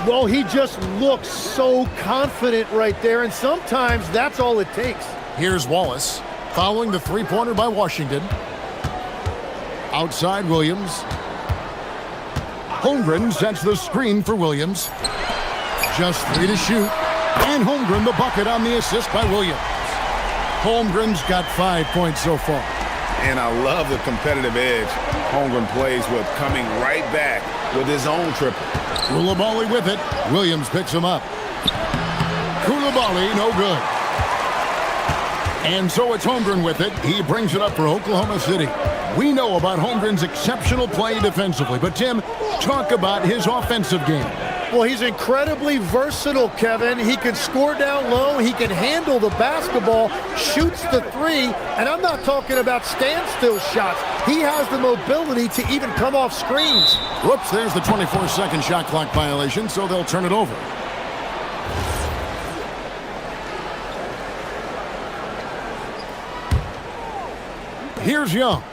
Speaker 3: Well, he just looks so confident right there, and sometimes that's all it takes.
Speaker 1: Here's Wallace, following the three-pointer by Washington. Outside Williams. Holmgren sets the screen for Williams. Just 3 to shoot. And Holmgren the bucket on the assist by Williams. Holmgren's got 5 points so far.
Speaker 2: And I love the competitive edge Holmgren plays with, coming right back with his own triple.
Speaker 1: Koulibaly with it. Williams picks him up. Koulibaly, no good. And so it's Holmgren with it. He brings it up for Oklahoma City. We know about Holmgren's exceptional play defensively, but Tim, talk about his offensive game.
Speaker 3: Well, he's incredibly versatile, Kevin. He can score down low, he can handle the basketball, shoots the three, and I'm not talking about standstill shots. He has the mobility to even come off screens.
Speaker 1: Whoops, there's the 24-second shot clock violation, so they'll turn it over. Here's Young.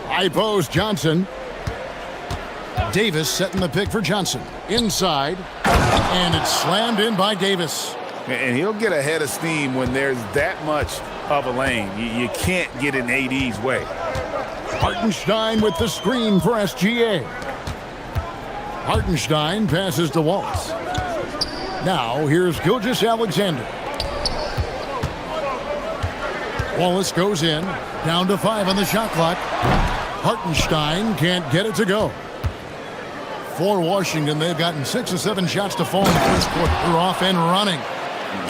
Speaker 1: High post, Johnson. Davis setting the pick for Johnson. Inside, and it's slammed in by Davis.
Speaker 2: And he'll get ahead of steam when there's that much of a lane. You can't get in AD's way.
Speaker 1: Hartenstein with the screen for SGA. Hartenstein passes to Wallace. Now here's Gilgeous-Alexander. Wallace goes in, down to 5 on the shot clock. Hartenstein can't get it to go. For Washington, they've gotten 6 or 7 shots to fall in the first quarter. They're off and running.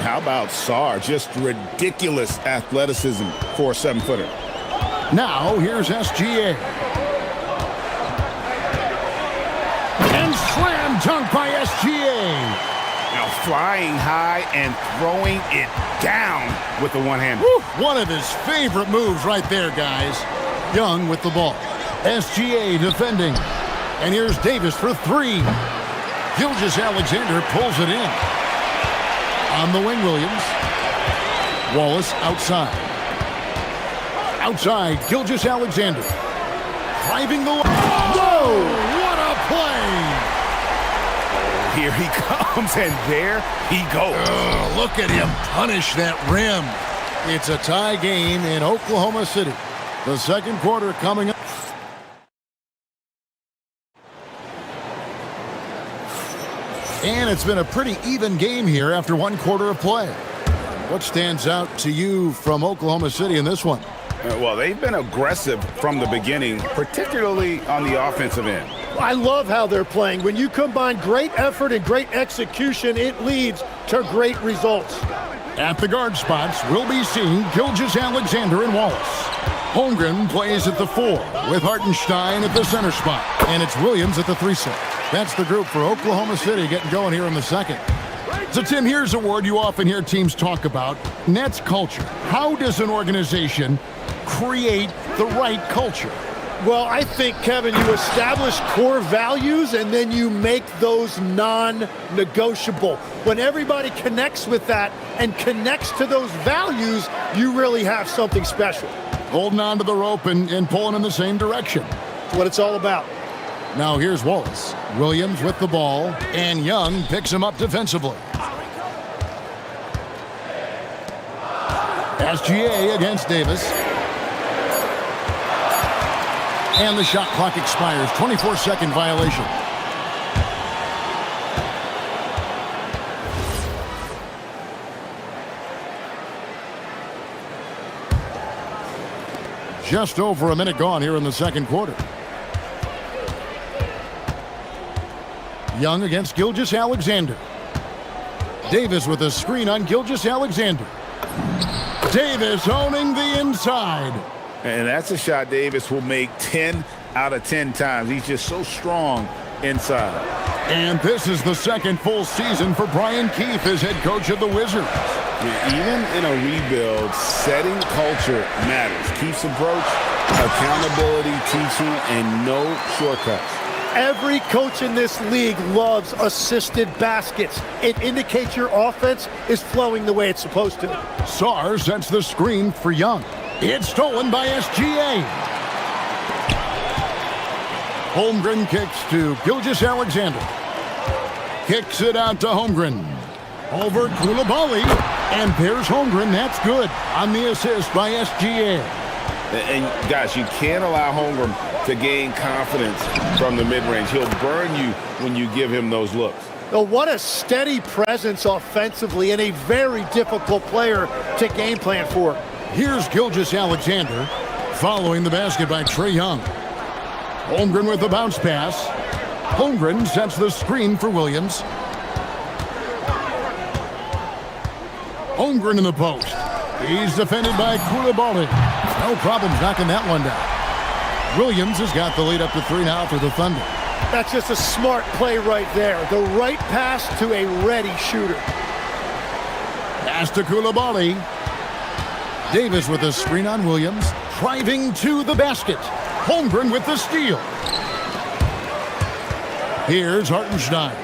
Speaker 2: How about Sarr? Just ridiculous athleticism for a 7-footer.
Speaker 1: Now here's SGA. And slam dunk by SGA.
Speaker 2: Now flying high and throwing it down with the one-hander.
Speaker 1: One of his favorite moves right there, guys. Young with the ball. SGA defending. And here's Davis for 3. Gilgeous-Alexander pulls it in. On the wing, Williams. Wallace outside. Outside, Gilgeous-Alexander. Driving the line. Whoa! What a play!
Speaker 2: Here he comes, and there he goes.
Speaker 1: Look at him punish that rim. It's a tie game in Oklahoma City. The second quarter coming up. And it's been a pretty even game here after 1 quarter of play. What stands out to you from Oklahoma City in this one?
Speaker 2: Well, they've been aggressive from the beginning, particularly on the offensive end.
Speaker 3: I love how they're playing. When you combine great effort and great execution, it leads to great results.
Speaker 1: At the guard spots, we'll be seeing Gilgeous-Alexander and Wallace. Holmgren plays at the 4 with Hartenstein at the center spot. And it's Williams at the 3 set. That's the group for Oklahoma City getting going here in the second. So, Tim, here's a word you often hear teams talk about. And that's culture. How does an organization create the right culture?
Speaker 3: Well, I think, Kevin, you establish core values and then you make those non-negotiable. When everybody connects with that and connects to those values, you really have something special.
Speaker 1: Holding on to the rope and pulling in the same direction.
Speaker 3: That's what it's all about.
Speaker 1: Now here's Wallace. Williams with the ball, and Young picks him up defensively. SGA against Davis. And the shot clock expires. 24-second violation. Just over a minute gone here in the second quarter. Young against Gilgeous-Alexander. Davis with a screen on Gilgeous-Alexander. Davis owning the inside.
Speaker 2: And that's a shot Davis will make 10 out of 10 times. He's just so strong inside.
Speaker 1: And this is the second full season for Brian Keefe as head coach of the Wizards.
Speaker 2: Even in a rebuild, setting culture matters. Keefe's approach, accountability, teaching, and no shortcuts.
Speaker 3: Every coach in this league loves assisted baskets. It indicates your offense is flowing the way it's supposed to.
Speaker 1: Sarr sets the screen for Young. It's stolen by SGA. Holmgren kicks to Gilgeous-Alexander. Kicks it out to Holmgren. Over Koulibaly. And there's Holmgren. That's good on the assist by SGA.
Speaker 2: And guys, you can't allow Holmgren to gain confidence from the mid-range. He'll burn you when you give him those looks.
Speaker 3: Well, what a steady presence offensively and a very difficult player to game plan for.
Speaker 1: Here's Gilgeous-Alexander following the basket by Trae Young. Holmgren with the bounce pass. Holmgren sets the screen for Williams. Holmgren in the post. He's defended by Koulibaly. No problems knocking that one down. Williams has got the lead up to 3 now for the Thunder.
Speaker 3: That's just a smart play right there. The right pass to a ready shooter.
Speaker 1: Pass to Koulibaly. Davis with a screen on Williams. Driving to the basket. Holmgren with the steal. Here's Hartenstein.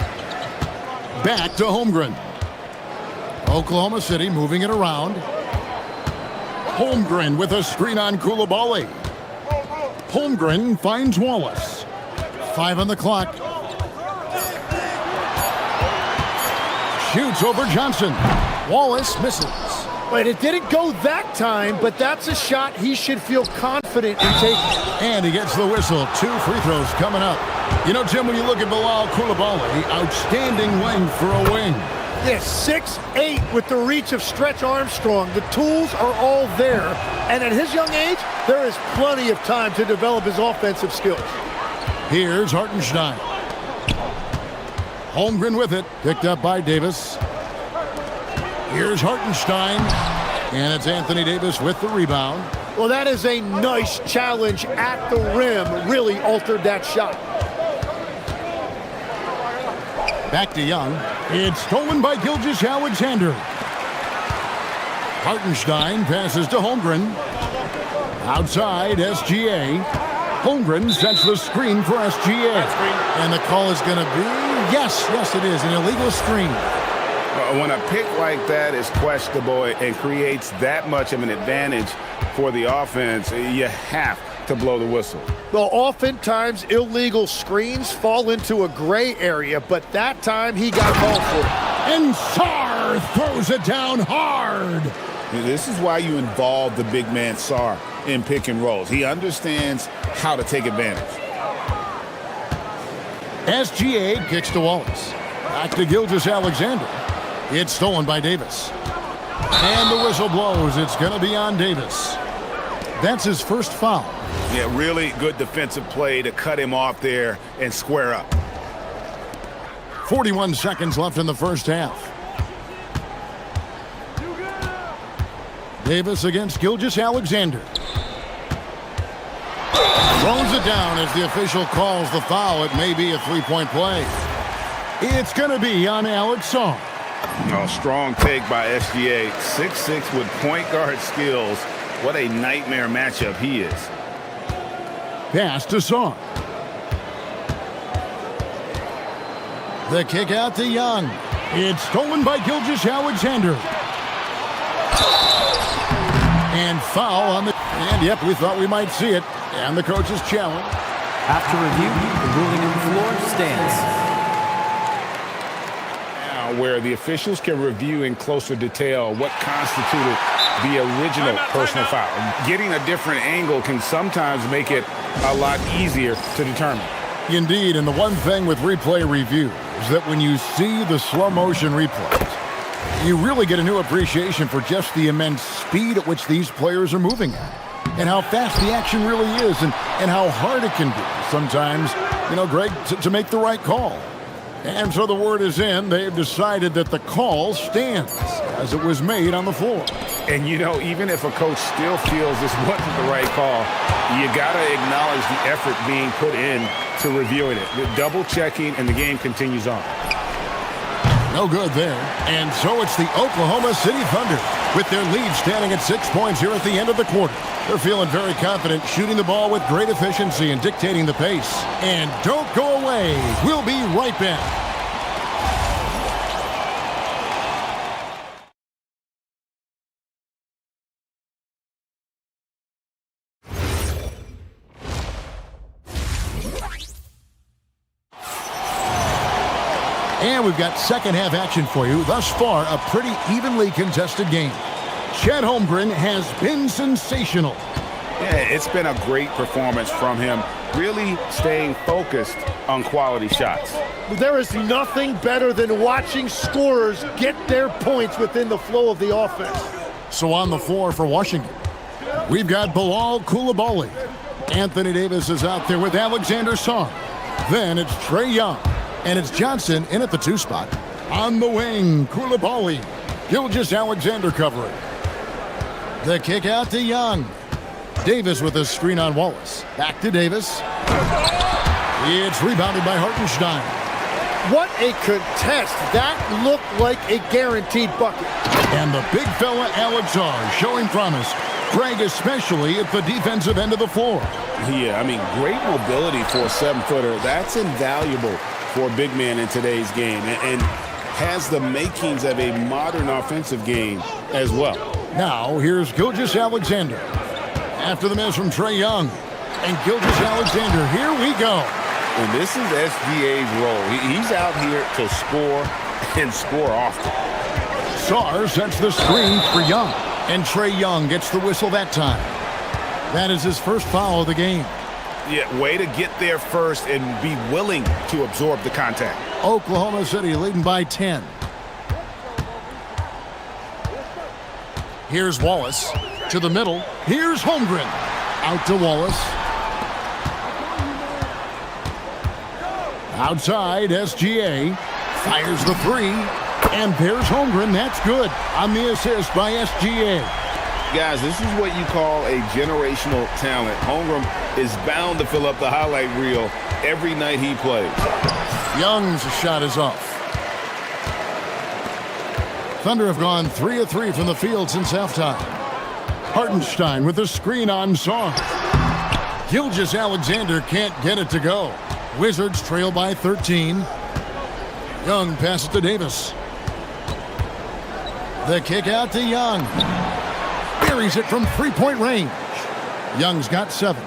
Speaker 1: Back to Holmgren. Oklahoma City moving it around. Holmgren with a screen on Koulibaly. Holmgren finds Wallace. 5 on the clock. Shoots over Johnson. Wallace misses.
Speaker 3: But it didn't go that time, but that's a shot he should feel confident in taking.
Speaker 1: And he gets the whistle. 2 free throws coming up. You know, Tim, when you look at Bilal Koulibaly, outstanding length for a wing.
Speaker 3: Yes, 6'8" with the reach of Stretch Armstrong. The tools are all there. And at his young age, there is plenty of time to develop his offensive skills.
Speaker 1: Here's Hartenstein. Holmgren with it. Picked up by Davis. Here's Hartenstein. And it's Anthony Davis with the rebound.
Speaker 3: Well, that is a nice challenge at the rim. Really altered that shot.
Speaker 1: Back to Young. It's stolen by Gilgeous-Alexander. Hartenstein passes to Holmgren. Outside, SGA. Holmgren sets the screen for SGA. And the call is going to be, yes, it is, an illegal screen.
Speaker 2: When a pick like that is questionable and creates that much of an advantage for the offense, you have to blow the whistle.
Speaker 3: Well, oftentimes illegal screens fall into a gray area, but that time he got called for it.
Speaker 1: And Sarr throws it down hard.
Speaker 2: This is why you involve the big man Sarr in pick and rolls. He understands how to take advantage.
Speaker 1: SGA kicks to Wallace. Back to Gilgeous-Alexander. It's stolen by Davis. And the whistle blows. It's going to be on Davis. That's his first foul.
Speaker 2: Yeah, really good defensive play to cut him off there and square up.
Speaker 1: 41 seconds left in the first half. Davis against Gilgeous-Alexander. Throws it down as the official calls the foul. It may be a three-point play. It's going to be on Alex Sarr.
Speaker 2: Strong take by SGA. 6'6" with point guard skills. What a nightmare matchup he is.
Speaker 1: Pass to Sarr. The kick out to Young. It's stolen by Gilgeous-Alexander. And foul on the... And yep, we thought we might see it. And the coach's challenge.
Speaker 11: After review, the ruling on the floor stands.
Speaker 2: Where the officials can review in closer detail what constituted the original personal foul. Getting a different angle can sometimes make it a lot easier to determine.
Speaker 1: Indeed, and the one thing with replay review is that when you see the slow motion replays, you really get a new appreciation for just the immense speed at which these players are moving at, and how fast the action really is, and how hard it can be sometimes, Greg, to make the right call. And so the word is in. They've decided that the call stands as it was made on the floor.
Speaker 2: And, even if a coach still feels this wasn't the right call, you got to acknowledge the effort being put in to reviewing it. The double checking, and the game continues on.
Speaker 1: No good there. And so it's the Oklahoma City Thunder with their lead standing at 6 points here at the end of the quarter. They're feeling very confident, shooting the ball with great efficiency and dictating the pace. And don't go away. away. We'll be right back. And we've got second half action for you. Thus far, a pretty evenly contested game. Chet Holmgren has been sensational.
Speaker 2: Yeah, it's been a great performance from him, really staying focused on quality shots.
Speaker 3: There is nothing better than watching scorers get their points within the flow of the offense.
Speaker 1: So on the floor for Washington, we've got Bilal Coulibaly. Anthony Davis is out there with Alexander Sarr. Then it's Trae Young. And it's Johnson in at the 2 spot. On the wing, Coulibaly. Gilgeous-Alexander covering. The kick out to Young. Davis with a screen on Wallace. Back to Davis. It's rebounded by Hartenstein.
Speaker 3: What a contest. That looked like a guaranteed bucket.
Speaker 1: And the big fella Alex Sarr showing promise. Greg especially at the defensive end of the floor.
Speaker 2: Yeah, I mean, great mobility for a 7-footer. That's invaluable for a big man in today's game, and has the makings of a modern offensive game as well.
Speaker 1: Now, here's Gilgeous-Alexander. After the miss from Trae Young. And Gilgeous-Alexander, here we go.
Speaker 2: And this is SGA's role. He's out here to score and score often.
Speaker 1: Sarr sets the screen for Young. And Trae Young gets the whistle that time. That is his first foul of the game.
Speaker 2: Yeah, way to get there first and be willing to absorb the contact.
Speaker 1: Oklahoma City leading by 10. Here's Wallace to the middle. Here's Holmgren. Out to Wallace. Outside, SGA fires the 3. And there's Holmgren. That's good on the assist by SGA.
Speaker 2: Guys, this is what you call a generational talent. Holmgren is bound to fill up the highlight reel every night he plays.
Speaker 1: Young's shot is off. Thunder have gone 3 of 3 from the field since halftime. Hartenstein with the screen on Sarr. Gilgeous-Alexander can't get it to go. Wizards trail by 13. Young passes to Davis. The kick out to Young. Buries it from 3-point range. Young's got 7.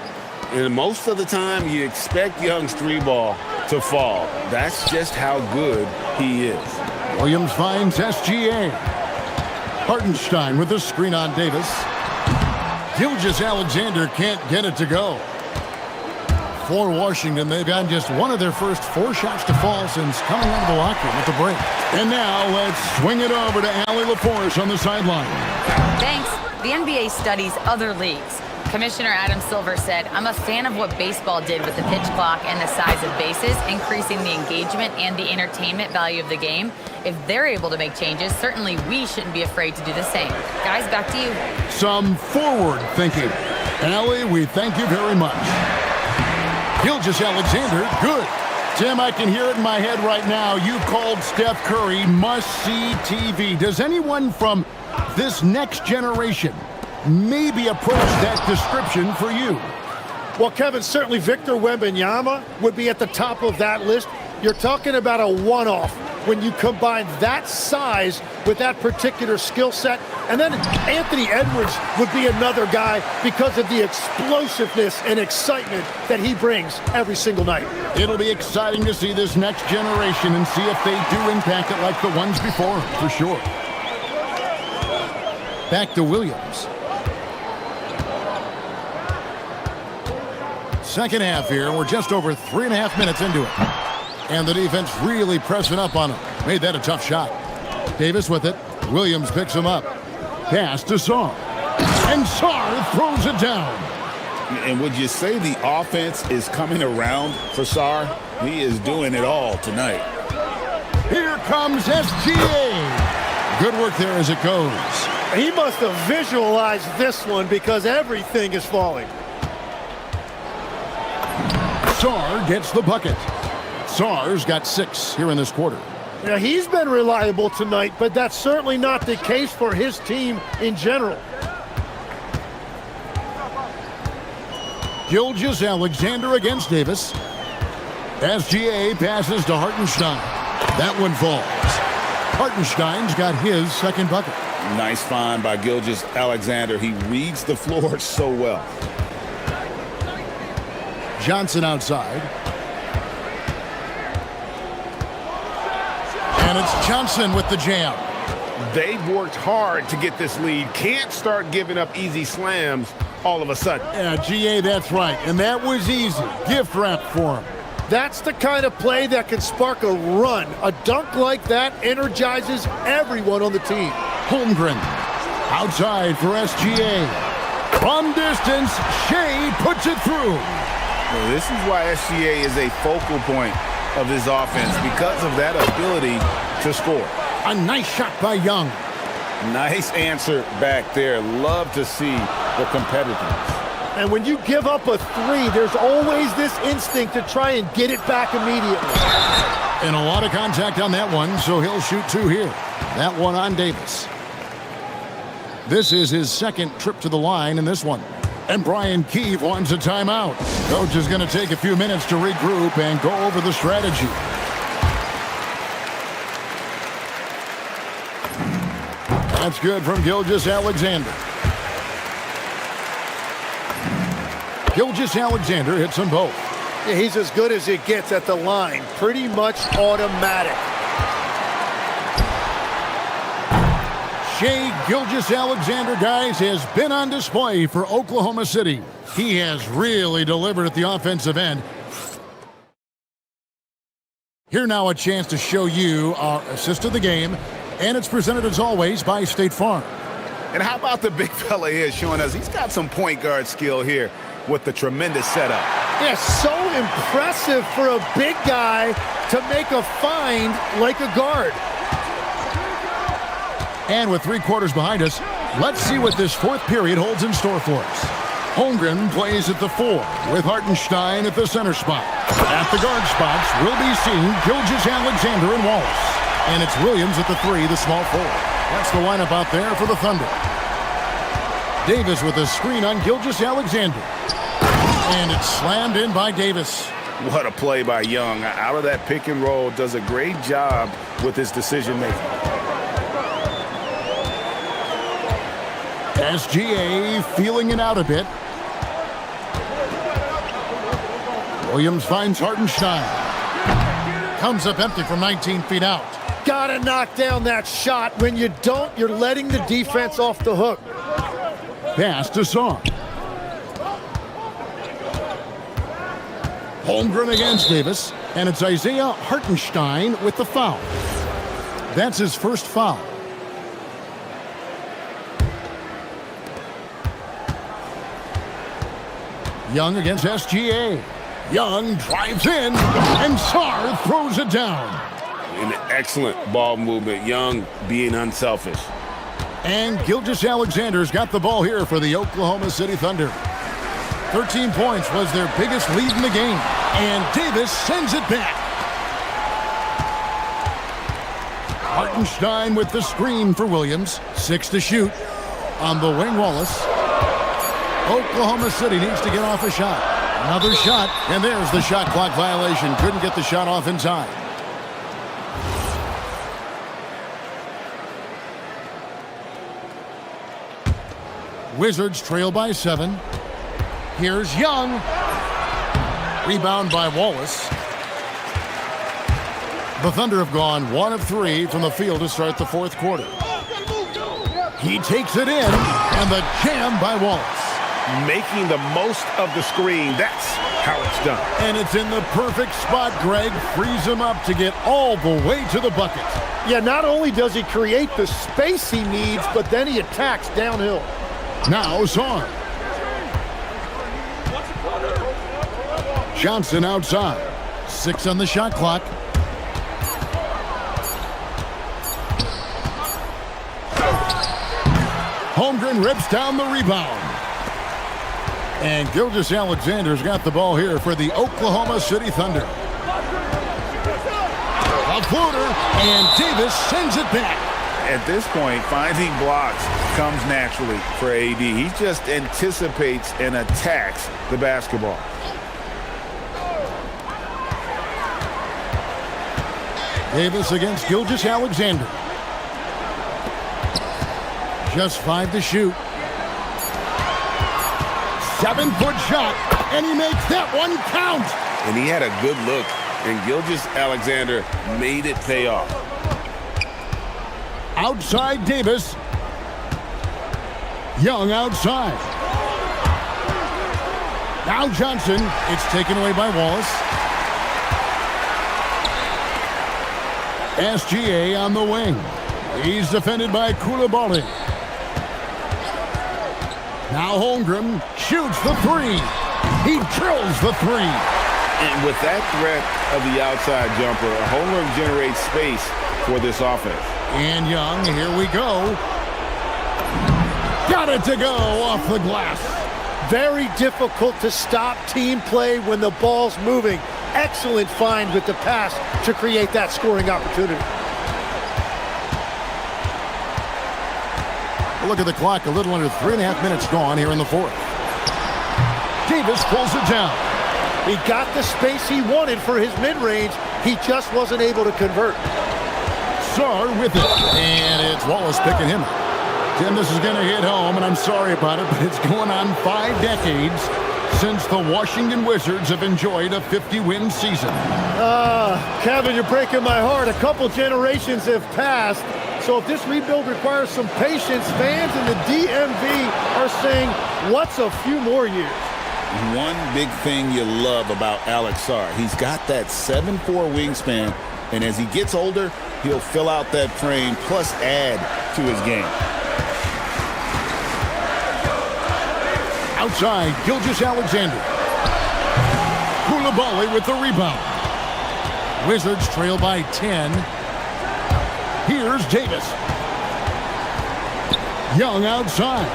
Speaker 2: And most of the time, you expect Young's 3-ball to fall. That's just how good he is.
Speaker 1: Williams finds SGA. Hartenstein with the screen on Davis. Gilgeous-Alexander can't get it to go. For Washington, they've gotten just one of their first 4 shots to fall since coming out of the locker room at the break. And now let's swing it over to Allie LaForce on the sideline.
Speaker 4: Thanks. The NBA studies other leagues. Commissioner Adam Silver said, "I'm a fan of what baseball did with the pitch clock and the size of bases, increasing the engagement and the entertainment value of the game. If they're able to make changes, certainly we shouldn't be afraid to do the same." Guys, back to you.
Speaker 1: Some forward thinking. Allie, we thank you very much. Gilgeous-Alexander, good. Tim, I can hear it in my head right now. You called Steph Curry must-see TV. Does anyone from this next generation maybe approach that description for you?
Speaker 3: Well, Kevin, certainly Victor Wembanyama would be at the top of that list. You're talking about a one-off when you combine that size with that particular skill set. And then Anthony Edwards would be another guy because of the explosiveness and excitement that he brings every single night.
Speaker 1: It'll be exciting to see this next generation and see if they do impact it like the ones before, for sure. Back to Williams. Second half here. We're just over 3.5 minutes into it. And the defense really pressing up on him. Made that a tough shot. Davis with it. Williams picks him up. Pass to Sarr. And Sarr throws it down.
Speaker 2: And would you say the offense is coming around for Sarr? He is doing it all tonight.
Speaker 1: Here comes SGA. Good work there as it goes.
Speaker 3: He must have visualized this one because everything is falling.
Speaker 1: Sarr gets the bucket. Sarr's got 6 here in this quarter.
Speaker 3: Now, he's been reliable tonight, but that's certainly not the case for his team in general.
Speaker 1: Gilgeous-Alexander against Davis. SGA passes to Hartenstein. That one falls. Hartenstein's got his second bucket.
Speaker 2: Nice find by Gilgeous-Alexander. He reads the floor so well.
Speaker 1: Johnson outside. And it's Johnson with the jam.
Speaker 2: They've worked hard to get this lead. Can't start giving up easy slams all of a sudden.
Speaker 1: Yeah, GA, that's right. And that was easy. Gift wrap for him.
Speaker 3: That's the kind of play that can spark a run. A dunk like that energizes everyone on the team.
Speaker 1: Holmgren outside for SGA. From distance, Shea puts it through.
Speaker 2: Well, this is why SGA is a focal point of his offense, because of that ability to score.
Speaker 1: A nice shot by Young.
Speaker 2: Nice answer back there. Love to see the competitiveness.
Speaker 3: And when you give up a three, there's always this instinct to try and get it back immediately.
Speaker 1: And a lot of contact on that one, so he'll shoot two here. That one on Davis. This is his second trip to the line in this one. And Brian Keefe wants a timeout. Coach is going to take a few minutes to regroup and go over the strategy. That's good from Gilgeous-Alexander. Gilgeous-Alexander hits them both.
Speaker 3: Yeah, he's as good as it gets at the line. Pretty much automatic.
Speaker 1: Shea Gilgeous-Alexander, guys, has been on display for Oklahoma City. He has really delivered at the offensive end. Here now a chance to show you our assist of the game, and it's presented as always by State Farm.
Speaker 2: And how about the big fella here showing us he's got some point guard skill here with the tremendous setup.
Speaker 3: Yeah, so impressive for a big guy to make a find like a guard.
Speaker 1: And with 3 quarters behind us, let's see what this fourth period holds in store for us. Holmgren plays at the 4 with Hartenstein at the center spot. At the guard spots, we'll be seeing Gilgeous-Alexander and Wallace. And it's Williams at the 3, the small forward. That's the lineup out there for the Thunder. Davis with a screen on Gilgeous-Alexander. And it's slammed in by Davis.
Speaker 2: What a play by Young. Out of that pick and roll, does a great job with his decision making.
Speaker 1: SGA feeling it out a bit. Williams finds Hartenstein. Comes up empty from 19 feet out.
Speaker 3: Gotta knock down that shot. When you don't, you're letting the defense off the hook.
Speaker 1: Pass to Song. Holmgren against Davis, and it's Isaiah Hartenstein with the foul. That's his first foul. Young against SGA. Young drives in, and Sarr throws it down.
Speaker 2: An excellent ball movement. Young being unselfish.
Speaker 1: And Gilgeous-Alexander's got the ball here for the Oklahoma City Thunder. 13 points was their biggest lead in the game. And Davis sends it back. Hartenstein with the screen for Williams. 6 to shoot. On the wing, Wallace. Oklahoma City needs to get off a shot. Another shot, and there's the shot clock violation. Couldn't get the shot off in time. Wizards trail by 7. Here's Young. Rebound by Wallace. The Thunder have gone 1 of 3 from the field to start the fourth quarter. He takes it in, and the jam by Wallace.
Speaker 2: Making the most of the screen. That's how it's done.
Speaker 1: And it's in the perfect spot. Greg frees him up to get all the way to the bucket.
Speaker 3: Yeah, not only does he create the space he needs, but then he attacks downhill.
Speaker 1: Now Song. Johnson outside. 6 on the shot clock. Holmgren rips down the rebound. And Gilgeous-Alexander's got the ball here for the Oklahoma City Thunder. A floater, and Davis sends it back.
Speaker 2: At this point, finding blocks comes naturally for AD. He just anticipates and attacks the basketball.
Speaker 1: Davis against Gilgeous-Alexander. Just 5 to shoot. 7-foot shot, and he makes that one count.
Speaker 2: And he had a good look, and Gilgeous-Alexander made it pay off.
Speaker 1: Outside Davis. Young outside. Now Johnson. It's taken away by Wallace. SGA on the wing. He's defended by Koulibaly. Now Holmgren shoots the three. He drills the three.
Speaker 2: And with that threat of the outside jumper, Holmgren generates space for this offense.
Speaker 1: And Young, here we go. Got it to go off the glass.
Speaker 3: Very difficult to stop team play when the ball's moving. Excellent find with the pass to create that scoring opportunity.
Speaker 1: Look at the clock, a little under 3.5 minutes gone here in the fourth. Davis pulls it down.
Speaker 3: He got the space he wanted for his mid-range. He just wasn't able to convert.
Speaker 1: Sarr with it. And it's Wallace picking him up. Tim, this is going to hit home, and I'm sorry about it, but it's going on 5 decades since the Washington Wizards have enjoyed a 50-win season.
Speaker 3: Kevin, you're breaking my heart. A couple generations have passed. So if this rebuild requires some patience, fans in the DMV are saying, what's a few more years?
Speaker 2: One big thing you love about Alex Sarr, he's got that 7'4" wingspan, and as he gets older, he'll fill out that frame plus add to his game.
Speaker 1: Outside, Gilgeous-Alexander. Koulibaly with the rebound. Wizards trail by 10. Here's Davis. Young outside.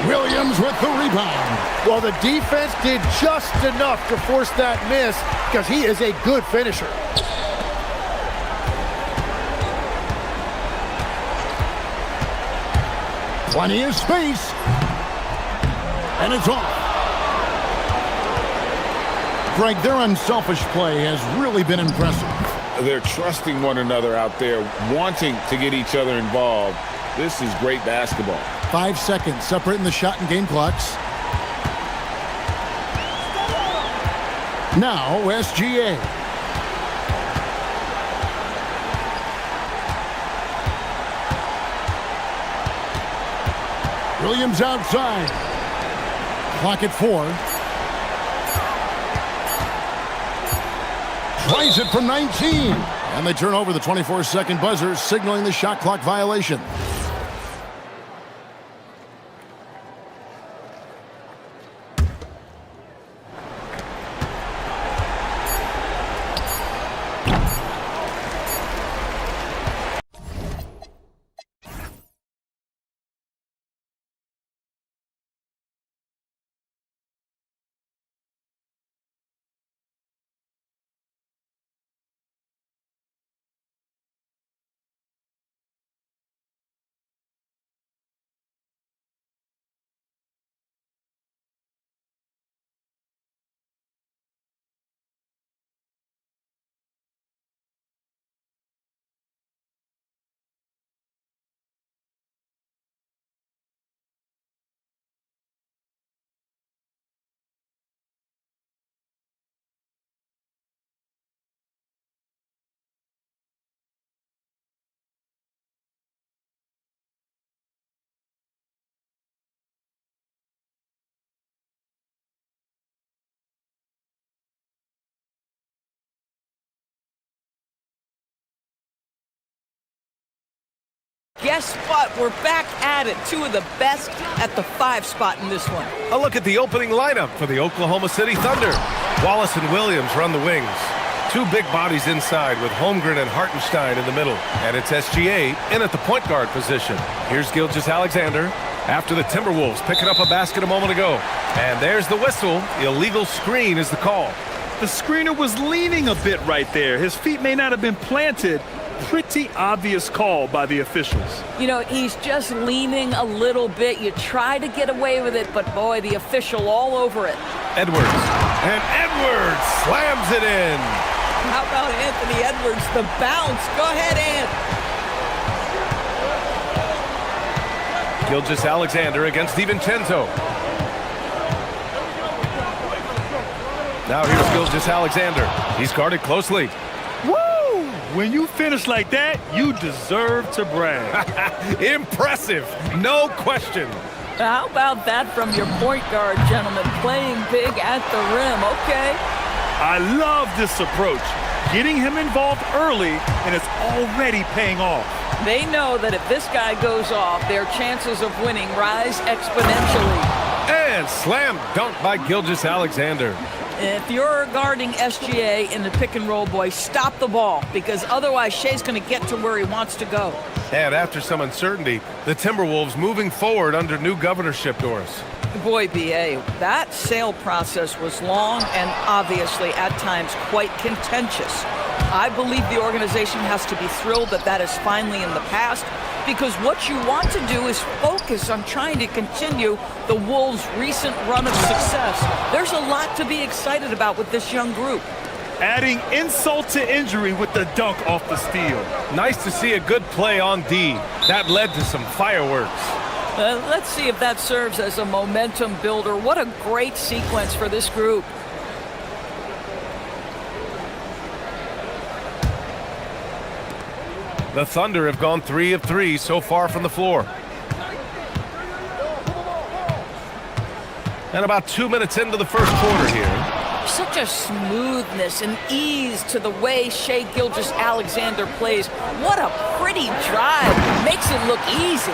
Speaker 1: Williams with the rebound.
Speaker 3: Well, the defense did just enough to force that miss because he is a good finisher.
Speaker 1: Plenty of space. And it's off. Greg, their unselfish play has really been impressive.
Speaker 2: They're trusting one another out there, wanting to get each other involved. This is great basketball.
Speaker 1: 5 seconds separating the shot and game clocks. Now SGA. Williams outside. Clock at 4. Tries it from 19. And they turn over the 24-second buzzer, signaling the shot clock violation.
Speaker 7: Guess what? We're back at it. Two of the best at the 5 spot in this one.
Speaker 5: A look at the opening lineup for the Oklahoma City Thunder. Wallace and Williams run the wings. 2 big bodies inside with Holmgren and Hartenstein in the middle. And it's SGA in at the point guard position. Here's Gilgeous-Alexander after the Timberwolves picking up a basket a moment ago. And there's the whistle. Illegal screen is the call.
Speaker 6: The screener was leaning a bit right there. His feet may not have been planted. Pretty obvious call by the officials.
Speaker 7: You know, he's just leaning a little bit. You try to get away with it, but boy, the official all over it.
Speaker 5: Edwards And Edwards slams it in.
Speaker 7: How about Anthony Edwards, the bounce? Go ahead, Ant.
Speaker 5: Gilgeous-Alexander against DiVincenzo. Now here's Gilgeous-Alexander. He's guarded closely.
Speaker 6: Woo! When you finish like that, you deserve to brag.
Speaker 5: Impressive, no question.
Speaker 7: How about that from your point guard, gentlemen? Playing big at the rim, okay.
Speaker 6: I love this approach. Getting him involved early, and it's already paying off.
Speaker 7: They know that if this guy goes off, their chances of winning rise exponentially.
Speaker 5: And slam dunk by Gilgeous-Alexander.
Speaker 7: If you're guarding SGA in the pick and roll, boy, stop the ball, because otherwise Shea's going to get to where he wants to go.
Speaker 5: And after some uncertainty, the Timberwolves moving forward under new governorship, Doris.
Speaker 7: Boy, B.A., that sale process was long and obviously at times quite contentious. I believe the organization has to be thrilled that that is finally in the past, because what you want to do is focus on trying to continue the Wolves' recent run of success. There's a lot to be excited about with this young group.
Speaker 6: Adding insult to injury with the dunk off the steal.
Speaker 5: Nice to see a good play on D. That led to some fireworks.
Speaker 7: Let's see if that serves as a momentum builder. What a great sequence for this group.
Speaker 5: The Thunder have gone 3 of 3 so far from the floor. And about 2 minutes into the first quarter here.
Speaker 7: Such a smoothness and ease to the way Shai Gilgeous-Alexander plays. What a pretty drive. Makes it look easy.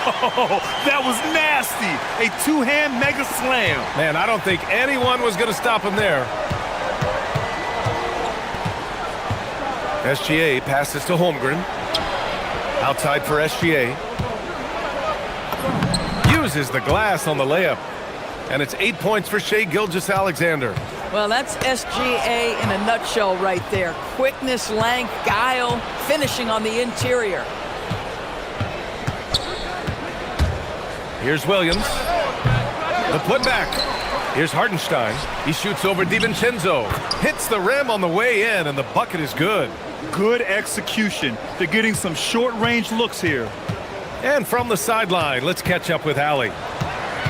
Speaker 6: Oh, that was nasty. A two-hand mega slam.
Speaker 5: Man, I don't think anyone was going to stop him there. SGA passes to Holmgren. Outside for SGA. Uses the glass on the layup. And it's 8 points for Shai Gilgeous-Alexander.
Speaker 7: Well, that's SGA in a nutshell right there. Quickness, length, guile, finishing on the interior.
Speaker 5: Here's Williams. The putback. Here's Hartenstein. He shoots over DiVincenzo. Hits the rim on the way in, and the bucket is good.
Speaker 6: Good execution. They're getting some short-range looks here.
Speaker 5: And from the sideline, let's catch up with Allie.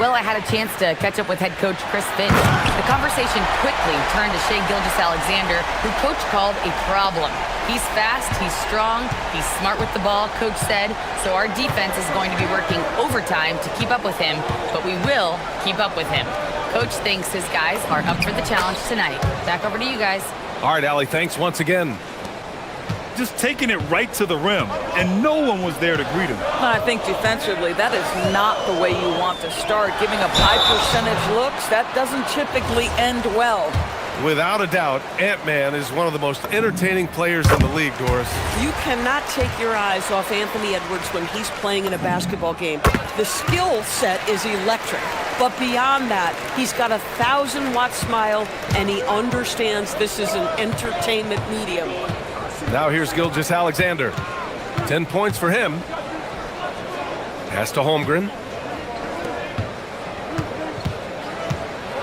Speaker 4: Well, I had a chance to catch up with head coach Chris Finch. The conversation quickly turned to Shai Gilgeous-Alexander, who coach called a problem. He's fast, he's strong, he's smart with the ball, coach said, so our defense is going to be working overtime to keep up with him, but we will keep up with him. Coach thinks his guys are up for the challenge tonight. Back over to you guys.
Speaker 5: All right, Allie, thanks once again.
Speaker 6: Just taking it right to the rim, and no one was there to greet him.
Speaker 7: I think defensively, that is not the way you want to start. Giving up high percentage looks, that doesn't typically end well.
Speaker 5: Without a doubt, Ant-Man is one of the most entertaining players in the league, Doris.
Speaker 8: You cannot take your eyes off Anthony Edwards when he's playing in a basketball game. The skill set is electric, but beyond that, he's got a 1,000-watt smile, and he understands this is an entertainment medium.
Speaker 5: Now here's Gilgeous-Alexander. 10 points for him. Pass to Holmgren.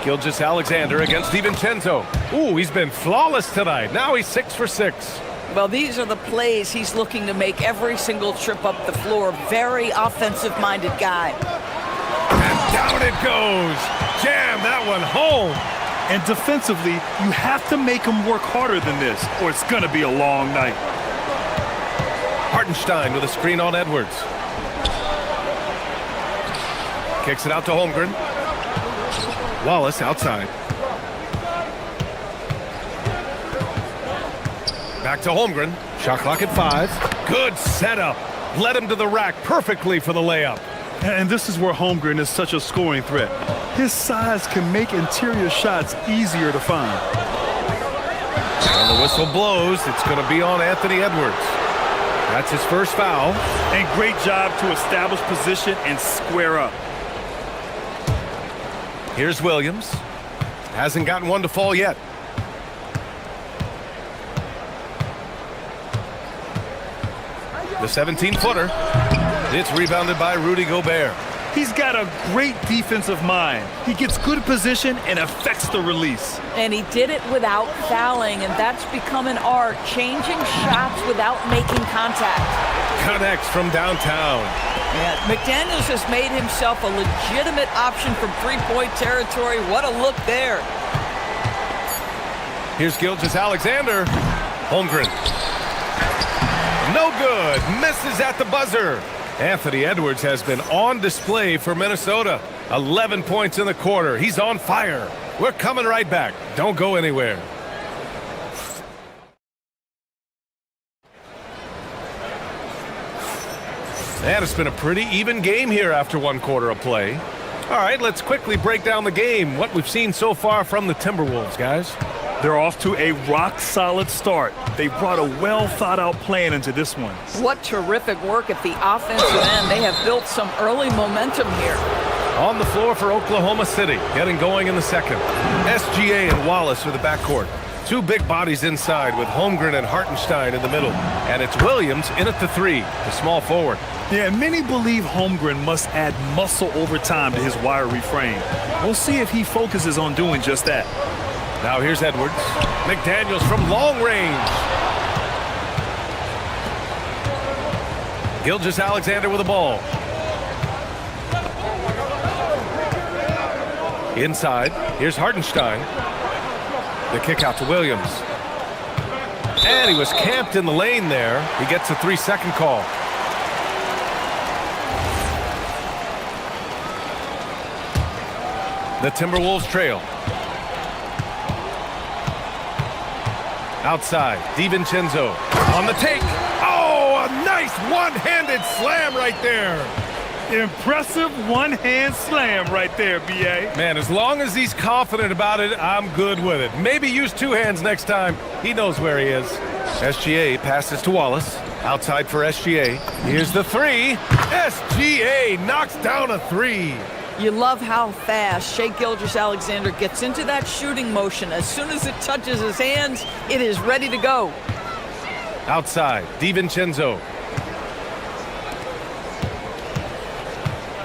Speaker 5: Gilgeous-Alexander against DiVincenzo. Ooh, he's been flawless tonight. Now he's 6 for 6.
Speaker 7: Well, these are the plays he's looking to make every single trip up the floor. Very offensive-minded guy.
Speaker 5: And down it goes. Jam that one home.
Speaker 6: And defensively, you have to make him work harder than this, or it's going to be a long night.
Speaker 5: Hartenstein with a screen on Edwards. Kicks it out to Holmgren. Wallace outside. Back to Holmgren. Shot clock at 5. Good setup. Led him to the rack perfectly for the layup.
Speaker 6: And this is where Holmgren is such a scoring threat. His size can make interior shots easier to find.
Speaker 5: And the whistle blows. It's going to be on Anthony Edwards. That's his first foul.
Speaker 6: And great job to establish position and square up.
Speaker 5: Here's Williams. Hasn't gotten one to fall yet. The 17-footer. It's rebounded by Rudy Gobert.
Speaker 6: He's got a great defensive mind. He gets good position and affects the release.
Speaker 7: And he did it without fouling, and that's become an art, changing shots without making contact.
Speaker 5: Connects from downtown.
Speaker 7: Yeah, McDaniels has made himself a legitimate option from three-point territory. What a look there.
Speaker 5: Here's Gilgeous-Alexander. Holmgren. No good. Misses at the buzzer. Anthony Edwards has been on display for Minnesota. 11 points in the quarter. He's on fire. We're coming right back. Don't go anywhere. And it's been a pretty even game here after one quarter of play. All right, let's quickly break down the game. What we've seen so far from the Timberwolves, guys.
Speaker 6: They're off to a rock-solid start. They brought a well-thought-out plan into this one.
Speaker 7: What terrific work at the offensive end. They have built some early momentum here.
Speaker 5: On the floor for Oklahoma City, getting going in the second. SGA and Wallace are the backcourt. Two big bodies inside with Holmgren and Hartenstein in the middle. And it's Williams in at the three, the small forward.
Speaker 6: Yeah, many believe Holmgren must add muscle over time to his wiry frame. We'll see if he focuses on doing just that.
Speaker 5: Now here's Edwards. McDaniels from long range. Gilgeous-Alexander with the ball. Inside, here's Hartenstein. The kick out to Williams. And he was camped in the lane there. He gets a 3-second call. The Timberwolves trail. Outside, DiVincenzo on the take. Oh, a nice one-handed slam right there.
Speaker 6: Impressive one-hand slam right there, B.A.
Speaker 5: Man, as long as he's confident about it, I'm good with it. Maybe use two hands next time. He knows where he is. SGA passes to Wallace. Outside for SGA. Here's the three. SGA knocks down a three.
Speaker 7: You love how fast Shai Gilgeous-Alexander gets into that shooting motion. As soon as it touches his hands, it is ready to go.
Speaker 5: Outside, DiVincenzo.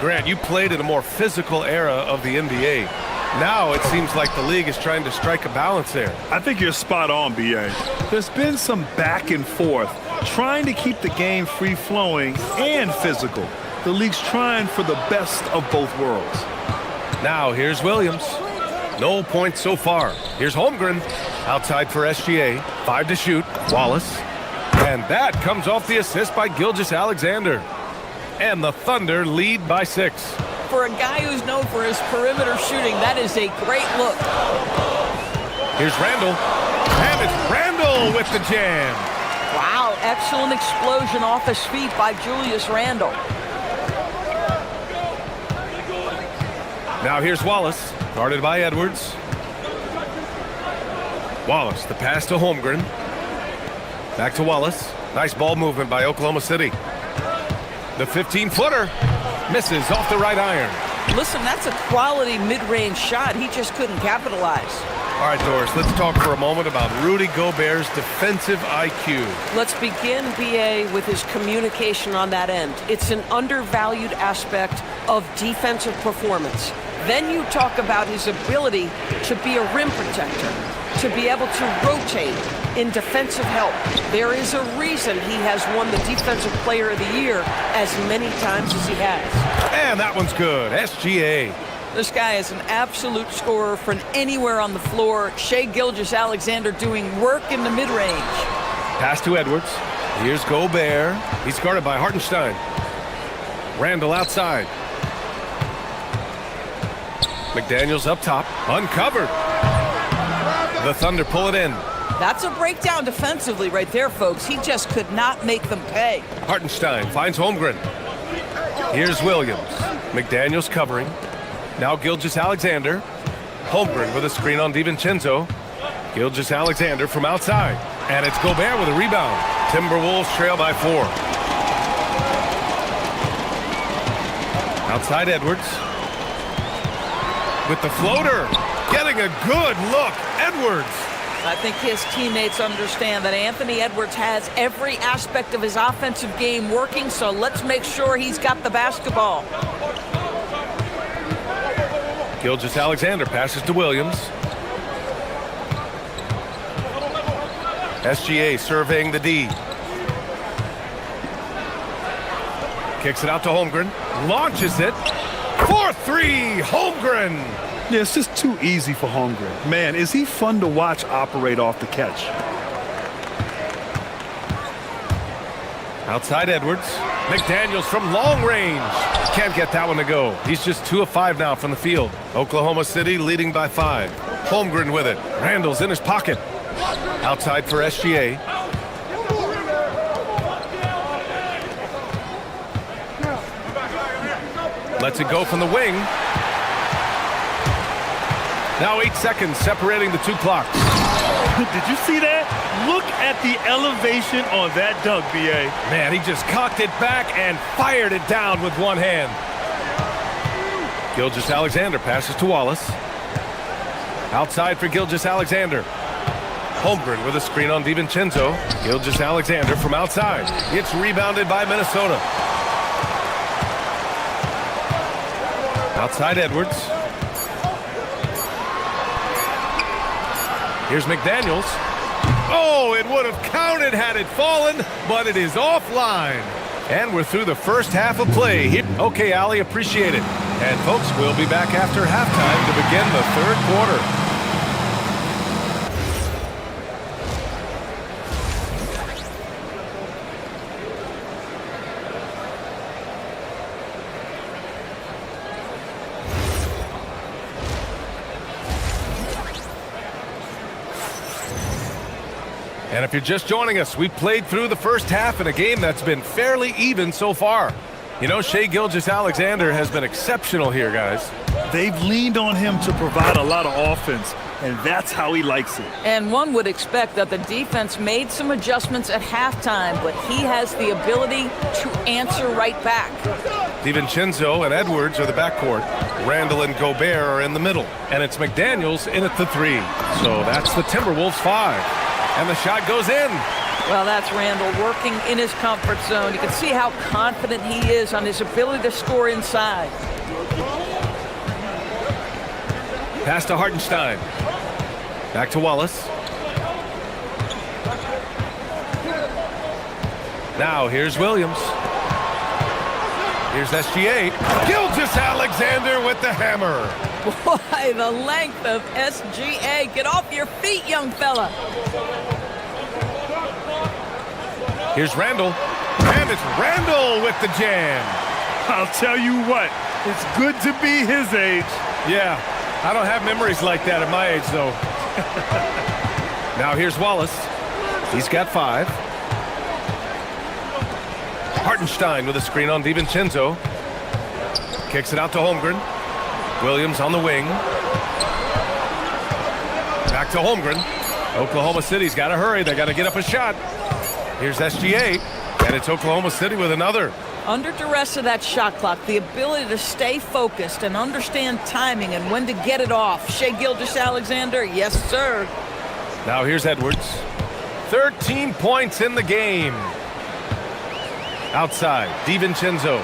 Speaker 5: Grant, you played in a more physical era of the NBA. Now it seems like the league is trying to strike a balance there.
Speaker 6: I think you're spot on, B.A. There's been some back and forth, trying to keep the game free-flowing and physical. The league's trying for the best of both worlds.
Speaker 5: Now here's Williams. No points so far. Here's Holmgren. Outside for SGA. 5 to shoot. Wallace. And that comes off the assist by Gilgeous-Alexander. And the Thunder lead by 6.
Speaker 7: For a guy who's known for his perimeter shooting, that is a great look.
Speaker 5: Here's Randall. And it's Randall with the jam.
Speaker 7: Wow, excellent explosion off his feet by Julius Randle.
Speaker 5: Now here's Wallace, guarded by Edwards. Wallace, the pass to Holmgren. Back to Wallace. Nice ball movement by Oklahoma City. The 15-footer misses off the right iron.
Speaker 7: Listen, that's a quality mid-range shot. He just couldn't capitalize.
Speaker 5: All right, Doris, let's talk for a moment about Rudy Gobert's defensive IQ.
Speaker 8: Let's begin, B.A., with his communication on that end. It's an undervalued aspect of defensive performance. Then you talk about his ability to be a rim protector, to be able to rotate in defensive help. There is a reason he has won the Defensive Player of the Year as many times as he has.
Speaker 5: And that one's good. SGA.
Speaker 7: This guy is an absolute scorer from anywhere on the floor. Shai Gilgeous-Alexander doing work in the mid-range.
Speaker 5: Pass to Edwards. Here's Gobert. He's guarded by Hartenstein. Randall outside. McDaniels up top. Uncovered. The Thunder pull it in.
Speaker 7: That's a breakdown defensively right there, folks. He just could not make them pay.
Speaker 5: Hartenstein finds Holmgren. Here's Williams. McDaniels covering. Now Gilgeous-Alexander. Holmgren with a screen on DiVincenzo. Gilgeous-Alexander from outside. And it's Gobert with a rebound. Timberwolves trail by 4. Outside Edwards. With the floater. Getting a good look. Edwards.
Speaker 7: I think his teammates understand that Anthony Edwards has every aspect of his offensive game working, so let's make sure he's got the basketball.
Speaker 5: Gilgeous-Alexander passes to Williams. SGA surveying the D. Kicks it out to Holmgren. Launches it. 4-3, Holmgren.
Speaker 6: Yeah, it's just too easy for Holmgren. Man, is he fun to watch operate off the catch.
Speaker 5: Outside Edwards. McDaniels from long range. Can't get that one to go. He's just 2 of 5 now from the field. Oklahoma City leading by 5. Holmgren with it. Randall's in his pocket. Outside for SGA. Lets it go from the wing. Now 8 seconds separating the 2 clocks.
Speaker 6: Did you see that? Look at the elevation on that dunk, B.A.
Speaker 5: Man, he just cocked it back and fired it down with one hand. Gilgeous-Alexander passes to Wallace. Outside for Gilgeous-Alexander. Holmgren with a screen on DiVincenzo. Gilgeous-Alexander from outside. It's rebounded by Minnesota. Outside Edwards. Here's McDaniels. Oh, it would have counted had it fallen, but it is offline. And we're through the first half of play here. Okay, Allie, appreciate it. And folks, we'll be back after halftime to begin the third quarter. And if you're just joining us, we played through the first half in a game that's been fairly even so far. You know, Shai Gilgeous-Alexander has been exceptional here, guys.
Speaker 6: They've leaned on him to provide a lot of offense, and that's how he likes it.
Speaker 7: And one would expect that the defense made some adjustments at halftime, but he has the ability to answer right back.
Speaker 5: DiVincenzo and Edwards are the backcourt. Randall and Gobert are in the middle. And it's McDaniels in at the 3. So that's the Timberwolves 5. And the shot goes in.
Speaker 7: Well, that's Randall working in his comfort zone. You can see how confident he is on his ability to score inside.
Speaker 5: Pass to Hartenstein. Back to Wallace. Now here's Williams. Here's SGA. Gilgeous-Alexander with the hammer.
Speaker 7: Boy, the length of SGA. Get off your feet, young fella.
Speaker 5: Here's Randall. And it's Randall with the jam.
Speaker 6: I'll tell you what, it's good to be his age.
Speaker 5: Yeah, I don't have memories like that at my age, though. Now here's Wallace. He's got 5. Hartenstein with a screen on DiVincenzo. Kicks it out to Holmgren. Williams on the wing. Back to Holmgren. Oklahoma City's got to hurry. They got to get up a shot. Here's SGA, and it's Oklahoma City with another.
Speaker 7: Under duress of that shot clock, the ability to stay focused and understand timing and when to get it off. Shai Gilgeous-Alexander, yes, sir.
Speaker 5: Now here's Edwards. 13 points in the game. Outside, DiVincenzo.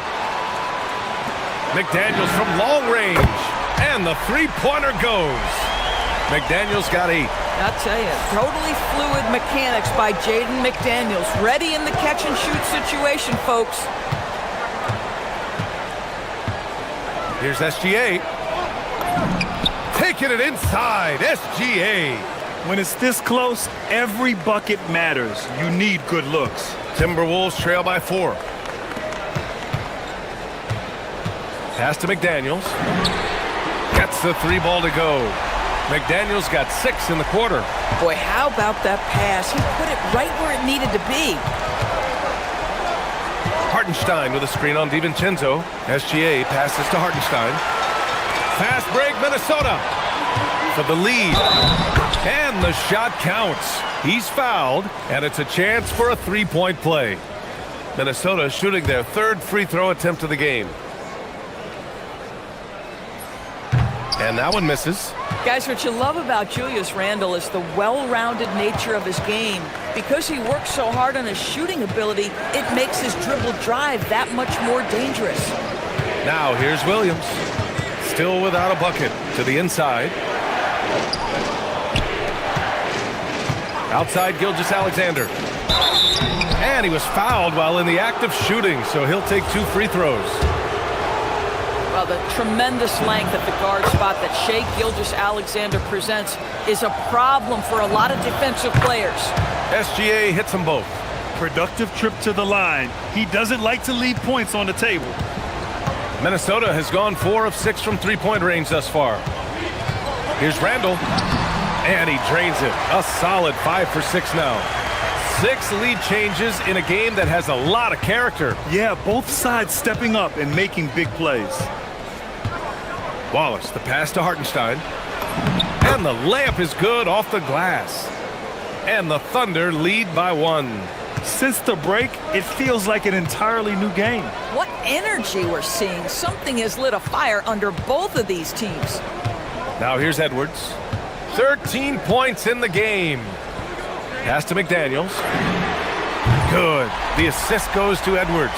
Speaker 5: McDaniels from long range, and the three-pointer goes. McDaniels got 8.
Speaker 7: I'll tell you, totally fluid mechanics by Jaden McDaniels. Ready in the catch-and-shoot situation, folks.
Speaker 5: Here's SGA. Taking it inside, SGA.
Speaker 6: When it's this close, every bucket matters. You need good looks.
Speaker 5: Timberwolves trail by 4. Pass to McDaniels. Gets the 3 ball to go. McDaniels got 6 in the quarter.
Speaker 7: Boy, how about that pass? He put it right where it needed to be.
Speaker 5: Hartenstein with a screen on DiVincenzo. SGA passes to Hartenstein. Fast break, Minnesota for the lead. And the shot counts. He's fouled, and it's a chance for a 3-point play. Minnesota shooting their 3rd free throw attempt of the game. And that one misses.
Speaker 7: Guys, what you love about Julius Randle is the well-rounded nature of his game. Because he works so hard on his shooting ability, it makes his dribble drive that much more dangerous.
Speaker 5: Now here's Williams. still without a bucket. To the inside. Outside Gilgeous-Alexander. And he was fouled while in the act of shooting, so he'll take 2 free throws.
Speaker 7: Well, the tremendous length at the guard spot that Shai Gilgeous-Alexander presents is a problem for a lot of defensive players.
Speaker 5: SGA hits them both.
Speaker 6: Productive trip to the line. He doesn't like to leave points on the table.
Speaker 5: Minnesota has gone 4 of 6 from three-point range thus far. Here's Randall. And he drains it. A solid 5 for 6 now. 6 lead changes in a game that has a lot of character.
Speaker 6: Yeah, both sides stepping up and making big plays.
Speaker 5: Wallace, the pass to Hartenstein. And the layup is good off the glass. And the Thunder lead by 1.
Speaker 6: Since the break, it feels like an entirely new game.
Speaker 7: What energy we're seeing. Something has lit a fire under both of these teams.
Speaker 5: Now here's Edwards. 13 points in the game. Pass to McDaniels. Good. The assist goes to Edwards.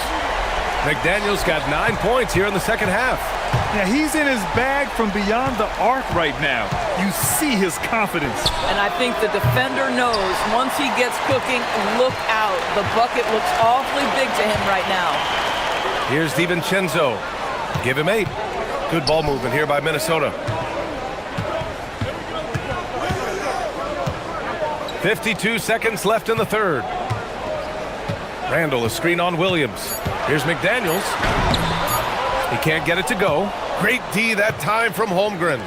Speaker 5: McDaniels got 9 points here in the second half.
Speaker 6: Now he's in his bag from beyond the arc right now. You see his confidence.
Speaker 7: And I think the defender knows once he gets cooking, look out. The bucket looks awfully big to him right now.
Speaker 5: Here's DiVincenzo. Give him 8. Good ball movement here by Minnesota. 52 seconds left in the third. Randall, a screen on Williams. Here's McDaniels. He can't get it to go. Great D that time from Holmgren.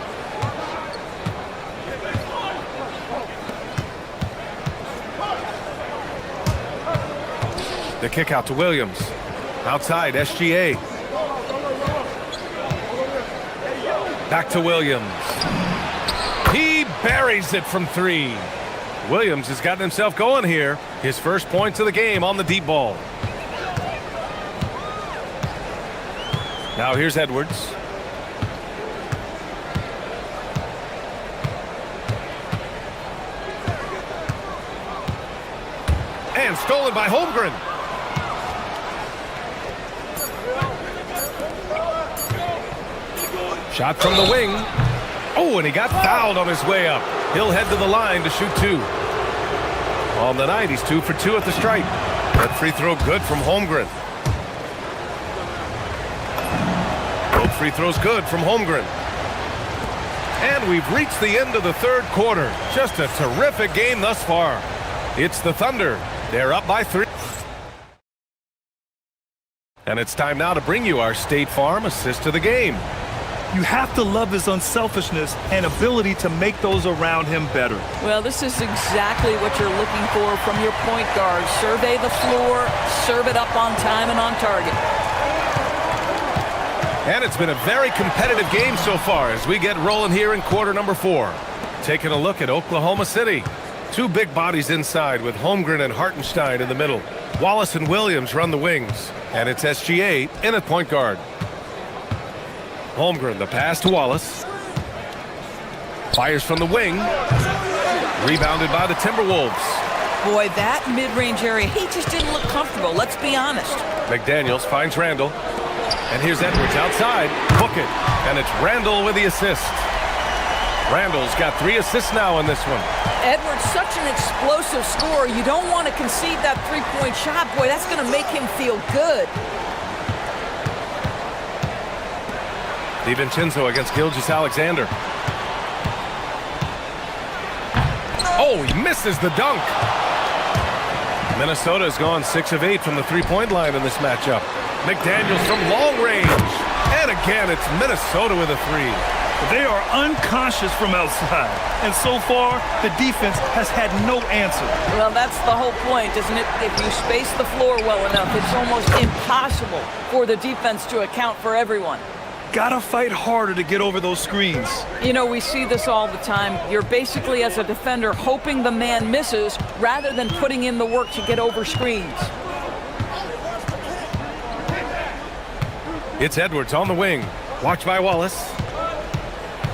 Speaker 5: The kick out to Williams. Outside, SGA. Back to Williams. He buries it from 3. Williams has gotten himself going here. His first points of the game on the deep ball. Now here's Edwards. And stolen by Holmgren. Shot from the wing. Oh, and he got fouled on his way up. He'll head to the line to shoot 2. On the night, he's 2 for 2 at the stripe. That free throw good from Holmgren. Both free throws good from Holmgren. And we've reached the end of the third quarter. Just a terrific game thus far. It's the Thunder. They're up by 3. And it's time now to bring you our State Farm assist to the game.
Speaker 6: You have to love his unselfishness and ability to make those around him better.
Speaker 7: Well, this is exactly what you're looking for from your point guard. Survey the floor, serve it up on time and on target.
Speaker 5: And it's been a very competitive game so far as we get rolling here in quarter number 4. Taking a look at Oklahoma City. 2 big bodies inside with Holmgren and Hartenstein in the middle. Wallace and Williams run the wings. And it's SGA in at point guard. Holmgren, the pass to Wallace. Fires from the wing. Rebounded by the Timberwolves.
Speaker 7: Boy, that mid-range area, he just didn't look comfortable, let's be honest.
Speaker 5: McDaniels finds Randall. And here's Edwards outside. Book it. And it's Randall with the assist. Randall's got 3 assists now in this one.
Speaker 7: Edwards, such an explosive scorer. You don't want to concede that three-point shot. Boy, that's going to make him feel good.
Speaker 5: DiVincenzo against Gilgeous-Alexander. Oh, he misses the dunk. Minnesota has gone 6 of 8 from the three-point line in this matchup. McDaniels from long range. And again, it's Minnesota with a 3.
Speaker 6: They are unconscious from outside. And so far, the defense has had no answer.
Speaker 7: Well, that's the whole point, isn't it? If you space the floor well enough, it's almost impossible for the defense to account for everyone.
Speaker 6: Gotta fight harder to get over those screens.
Speaker 7: You know, we see this all the time. You're basically, as a defender, hoping the man misses rather than putting in the work to get over screens.
Speaker 5: It's Edwards on the wing. Watched by Wallace.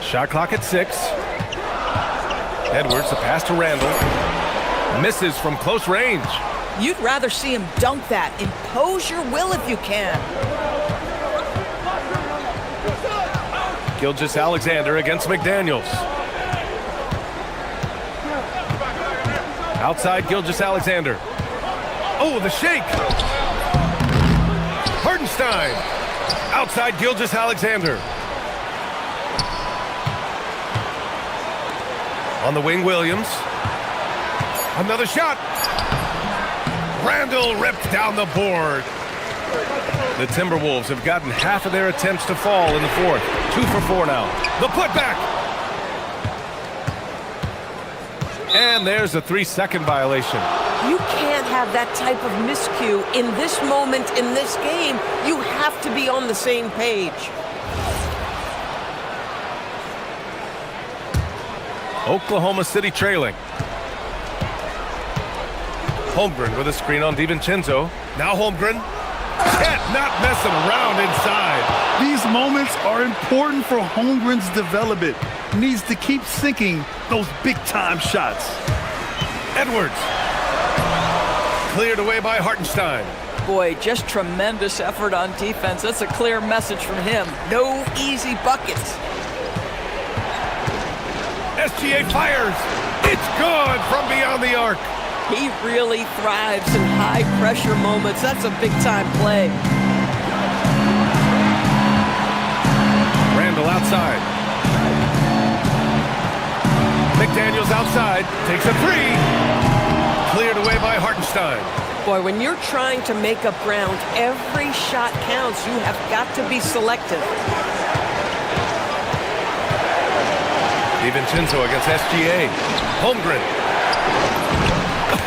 Speaker 5: Shot clock at 6. Edwards, the pass to Randall. Misses from close range.
Speaker 7: You'd rather see him dunk that. Impose your will if you can.
Speaker 5: Gilgeous-Alexander against McDaniels. Outside Gilgeous-Alexander. Oh, the shake. Hartenstein. Outside Gilgeous-Alexander. On the wing, Williams. Another shot. Randall ripped down the board. The Timberwolves have gotten half of their attempts to fall in the fourth. 2 for 4 now. The putback. And there's a 3-second violation.
Speaker 8: You can't have that type of miscue in this moment in this game. You have to be on the same page.
Speaker 5: Oklahoma City trailing. Holmgren with a screen on DiVincenzo. Now Holmgren. Can't not messing around inside.
Speaker 6: These moments are important for Holmgren's development. Needs to keep sinking those big-time shots.
Speaker 5: Edwards. Cleared away by Hartenstein.
Speaker 7: Boy, just tremendous effort on defense. That's a clear message from him. No easy buckets.
Speaker 5: SGA fires. It's good from beyond the arc.
Speaker 7: He really thrives in high-pressure moments. That's a big-time play.
Speaker 5: Randall outside. McDaniels outside. Takes a 3. Cleared away by Hartenstein.
Speaker 8: Boy, when you're trying to make up ground, every shot counts. You have got to be selective.
Speaker 5: DiVincenzo against SGA. Holmgren.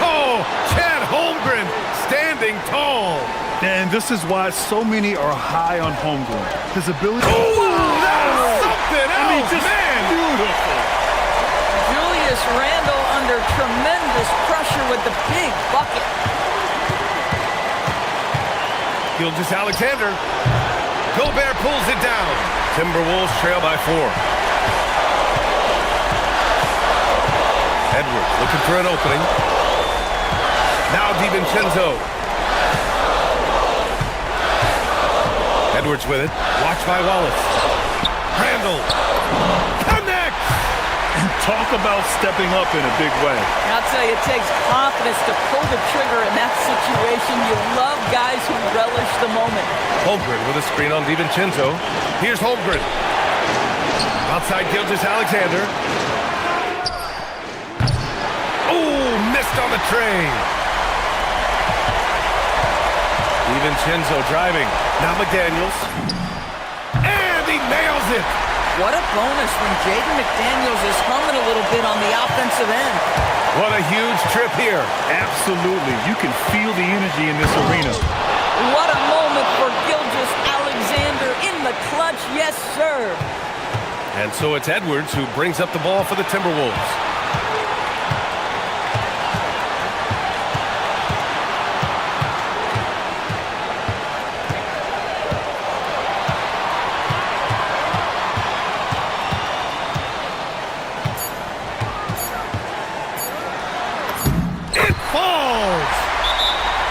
Speaker 5: Oh, Chad Holmgren standing tall.
Speaker 6: And this is why so many are high on Holmgren. His ability.
Speaker 5: Oh, that's something else, man.
Speaker 6: Beautiful.
Speaker 7: Julius Randle under tremendous pressure with the big bucket.
Speaker 5: Gilgeous-Alexander. Gobert pulls it down. Timberwolves trail by 4. Edwards looking for an opening. Now DiVincenzo. Edwards with it. Watched by Wallace. Randall. Connect!
Speaker 6: And talk about stepping up in a big way.
Speaker 7: I'll tell you, it takes confidence to pull the trigger in that situation. You love guys who relish the moment.
Speaker 5: Holmgren with a screen on DiVincenzo. Here's Holmgren. Outside Gilgeous-Alexander. Oh, missed on the train. DiVincenzo driving. Now McDaniels. And he nails it.
Speaker 7: What a bonus when Jaden McDaniels is humming a little bit on the offensive end.
Speaker 5: What a huge trip here.
Speaker 6: Absolutely. You can feel the energy in this arena.
Speaker 7: What a moment for Gilgeous-Alexander in the clutch. Yes, sir.
Speaker 5: And so it's Edwards who brings up the ball for the Timberwolves.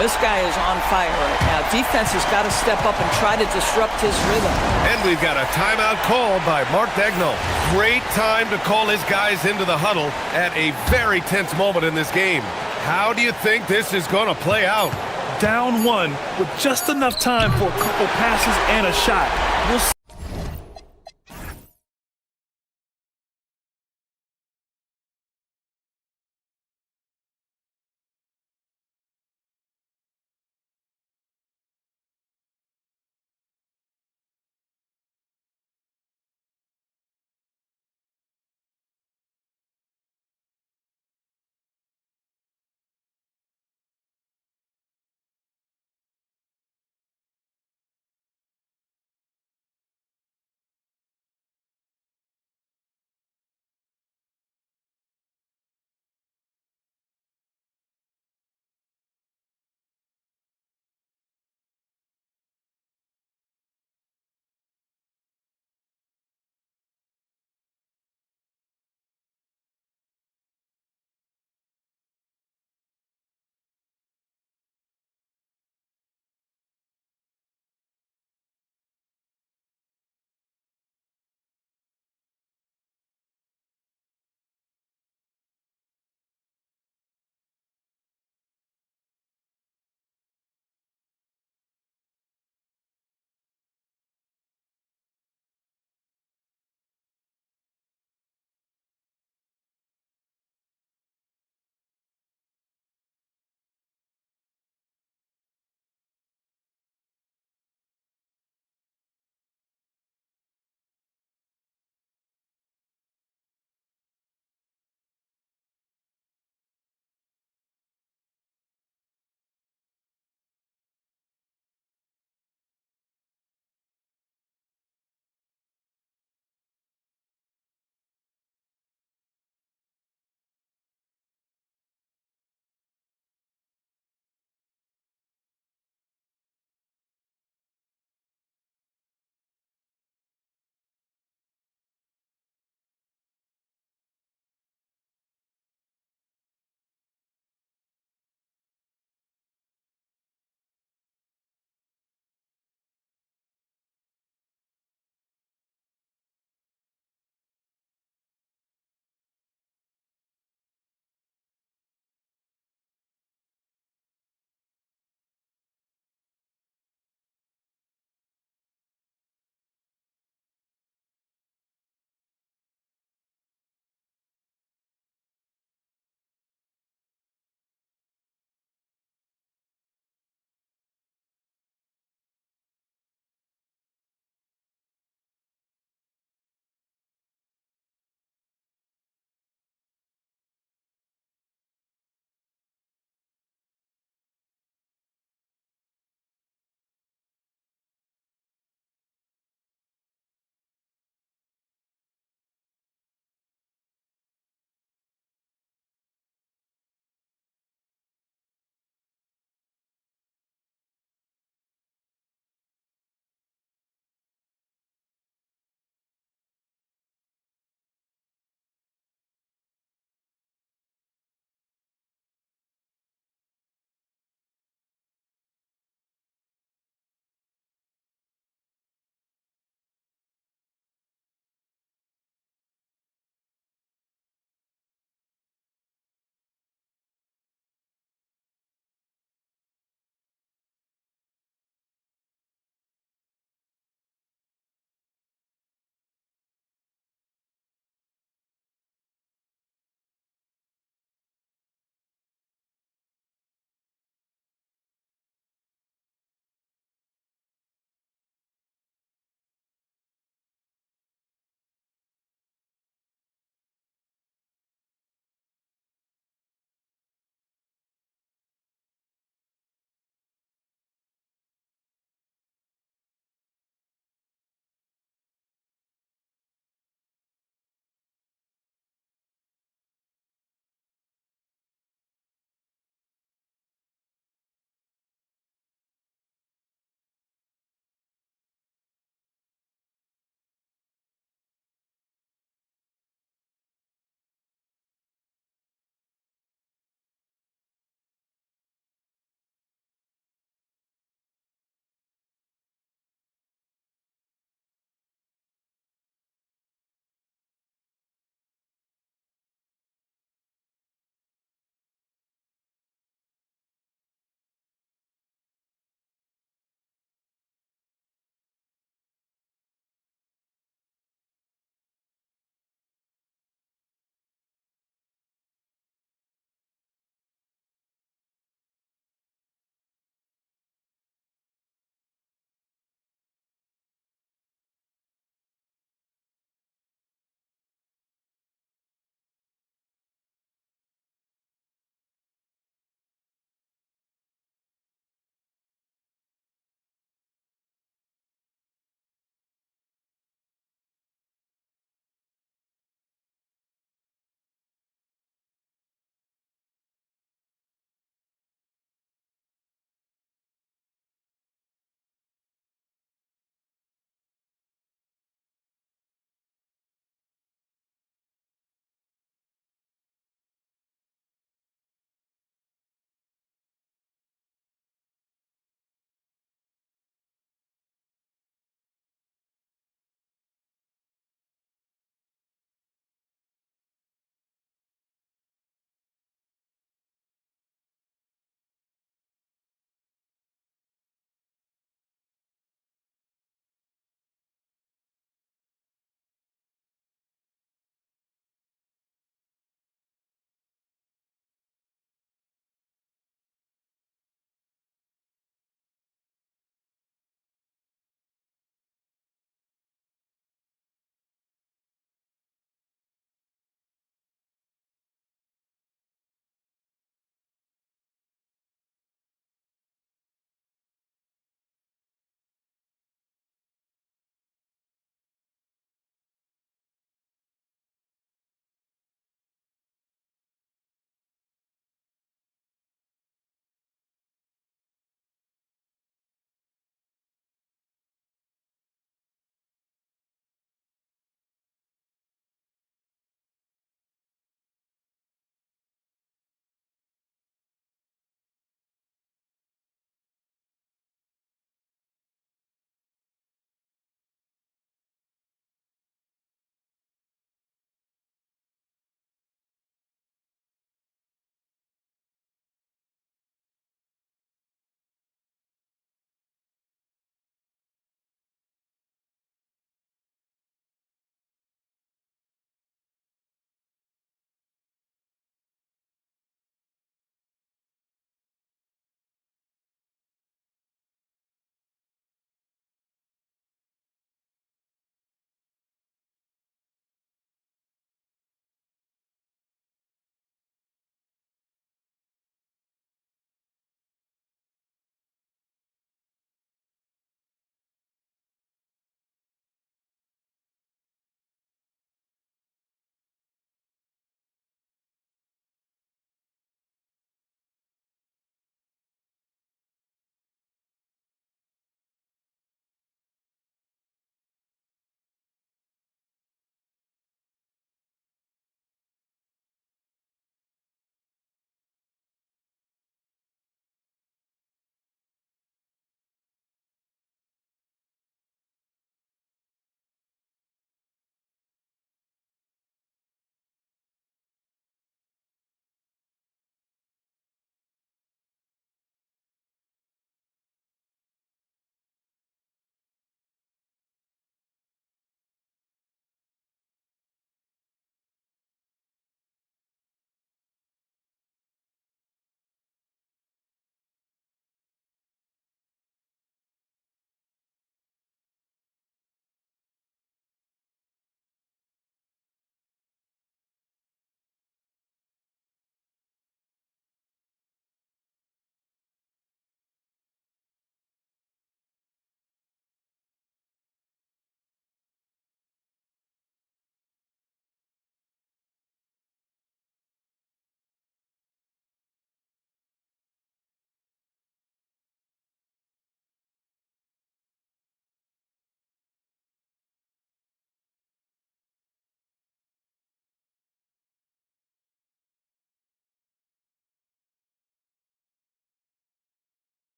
Speaker 7: This guy is on fire right now. Defense has got to step up and try to disrupt his rhythm.
Speaker 5: And we've got a timeout called by Mark Daigneault. Great time to call his guys into the huddle at a very tense moment in this game. How do you think this is going to play out?
Speaker 6: Down 1 with just enough time for a couple passes and a shot. We'll see.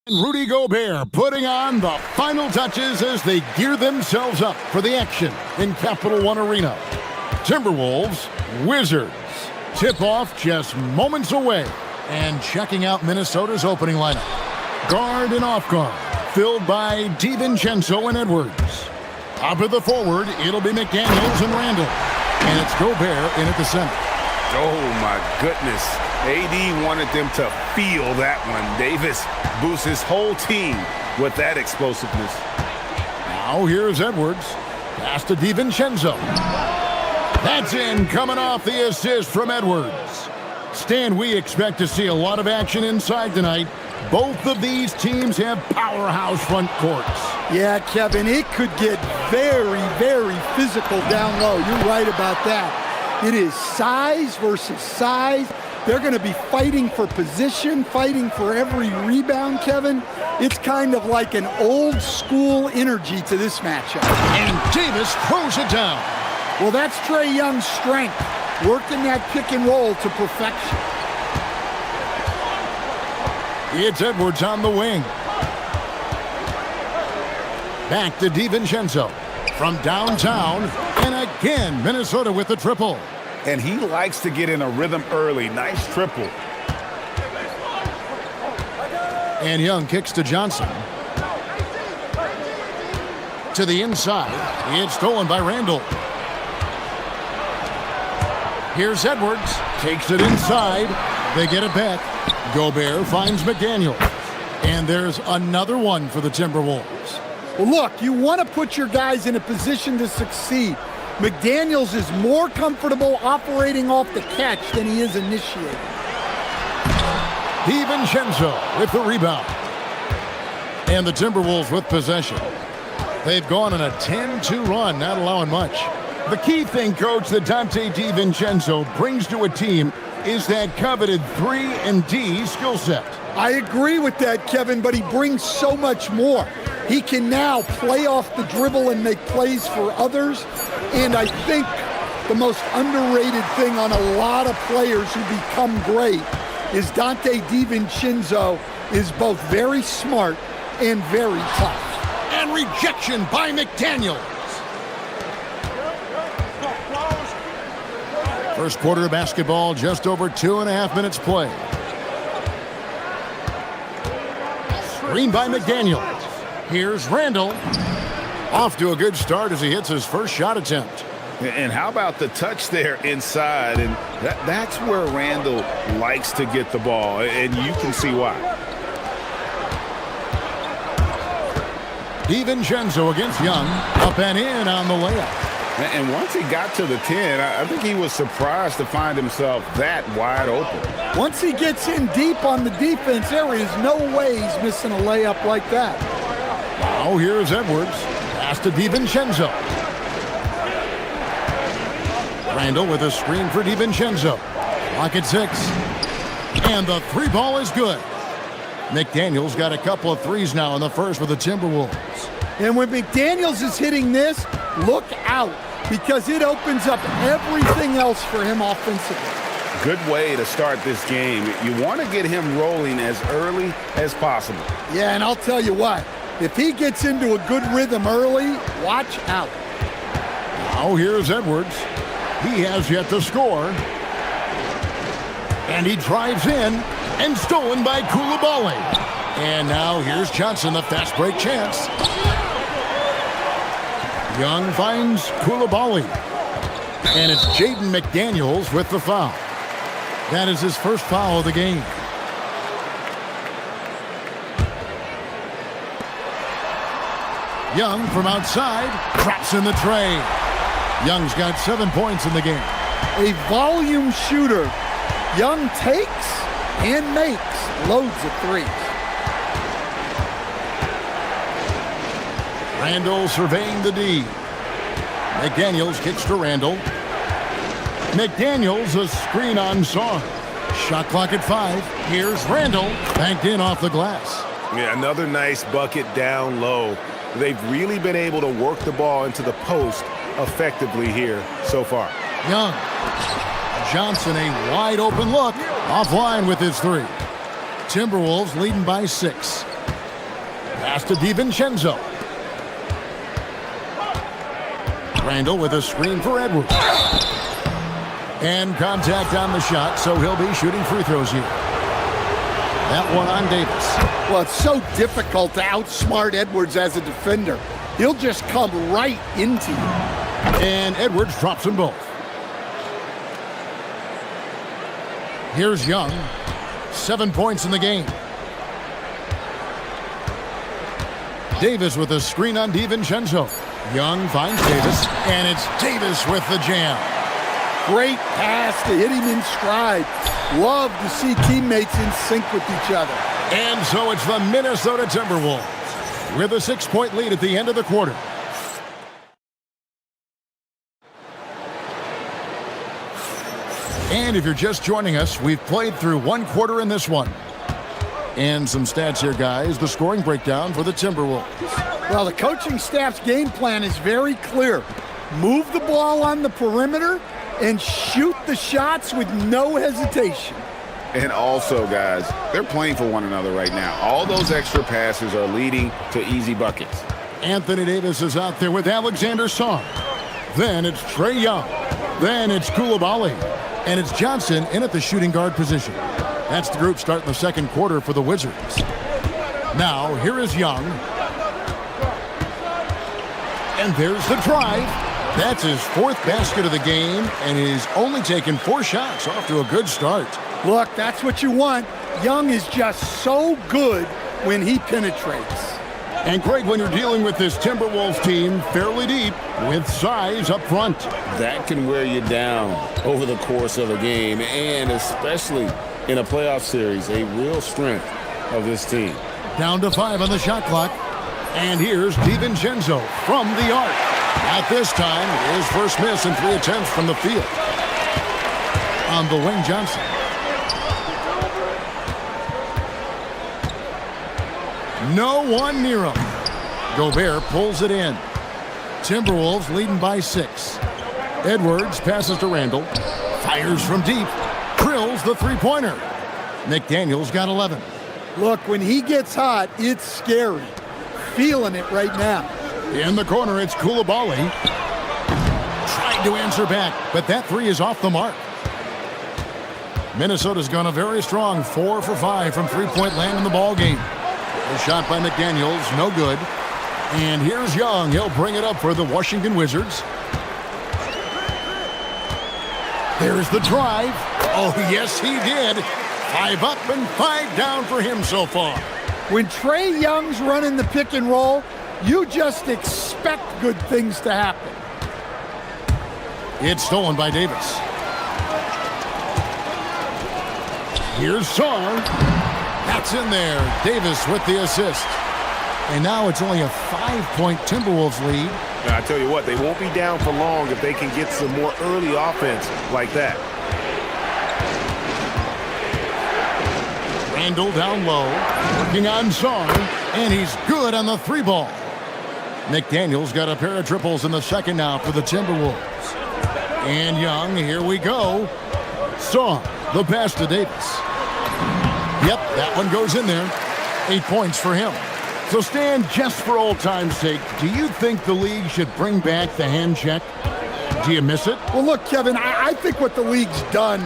Speaker 1: Rudy Gobert putting on the final touches as they gear themselves up for the action in Capital One Arena. Timberwolves, Wizards. Tip-off just moments away. And checking out Minnesota's opening lineup. Guard and off guard, filled by DiVincenzo and Edwards. Up at the forward, it'll be McDaniels and Randall. And it's Gobert in at the center.
Speaker 2: Oh, my goodness. AD wanted them to feel that one. Davis boosts his whole team with that explosiveness.
Speaker 1: Now here's Edwards. Pass to DiVincenzo. That's in, coming off the assist from Edwards. Stan, we expect to see a lot of action inside tonight. Both of these teams have powerhouse front courts.
Speaker 3: Yeah, Kevin, it could get very, very physical down low. You're right about that. It is size versus size. They're going to be fighting for position, fighting for every rebound, Kevin. It's kind of like an old school energy to this matchup.
Speaker 1: And Davis throws it down.
Speaker 3: Well, that's Trae Young's strength, working that pick and roll to perfection.
Speaker 1: It's Edwards on the wing. Back to DiVincenzo from downtown. And again, Minnesota with the triple.
Speaker 2: And he likes to get in a rhythm early. Nice triple.
Speaker 1: And Young kicks to Johnson. To the inside. It's stolen by Randall. Here's Edwards. Takes it inside. They get it back. Gobert finds McDaniels. And there's another one for the Timberwolves.
Speaker 3: Well, look, you want to put your guys in a position to succeed. McDaniels is more comfortable operating off the catch than he is initiating.
Speaker 1: DiVincenzo with the rebound. And the Timberwolves with possession. They've gone on a 10-2 run, not allowing much. The key thing, Coach, that Dante DiVincenzo brings to a team is that coveted 3-and-D skill set.
Speaker 3: I agree with that, Kevin, but he brings so much more. He can now play off the dribble and make plays for others. And I think the most underrated thing on a lot of players who become great is Dante DiVincenzo is both very smart and very tough.
Speaker 1: And rejection by McDaniels. First quarter of basketball, just over 2.5 minutes played. Screen by McDaniels. Here's Randall. Off to a good start as he hits his first shot attempt.
Speaker 2: And how about the touch there inside? And that's where Randall likes to get the ball, and you can see why.
Speaker 1: DiVincenzo against Young. Up and in on the layup.
Speaker 2: And once he got to the 10, I think he was surprised to find himself that wide open.
Speaker 3: Once he gets in deep on the defense, there is no way he's missing a layup like that.
Speaker 1: Now here's Edwards. Pass to DiVincenzo. Randall with a screen for DiVincenzo. Clock at 6. And the three ball is good. McDaniels got a couple of threes now in the first with the Timberwolves.
Speaker 3: And when McDaniels is hitting this, look out, because it opens up everything else for him offensively.
Speaker 2: Good way to start this game. You want to get him rolling as early as possible.
Speaker 3: Yeah, and I'll tell you what, if he gets into a good rhythm early, watch out.
Speaker 1: Now here's Edwards. He has yet to score. And he drives in and stolen by Coulibaly. And now here's Johnson, the fast break chance. Young finds Coulibaly. And it's Jaden McDaniels with the foul. That is his first foul of the game. Young from outside drops in the tray. Young's got 7 points in the game.
Speaker 3: A volume shooter. Young takes and makes loads of threes.
Speaker 1: Randall surveying the D. McDaniels kicks to Randall. McDaniels a screen on Sarr. Shot clock at 5. Here's Randall. Banked in off the glass.
Speaker 2: Yeah, another nice bucket down low. They've really been able to work the ball into the post effectively here so far.
Speaker 1: Young. Johnson a wide open look. Offline with his three. Timberwolves leading by 6. Pass to DiVincenzo. Randall with a screen for Edwards. And contact on the shot, so he'll be shooting free throws here. That one on Davis.
Speaker 3: Well, it's so difficult to outsmart Edwards as a defender. He'll just come right into you.
Speaker 1: And Edwards drops them both. Here's Young. 7 points in the game. Davis with a screen on DiVincenzo. Young finds Davis, and it's Davis with the jam.
Speaker 3: Great pass to hit him in stride. Love to see teammates in sync with each other.
Speaker 1: And so it's the Minnesota Timberwolves with a 6-point lead at the end of the quarter. And if you're just joining us, we've played through one quarter in this one. And some stats here, guys. The scoring breakdown for the Timberwolves.
Speaker 3: Well, the coaching staff's game plan is very clear. Move the ball on the perimeter and shoot the shots with no hesitation.
Speaker 2: And also, guys, they're playing for one another right now. All those extra passes are leading to easy buckets.
Speaker 1: Anthony Davis is out there with Alexander Song. Then it's Trae Young. Then it's Coulibaly. And it's Johnson in at the shooting guard position. That's the group starting the second quarter for the Wizards. Now, here is Young. And there's the drive. That's his 4th basket of the game, and he's only taken 4 shots, off to a good start.
Speaker 3: Look, that's what you want. Young is just so good when he penetrates.
Speaker 1: And Greg, when you're dealing with this Timberwolves team fairly deep with size up front,
Speaker 2: that can wear you down over the course of a game, and especially in a playoff series, a real strength of this team.
Speaker 1: Down to 5 on the shot clock. And here's DiVincenzo from the arc. At this time, his first miss in 3 attempts from the field. On the wing, Johnson. No one near him. Gobert pulls it in. Timberwolves leading by 6. Edwards passes to Randall. Fires from deep. Drills the three-pointer. McDaniel's got 11.
Speaker 3: Look, when he gets hot, it's scary. Feeling it right now.
Speaker 1: In the corner, it's Coulibaly. Tried to answer back, but that 3 is off the mark. Minnesota's gone a very strong 4 for 5 from three-point land in the ball game. A shot by McDaniels, no good. And here's Young. He'll bring it up for the Washington Wizards. There's the drive. Oh, yes, he did. 5 up and 5 down for him so far.
Speaker 3: When Trae Young's running the pick and roll, you just expect good things to happen.
Speaker 1: It's stolen by Davis. Here's Sarr. That's in there. Davis with the assist. And now it's only a 5-point Timberwolves lead.
Speaker 10: Now, I tell you what, they won't be down for long if they can get some more early offense like that.
Speaker 1: Randall down low, working on Sarr, and he's good on the 3-ball. McDaniel's got a pair of triples in the second now for the Timberwolves. And Young, here we go. Sarr, the pass to Davis. Yep, that one goes in there. 8 points for him. So Stan, just for old time's sake, do you think the league should bring back the hand check? Do you miss it?
Speaker 3: Well, look, Kevin, I think what the league's done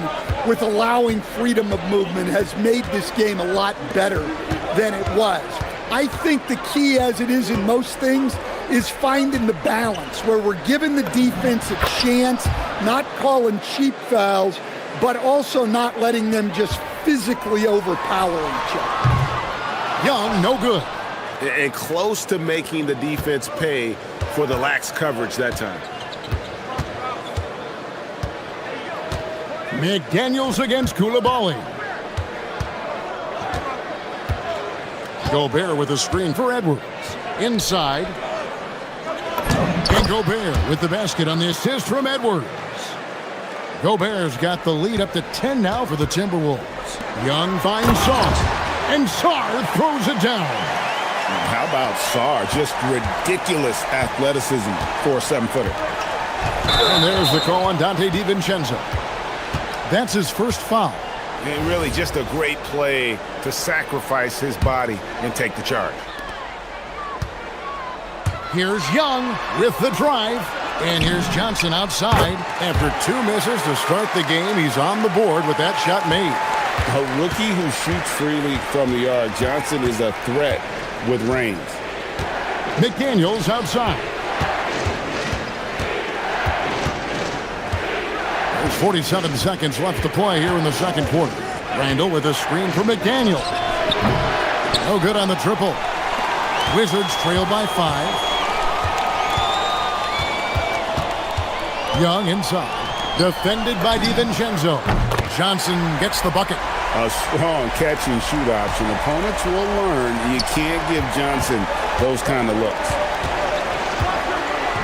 Speaker 3: with allowing freedom of movement has made this game a lot better than it was. I think the key, as it is in most things, is finding the balance where we're giving the defense a chance, not calling cheap fouls, but also not letting them just physically overpower each other.
Speaker 1: Young, no good.
Speaker 10: And close to making the defense pay for the lax coverage that time.
Speaker 1: McDaniels against Coulibaly. Gobert with a screen for Edwards. Inside. And Gobert with the basket on the assist from Edwards. Gobert's got the lead up to 10 now for the Timberwolves. Young finds Sarr. And Sarr throws it down.
Speaker 2: How about Sarr? Just ridiculous athleticism for a 7-footer.
Speaker 1: And there's the call on Dante DiVincenzo. That's his first foul.
Speaker 10: And really just a great play to sacrifice his body and take the charge.
Speaker 1: Here's Young with the drive. And here's Johnson outside. After 2 misses to start the game, he's on the board with that shot made.
Speaker 2: A rookie who shoots freely from the arc. Johnson is a threat with range.
Speaker 1: McDaniels outside. There's 47 seconds left to play here in the second quarter. Randall with a screen for McDaniel. No good on the triple. Wizards trail by 5. Young inside. Defended by DiVincenzo. Johnson gets the bucket.
Speaker 2: A strong catch and shoot option. Opponents will learn you can't give Johnson those kind of looks.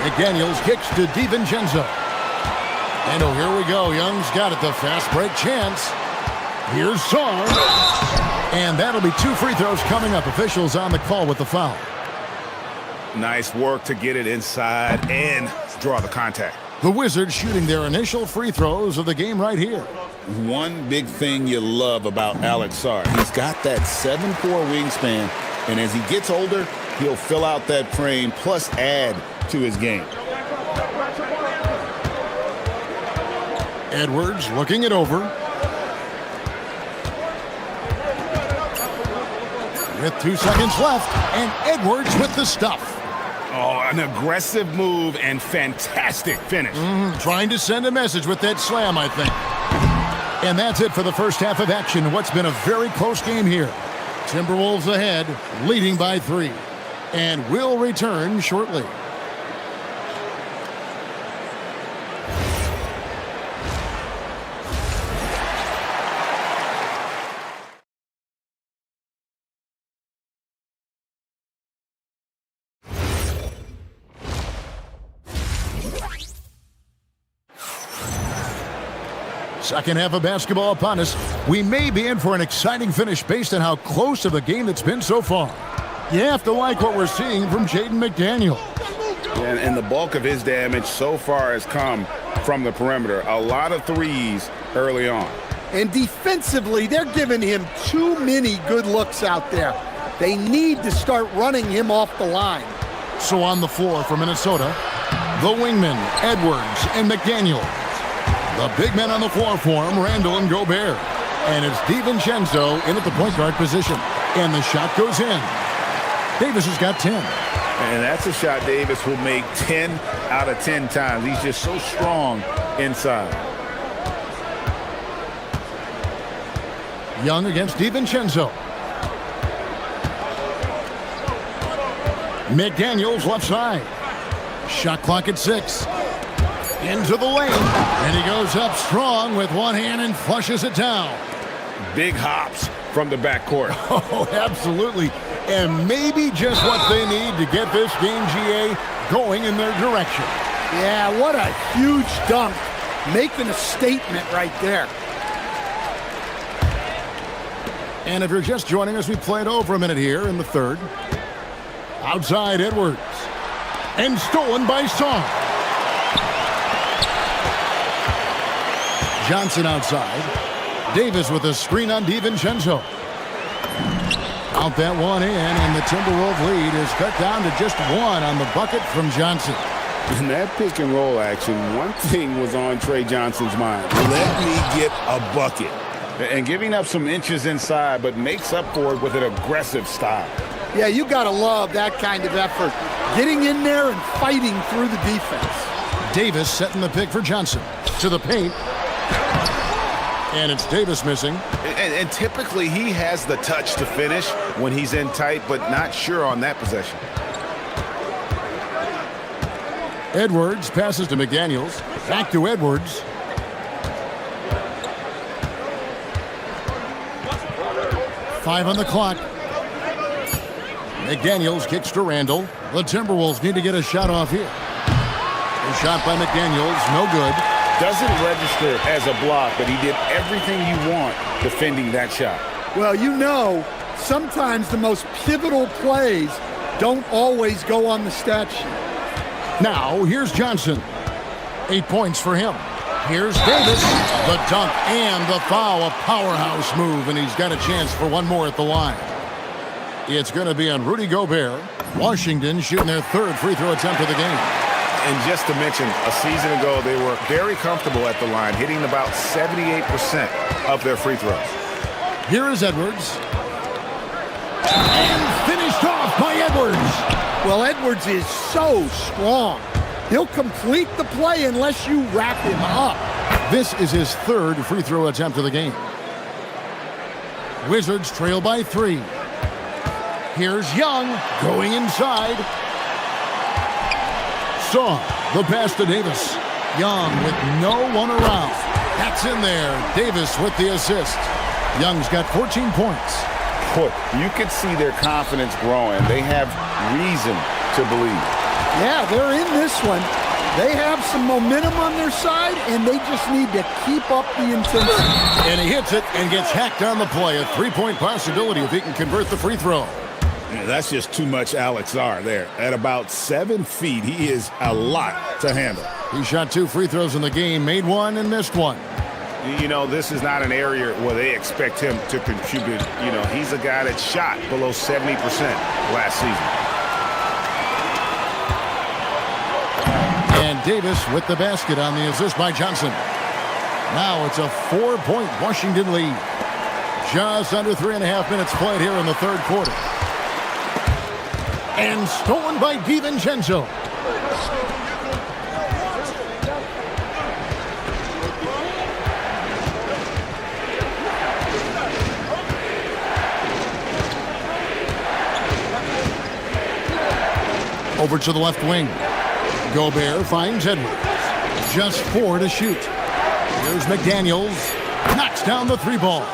Speaker 1: McDaniels kicks to DiVincenzo. And oh, here we go. Young's got it. The fast break chance. Here's Sarr. And that'll be 2 free throws coming up. Officials on the call with the foul.
Speaker 2: Nice work to get it inside and draw the contact.
Speaker 1: The Wizards shooting their initial free throws of the game right here.
Speaker 2: One big thing you love about Alex Sarr, he's got that 7'4" wingspan, and as he gets older, he'll fill out that frame plus add to his game.
Speaker 1: Edwards looking it over. With 2 seconds left, and Edwards with the stuff.
Speaker 2: Oh, an aggressive move and fantastic finish.
Speaker 1: Trying to send a message with that slam, I think. And that's it for the first half of action. What's been a very close game here. Timberwolves ahead, leading by 3. And we'll return shortly. Second half of basketball upon us. We may be in for an exciting finish based on how close of a game it's been so far. You have to like what we're seeing from Jaden McDaniel.
Speaker 2: And the bulk of his damage so far has come from the perimeter. A lot of threes early on.
Speaker 3: And defensively, they're giving him too many good looks out there. They need to start running him off the line.
Speaker 1: So on the floor for Minnesota, the wingmen, Edwards and McDaniel. The big men on the floor for him, Randall and Gobert. And it's DiVincenzo in at the point guard position. And the shot goes in. Davis has got 10.
Speaker 2: And that's a shot Davis will make 10 out of 10 times. He's just so strong inside.
Speaker 1: Young against DiVincenzo. McDaniels left side. Shot clock at 6. Into the lane. And he goes up strong with one hand and flushes it down.
Speaker 2: Big hops from the backcourt.
Speaker 1: Oh, absolutely. And maybe just what they need to get this game, GA, going in their direction.
Speaker 3: Yeah, what a huge dunk. Making a statement right there.
Speaker 1: And if you're just joining us, we played over a minute here in the third. Outside Edwards. And stolen by Sarr. Johnson outside. Davis with a screen on DiVincenzo. Out that one in, and the Timberwolves lead is cut down to just 1 on the bucket from Johnson.
Speaker 2: In that pick and roll action, one thing was on Trey Johnson's mind. Let me get a bucket. And giving up some inches inside, but makes up for it with an aggressive style.
Speaker 3: Yeah, you got to love that kind of effort. Getting in there and fighting through the defense.
Speaker 1: Davis setting the pick for Johnson. To the paint. And it's Davis missing.
Speaker 2: And typically he has the touch to finish when he's in tight, but not sure on that possession.
Speaker 1: Edwards passes to McDaniels. Back to Edwards. Five on the clock. McDaniels kicks to Randall. The Timberwolves need to get a shot off here. A shot by McDaniels, no good.
Speaker 2: Doesn't register as a block, but he did everything you want defending that shot.
Speaker 3: Well, you know, sometimes the most pivotal plays don't always go on the stat sheet.
Speaker 1: Now, here's Johnson. 8 points for him. Here's Davis. The dunk and the foul. A powerhouse move, and he's got a chance for one more at the line. It's going to be on Rudy Gobert. Washington shooting their third free throw attempt of the game.
Speaker 2: And just to mention, a season ago, they were very comfortable at the line, hitting about 78% of their free throws.
Speaker 1: Here is Edwards. And finished off by Edwards.
Speaker 3: Well, Edwards is so strong. He'll complete the play unless you wrap him up.
Speaker 1: This is his third free throw attempt of the game. Wizards trail by 3. Here's Young going inside. Saw the pass to Davis. Young with no one around. That's in there. Davis with the assist. Young's got 14 points.
Speaker 2: Boy, you could see their confidence growing. They have reason to believe.
Speaker 3: Yeah, they're in this one. They have some momentum on their side, and they just need to keep up the intensity.
Speaker 1: And he hits it and gets hacked on the play. A three-point possibility if he can convert the free throw.
Speaker 2: Yeah, that's just too much Alex R there. At about 7 feet, he is a lot to handle.
Speaker 1: He shot 2 free throws in the game, made 1 and missed 1.
Speaker 2: You know, this is not an area where they expect him to contribute. You know, he's a guy that shot below 70% last season.
Speaker 1: And Davis with the basket on the assist by Johnson. Now it's a 4-point Washington lead. Just under 3.5 minutes played here in the third quarter. And stolen by DiVincenzo. Over to the left wing. Gobert finds Edwards. Just 4 to shoot. Here's McDaniels. Knocks down the 3 ball.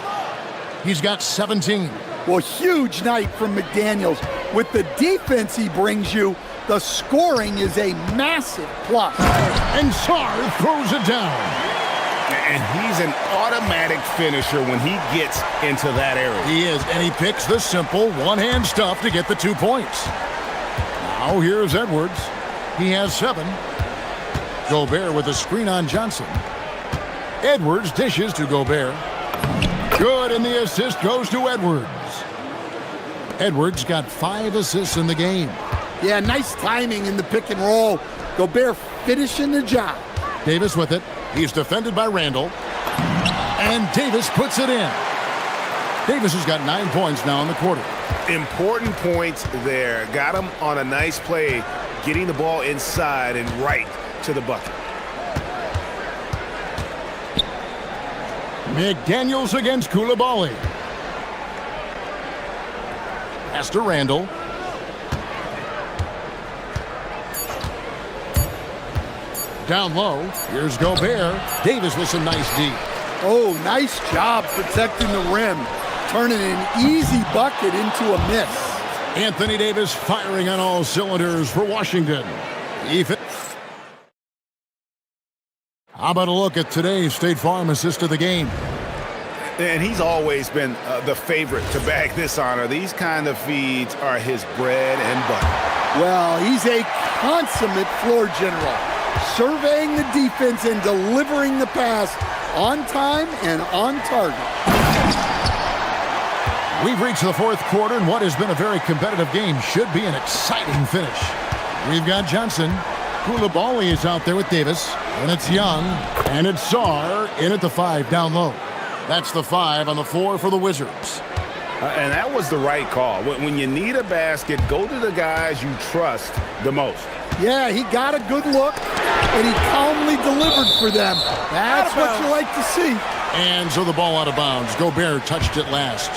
Speaker 1: He's got 17.
Speaker 3: Well, huge night from McDaniels. With the defense he brings you, the scoring is a massive plus.
Speaker 1: And Sarr throws it down.
Speaker 2: And he's an automatic finisher when he gets into that area.
Speaker 1: He is, and he picks the simple one-hand stuff to get the 2 points. Now here's Edwards. He has 7. Gobert with a screen on Johnson. Edwards dishes to Gobert. Good, and the assist goes to Edwards. Edwards got 5 assists in the game.
Speaker 3: Yeah, nice timing in the pick and roll. Gobert finishing the job.
Speaker 1: Davis with it. He's defended by Randall. And Davis puts it in. Davis has got 9 points now in the quarter.
Speaker 2: Important points there. Got him on a nice play, getting the ball inside and right to the bucket.
Speaker 1: McDaniels against Koulibaly. Pass to Randall. Down low. Here's Gobert. Davis with some nice D.
Speaker 3: Oh, nice job protecting the rim. Turning an easy bucket into a miss.
Speaker 1: Anthony Davis firing on all cylinders for Washington. How about a look at today's State Farm assist of the game?
Speaker 2: And he's always been the favorite to bag this honor. These kind of feeds are his bread and butter.
Speaker 3: Well, he's a consummate floor general, surveying the defense and delivering the pass on time and on target.
Speaker 1: We've reached the fourth quarter, and what has been a very competitive game should be an exciting finish. We've got Johnson. Koulibaly is out there with Davis, and it's Young, and it's Sarr in at the 5 down low. That's the 5 on the floor for the Wizards.
Speaker 2: And that was the right call. When you need a basket, go to the guys you trust the most.
Speaker 3: Yeah, he got a good look, and he calmly delivered for them. That's what you like to see.
Speaker 1: And so the ball out of bounds. Gobert touched it last.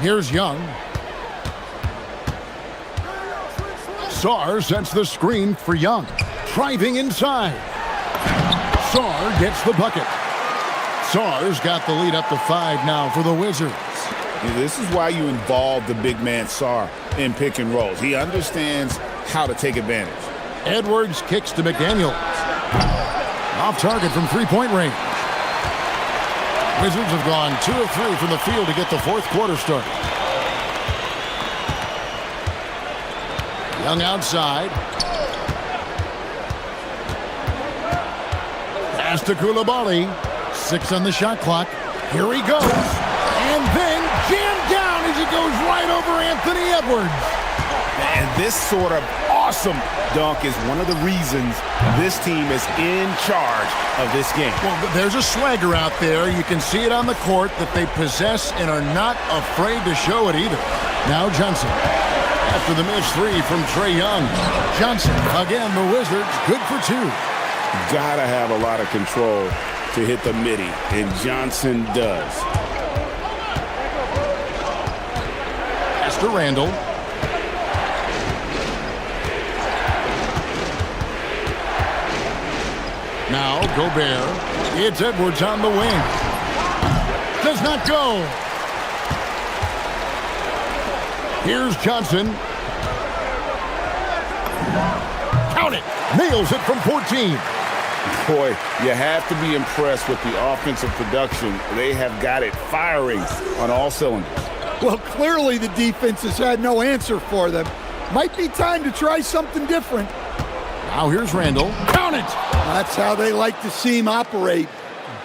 Speaker 1: Here's Young. Sarr sets the screen for Young. Driving inside. Sarr gets the bucket. Sarr's got the lead up to 5 now for the Wizards.
Speaker 2: This is why you involve the big man Sarr in pick and rolls. He understands how to take advantage.
Speaker 1: Edwards kicks to McDaniels. Off target from 3-point range. Wizards have gone 2 of 3 from the field to get the fourth quarter started. Young outside. Pass to Koulibaly. 6 on the shot clock. Here he goes. And then jammed down as he goes right over Anthony Edwards.
Speaker 2: And this sort of awesome dunk is one of the reasons this team is in charge of this game.
Speaker 1: Well, there's a swagger out there. You can see it on the court that they possess and are not afraid to show it either. Now Johnson. After the missed three from Trae Young. Johnson, again, the Wizards, good for 2.
Speaker 2: Gotta have a lot of control to hit the midi, and Johnson does.
Speaker 1: Pass to Randall. Now Gobert. It's Edwards on the wing. Does not go. Here's Johnson. Count it. Nails it from 14.
Speaker 2: Boy, you have to be impressed with the offensive production. They have got it firing on all cylinders.
Speaker 3: Well, clearly the defense has had no answer for them. Might be time to try something different.
Speaker 1: Now here's Randall. Count it.
Speaker 3: That's how they like to see him operate.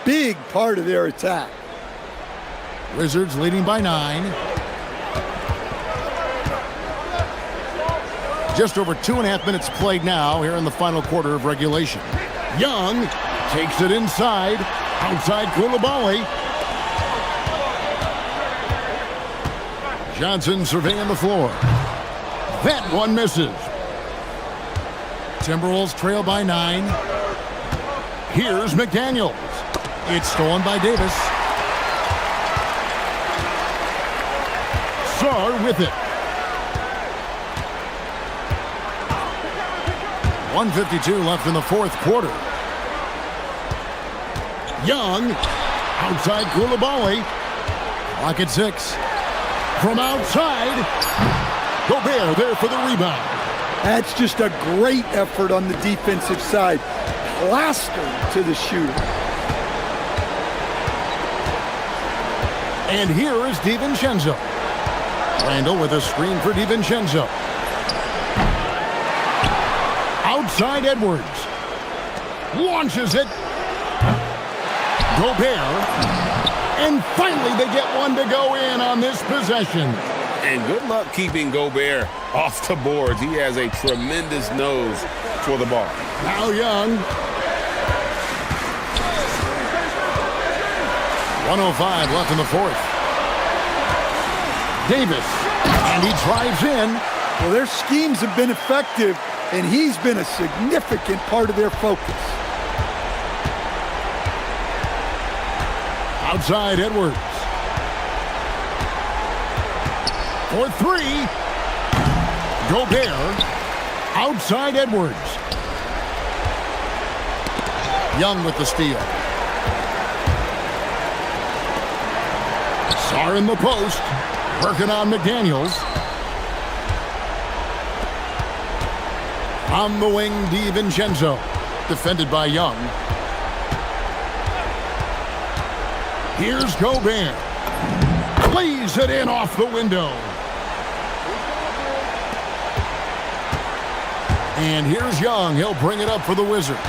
Speaker 3: Big part of their attack.
Speaker 1: Wizards leading by 9. Just over 2.5 minutes played now here in the final quarter of regulation. Young takes it inside. Outside Koulibaly. Johnson surveying the floor. That one misses. Timberwolves trail by 9. Here's McDaniels. It's stolen by Davis. Sarr with it. 1:52 left in the fourth quarter. Young, outside Koulibaly. Clock at 6. From outside, Gobert there for the rebound.
Speaker 3: That's just a great effort on the defensive side. Plastered to the shooter.
Speaker 1: And here is DiVincenzo. Randall with a screen for DiVincenzo. Outside Edwards. Launches it. Gobert. And finally they get one to go in on this possession.
Speaker 2: And good luck keeping Gobert off the boards. He has a tremendous nose for the ball.
Speaker 1: Now Young. 1:05 left in the fourth. Davis. And he drives in.
Speaker 3: Well, their schemes have been effective, and he's been a significant part of their focus.
Speaker 1: Outside Edwards. For 3. Gobert. Outside Edwards. Young with the steal. Sarr in the post. Working on McDaniels. On the wing, DiVincenzo. Defended by Young. Here's Gobert. Plays it in off the window. And here's Young. He'll bring it up for the Wizards.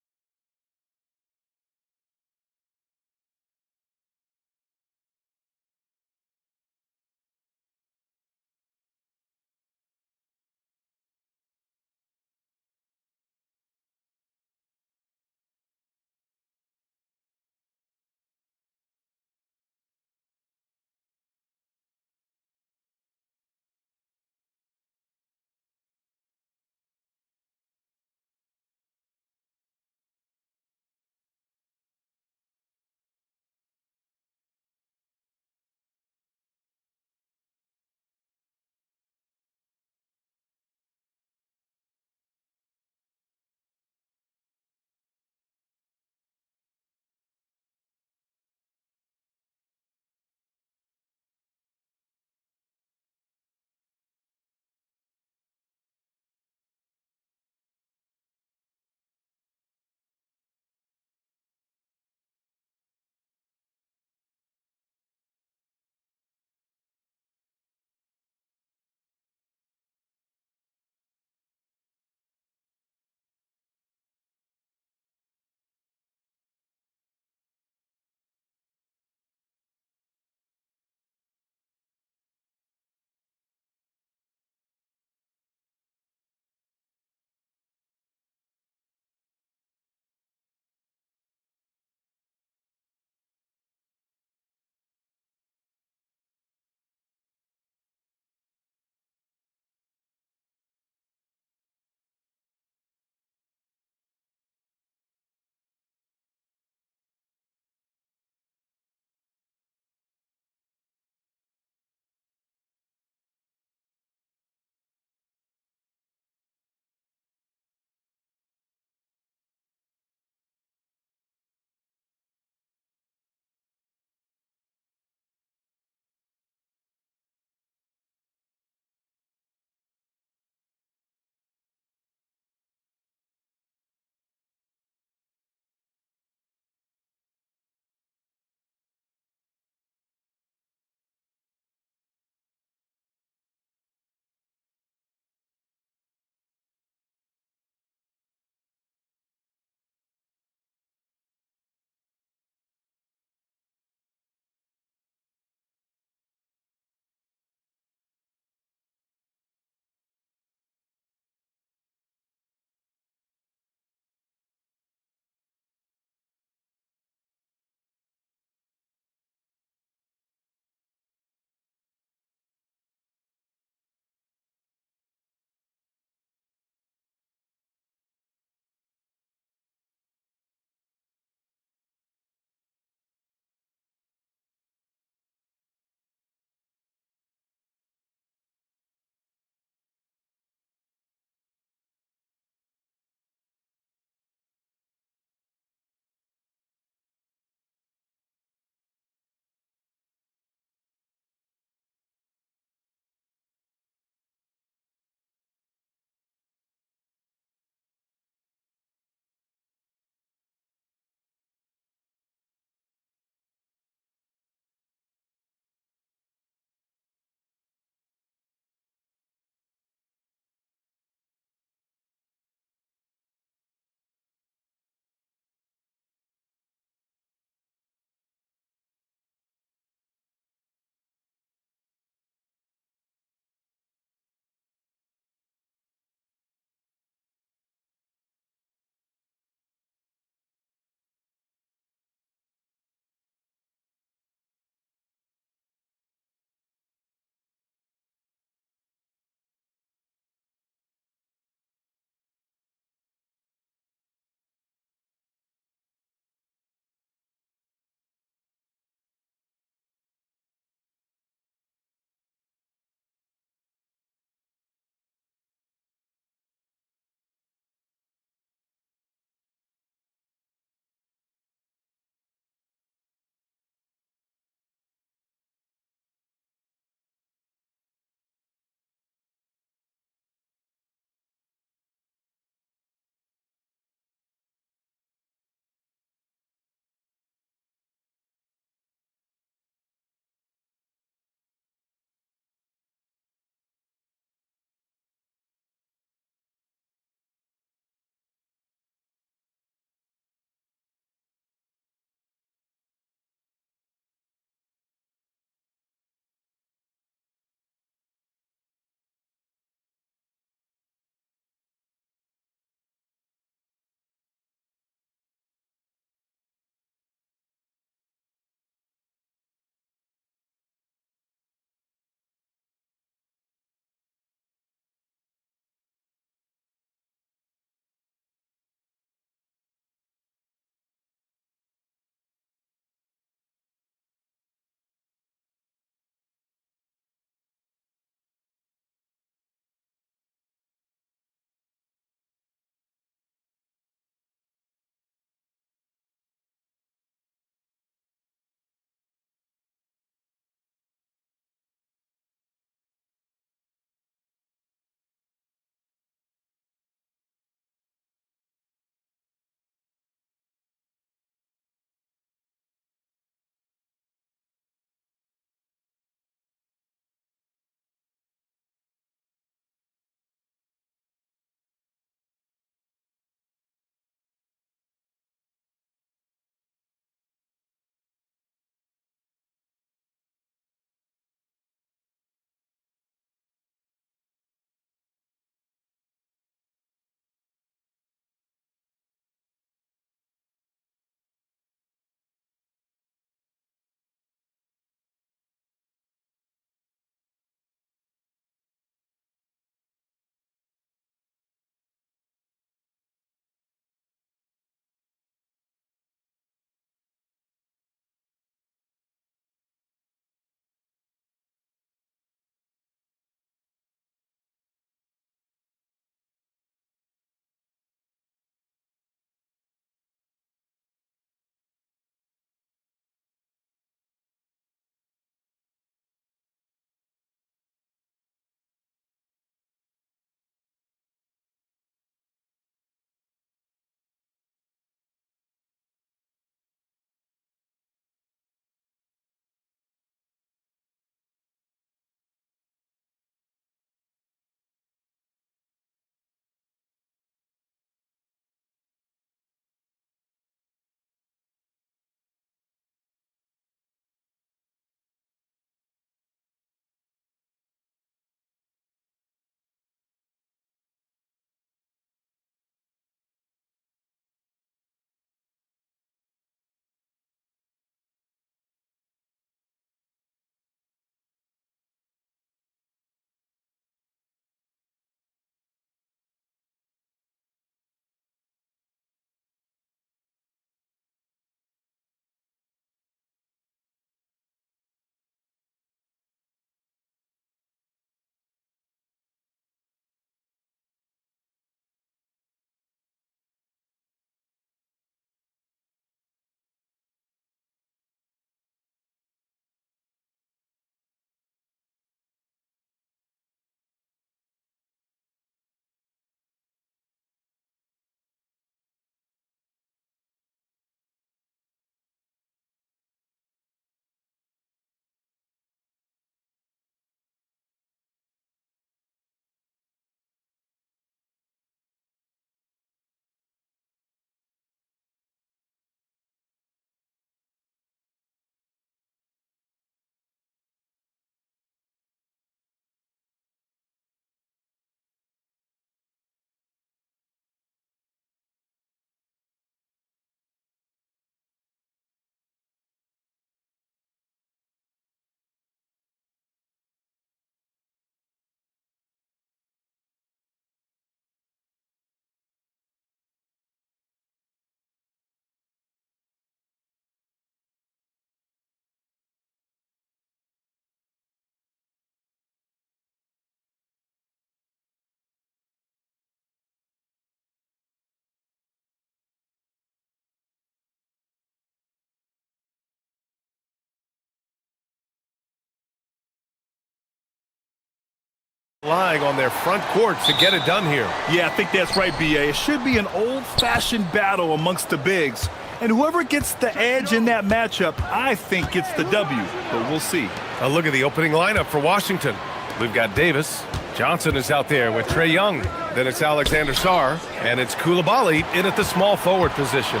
Speaker 5: relying on their front court to get it done here.
Speaker 6: Yeah, I think that's right, B.A. It should be an old-fashioned battle amongst the bigs. And whoever gets the edge in that matchup, I think gets the W. But we'll see.
Speaker 5: A look at the opening lineup for Washington. We've got Davis. Johnson is out there with Trae Young. Then it's Alexander Sarr. And it's Coulibaly in at the small forward position.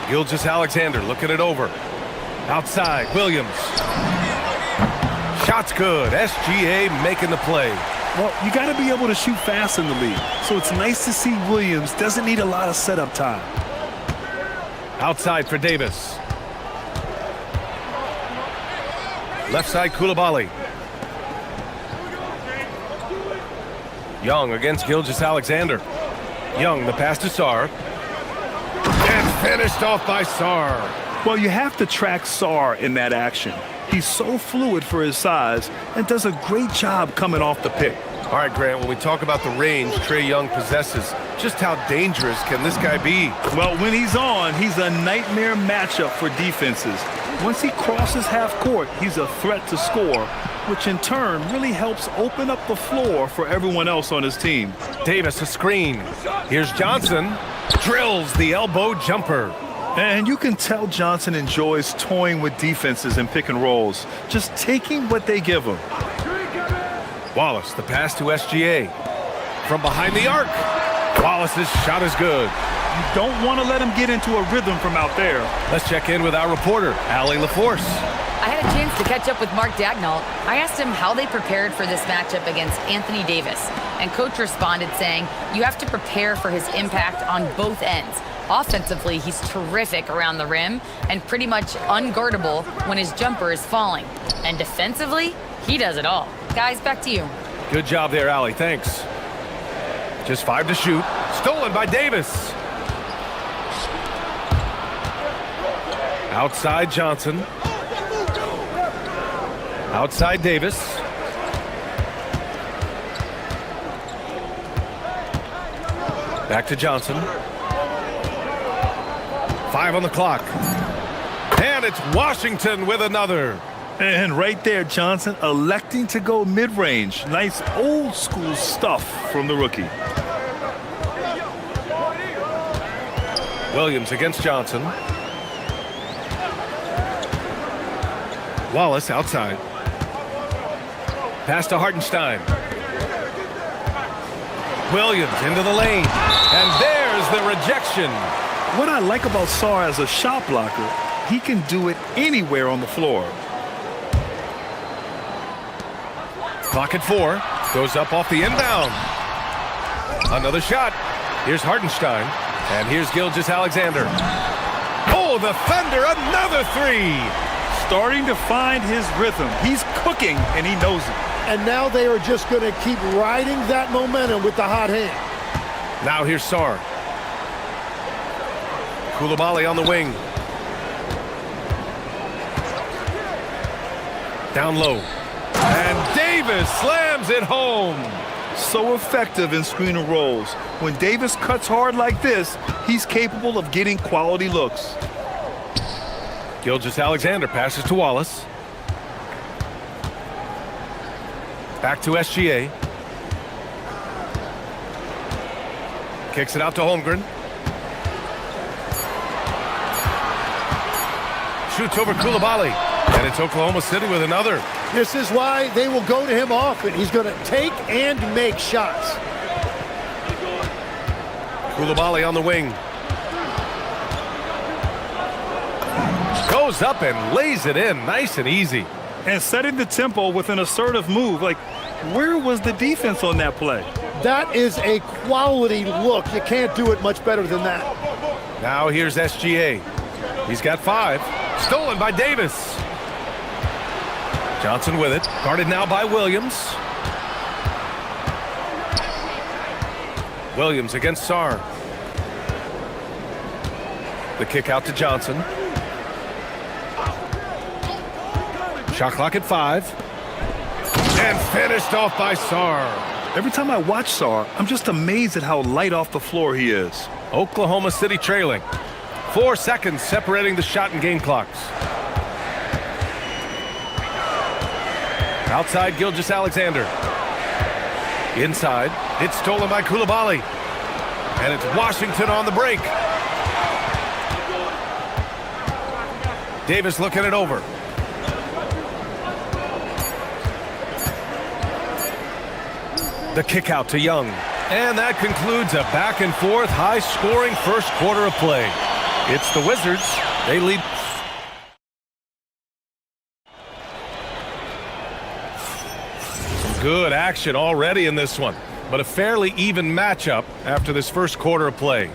Speaker 5: Gilgeous-Alexander looking it over. Outside, Williams. Shot's good. SGA making the play.
Speaker 6: Well, you got to be able to shoot fast in the league. So it's nice to see Williams doesn't need a lot of setup time.
Speaker 5: Outside for Davis. Left side, Coulibaly. Young against Gilgeous-Alexander. Young, the pass to Sarr. And finished off by Sarr.
Speaker 6: Well, you have to track Sarr in that action. He's so fluid for his size and does a great job coming off the pick.
Speaker 5: All right, Grant, when we talk about the range Trae Young possesses, just how dangerous can this guy be?
Speaker 6: Well, when he's on, he's a nightmare matchup for defenses. Once he crosses half court, he's a threat to score, which in turn really helps open up the floor for everyone else on his team.
Speaker 5: Davis, a screen. Here's Johnson. Drills the elbow jumper.
Speaker 6: And you can tell Johnson enjoys toying with defenses and pick and rolls, just taking what they give him.
Speaker 5: Wallace, the pass to SGA. From behind the arc. Wallace's shot is good.
Speaker 6: You don't want to let him get into a rhythm from out there.
Speaker 5: Let's check in with our reporter, Allie LaForce.
Speaker 4: I had a chance to catch up with Mark Dagnall. I asked him how they prepared for this matchup against Anthony Davis. And coach responded saying, you have to prepare for his impact on both ends. Offensively, he's terrific around the rim and pretty much unguardable when his jumper is falling. And defensively, he does it all. Guys, back to you.
Speaker 5: Good job there, Allie. Thanks. Just 5 to shoot. Stolen by Davis. Outside Johnson. Outside Davis. Back to Johnson. 5 on the clock. And it's Washington with another.
Speaker 6: And right there, Johnson electing to go mid-range. Nice old school stuff from the rookie.
Speaker 5: Williams against Johnson. Wallace outside. Pass to Hartenstein. Williams into the lane. And there's the rejection.
Speaker 6: What I like about Sarr as a shot blocker, he can do it anywhere on the floor.
Speaker 5: Clock at 4. Goes up off the inbound. Another shot. Here's Hartenstein. And here's Gilgeous-Alexander. Oh, the Thunder, another 3.
Speaker 6: Starting to find his rhythm. He's cooking, and he knows it.
Speaker 3: And now they are just going to keep riding that momentum with the hot hand.
Speaker 5: Now here's Sarr. Coulibaly on the wing. Down low. And Davis slams it home.
Speaker 6: So effective in screen and rolls. When Davis cuts hard like this, he's capable of getting quality looks.
Speaker 5: Gilgeous-Alexander passes to Wallace. Back to SGA. Kicks it out to Holmgren. Shoots over Coulibaly. And it's Oklahoma City with another.
Speaker 3: This is why they will go to him often. He's going to take and make shots.
Speaker 5: Coulibaly on the wing. Goes up and lays it in nice and easy.
Speaker 6: And setting the tempo with an assertive move. Like, where was the defense on that play?
Speaker 3: That is a quality look. You can't do it much better than that.
Speaker 5: Now here's SGA. He's got 5. Stolen by Davis. Johnson with it. Guarded now by Williams. Williams against Sarr. The kick out to Johnson. Shot clock at 5. And finished off by Sarr.
Speaker 6: Every time I watch Sarr, I'm just amazed at how light off the floor he is.
Speaker 5: Oklahoma City trailing. 4 seconds separating the shot and game clocks. Outside Gilgeous-Alexander. Inside. It's stolen by Koulibaly. And it's Washington on the break. Davis looking it over. The kick out to Young. And that concludes a back and forth, high-scoring first quarter of play. It's the Wizards. They lead. Some good action already in this one, but a fairly even matchup after this first quarter of play.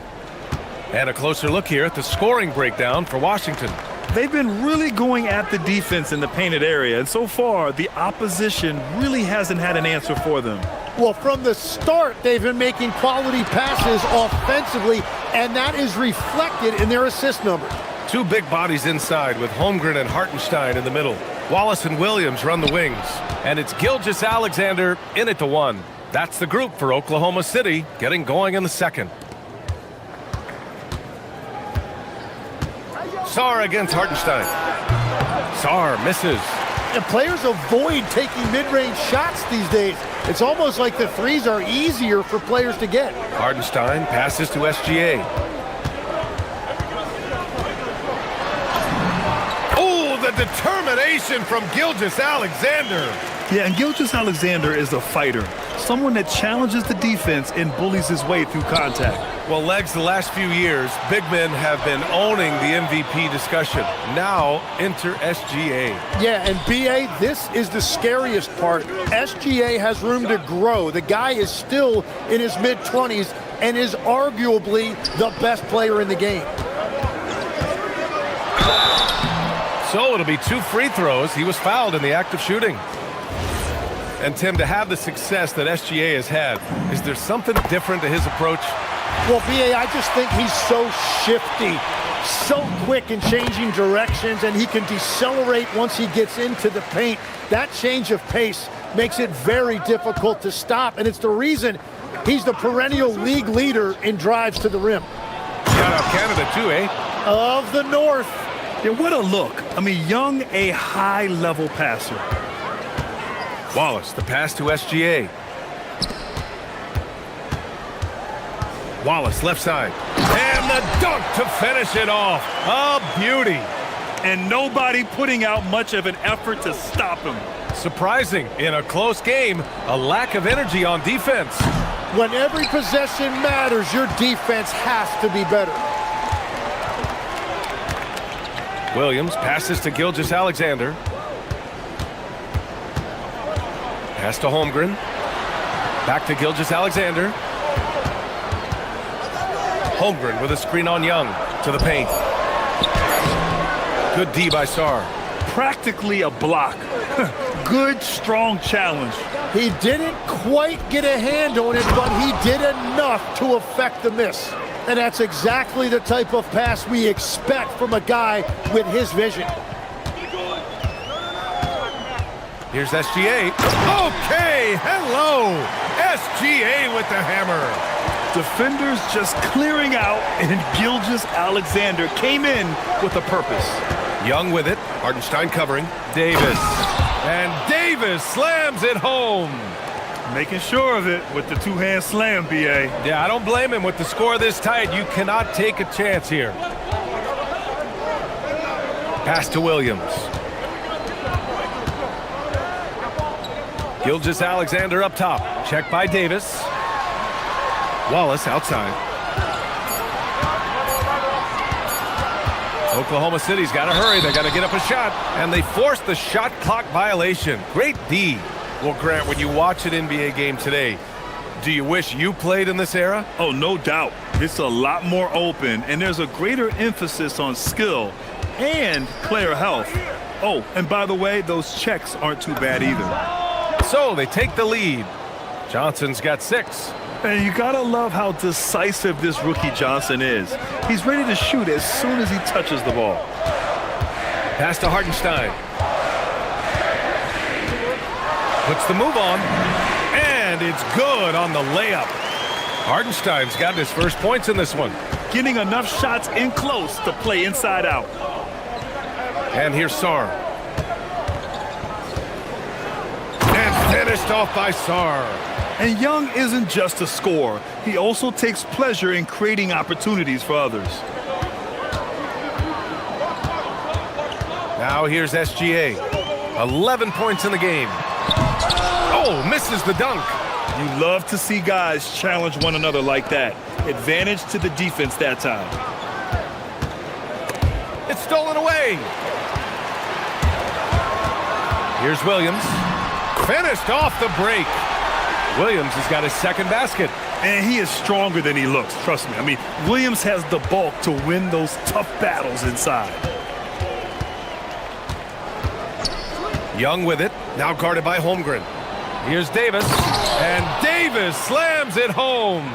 Speaker 5: And a closer look here at the scoring breakdown for Washington.
Speaker 6: They've been really going at the defense in the painted area, and so far, the opposition really hasn't had an answer for them.
Speaker 3: Well, from the start, they've been making quality passes offensively, and that is reflected in their assist numbers.
Speaker 5: Two big bodies inside with Holmgren and Hartenstein in the middle. Wallace and Williams run the wings. And it's Gilgeous-Alexander in at the one. That's the group for Oklahoma City getting going in the second. Sarr against Hartenstein. Sarr misses.
Speaker 3: And players avoid taking mid-range shots these days. It's almost like the threes are easier for players to get.
Speaker 5: Hartenstein passes to SGA. Oh, the determination from Gilgeous-Alexander.
Speaker 6: Yeah, and Gilgeous-Alexander is a fighter. Someone that challenges the defense and bullies his way through contact.
Speaker 5: Well, Legs, the last few years, big men have been owning the MVP discussion. Now, enter SGA.
Speaker 3: Yeah, and BA, this is the scariest part. SGA has room to grow. The guy is still in his mid-20s and is arguably the best player in the game.
Speaker 5: So it'll be 2 free throws. He was fouled in the act of shooting. And Tim, to have the success that SGA has had, is there something different to his approach?
Speaker 3: Well, BA, I just think he's so shifty, so quick in changing directions, and he can decelerate once he gets into the paint. That change of pace makes it very difficult to stop, and it's the reason he's the perennial league leader in drives to the rim.
Speaker 5: Shout out Canada too, eh?
Speaker 3: Of the North.
Speaker 6: Yeah, what a look. I mean, Young, a high-level passer.
Speaker 5: Wallace, the pass to SGA. Wallace, left side. And the dunk to finish it off. A beauty.
Speaker 6: And nobody putting out much of an effort to stop him.
Speaker 5: Surprising, in a close game, a lack of energy on defense.
Speaker 3: When every possession matters, your defense has to be better.
Speaker 5: Williams passes to Gilgeous-Alexander. Pass to Holmgren. Back to Gilgeous-Alexander. Holmgren with a screen on Young to the paint. Good D by Sarr.
Speaker 6: Practically a block. Good, strong challenge.
Speaker 3: He didn't quite get a hand on it, but he did enough to affect the miss. And that's exactly the type of pass we expect from a guy with his vision.
Speaker 5: Here's SGA. Okay, hello. SGA with the hammer.
Speaker 6: Defenders just clearing out, and Gilgeous-Alexander came in with a purpose.
Speaker 5: Young with it. Hartenstein covering. Davis. And Davis slams it home.
Speaker 6: Making sure of it with the two-hand slam, BA.
Speaker 5: Yeah, I don't blame him with the score this tight. You cannot take a chance here. Pass to Williams. Gilgeous-Alexander up top. Check by Davis. Wallace outside. Oklahoma City's got to hurry. They got to get up a shot. And they force the shot clock violation. Great D. Well, Grant, when you watch an NBA game today, do you wish you played in this era?
Speaker 6: Oh, no doubt. It's a lot more open, and there's a greater emphasis on skill and player health. Oh, and by the way, those checks aren't too bad either.
Speaker 5: So they take the lead. Johnson's got 6.
Speaker 6: And you gotta love how decisive this rookie Johnson is. He's ready to shoot as soon as he touches the ball.
Speaker 5: Pass to Hartenstein. Puts the move on. And it's good on the layup. Hartenstein's got his first points in this one.
Speaker 6: Getting enough shots in close to play inside out.
Speaker 5: And here's Sarr. Finished off by Sar.
Speaker 6: And Young isn't just a scorer. He also takes pleasure in creating opportunities for others.
Speaker 5: Now here's SGA. 11 points in the game. Oh, misses the dunk.
Speaker 6: You love to see guys challenge one another like that. Advantage to the defense that time.
Speaker 5: It's stolen away. Here's Williams. Finished off the break. Williams has got his second basket.
Speaker 6: And he is stronger than he looks, trust me. I mean, Williams has the bulk to win those tough battles inside.
Speaker 5: Young with it, now guarded by Holmgren. Here's Davis, and Davis slams it home.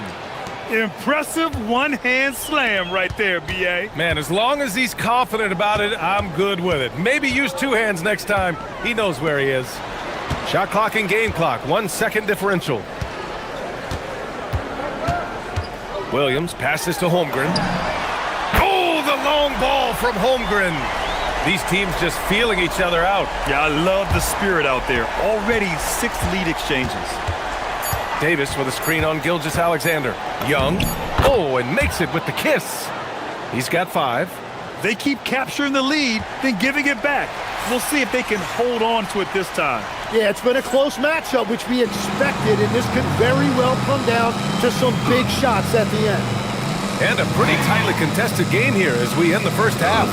Speaker 6: Impressive one-hand slam right there, B.A.
Speaker 5: Man, as long as he's confident about it, I'm good with it. Maybe use two hands next time. He knows where he is. Shot clock and game clock, 1 second differential. Williams passes to Holmgren. Oh, the long ball from Holmgren. These teams just feeling each other out.
Speaker 6: Yeah, I love the spirit out there. Already 6 lead exchanges.
Speaker 5: Davis with a screen on Gilgeous-Alexander. Young. Oh, and makes it with the kiss. He's got 5.
Speaker 6: They keep capturing the lead, then giving it back. We'll see if they can hold on to it this time.
Speaker 3: Yeah, it's been a close matchup, which we expected, and this could very well come down to some big shots at the end.
Speaker 5: And a pretty tightly contested game here as we end the first half.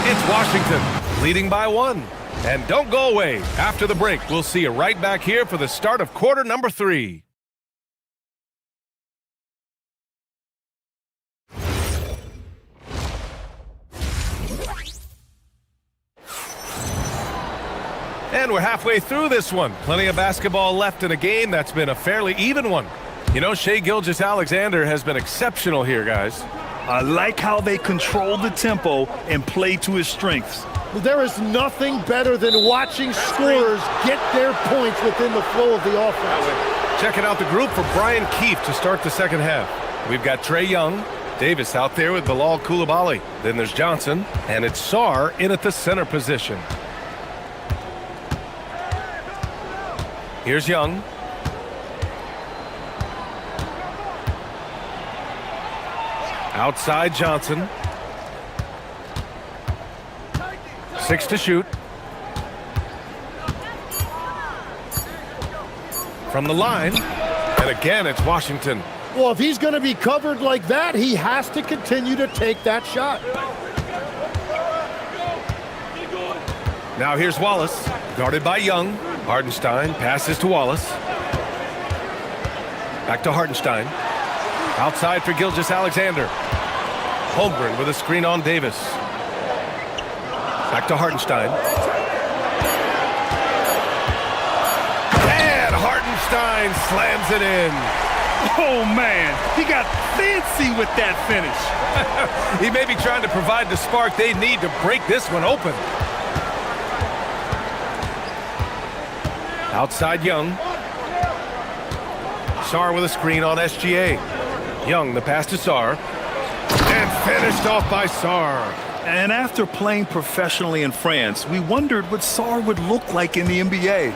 Speaker 5: It's Washington leading by 1. And don't go away. After the break, we'll see you right back here for the start of quarter number 3. And we're halfway through this one. Plenty of basketball left in a game that's been a fairly even one. You know, Shai Gilgeous-Alexander has been exceptional here, guys.
Speaker 6: I like how they control the tempo and play to his strengths.
Speaker 3: Well, there is nothing better than watching scorers get their points within the flow of the offense.
Speaker 5: Checking out the group for Brian Keefe to start the second half. We've got Trae Young, Davis out there with Bilal Coulibaly. Then there's Johnson, and it's Sar in at the center position. Here's Young. Outside Johnson. 6 to shoot. From the line. And again, it's Washington.
Speaker 3: Well, if he's going to be covered like that, he has to continue to take that shot.
Speaker 5: Now here's Wallace, guarded by Young. Hardenstein passes to Wallace. Back to Hardenstein. Outside for Gilgeous-Alexander. Holmgren with a screen on Davis. Back to Hardenstein. And Hardenstein slams it in.
Speaker 6: Oh, man, he got fancy with that finish.
Speaker 5: He may be trying to provide the spark they need to break this one open. Outside Young. Sar with a screen on SGA. Young, the pass to Sar. And finished off by Sar.
Speaker 6: And after playing professionally in France, we wondered what Sar would look like in the NBA.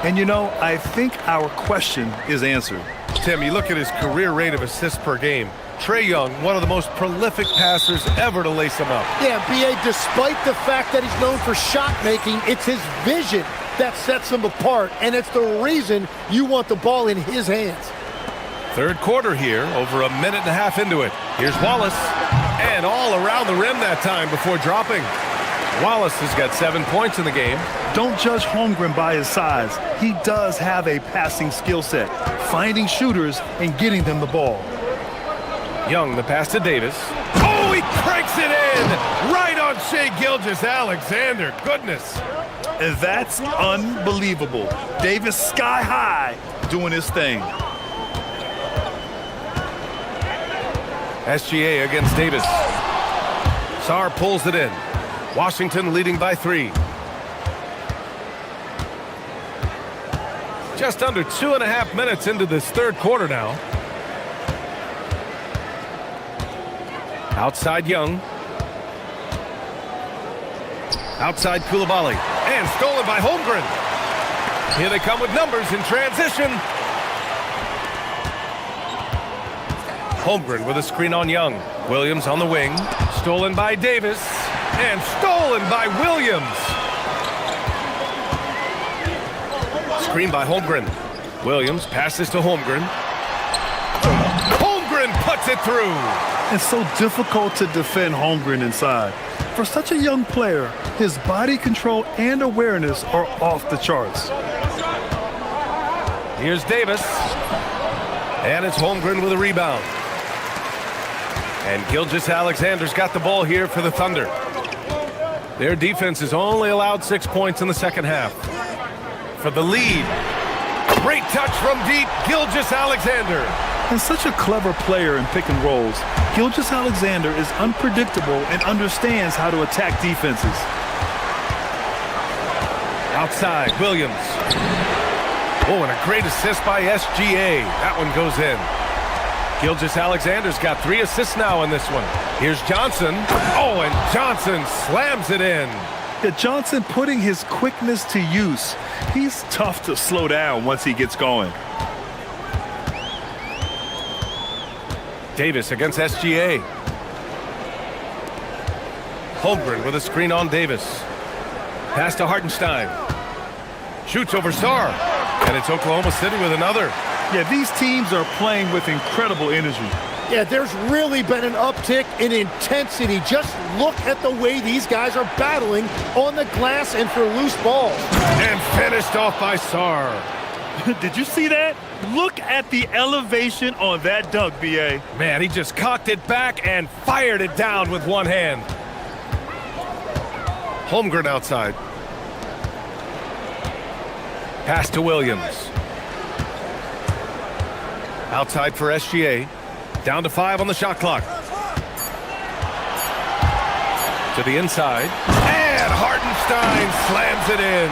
Speaker 6: And you know, I think our question is answered.
Speaker 5: Tim, you look at his career rate of assists per game. Trae Young, one of the most prolific passers ever to lace him up.
Speaker 3: Yeah, B.A., despite the fact that he's known for shot making, it's his vision that sets him apart, and it's the reason you want the ball in his hands.
Speaker 5: Third quarter here, over a minute and a half into it. Here's Wallace, and all around the rim that time before dropping. Wallace has got 7 points in the game.
Speaker 6: Don't judge Holmgren by his size. He does have a passing skill set, finding shooters and getting them the ball.
Speaker 5: Young, the pass to Davis. Oh, he cranks it in! Right on Shai Gilgeous-Alexander. Goodness.
Speaker 6: And that's unbelievable. Davis sky high doing his thing.
Speaker 5: SGA against Davis. Sar pulls it in. Washington leading by 3. Just under 2.5 minutes into this third quarter now. Outside Young. Outside Coulibaly. And stolen by Holmgren. Here they come with numbers in transition. Holmgren with a screen on Young. Williams on the wing. Stolen by Davis. And stolen by Williams. Screen by Holmgren. Williams passes to Holmgren. Holmgren puts it through.
Speaker 6: It's so difficult to defend Holmgren inside. For such a young player, his body control and awareness are off the charts.
Speaker 5: Here's Davis. And it's Holmgren with a rebound. And Gilgeous-Alexander's got the ball here for the Thunder. Their defense has only allowed 6 points in the second half. For the lead. Great touch from deep, Gilgeous-Alexander.
Speaker 6: And such a clever player in pick and rolls, Gilgeous-Alexander is unpredictable and understands how to attack defenses.
Speaker 5: Outside, Williams. Oh, and a great assist by SGA. That one goes in. Gilgeous-Alexander's got 3 assists now in this one. Here's Johnson. Oh, and Johnson slams it in.
Speaker 6: Yeah, Johnson putting his quickness to use. He's tough to slow down once he gets going.
Speaker 5: Davis against SGA. Holmgren with a screen on Davis. Pass to Hartenstein. Shoots over Sarr. And it's Oklahoma City with another.
Speaker 6: Yeah, these teams are playing with incredible energy.
Speaker 3: Yeah, there's really been an uptick in intensity. Just look at the way these guys are battling on the glass and for loose balls.
Speaker 5: And finished off by Sarr.
Speaker 6: Did you see that? Look at the elevation on that dunk, B.A.
Speaker 5: Man, he just cocked it back and fired it down with one hand. Holmgren outside. Pass to Williams. Outside for SGA. Down to 5 on the shot clock. To the inside. And Hartenstein slams it in.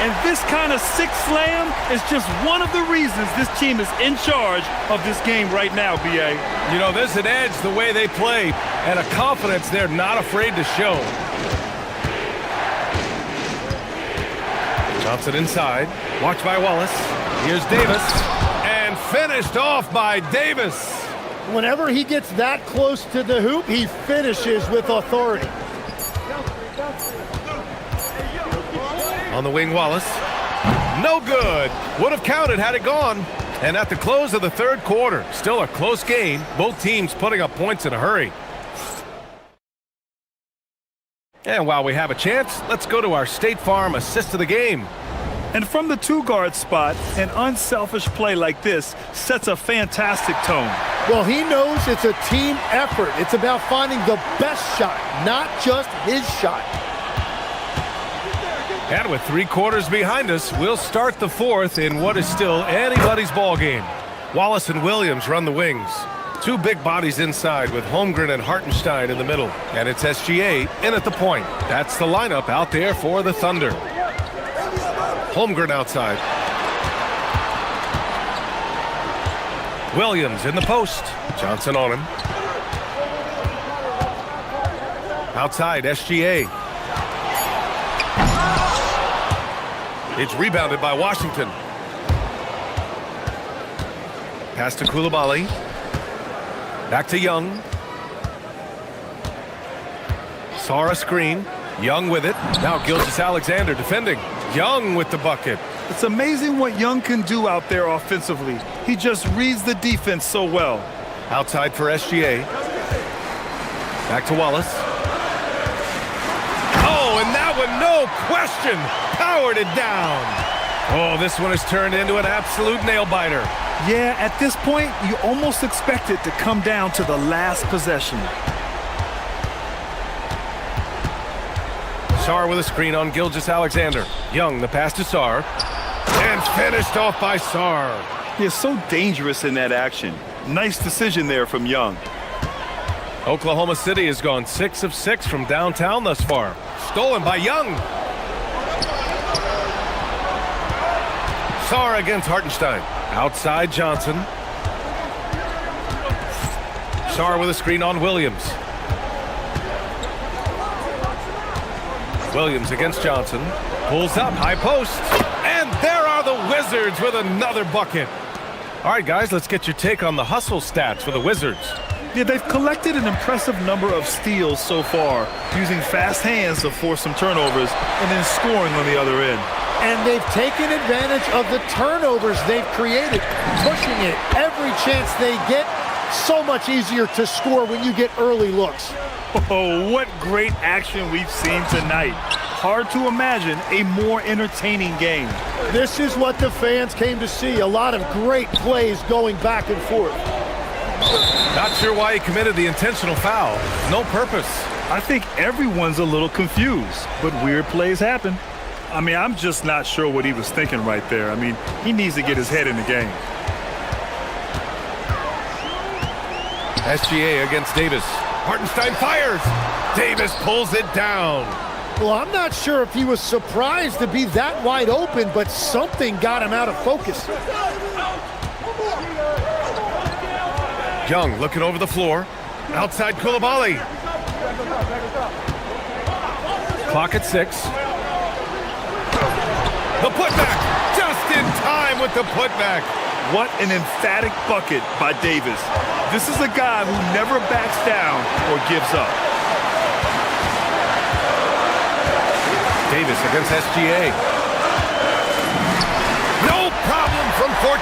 Speaker 6: And this kind of six slam is just one of the reasons this team is in charge of this game right now, B.A.
Speaker 5: You know, there's an edge the way they play and a confidence they're not afraid to show. Johnson inside. Watched by Wallace. Here's Davis. And finished off by Davis.
Speaker 3: Whenever he gets that close to the hoop, he finishes with authority.
Speaker 5: On the wing, Wallace. No good. Would have counted had it gone. And at the close of the third quarter, still a close game. Both teams putting up points in a hurry. And while we have a chance, let's go to our State Farm assist of the game.
Speaker 6: And from the two-guard spot, an unselfish play like this sets a fantastic tone.
Speaker 3: Well, he knows it's a team effort. It's about finding the best shot, not just his shot.
Speaker 5: And with 3 quarters behind us, we'll start the fourth in what is still anybody's ball game. Wallace and Williams run the wings. 2 big bodies inside with Holmgren and Hartenstein in the middle. And it's SGA in at the point. That's the lineup out there for the Thunder. Holmgren outside. Williams in the post. Johnson on him. Outside, SGA. It's rebounded by Washington. Pass to Coulibaly. Back to Young. Sarr screen. Young with it. Now Gilgeous-Alexander defending. Young with the bucket.
Speaker 6: It's amazing what Young can do out there offensively. He just reads the defense so well.
Speaker 5: Outside for SGA. Back to Wallace. Oh, and that one, no question, powered it down. Oh, this one has turned into an absolute nail-biter.
Speaker 6: Yeah, at this point, you almost expect it to come down to the last possession.
Speaker 5: Sarr with a screen on Gilgeous-Alexander. Young, the pass to Sarr. And finished off by Sarr.
Speaker 6: He is so dangerous in that action. Nice decision there from Young.
Speaker 5: Oklahoma City has gone 6 of 6 from downtown thus far. Stolen by Young. Sarr against Hartenstein. Outside Johnson. Sarr with a screen on Williams. Williams against Johnson. Pulls up, high post. And there Wizards with another bucket. All right, guys, let's get your take on the hustle stats for the Wizards.
Speaker 6: Yeah, they've collected an impressive number of steals so far, using fast hands to force some turnovers and then scoring on the other end.
Speaker 3: And they've taken advantage of the turnovers they've created, pushing it every chance they get. So much easier to score when you get early looks.
Speaker 6: Oh, what great action we've seen tonight. Hard to imagine a more entertaining game.
Speaker 3: This is what the fans came to see. A lot of great plays going back and forth.
Speaker 5: Not sure why he committed the intentional foul. No purpose.
Speaker 6: I think everyone's a little confused, but weird plays happen. I mean, I'm just not sure what he was thinking right there. I mean, he needs to get his head in the game.
Speaker 5: SGA against Davis. Hartenstein fires. Davis pulls it down.
Speaker 3: Well, I'm not sure if he was surprised to be that wide open, but something got him out of focus.
Speaker 5: Young looking over the floor. Outside Koulibaly. Clock at 6. The putback. Just in time with the putback.
Speaker 6: What an emphatic bucket by Davis. This is a guy who never backs down or gives up.
Speaker 5: Davis against SGA. No problem from 14.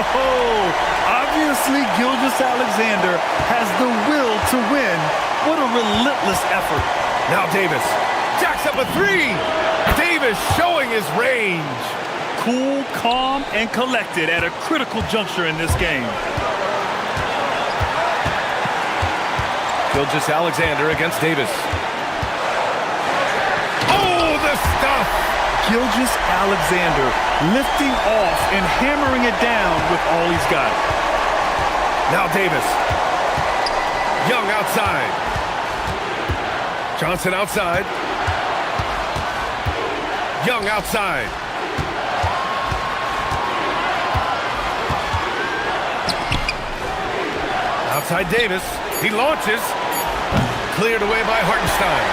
Speaker 6: Oh, obviously Gilgeous-Alexander has the will to win. What a relentless effort.
Speaker 5: Now Davis jacks up a 3. Davis showing his range.
Speaker 6: Cool, calm, and collected at a critical juncture in this game.
Speaker 5: Gilgeous-Alexander against Davis. Oh, the stuff!
Speaker 6: Gilgeous-Alexander lifting off and hammering it down with all he's got.
Speaker 5: Now Davis. Young outside. Johnson outside. Young outside. Outside Davis. He launches. Cleared away by Hartenstein.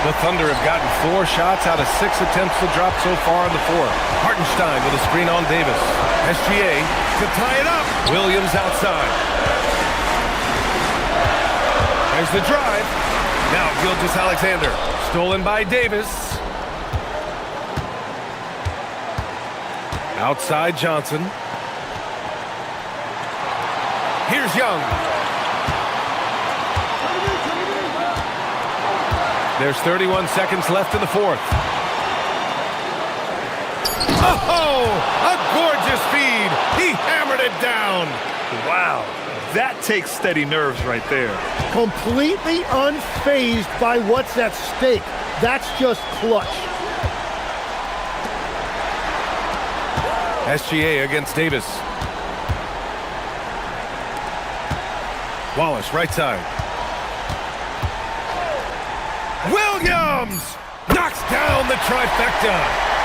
Speaker 5: The Thunder have gotten 4 shots out of 6 attempts to drop so far in the fourth. Hartenstein with a screen on Davis. SGA to tie it up. Williams outside. There's the drive. Now Gilgeous-Alexander. Stolen by Davis. Outside Johnson. Here's Young. There's 31 seconds left in the fourth. Oh, a gorgeous feed. He hammered it down.
Speaker 6: Wow, that takes steady nerves right there.
Speaker 3: Completely unfazed by what's at stake. That's just clutch.
Speaker 5: SGA against Davis. Wallace, right side. Williams knocks down the trifecta.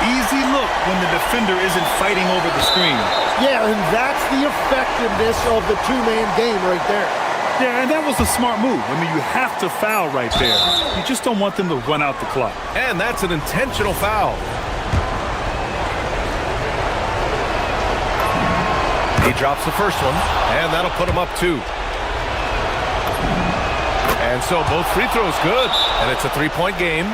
Speaker 6: Easy look when the defender isn't fighting over the screen.
Speaker 3: Yeah, and that's the effectiveness of the two-man game right there.
Speaker 6: Yeah, and that was a smart move. I mean, you have to foul right there. You just don't want them to run out the clock.
Speaker 5: And that's an intentional foul. He drops the first one, and that'll put him up 2. And so both free throws good, and it's a 3-point game.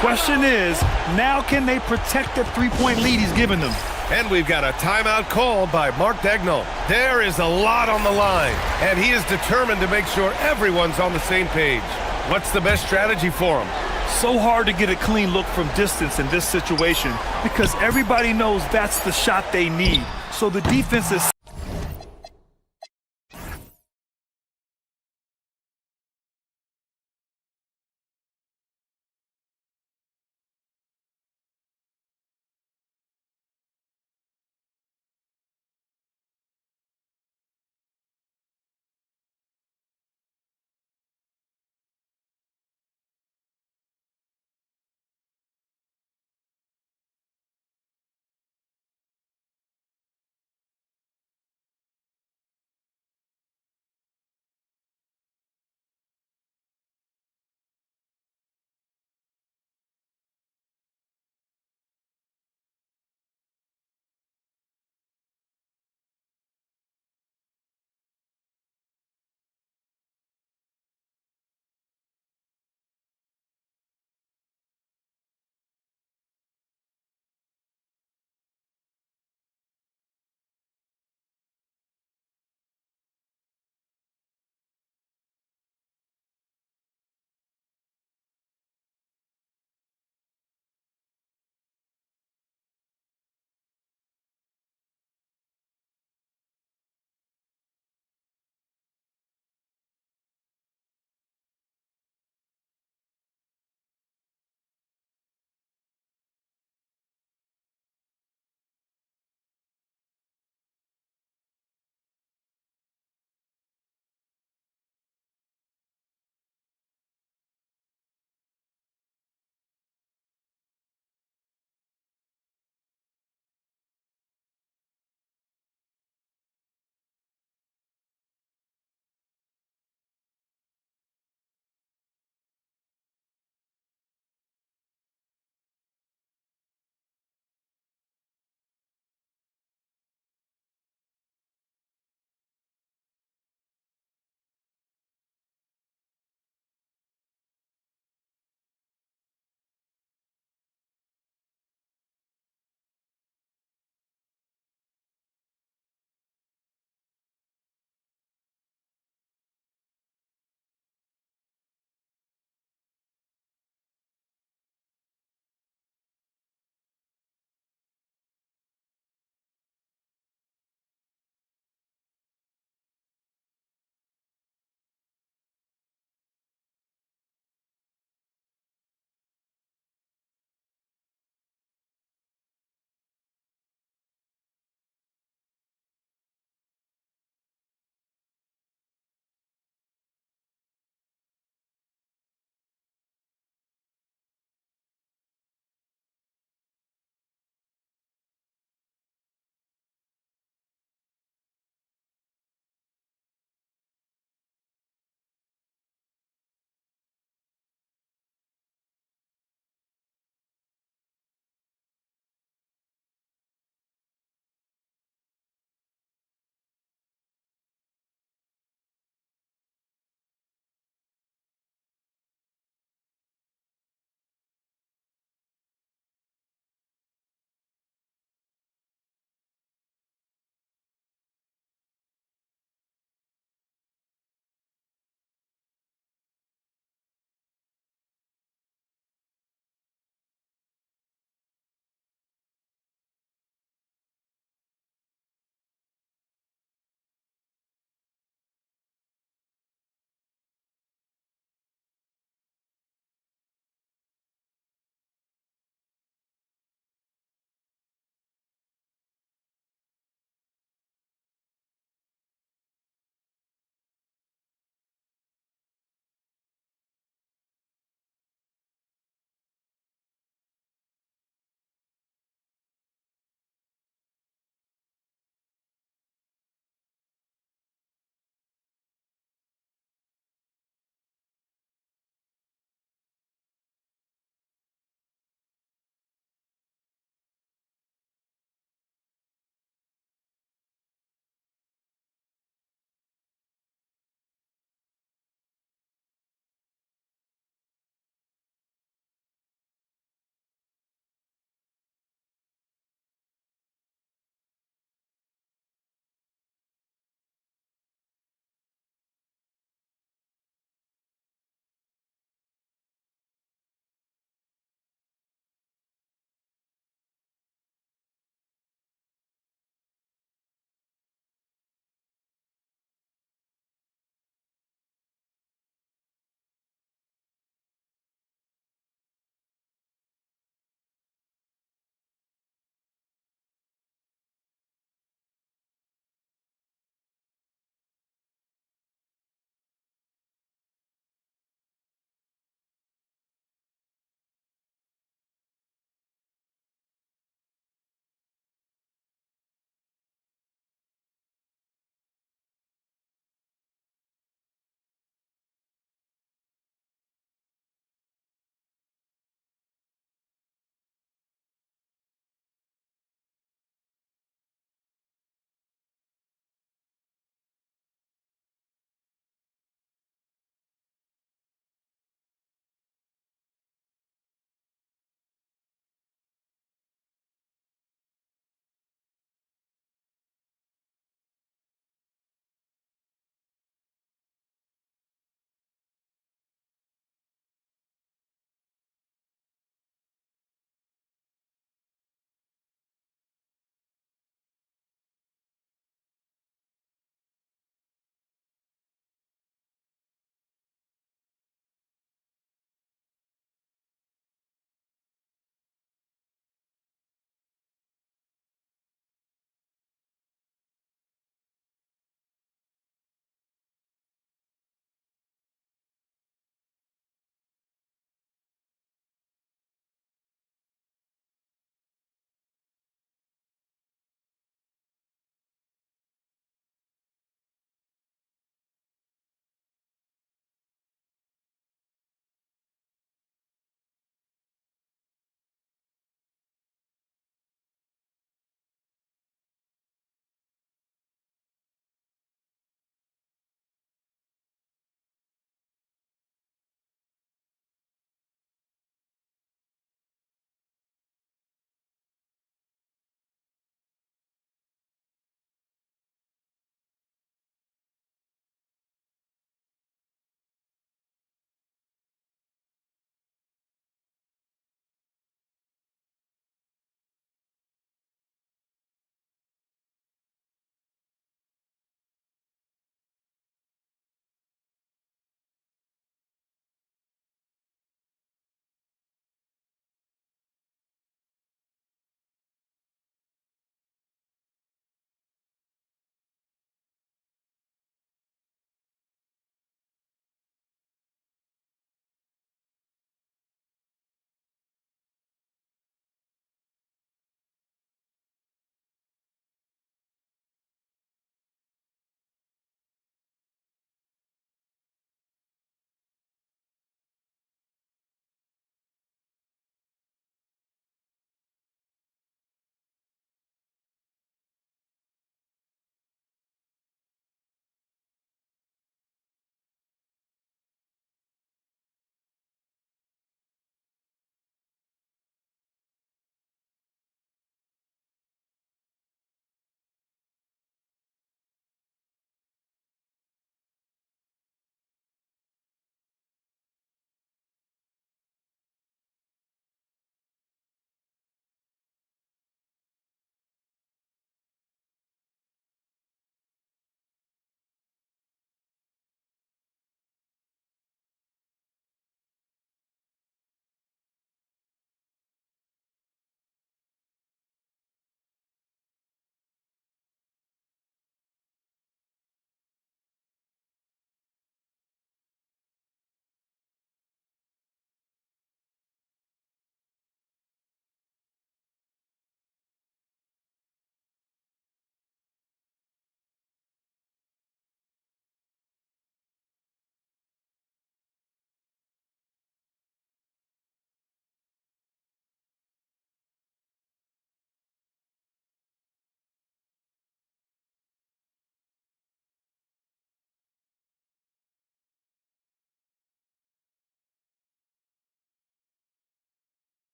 Speaker 6: Question is, now can they protect the 3-point lead he's given them?
Speaker 5: And we've got a timeout called by Mark Dagnall. There is a lot on the line, and he is determined to make sure everyone's on the same page. What's the best strategy for him?
Speaker 6: So hard to get a clean look from distance in this situation because everybody knows that's the shot they need. So the defense is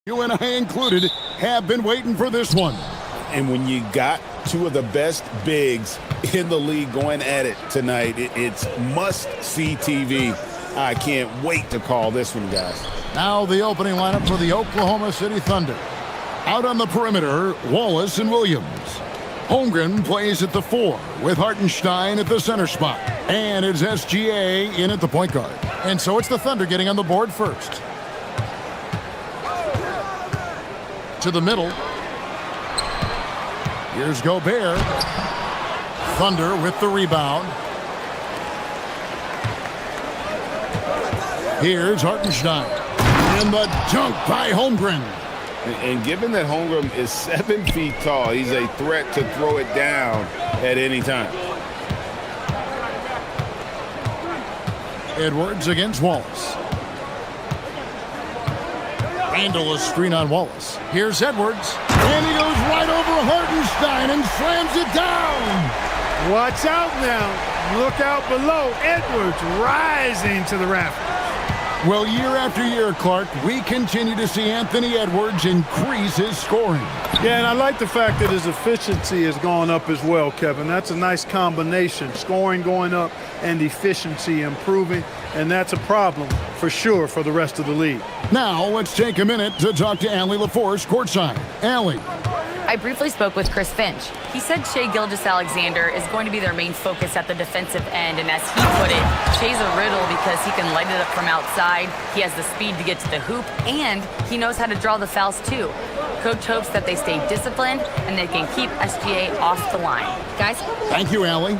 Speaker 1: You and I included have been waiting for this one.
Speaker 2: And when you got two of the best bigs in the league going at it tonight, it's must-see TV. I can't wait to call this one, guys.
Speaker 1: Now the opening lineup for the Oklahoma City Thunder. Out on the perimeter, Wallace and Williams. Holmgren plays at the 4 with Hartenstein at the center spot. And it's SGA in at the point guard. And so it's the Thunder getting on the board first. To the middle. Here's Gobert. Thunder with the rebound. Here's Hartenstein. And the dunk by Holmgren.
Speaker 2: And given that Holmgren is 7 feet tall, he's a threat to throw it down at any time.
Speaker 1: Edwards against Wallace. Randall a screen on Wallace. Here's Edwards. And he goes right over Hartenstein and slams it down.
Speaker 9: Watch out now. Look out below. Edwards rising to the rafters.
Speaker 1: Well, year after year, Clark, we continue to see Anthony Edwards increase his scoring.
Speaker 9: Yeah, and I like the fact that his efficiency has gone up as well, Kevin. That's a nice combination. Scoring going up and efficiency improving, and that's a problem for sure for the rest of the league.
Speaker 1: Now, let's take a minute to talk to Allie LaForce courtside. Allie.
Speaker 4: I briefly spoke with Chris Finch. He said Shai Gilgeous-Alexander is going to be their main focus at the defensive end, and as he put it, Shai's a riddle because he can light it up from outside, he has the speed to get to the hoop, and he knows how to draw the fouls too. Coach hopes that they stay disciplined and they can keep SGA off the line. Guys?
Speaker 1: Thank you, Allie.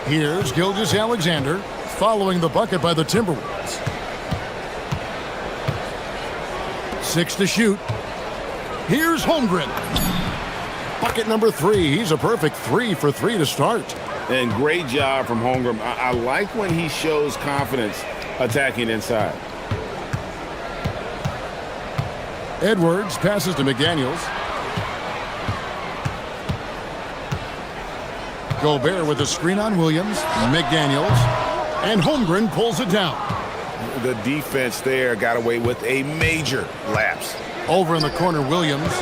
Speaker 1: Here's Gilgeous-Alexander following the bucket by the Timberwolves. 6 to shoot. Here's Holmgren. Bucket number 3. He's a perfect 3 for 3 to start.
Speaker 2: And great job from Holmgren. I like when he shows confidence attacking inside.
Speaker 1: Edwards passes to McDaniels. Gobert with a screen on Williams. McDaniels. And Holmgren pulls it down.
Speaker 2: The defense there got away with a major lapse.
Speaker 1: Over in the corner, Williams.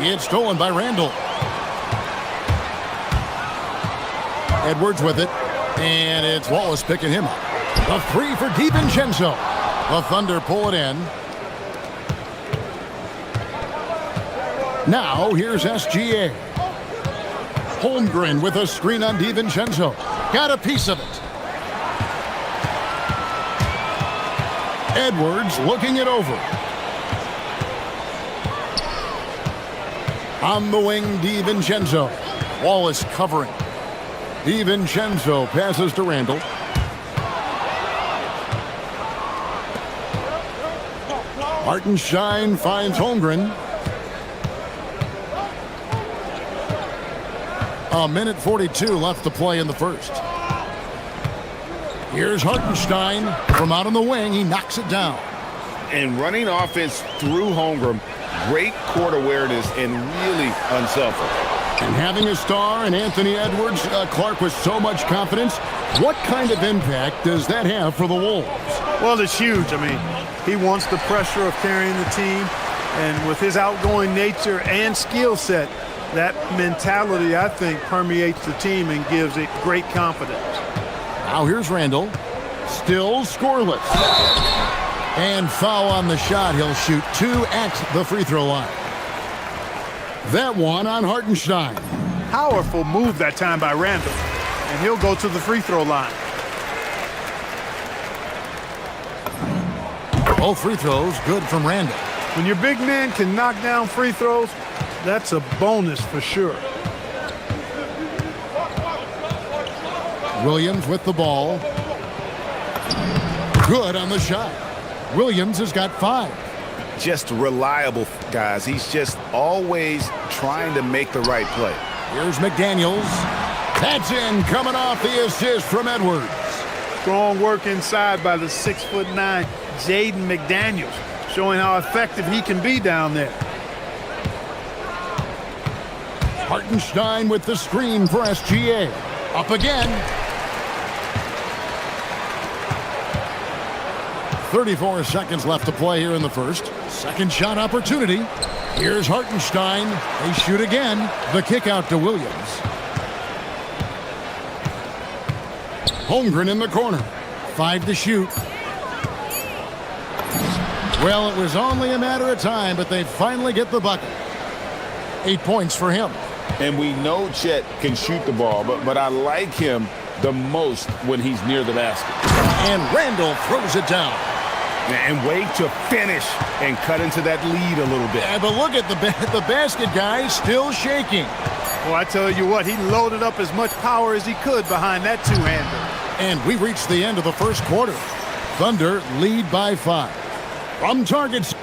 Speaker 1: It's stolen by Randall. Edwards with it. And it's Wallace picking him up. A 3 for DiVincenzo. The Thunder pull it in. Now, here's SGA. Holmgren with a screen on DiVincenzo. Got a piece of it. Edwards looking it over. On the wing, DiVincenzo. Wallace covering. DiVincenzo passes to Randall. Hartenstein finds Holmgren. A minute 42 left to play in the first. Here's Hartenstein from out on the wing. He knocks it down.
Speaker 2: And running offense through Holmgren, great court awareness and really unselfish.
Speaker 1: And having a star in Anthony Edwards, Clark, with so much confidence, what kind of impact does that have for the Wolves?
Speaker 9: Well, it's huge. I mean, he wants the pressure of carrying the team, and with his outgoing nature and skill set, that mentality, I think, permeates the team and gives it great confidence.
Speaker 1: Now here's Randall. Still scoreless. And foul on the shot. He'll shoot 2 at the free throw line. That one on Hartenstein.
Speaker 9: Powerful move that time by Randall. And he'll go to the free throw line.
Speaker 1: Both free throws good from Randall.
Speaker 9: When your big man can knock down free throws, that's a bonus for sure.
Speaker 1: Williams with the ball. Good on the shot. Williams has got 5.
Speaker 2: Just reliable, guys. He's just always trying to make the right play.
Speaker 1: Here's McDaniels. That's in, coming off the assist from Edwards.
Speaker 9: Strong work inside by the 6'9" Jaden McDaniels, showing how effective he can be down there.
Speaker 1: Hartenstein with the screen for SGA. Up again. 34 seconds left to play here in the first. Second shot opportunity. Here's Hartenstein. They shoot again. The kick out to Williams. Holmgren in the corner. 5 to shoot. Well, it was only a matter of time, but they finally get the bucket. 8 points for him.
Speaker 2: And we know Chet can shoot the ball, but I like him the most when he's near the basket.
Speaker 1: And Randall throws it down.
Speaker 2: And way to finish and cut into that lead a little bit.
Speaker 1: But look at the basket guy still shaking.
Speaker 9: Well, I tell you what, he loaded up as much power as he could behind that two-hander.
Speaker 1: And we reached the end of the first quarter. Thunder lead by 5. From targets.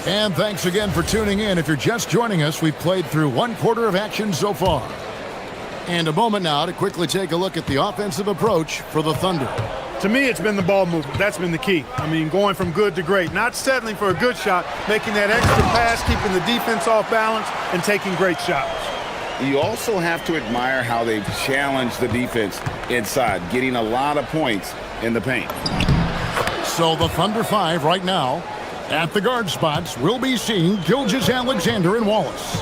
Speaker 1: And thanks again for tuning in. If you're just joining us, we've played through 1 quarter of action so far. And a moment now to quickly take a look at the offensive approach for the Thunder.
Speaker 9: To me, it's been the ball movement. That's been the key. I mean, going from good to great. Not settling for a good shot, making that extra pass, keeping the defense off balance, and taking great shots.
Speaker 2: You also have to admire how they've challenged the defense inside, getting a lot of points in the paint.
Speaker 1: So the Thunder 5 right now. At the guard spots, we'll be seeing Gilgeous-Alexander and Wallace.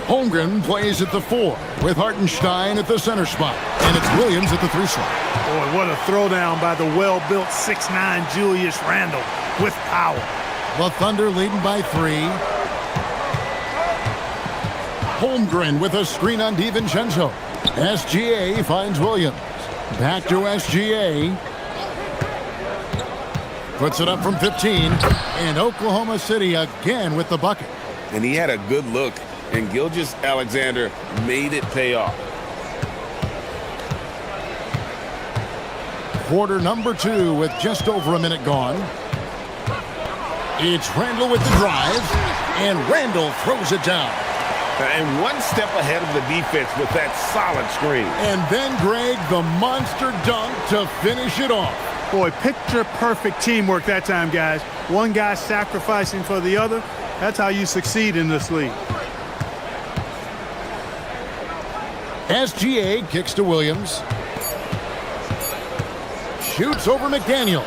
Speaker 1: Holmgren plays at the 4 with Hartenstein at the center spot. And it's Williams at the 3 slot.
Speaker 9: Boy, what a throwdown by the well-built 6'9" Julius Randle with power.
Speaker 1: The Thunder leading by 3. Holmgren with a screen on DiVincenzo. SGA finds Williams. Back to SGA. Puts it up from 15. And Oklahoma City again with the bucket.
Speaker 2: And he had a good look, and Gilgeous-Alexander made it pay off.
Speaker 1: Quarter number 2 with just over a minute gone. It's Randall with the drive. And Randall throws it down.
Speaker 2: And one step ahead of the defense with that solid screen.
Speaker 1: And then Greg, the monster dunk to finish it off.
Speaker 9: Boy, picture-perfect teamwork that time, guys. One guy sacrificing for the other. That's how you succeed in this league.
Speaker 1: SGA kicks to Williams. Shoots over McDaniel.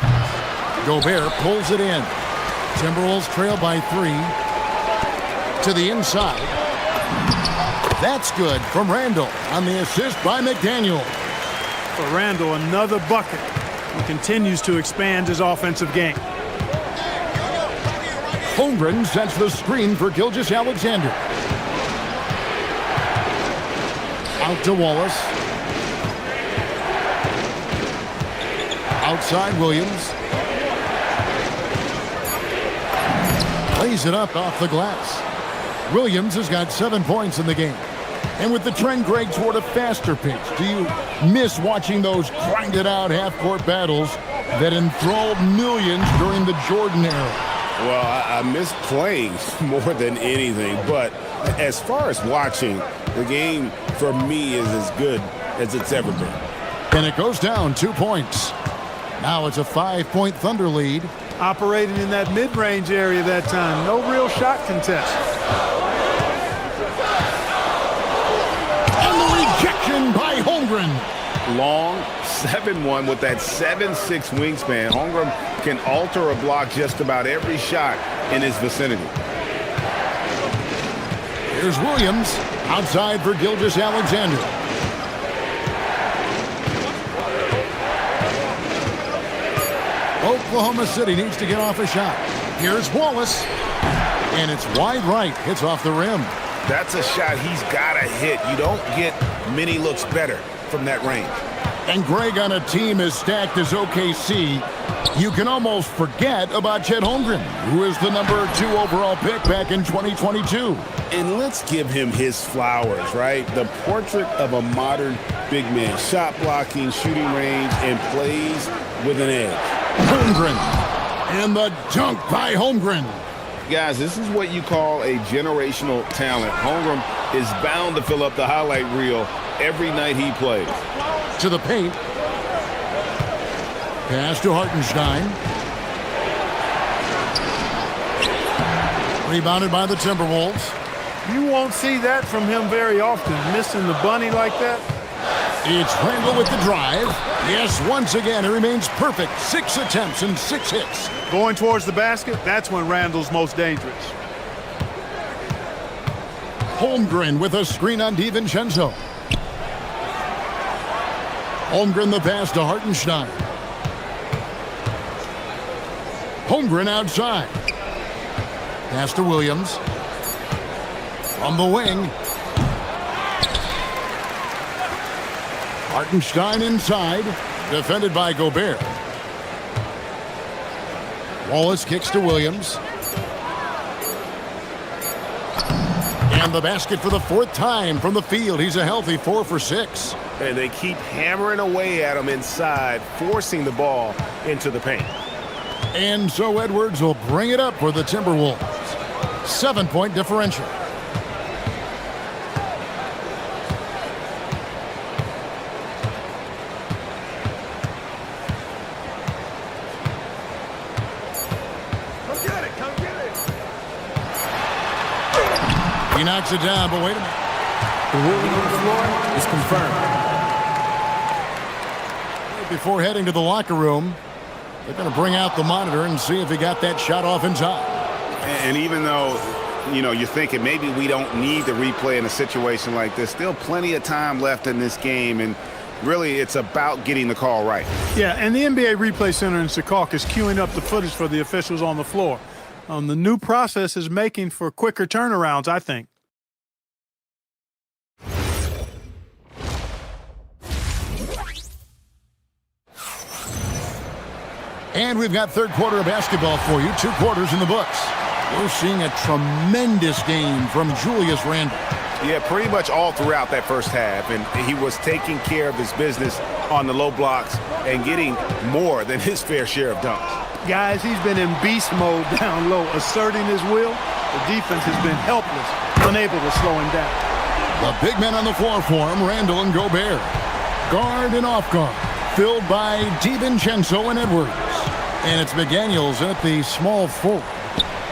Speaker 1: Gobert pulls it in. Timberwolves trail by 3. To the inside. That's good from Randall on the assist by McDaniel.
Speaker 9: For Randall, another bucket. He continues to expand his offensive game.
Speaker 1: Holmgren sets the screen for Gilgeous-Alexander. Out to Wallace. Outside Williams. Lays it up off the glass. Williams has got 7 points in the game. And with the trend, Greg, toward a faster pace, do you miss watching those grinded-out half-court battles that enthralled millions during the Jordan era?
Speaker 2: Well, I miss playing more than anything, but as far as watching, the game for me is as good as it's ever been.
Speaker 1: And it goes down 2 points. Now it's a 5-point Thunder lead.
Speaker 9: Operating in that mid-range area that time. No real shot contest.
Speaker 1: And the rejection by Holmgren.
Speaker 2: Long 7'1" with that 7'6" wingspan. Holmgren can alter or block just about every shot in his vicinity.
Speaker 1: Here's Williams outside for Gilgeous-Alexander. Oklahoma City needs to get off a shot. Here's Wallace. And it's wide right. Hits off the rim.
Speaker 2: That's a shot he's got to hit. You don't get many looks better from that range.
Speaker 1: And Greg, on a team as stacked as OKC, you can almost forget about Chet Holmgren, who is the number 2 overall pick back in 2022.
Speaker 2: And let's give him his flowers, right? The portrait of a modern big man. Shot blocking, shooting range, and plays with an edge.
Speaker 1: Holmgren. And the dunk by Holmgren.
Speaker 2: Guys, this is what you call a generational talent. Holmgren is bound to fill up the highlight reel every night he plays.
Speaker 1: To the paint. Pass to Hartenstein. Rebounded by the Timberwolves.
Speaker 9: You won't see that from him very often. Missing the bunny like that.
Speaker 1: It's Randall with the drive. Yes, once again, he remains perfect. 6 attempts and 6 hits.
Speaker 9: Going towards the basket, that's when Randall's most dangerous.
Speaker 1: Holmgren with a screen on DiVincenzo. Holmgren the pass to Hartenstein. Holmgren outside. Pass to Williams. From the wing. Hartenstein inside. Defended by Gobert. Wallace kicks to Williams. And the basket for the 4th time from the field. He's a healthy 4 for 6.
Speaker 5: And they keep hammering away at him inside, forcing the ball into the paint.
Speaker 1: And so Edwards will bring it up for the Timberwolves. 7-point differential. He knocks it down, but wait a minute.
Speaker 11: The ruling on the floor is confirmed.
Speaker 1: Before heading to the locker room, they're going to bring out the monitor and see if he got that shot off in time.
Speaker 2: And even though, you're thinking maybe we don't need the replay in a situation like this, still plenty of time left in this game, and really it's about getting the call right.
Speaker 9: Yeah, and the NBA Replay Center in Secaucus is queuing up the footage for the officials on the floor. The new process is making for quicker turnarounds, I think.
Speaker 1: And we've got third quarter of basketball for you. 2 quarters in the books. We're seeing a tremendous game from Julius Randle.
Speaker 2: Yeah, pretty much all throughout that first half. And he was taking care of his business on the low blocks and getting more than his fair share of dunks.
Speaker 9: Guys, he's been in beast mode down low, asserting his will. The defense has been helpless, unable to slow him down.
Speaker 1: The big men on the floor for him, Randle and Gobert. Guard and off guard, filled by DiVincenzo and Edwards. And it's McDaniels at the small forward.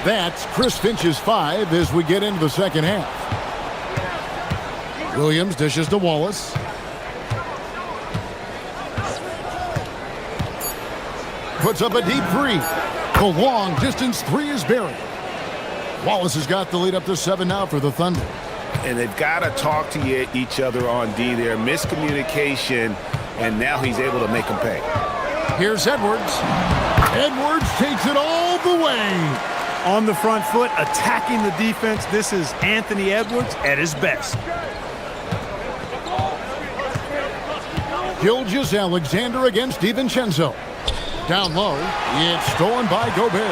Speaker 1: That's Chris Finch's 5 as we get into the second half. Williams dishes to Wallace. Puts up a deep 3. The long distance 3 is buried. Wallace has got the lead up to 7 now for the Thunder.
Speaker 2: And they've got to talk to each other on D there. Miscommunication, and now he's able to make them pay.
Speaker 1: Here's Edwards. Edwards takes it all the way.
Speaker 9: On the front foot, attacking the defense. This is Anthony Edwards at his best.
Speaker 1: Gilgeous-Alexander against DiVincenzo. Down low, it's stolen by Gobert.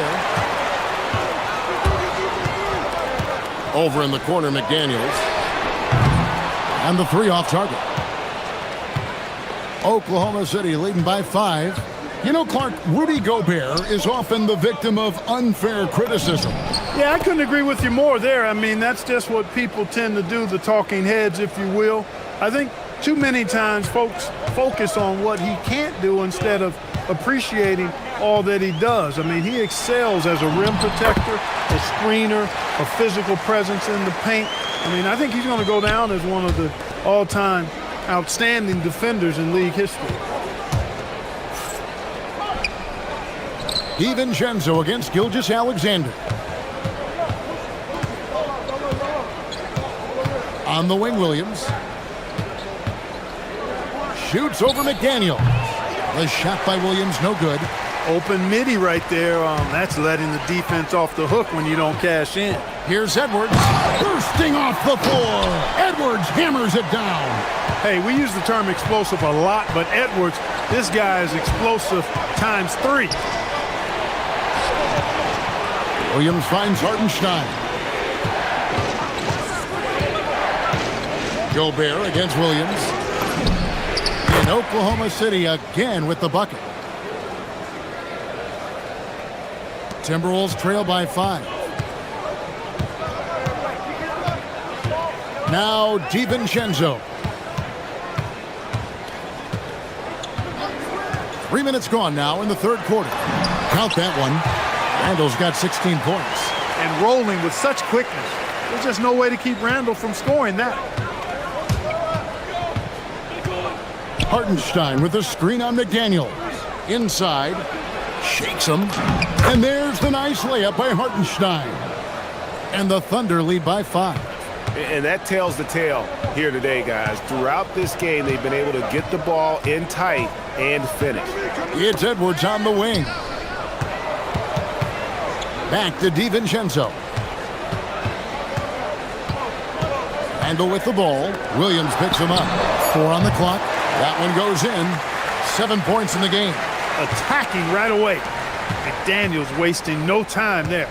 Speaker 1: Over in the corner, McDaniels. And the 3 off target. Oklahoma City leading by 5. Clark, Rudy Gobert is often the victim of unfair criticism.
Speaker 9: Yeah, I couldn't agree with you more there. I mean, that's just what people tend to do, the talking heads, if you will. I think too many times folks focus on what he can't do instead of appreciating all that he does. I mean, he excels as a rim protector, a screener, a physical presence in the paint. I mean, I think he's going to go down as one of the all-time outstanding defenders in league history.
Speaker 1: DiVincenzo against Gilgeous-Alexander. On the wing, Williams. Shoots over McDaniel. The shot by Williams, no good.
Speaker 9: Open midi right there. That's letting the defense off the hook when you don't cash in.
Speaker 1: Here's Edwards. Bursting off the floor. Edwards hammers it down.
Speaker 9: Hey, we use the term explosive a lot, but Edwards, this guy is explosive times 3.
Speaker 1: Williams finds Hartenstein. Gobert against Williams. And Oklahoma City again with the bucket. Timberwolves trail by 5. Now DiVincenzo. 3 minutes gone now in the third quarter. Count that one. Randall's got 16 points.
Speaker 9: And rolling with such quickness. There's just no way to keep Randall from scoring that.
Speaker 1: Hartenstein with the screen on McDaniels. Inside. Shakes him. And there's the nice layup by Hartenstein. And the Thunder lead by 5.
Speaker 2: And that tells the tale here today, guys. Throughout this game, they've been able to get the ball in tight and finish.
Speaker 1: It's Edwards on the wing. Back to DiVincenzo. Randall with the ball. Williams picks him up. 4 on the clock. That one goes in. 7 points in the game.
Speaker 9: Attacking right away. McDaniels wasting no time there.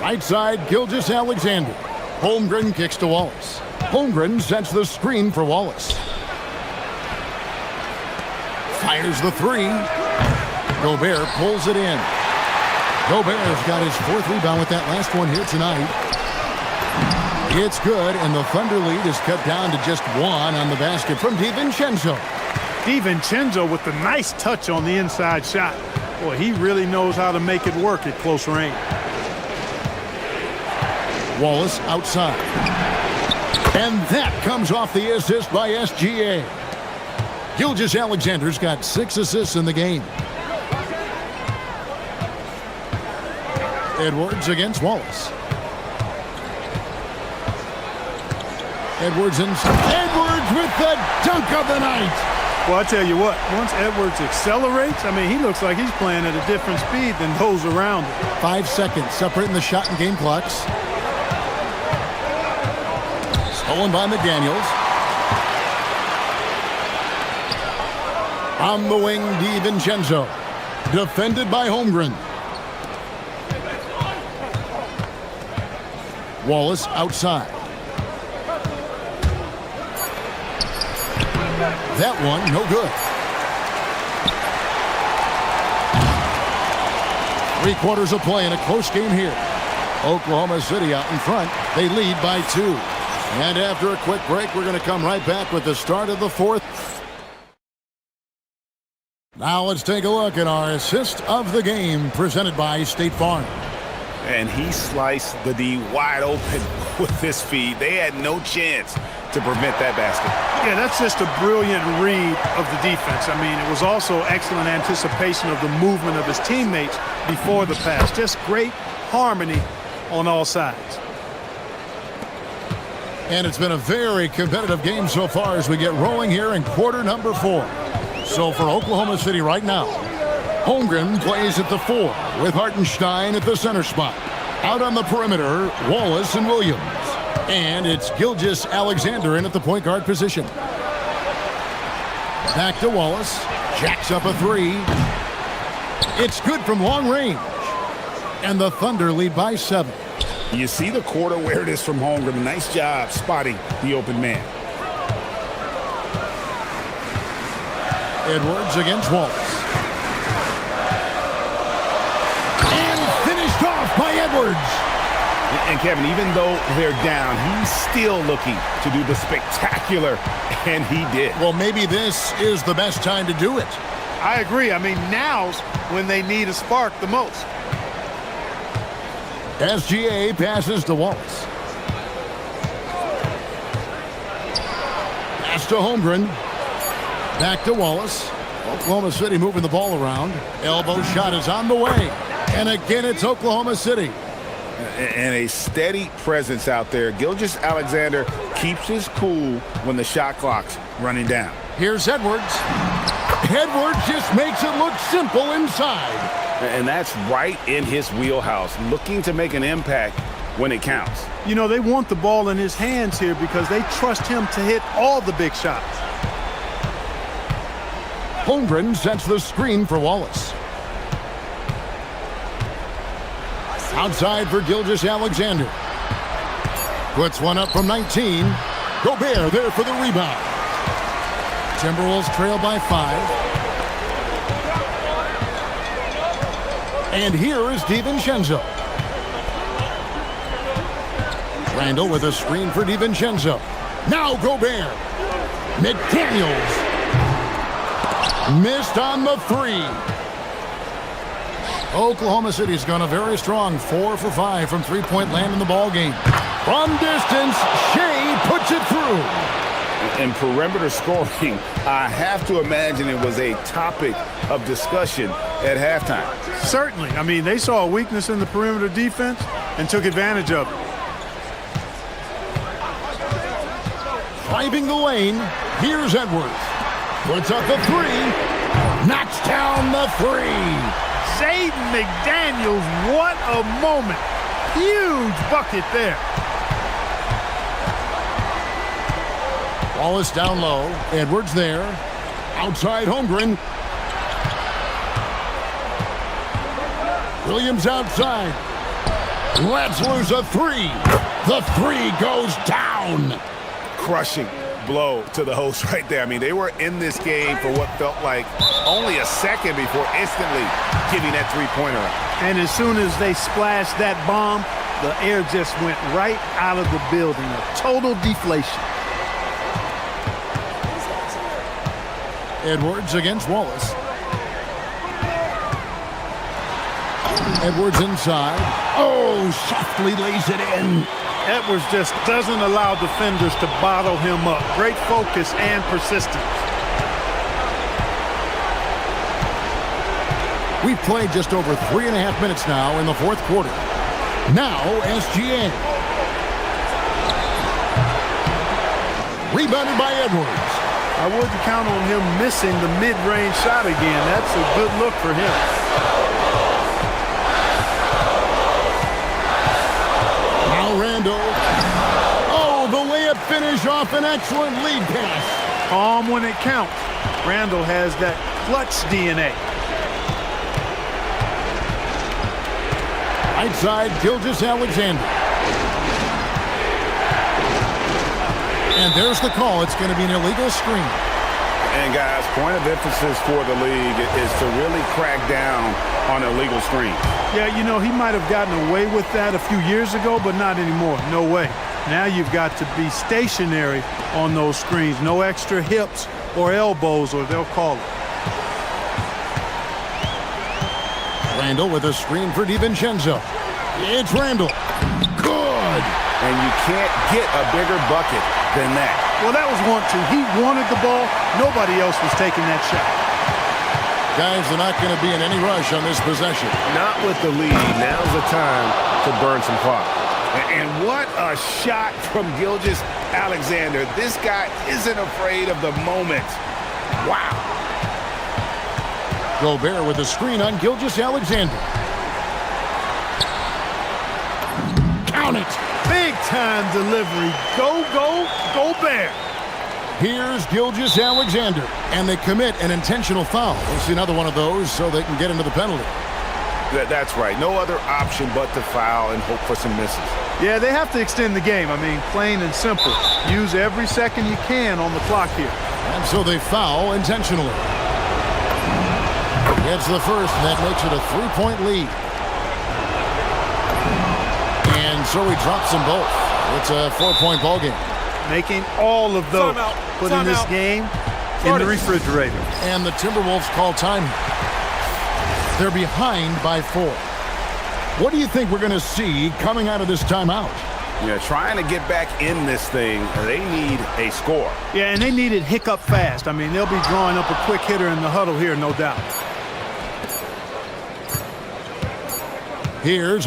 Speaker 1: Right side, Gilgeous-Alexander. Holmgren kicks to Wallace. Holmgren sets the screen for Wallace. Fires the 3. Gobert pulls it in. Gobert's got his 4th rebound with that last one here tonight. It's good, and the Thunder lead is cut down to just 1 on the basket from DiVincenzo.
Speaker 9: DiVincenzo with the nice touch on the inside shot. Boy, he really knows how to make it work at close range.
Speaker 1: Wallace outside. And that comes off the assist by SGA. Gilgeous-Alexander's got 6 assists in the game. Edwards against Wallace. Edwards Edwards with the dunk of the night.
Speaker 9: Well, I tell you what, once Edwards accelerates, I mean, he looks like he's playing at a different speed than those around him.
Speaker 1: 5 seconds separating the shot and game clocks. Stolen by McDaniels. On the wing, DiVincenzo. Defended by Holmgren. Wallace outside. That one, no good. 3 quarters of play in a close game here. Oklahoma City out in front. They lead by 2. And after a quick break, we're going to come right back with the start of the 4th. Now let's take a look at our assist of the game presented by State Farm.
Speaker 2: And he sliced the D wide open with his feed. They had no chance to prevent that basket.
Speaker 9: Yeah, that's just a brilliant read of the defense. I mean, it was also excellent anticipation of the movement of his teammates before the pass. Just great harmony on all sides.
Speaker 1: And it's been a very competitive game so far as we get rolling here in quarter number 4. So for Oklahoma City right now, Holmgren plays at the 4 with Hartenstein at the center spot. Out on the perimeter, Wallace and Williams. And it's Gilgeous-Alexander in at the point guard position. Back to Wallace. Jacks up a 3. It's good from long range. And the Thunder lead by 7.
Speaker 2: You see the court awareness from Holmgren. Nice job spotting the open man.
Speaker 1: Edwards against Wallace. And finished off by Edwards.
Speaker 2: And Kevin, even though they're down, he's still looking to do the spectacular, and he did.
Speaker 1: Well, maybe this is the best time to do it.
Speaker 9: I agree. I mean, now's when they need a spark the most.
Speaker 1: SGA passes to Wallace. Pass to Holmgren. Back to Wallace. Oklahoma City moving the ball around. Elbow shot is on the way. And again, it's Oklahoma City.
Speaker 2: And a steady presence out there. Gilgeous-Alexander keeps his cool when the shot clock's running down.
Speaker 1: Here's Edwards. Edwards just makes it look simple inside.
Speaker 2: And that's right in his wheelhouse, looking to make an impact when it counts.
Speaker 9: You know, they want the ball in his hands here because they trust him to hit all the big shots.
Speaker 1: Holmgren sets the screen for Wallace. Outside for Gilgeous-Alexander. Puts one up from 19. Gobert there for the rebound. Timberwolves trail by 5. And here is DiVincenzo. Randall with a screen for DiVincenzo. Now Gobert. McDaniels. Missed on the 3. Oklahoma City's gone a very strong 4 for 5 from three-point land in the ball game. From distance, Shea puts it through.
Speaker 2: And perimeter scoring, I have to imagine it was a topic of discussion at halftime.
Speaker 9: Certainly. I mean, they saw a weakness in the perimeter defense and took advantage of it.
Speaker 1: Driving the lane, here's Edwards. Puts up the three. Knocks down the three.
Speaker 9: Zayden McDaniels, what a moment. Huge bucket there.
Speaker 1: Wallace down low. Edwards there. Outside Holmgren. Williams outside. Lets loose a three. The three goes down.
Speaker 2: Crushing blow to the host right there. I mean, they were in this game for what felt like only a second before instantly giving that three-pointer up.
Speaker 9: And as soon as they splashed that bomb, the air just went right out of the building. A total deflation.
Speaker 1: Edwards against Wallace. Edwards inside. Oh, softly lays it in.
Speaker 9: Edwards just doesn't allow defenders to bottle him up. Great focus and persistence.
Speaker 1: We've played just over 3.5 minutes now in the fourth quarter. Now, SGA. Rebounded by Edwards.
Speaker 9: I wouldn't count on him missing the mid-range shot again. That's a good look for him.
Speaker 1: Now Randall. Oh, the layup finish off an excellent lead pass.
Speaker 9: Calm when it counts. Randall has that clutch DNA.
Speaker 1: Right side, Gilgeous-Alexander. And there's the call. It's going to be an illegal screen.
Speaker 2: And guys, point of emphasis for the league is to really crack down on illegal screens.
Speaker 9: Yeah, you know, he might have gotten away with that a few years ago, but not anymore. No way. Now you've got to be stationary on those screens. No extra hips or elbows, or they'll call it.
Speaker 1: Randall with a screen for DiVincenzo. It's Randall. Good.
Speaker 2: And you can't get a bigger bucket than that.
Speaker 9: Well, that was 1-2. He wanted the ball. Nobody else was taking that shot.
Speaker 1: Guys, they're not going to be in any rush on this possession.
Speaker 5: Not with the lead. Now's the time to burn some clock.
Speaker 2: And what a shot from Gilgeous-Alexander. This guy isn't afraid of the moment. Wow.
Speaker 1: Gobert with a screen on Gilgeous-Alexander. Count it.
Speaker 9: Big time delivery. Go, go, go Bear.
Speaker 1: Here's Gilgeous-Alexander. And they commit an intentional foul. We'll see another one of those so they can get into the penalty.
Speaker 2: That's right. No other option but to foul and hope for some misses.
Speaker 9: Yeah, they have to extend the game. I mean, plain and simple. Use every second you can on the clock here.
Speaker 1: And so they foul intentionally. Gets the first, and that makes it a 3-point lead. And so he drops them both. It's a 4-point ball game.
Speaker 9: Making all of those. Putting this game in the refrigerator.
Speaker 1: And the Timberwolves call time. They're behind by 4. What do you think we're going to see coming out of this timeout?
Speaker 2: Yeah, trying to get back in this thing, they need a score.
Speaker 9: Yeah, and they need it hiccup fast. I mean, they'll be drawing up a quick hitter in the huddle here, no doubt.
Speaker 1: Here's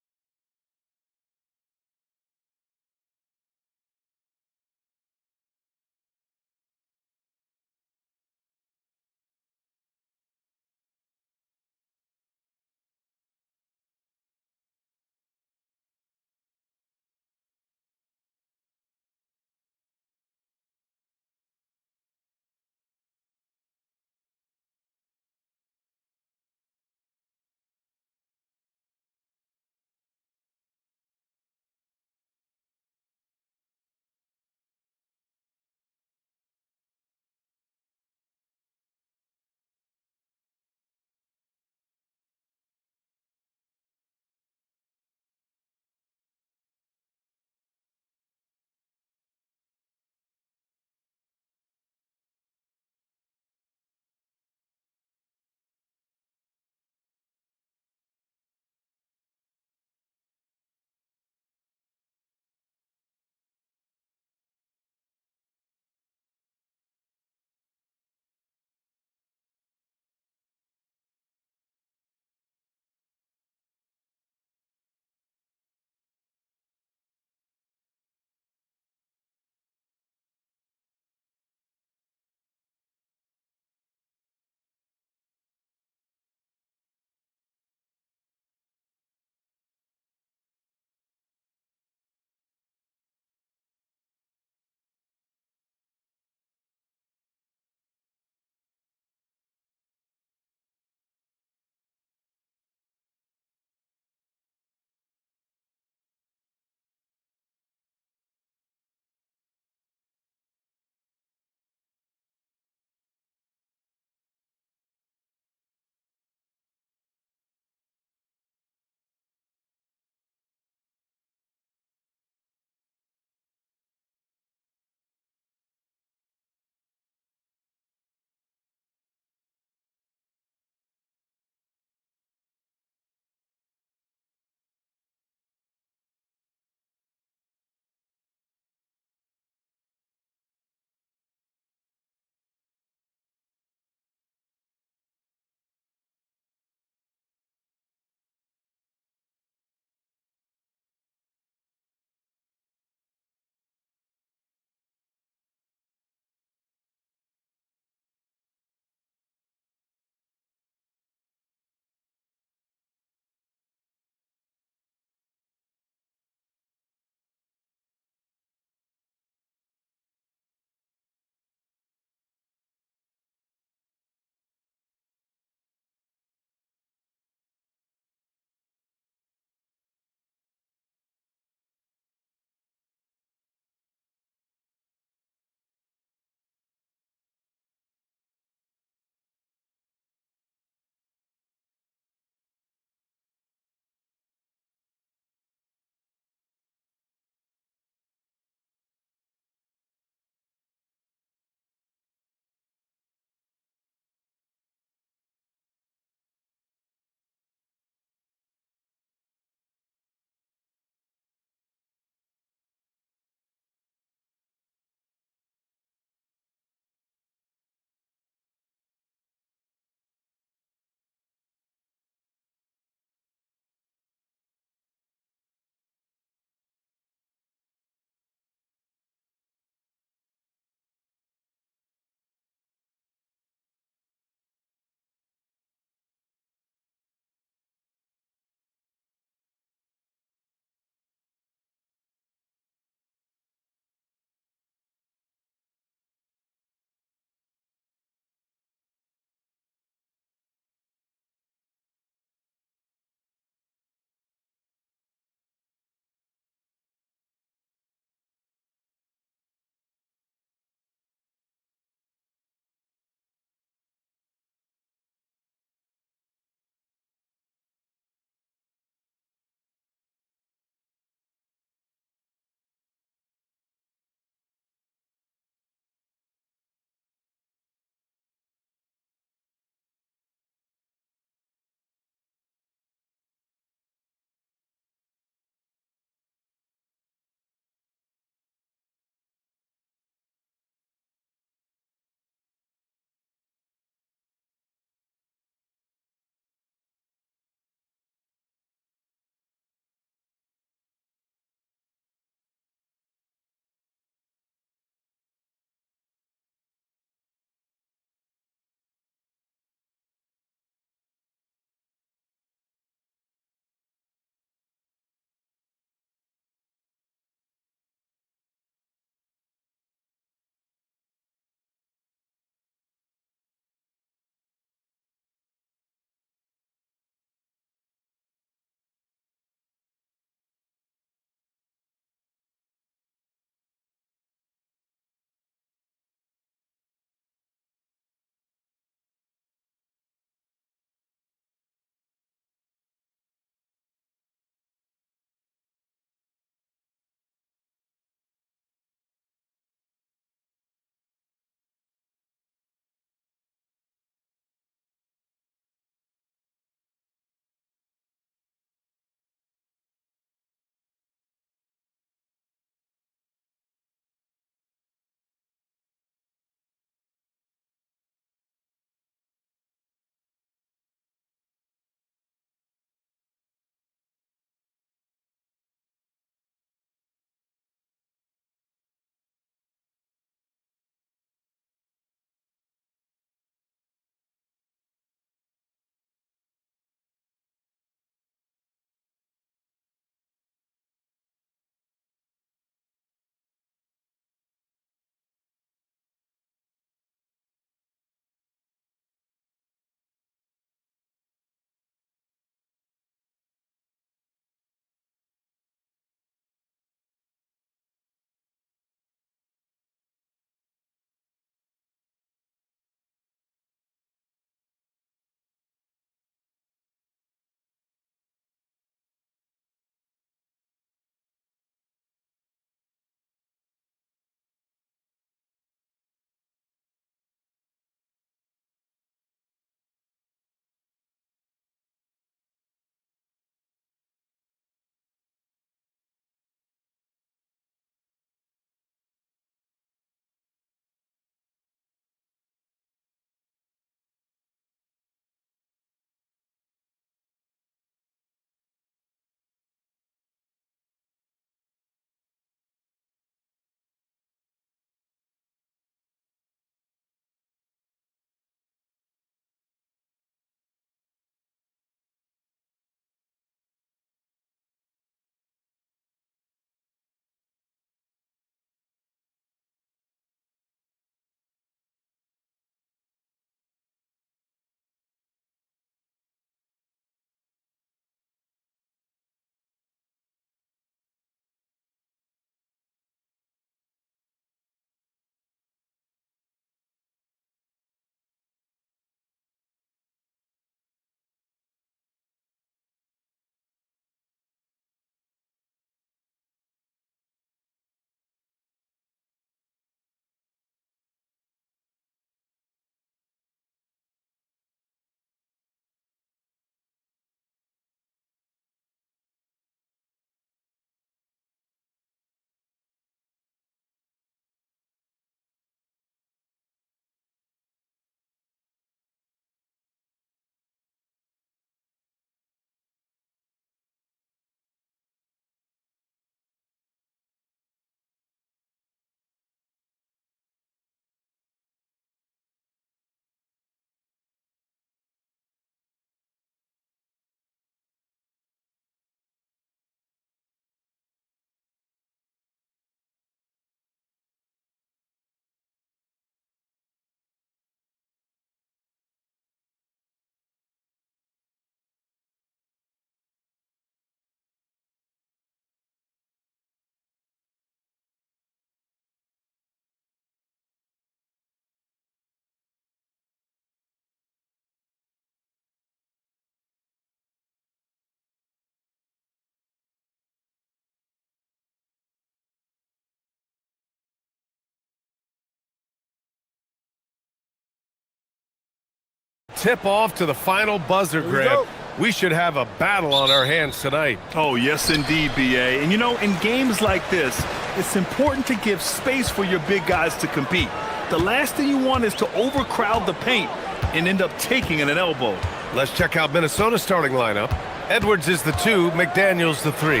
Speaker 5: tip off to the final buzzer grab. We should have a battle on our hands tonight.
Speaker 6: Oh, yes, indeed, B.A. And, you know, in games like this, it's important to give space for your big guys to compete. The last thing you want is to overcrowd the paint and end up taking an elbow.
Speaker 5: Let's check out Minnesota's starting lineup. Edwards is the 2, McDaniels the 3.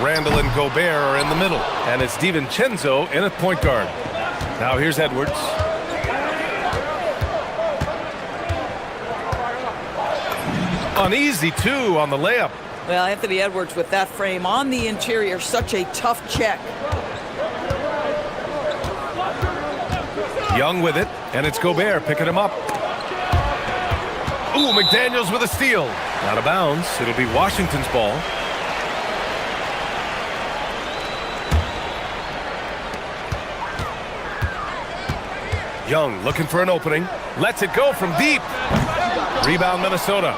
Speaker 5: Randall and Gobert are in the middle. And it's DiVincenzo in at point guard. Now here's Edwards. An easy 2 on the layup.
Speaker 7: Well, Anthony Edwards with that frame on the interior, such a tough check.
Speaker 5: Young with it, and it's Gobert picking him up. Ooh, McDaniels with a steal. Out of bounds. It'll be Washington's ball. Young looking for an opening. Lets it go from deep. Rebound Minnesota.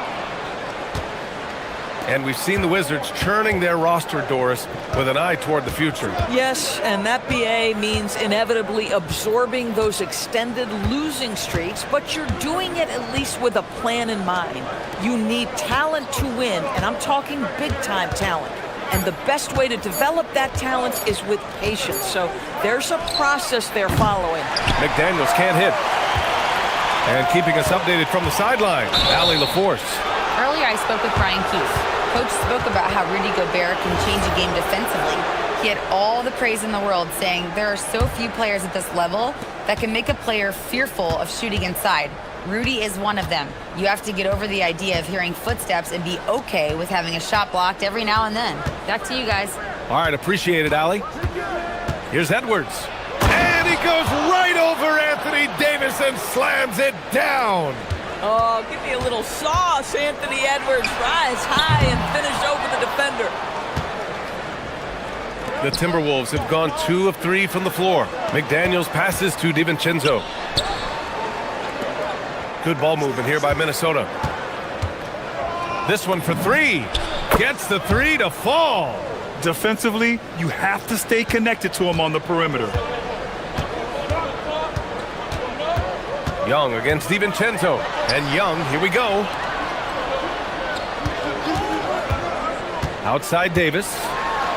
Speaker 5: And we've seen the Wizards churning their roster, Doris, with an eye toward the future.
Speaker 7: Yes, and that BA means inevitably absorbing those extended losing streaks, but you're doing it at least with a plan in mind. You need talent to win, and I'm talking big-time talent. And the best way to develop that talent is with patience. So there's a process they're following.
Speaker 5: McDaniels can't hit. And keeping us updated from the sideline, Allie LaForce.
Speaker 4: Earlier, I spoke with Brian Keefe. Coach spoke about how Rudy Gobert can change a game defensively. He had all the praise in the world, saying there are so few players at this level that can make a player fearful of shooting inside. Rudy is one of them. You have to get over the idea of hearing footsteps and be okay with having a shot blocked every now and then. Back to you guys.
Speaker 5: All right, appreciate it, Allie. Here's Edwards. And he goes right over Anthony Davis and slams it down.
Speaker 7: Oh, give me a little sauce, Anthony Edwards. Rise high and finish over the defender.
Speaker 5: The Timberwolves have gone 2 of 3 from the floor. McDaniels passes to DiVincenzo. Good ball movement here by Minnesota. This one for 3. Gets the 3 to fall.
Speaker 6: Defensively, you have to stay connected to him on the perimeter.
Speaker 5: Young against DiVincenzo. And Young, here we go. Outside Davis.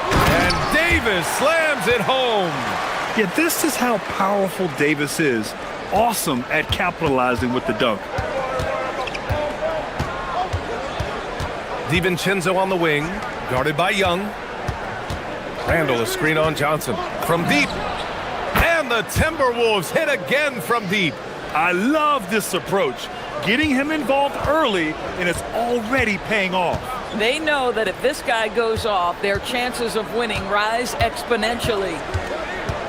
Speaker 5: And Davis slams it home.
Speaker 6: Yeah, this is how powerful Davis is. Awesome at capitalizing with the dunk.
Speaker 5: DiVincenzo on the wing, guarded by Young. Randall a screen on Johnson from deep. And the Timberwolves hit again from deep.
Speaker 6: I love this approach. Getting him involved early, and it's already paying off.
Speaker 7: They know that if this guy goes off, their chances of winning rise exponentially.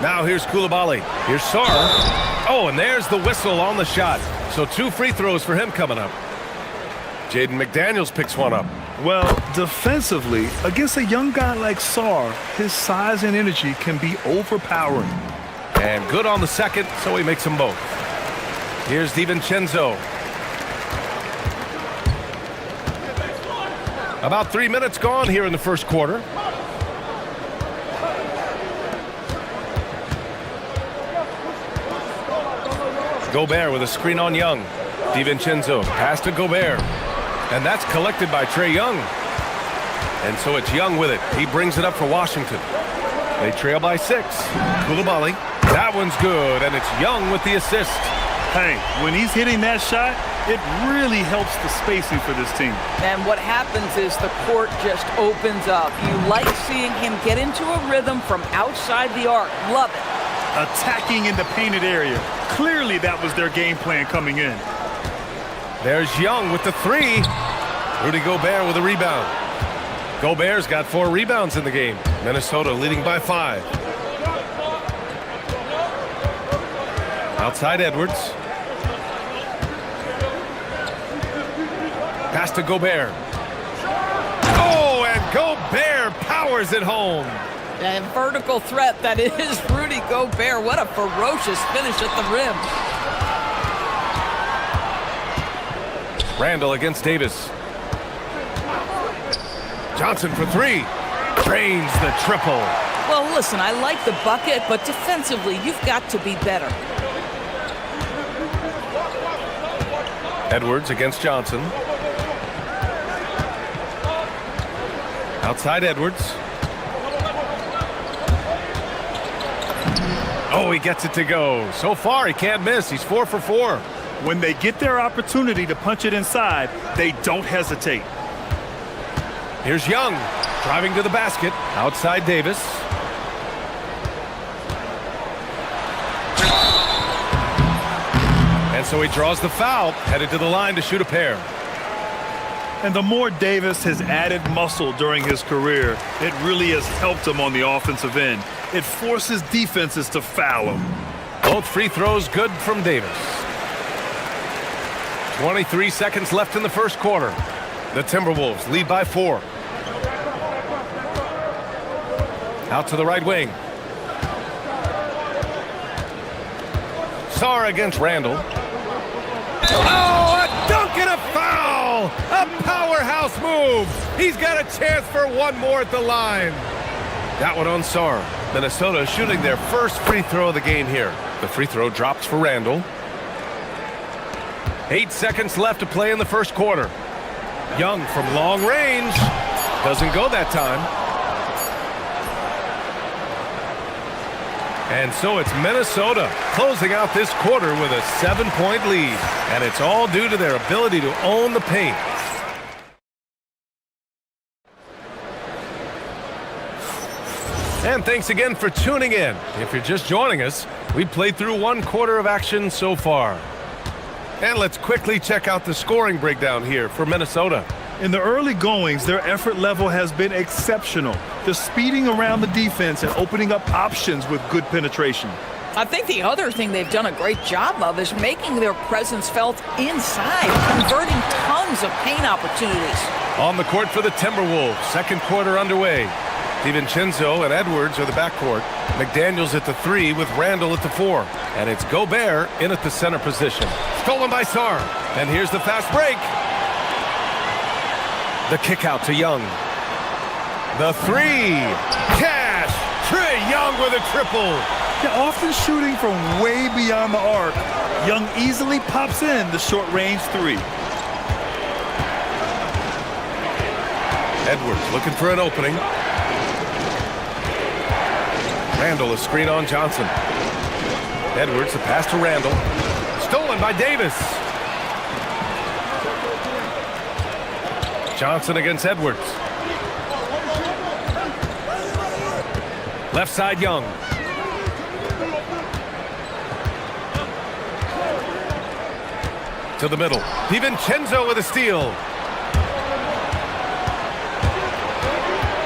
Speaker 5: Now here's Coulibaly. Here's Sarr. Oh, and there's the whistle on the shot. So 2 free throws for him coming up. Jaden McDaniels picks one up.
Speaker 6: Well, defensively, against a young guy like Sarr, his size and energy can be overpowering.
Speaker 5: And good on the second, so he makes them both. Here's DiVincenzo. About 3 minutes gone here in the first quarter. Gobert with a screen on Young. DiVincenzo pass to Gobert. And that's collected by Trae Young. And so it's Young with it. He brings it up for Washington. They trail by 6. Coulibaly. That one's good, and it's Young with the assist.
Speaker 6: Hey, when he's hitting that shot, it really helps the spacing for this team.
Speaker 7: And what happens is the court just opens up. You like seeing him get into a rhythm from outside the arc. Love it.
Speaker 6: Attacking in the painted area. Clearly that was their game plan coming in.
Speaker 5: There's Young with the 3. Rudy Gobert with a rebound. Gobert's got 4 rebounds in the game. Minnesota leading by 5. Outside Edwards. Pass to Gobert. Oh, and Gobert powers it home.
Speaker 7: And vertical threat that is Rudy Gobert. What a ferocious finish at the rim.
Speaker 5: Randall against Davis. Johnson for 3. Drains the triple.
Speaker 7: Well, listen, I like the bucket, but defensively, you've got to be better.
Speaker 5: Edwards against Johnson. Outside Edwards. Oh, he gets it to go. So far, he can't miss. He's 4 for 4.
Speaker 6: When they get their opportunity to punch it inside, they don't hesitate.
Speaker 5: Here's Young, driving to the basket. Outside Davis. And so he draws the foul, headed to the line to shoot a pair.
Speaker 6: And the more Davis has added muscle during his career, it really has helped him on the offensive end. It forces defenses to foul him.
Speaker 5: Both free throws good from Davis. 23 seconds left in the first quarter. The Timberwolves lead by 4. Out to the right wing. Sarr against Randall. Oh, a dunk and a foul! A powerhouse move! He's got a chance for one more at the line. That one on Sarr. Minnesota shooting their first free throw of the game here. The free throw drops for Randall. 8 seconds left to play in the first quarter. Young from long range. Doesn't go that time. And so it's Minnesota closing out this quarter with a 7-point lead. And it's all due to their ability to own the paint. And thanks again for tuning in. If you're just joining us, we played through one quarter of action so far. And let's quickly check out the scoring breakdown here for Minnesota.
Speaker 6: In the early goings, their effort level has been exceptional. They're speeding around the defense and opening up options with good penetration.
Speaker 7: I think the other thing they've done a great job of is making their presence felt inside, converting tons of paint opportunities.
Speaker 5: On the court for the Timberwolves, second quarter underway. DiVincenzo and Edwards are the backcourt. McDaniels at the 3 with Randall at the 4. And it's Gobert in at the center position. Stolen by Sarr. And here's the fast break. The kick out to Young. The 3. Cash. Trae Young with a triple.
Speaker 6: They're often shooting from way beyond the arc. Young easily pops in the short-range 3.
Speaker 5: Edwards looking for an opening. Randall a screen on Johnson. Edwards the pass to Randall. Stolen by Davis. Johnson against Edwards. Left side Young. To the middle. DiVincenzo with a steal.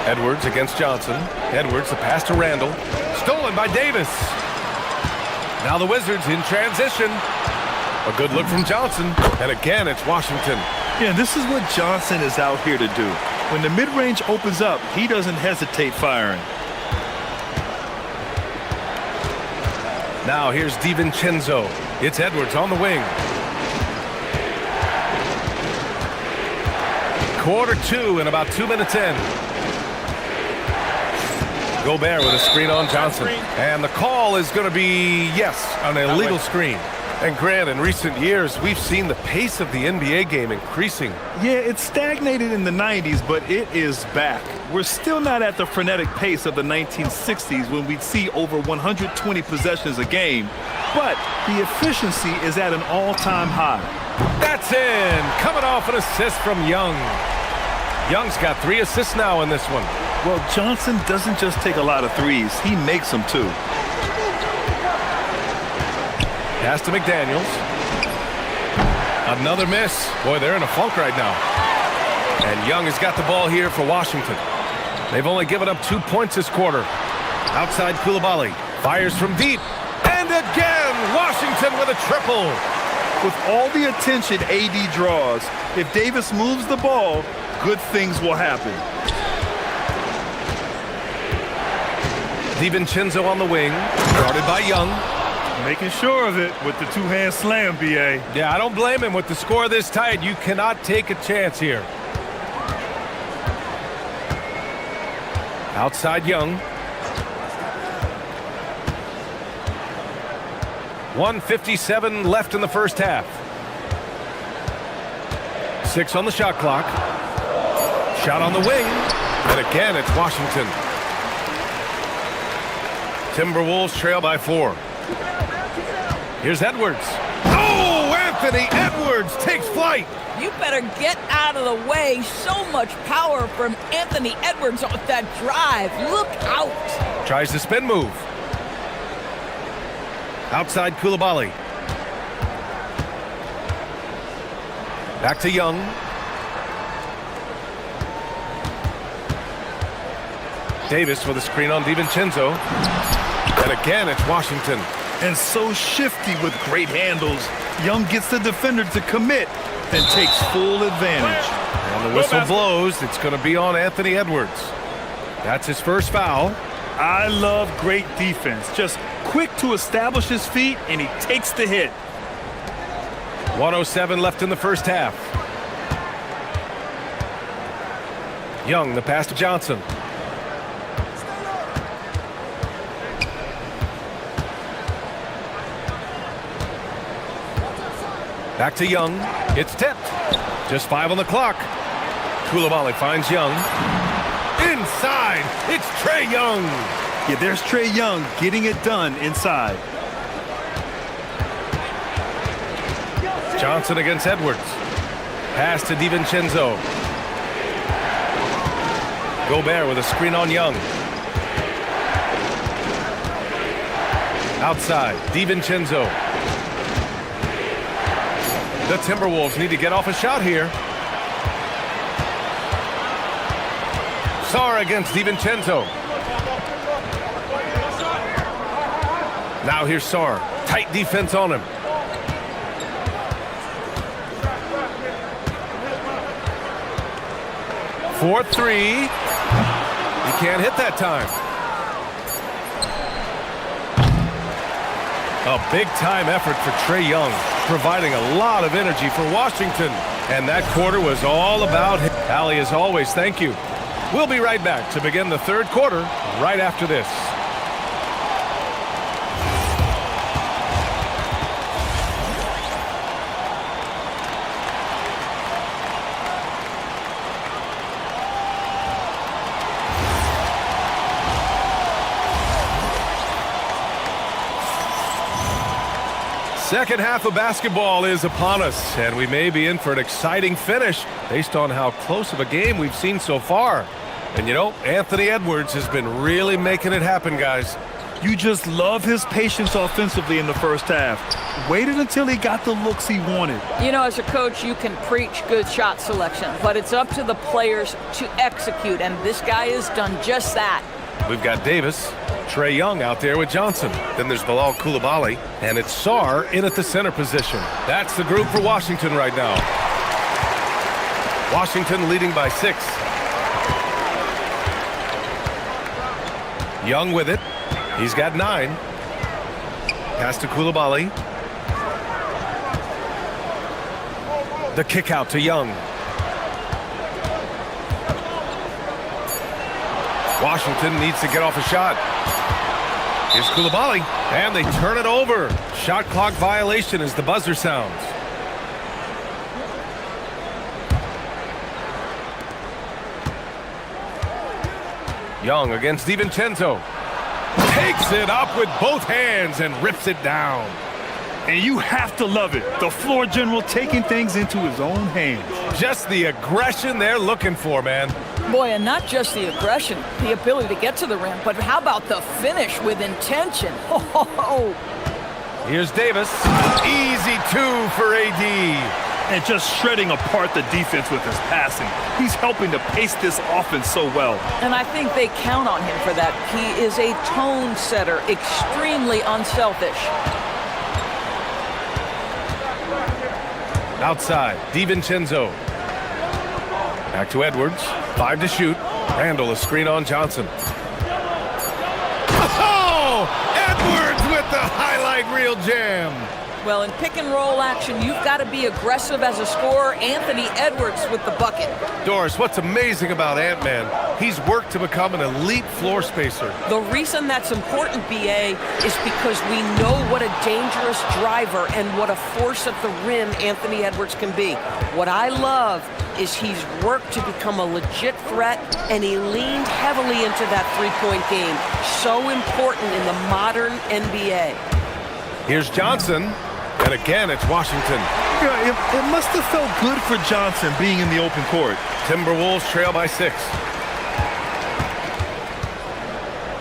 Speaker 5: Edwards against Johnson. Edwards the pass to Randall. Stolen by Davis. Now the Wizards in transition. A good look from Johnson. And again, it's Washington.
Speaker 6: Yeah, this is what Johnson is out here to do. When the mid-range opens up, he doesn't hesitate firing.
Speaker 5: Now here's DiVincenzo. It's Edwards on the wing. Quarter 2 and about 2 minutes in. Gobert with a screen on Johnson. And the call is going to be, yes, an illegal screen. And Grant, in recent years, we've seen the pace of the NBA game increasing.
Speaker 6: Yeah, it stagnated in the 90s, but it is back. We're still not at the frenetic pace of the 1960s when we'd see over 120 possessions a game, but the efficiency is at an all-time high.
Speaker 5: That's in! Coming off an assist from Young. Young's got 3 assists now in this one.
Speaker 6: Well, Johnson doesn't just take a lot of threes, he makes them too.
Speaker 5: Pass to McDaniels. Another miss. Boy, they're in a funk right now. And Young has got the ball here for Washington. They've only given up 2 points this quarter. Outside Coulibaly. Fires from deep. And again, Washington with a triple.
Speaker 6: With all the attention AD draws, if Davis moves the ball, good things will happen.
Speaker 5: DiVincenzo on the wing. Guarded by Young.
Speaker 6: Making sure of it with the two-hand slam, B.A.
Speaker 5: Yeah, I don't blame him. With the score this tight, you cannot take a chance here. Outside Young. 1:57 left in the first half. 6 on the shot clock. Shot on the wing. And again, it's Washington. Timberwolves trail by 4. Here's Edwards. Oh, Anthony Edwards takes flight.
Speaker 7: You better get out of the way. So much power from Anthony Edwards off that drive. Look out.
Speaker 5: Tries the spin move. Outside Koulibaly. Back to Young. Davis with a screen on DiVincenzo. And again, it's Washington.
Speaker 6: And so shifty with great handles. Young gets the defender to commit and takes full advantage.
Speaker 5: And the whistle blows. It's going to be on Anthony Edwards. That's his first foul.
Speaker 6: I love great defense. Just quick to establish his feet, and he takes the hit.
Speaker 5: 1:07 left in the first half. Young, the pass to Johnson. Back to Young. It's tipped. Just 5 on the clock. Koulibaly finds Young. Inside, it's Trae Young.
Speaker 6: Yeah, there's Trae Young getting it done inside.
Speaker 5: Johnson against Edwards. Pass to DiVincenzo. Gobert with a screen on Young. Outside, DiVincenzo. The Timberwolves need to get off a shot here. Sarr against DiVincenzo. Now here's Sarr. Tight defense on him. For 3. He can't hit that time. A big-time effort for Trae Young, providing a lot of energy for Washington. And that quarter was all about him. Allie, as always, thank you. We'll be right back to begin the third quarter right after this. Second half of basketball is upon us, and we may be in for an exciting finish based on how close of a game we've seen so far. And you know, Anthony Edwards has been really making it happen, guys.
Speaker 6: You just love his patience offensively in the first half. Waited until he got the looks he wanted.
Speaker 7: You know, as a coach, you can preach good shot selection, but it's up to the players to execute, and this guy has done just that.
Speaker 5: We've got Davis, Trae Young out there with Johnson. Then there's Bilal Koulibaly, and it's Sarr in at the center position. That's the group for Washington right now. Washington leading by 6. Young with it. He's got 9. Pass to Koulibaly. The kick out to Young. Washington needs to get off a shot. Here's Koulibaly, and they turn it over. Shot clock violation as the buzzer sounds. Young against DiVincenzo. Takes it up with both hands and rips it down.
Speaker 6: And you have to love it. The floor general taking things into his own hands.
Speaker 5: Just the aggression they're looking for, man.
Speaker 7: Boy, and not just the aggression, the ability to get to the rim, but how about the finish with intention? Oh.
Speaker 5: Here's Davis. Easy 2 for AD.
Speaker 6: And just shredding apart the defense with his passing. He's helping to pace this offense so well.
Speaker 7: And I think they count on him for that. He is a tone setter, extremely unselfish.
Speaker 5: Outside, DiVincenzo. Back to Edwards. 5 to shoot. Randall a screen on Johnson. Oh! Edwards with the highlight reel jam.
Speaker 7: Well, in pick and roll action, you've got to be aggressive as a scorer. Anthony Edwards with the bucket.
Speaker 5: Doris, what's amazing about Ant-Man He's worked to become an elite floor spacer.
Speaker 8: The reason that's important, BA, is because we know what a dangerous driver and what a force at the rim Anthony Edwards can be. What I love is he's worked to become a legit threat, and he leaned heavily into that three-point game. So important in the modern NBA.
Speaker 5: Here's Johnson, and again it's Washington.
Speaker 6: Yeah, it must have felt good for Johnson being in the open court.
Speaker 5: Timberwolves trail by 6.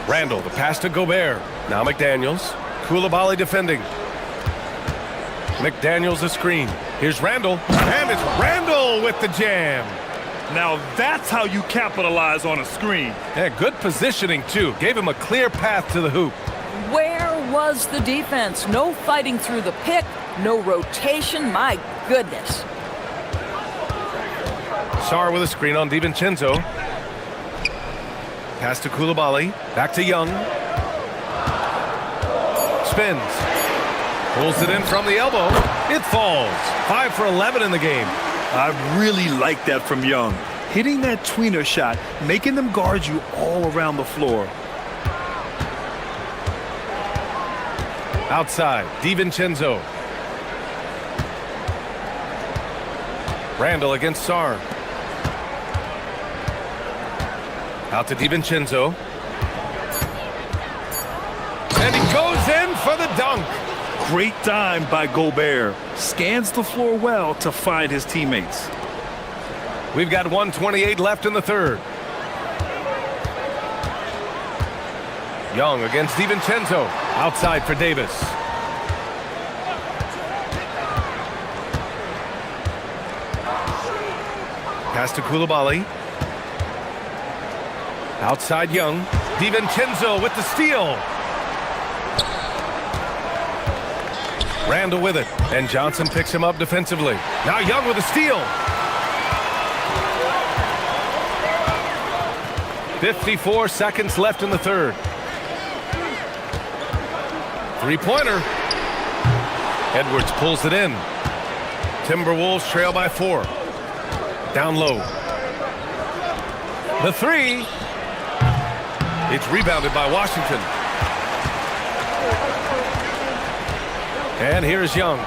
Speaker 5: Randall, the pass to Gobert. Now McDaniels. Koulibaly defending. McDaniels a screen. Here's Randall, and it's Randall with the jam.
Speaker 6: Now that's how you capitalize on a screen.
Speaker 5: Yeah, good positioning too. Gave him a clear path to the hoop.
Speaker 7: Where was the defense? No fighting through the pick, no rotation. My goodness.
Speaker 5: Sarr with a screen on DiVincenzo. Pass to Koulibaly. Back to Young. Spins. Pulls it in from the elbow. It falls. 5 for 11 in the game.
Speaker 6: I really like that from Young. Hitting that tweener shot, making them guard you all around the floor.
Speaker 5: Outside, DiVincenzo. Randall against Sarr. Out to DiVincenzo. And he goes in for the dunk.
Speaker 6: Great dime by Gobert. Scans the floor well to find his teammates.
Speaker 5: We've got 1:28 left in the third. Young against DiVincenzo. Outside for Davis. Pass to Koulibaly. Outside Young. DiVincenzo with the steal. Randall with it. And Johnson picks him up defensively. Now Young with a steal. 54 seconds left in the third. Three-pointer. Edwards pulls it in. Timberwolves trail by 4. Down low. The three. It's rebounded by Washington. And here's Young.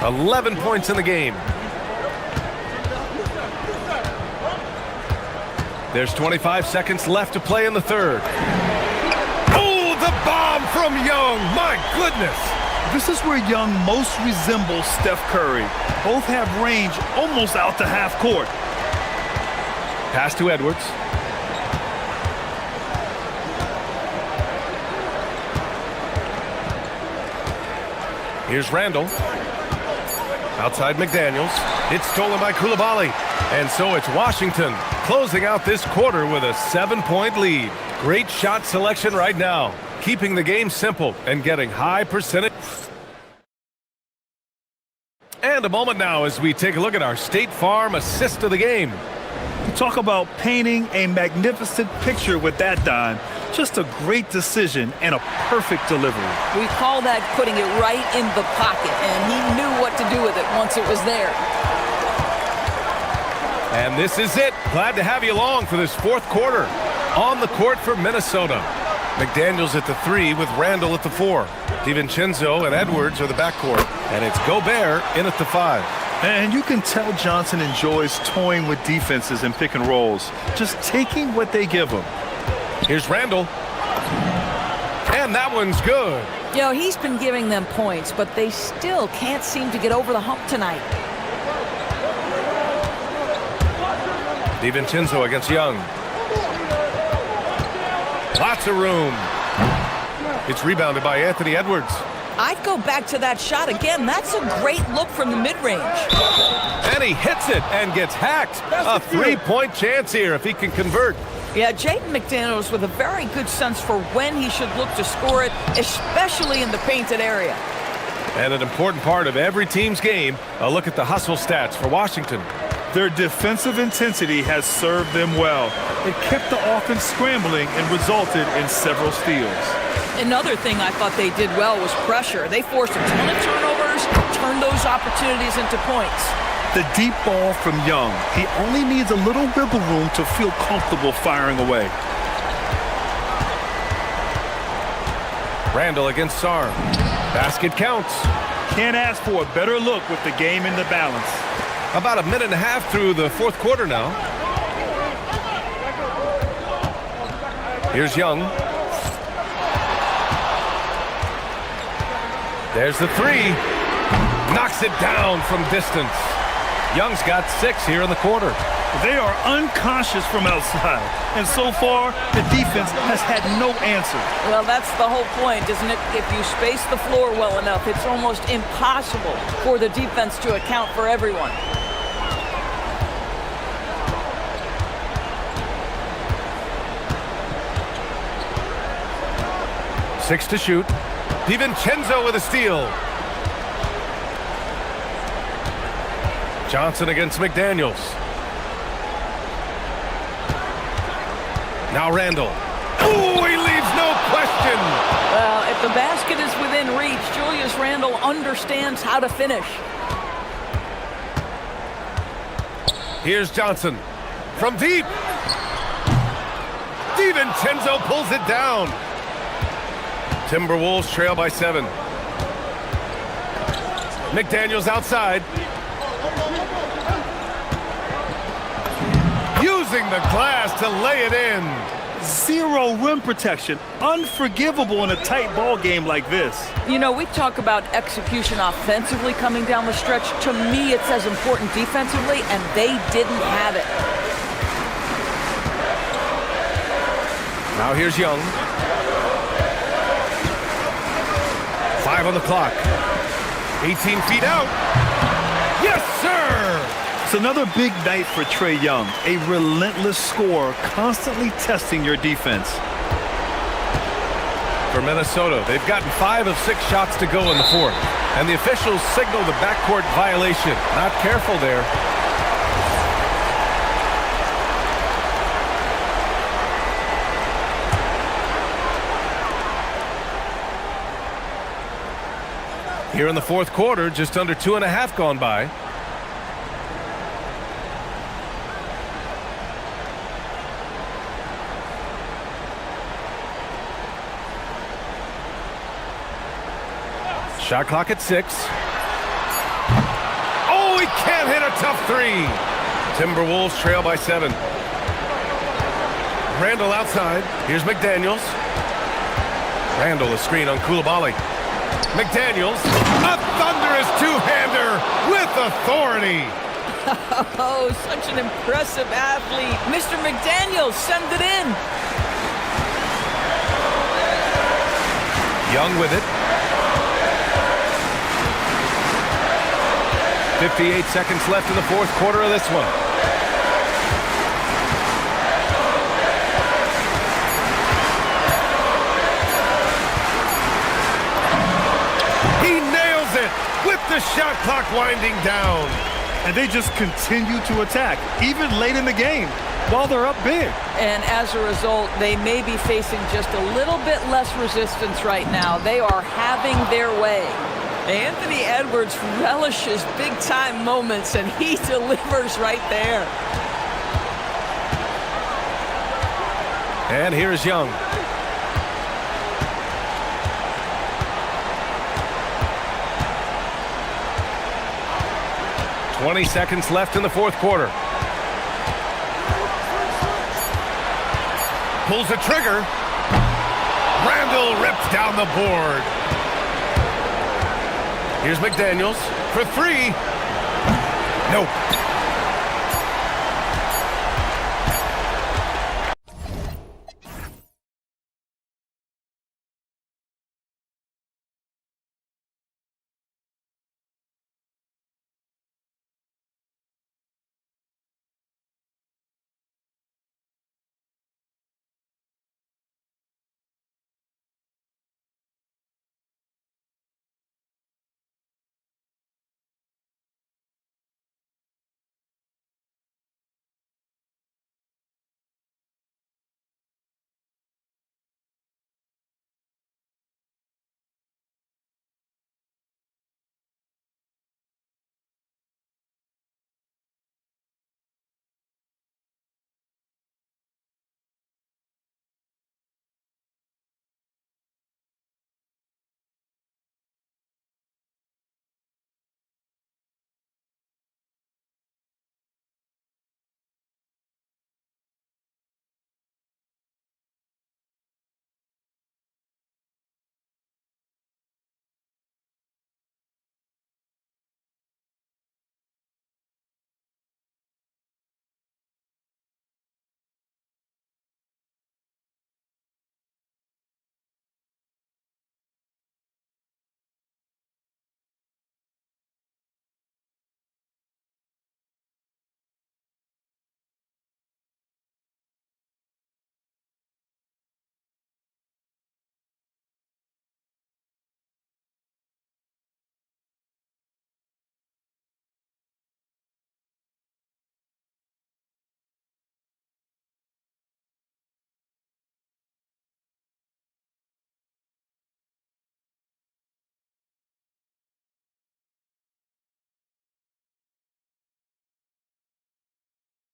Speaker 5: 11 points in the game. There's 25 seconds left to play in the third. Oh, the bomb from Young. My goodness.
Speaker 6: This is where Young most resembles Steph Curry. Both have range almost out to half court.
Speaker 5: Pass to Edwards. Here's Randall. Outside McDaniels. It's stolen by Koulibaly. And so it's Washington closing out this quarter with a 7-point lead. Great shot selection right now, keeping the game simple and getting high percentage. And a moment now as we take a look at our State Farm assist of the game.
Speaker 6: You talk about painting a magnificent picture with that dime. Just a great decision and a perfect delivery.
Speaker 7: We call that putting it right in the pocket, and he knew what to do with it once it was there.
Speaker 5: And this is it. Glad to have you along for this fourth quarter. On the court for Minnesota. McDaniels at the 3 with Randall at the 4. DiVincenzo and Edwards are the backcourt. And it's Gobert in at the 5.
Speaker 6: And you can tell Johnson enjoys toying with defenses and pick and rolls. Just taking what they give him.
Speaker 5: Here's Randall. And that one's good.
Speaker 7: You know, he's been giving them points, but they still can't seem to get over the hump tonight.
Speaker 5: DiVincenzo against Young. Lots of room. It's rebounded by Anthony Edwards.
Speaker 7: I'd go back to that shot again. That's a great look from the mid-range.
Speaker 5: And he hits it and gets hacked. A 3-point chance here if he can convert.
Speaker 7: Yeah, Jaden McDaniels with a very good sense for when he should look to score it, especially in the painted area.
Speaker 5: And an important part of every team's game, a look at the hustle stats for Washington.
Speaker 6: Their defensive intensity has served them well. It kept the offense scrambling and resulted in several steals.
Speaker 7: Another thing I thought they did well was pressure. They forced a ton of turnovers, turned those opportunities into points.
Speaker 6: The deep ball from Young. He only needs a little wiggle room to feel comfortable firing away.
Speaker 5: Randall against Sarr. Basket counts.
Speaker 6: Can't ask for a better look with the game in the balance.
Speaker 5: About a minute and a half through the fourth quarter now. Here's Young. There's the three. Knocks it down from distance. Young's got 6 here in the quarter.
Speaker 6: They are unconscious from outside. And so far, the defense has had no answer.
Speaker 7: Well, that's the whole point, isn't it? If you space the floor well enough, it's almost impossible for the defense to account for everyone.
Speaker 5: Six to shoot. DiVincenzo with a steal. Johnson against McDaniels. Now Randall. Oh, he leaves no question.
Speaker 7: Well, if the basket is within reach, Julius Randle understands how to finish.
Speaker 5: Here's Johnson. From deep. DiVincenzo pulls it down. Timberwolves trail by 7. McDaniels outside. Using the glass to lay it in.
Speaker 6: Zero rim protection. Unforgivable in a tight ball game like this.
Speaker 7: You know, we talk about execution offensively coming down the stretch. To me, it's as important defensively, and they didn't have it.
Speaker 5: Now here's Young. 5 on the clock. 18 feet out. Yes, sir!
Speaker 6: It's another big night for Trae Young. A relentless scorer, constantly testing your defense.
Speaker 5: For Minnesota, they've gotten 5 of 6 shots to go in the fourth. And the officials signal the backcourt violation. Not careful there. Here in the fourth quarter, just under 2.5 gone by. Shot clock at 6. Oh, he can't hit a tough 3. Timberwolves trail by 7. Randall outside. Here's McDaniels. Randall a screen on Coulibaly. McDaniels, a thunderous two-hander with authority.
Speaker 7: Oh, such an impressive athlete. Mr. McDaniels, send it in.
Speaker 5: Young with it. 58 seconds left in the fourth quarter of this one. He nails it with the shot clock winding down.
Speaker 6: And they just continue to attack, even late in the game, while they're up big.
Speaker 7: And as a result, they may be facing just a little bit less resistance right now. They are having their way. Anthony Edwards relishes big-time moments, and he delivers right there.
Speaker 5: And here's Young. "20 seconds left in the fourth quarter. Pulls the trigger. Randall rips down the board. Here's McDaniels for 3. Nope.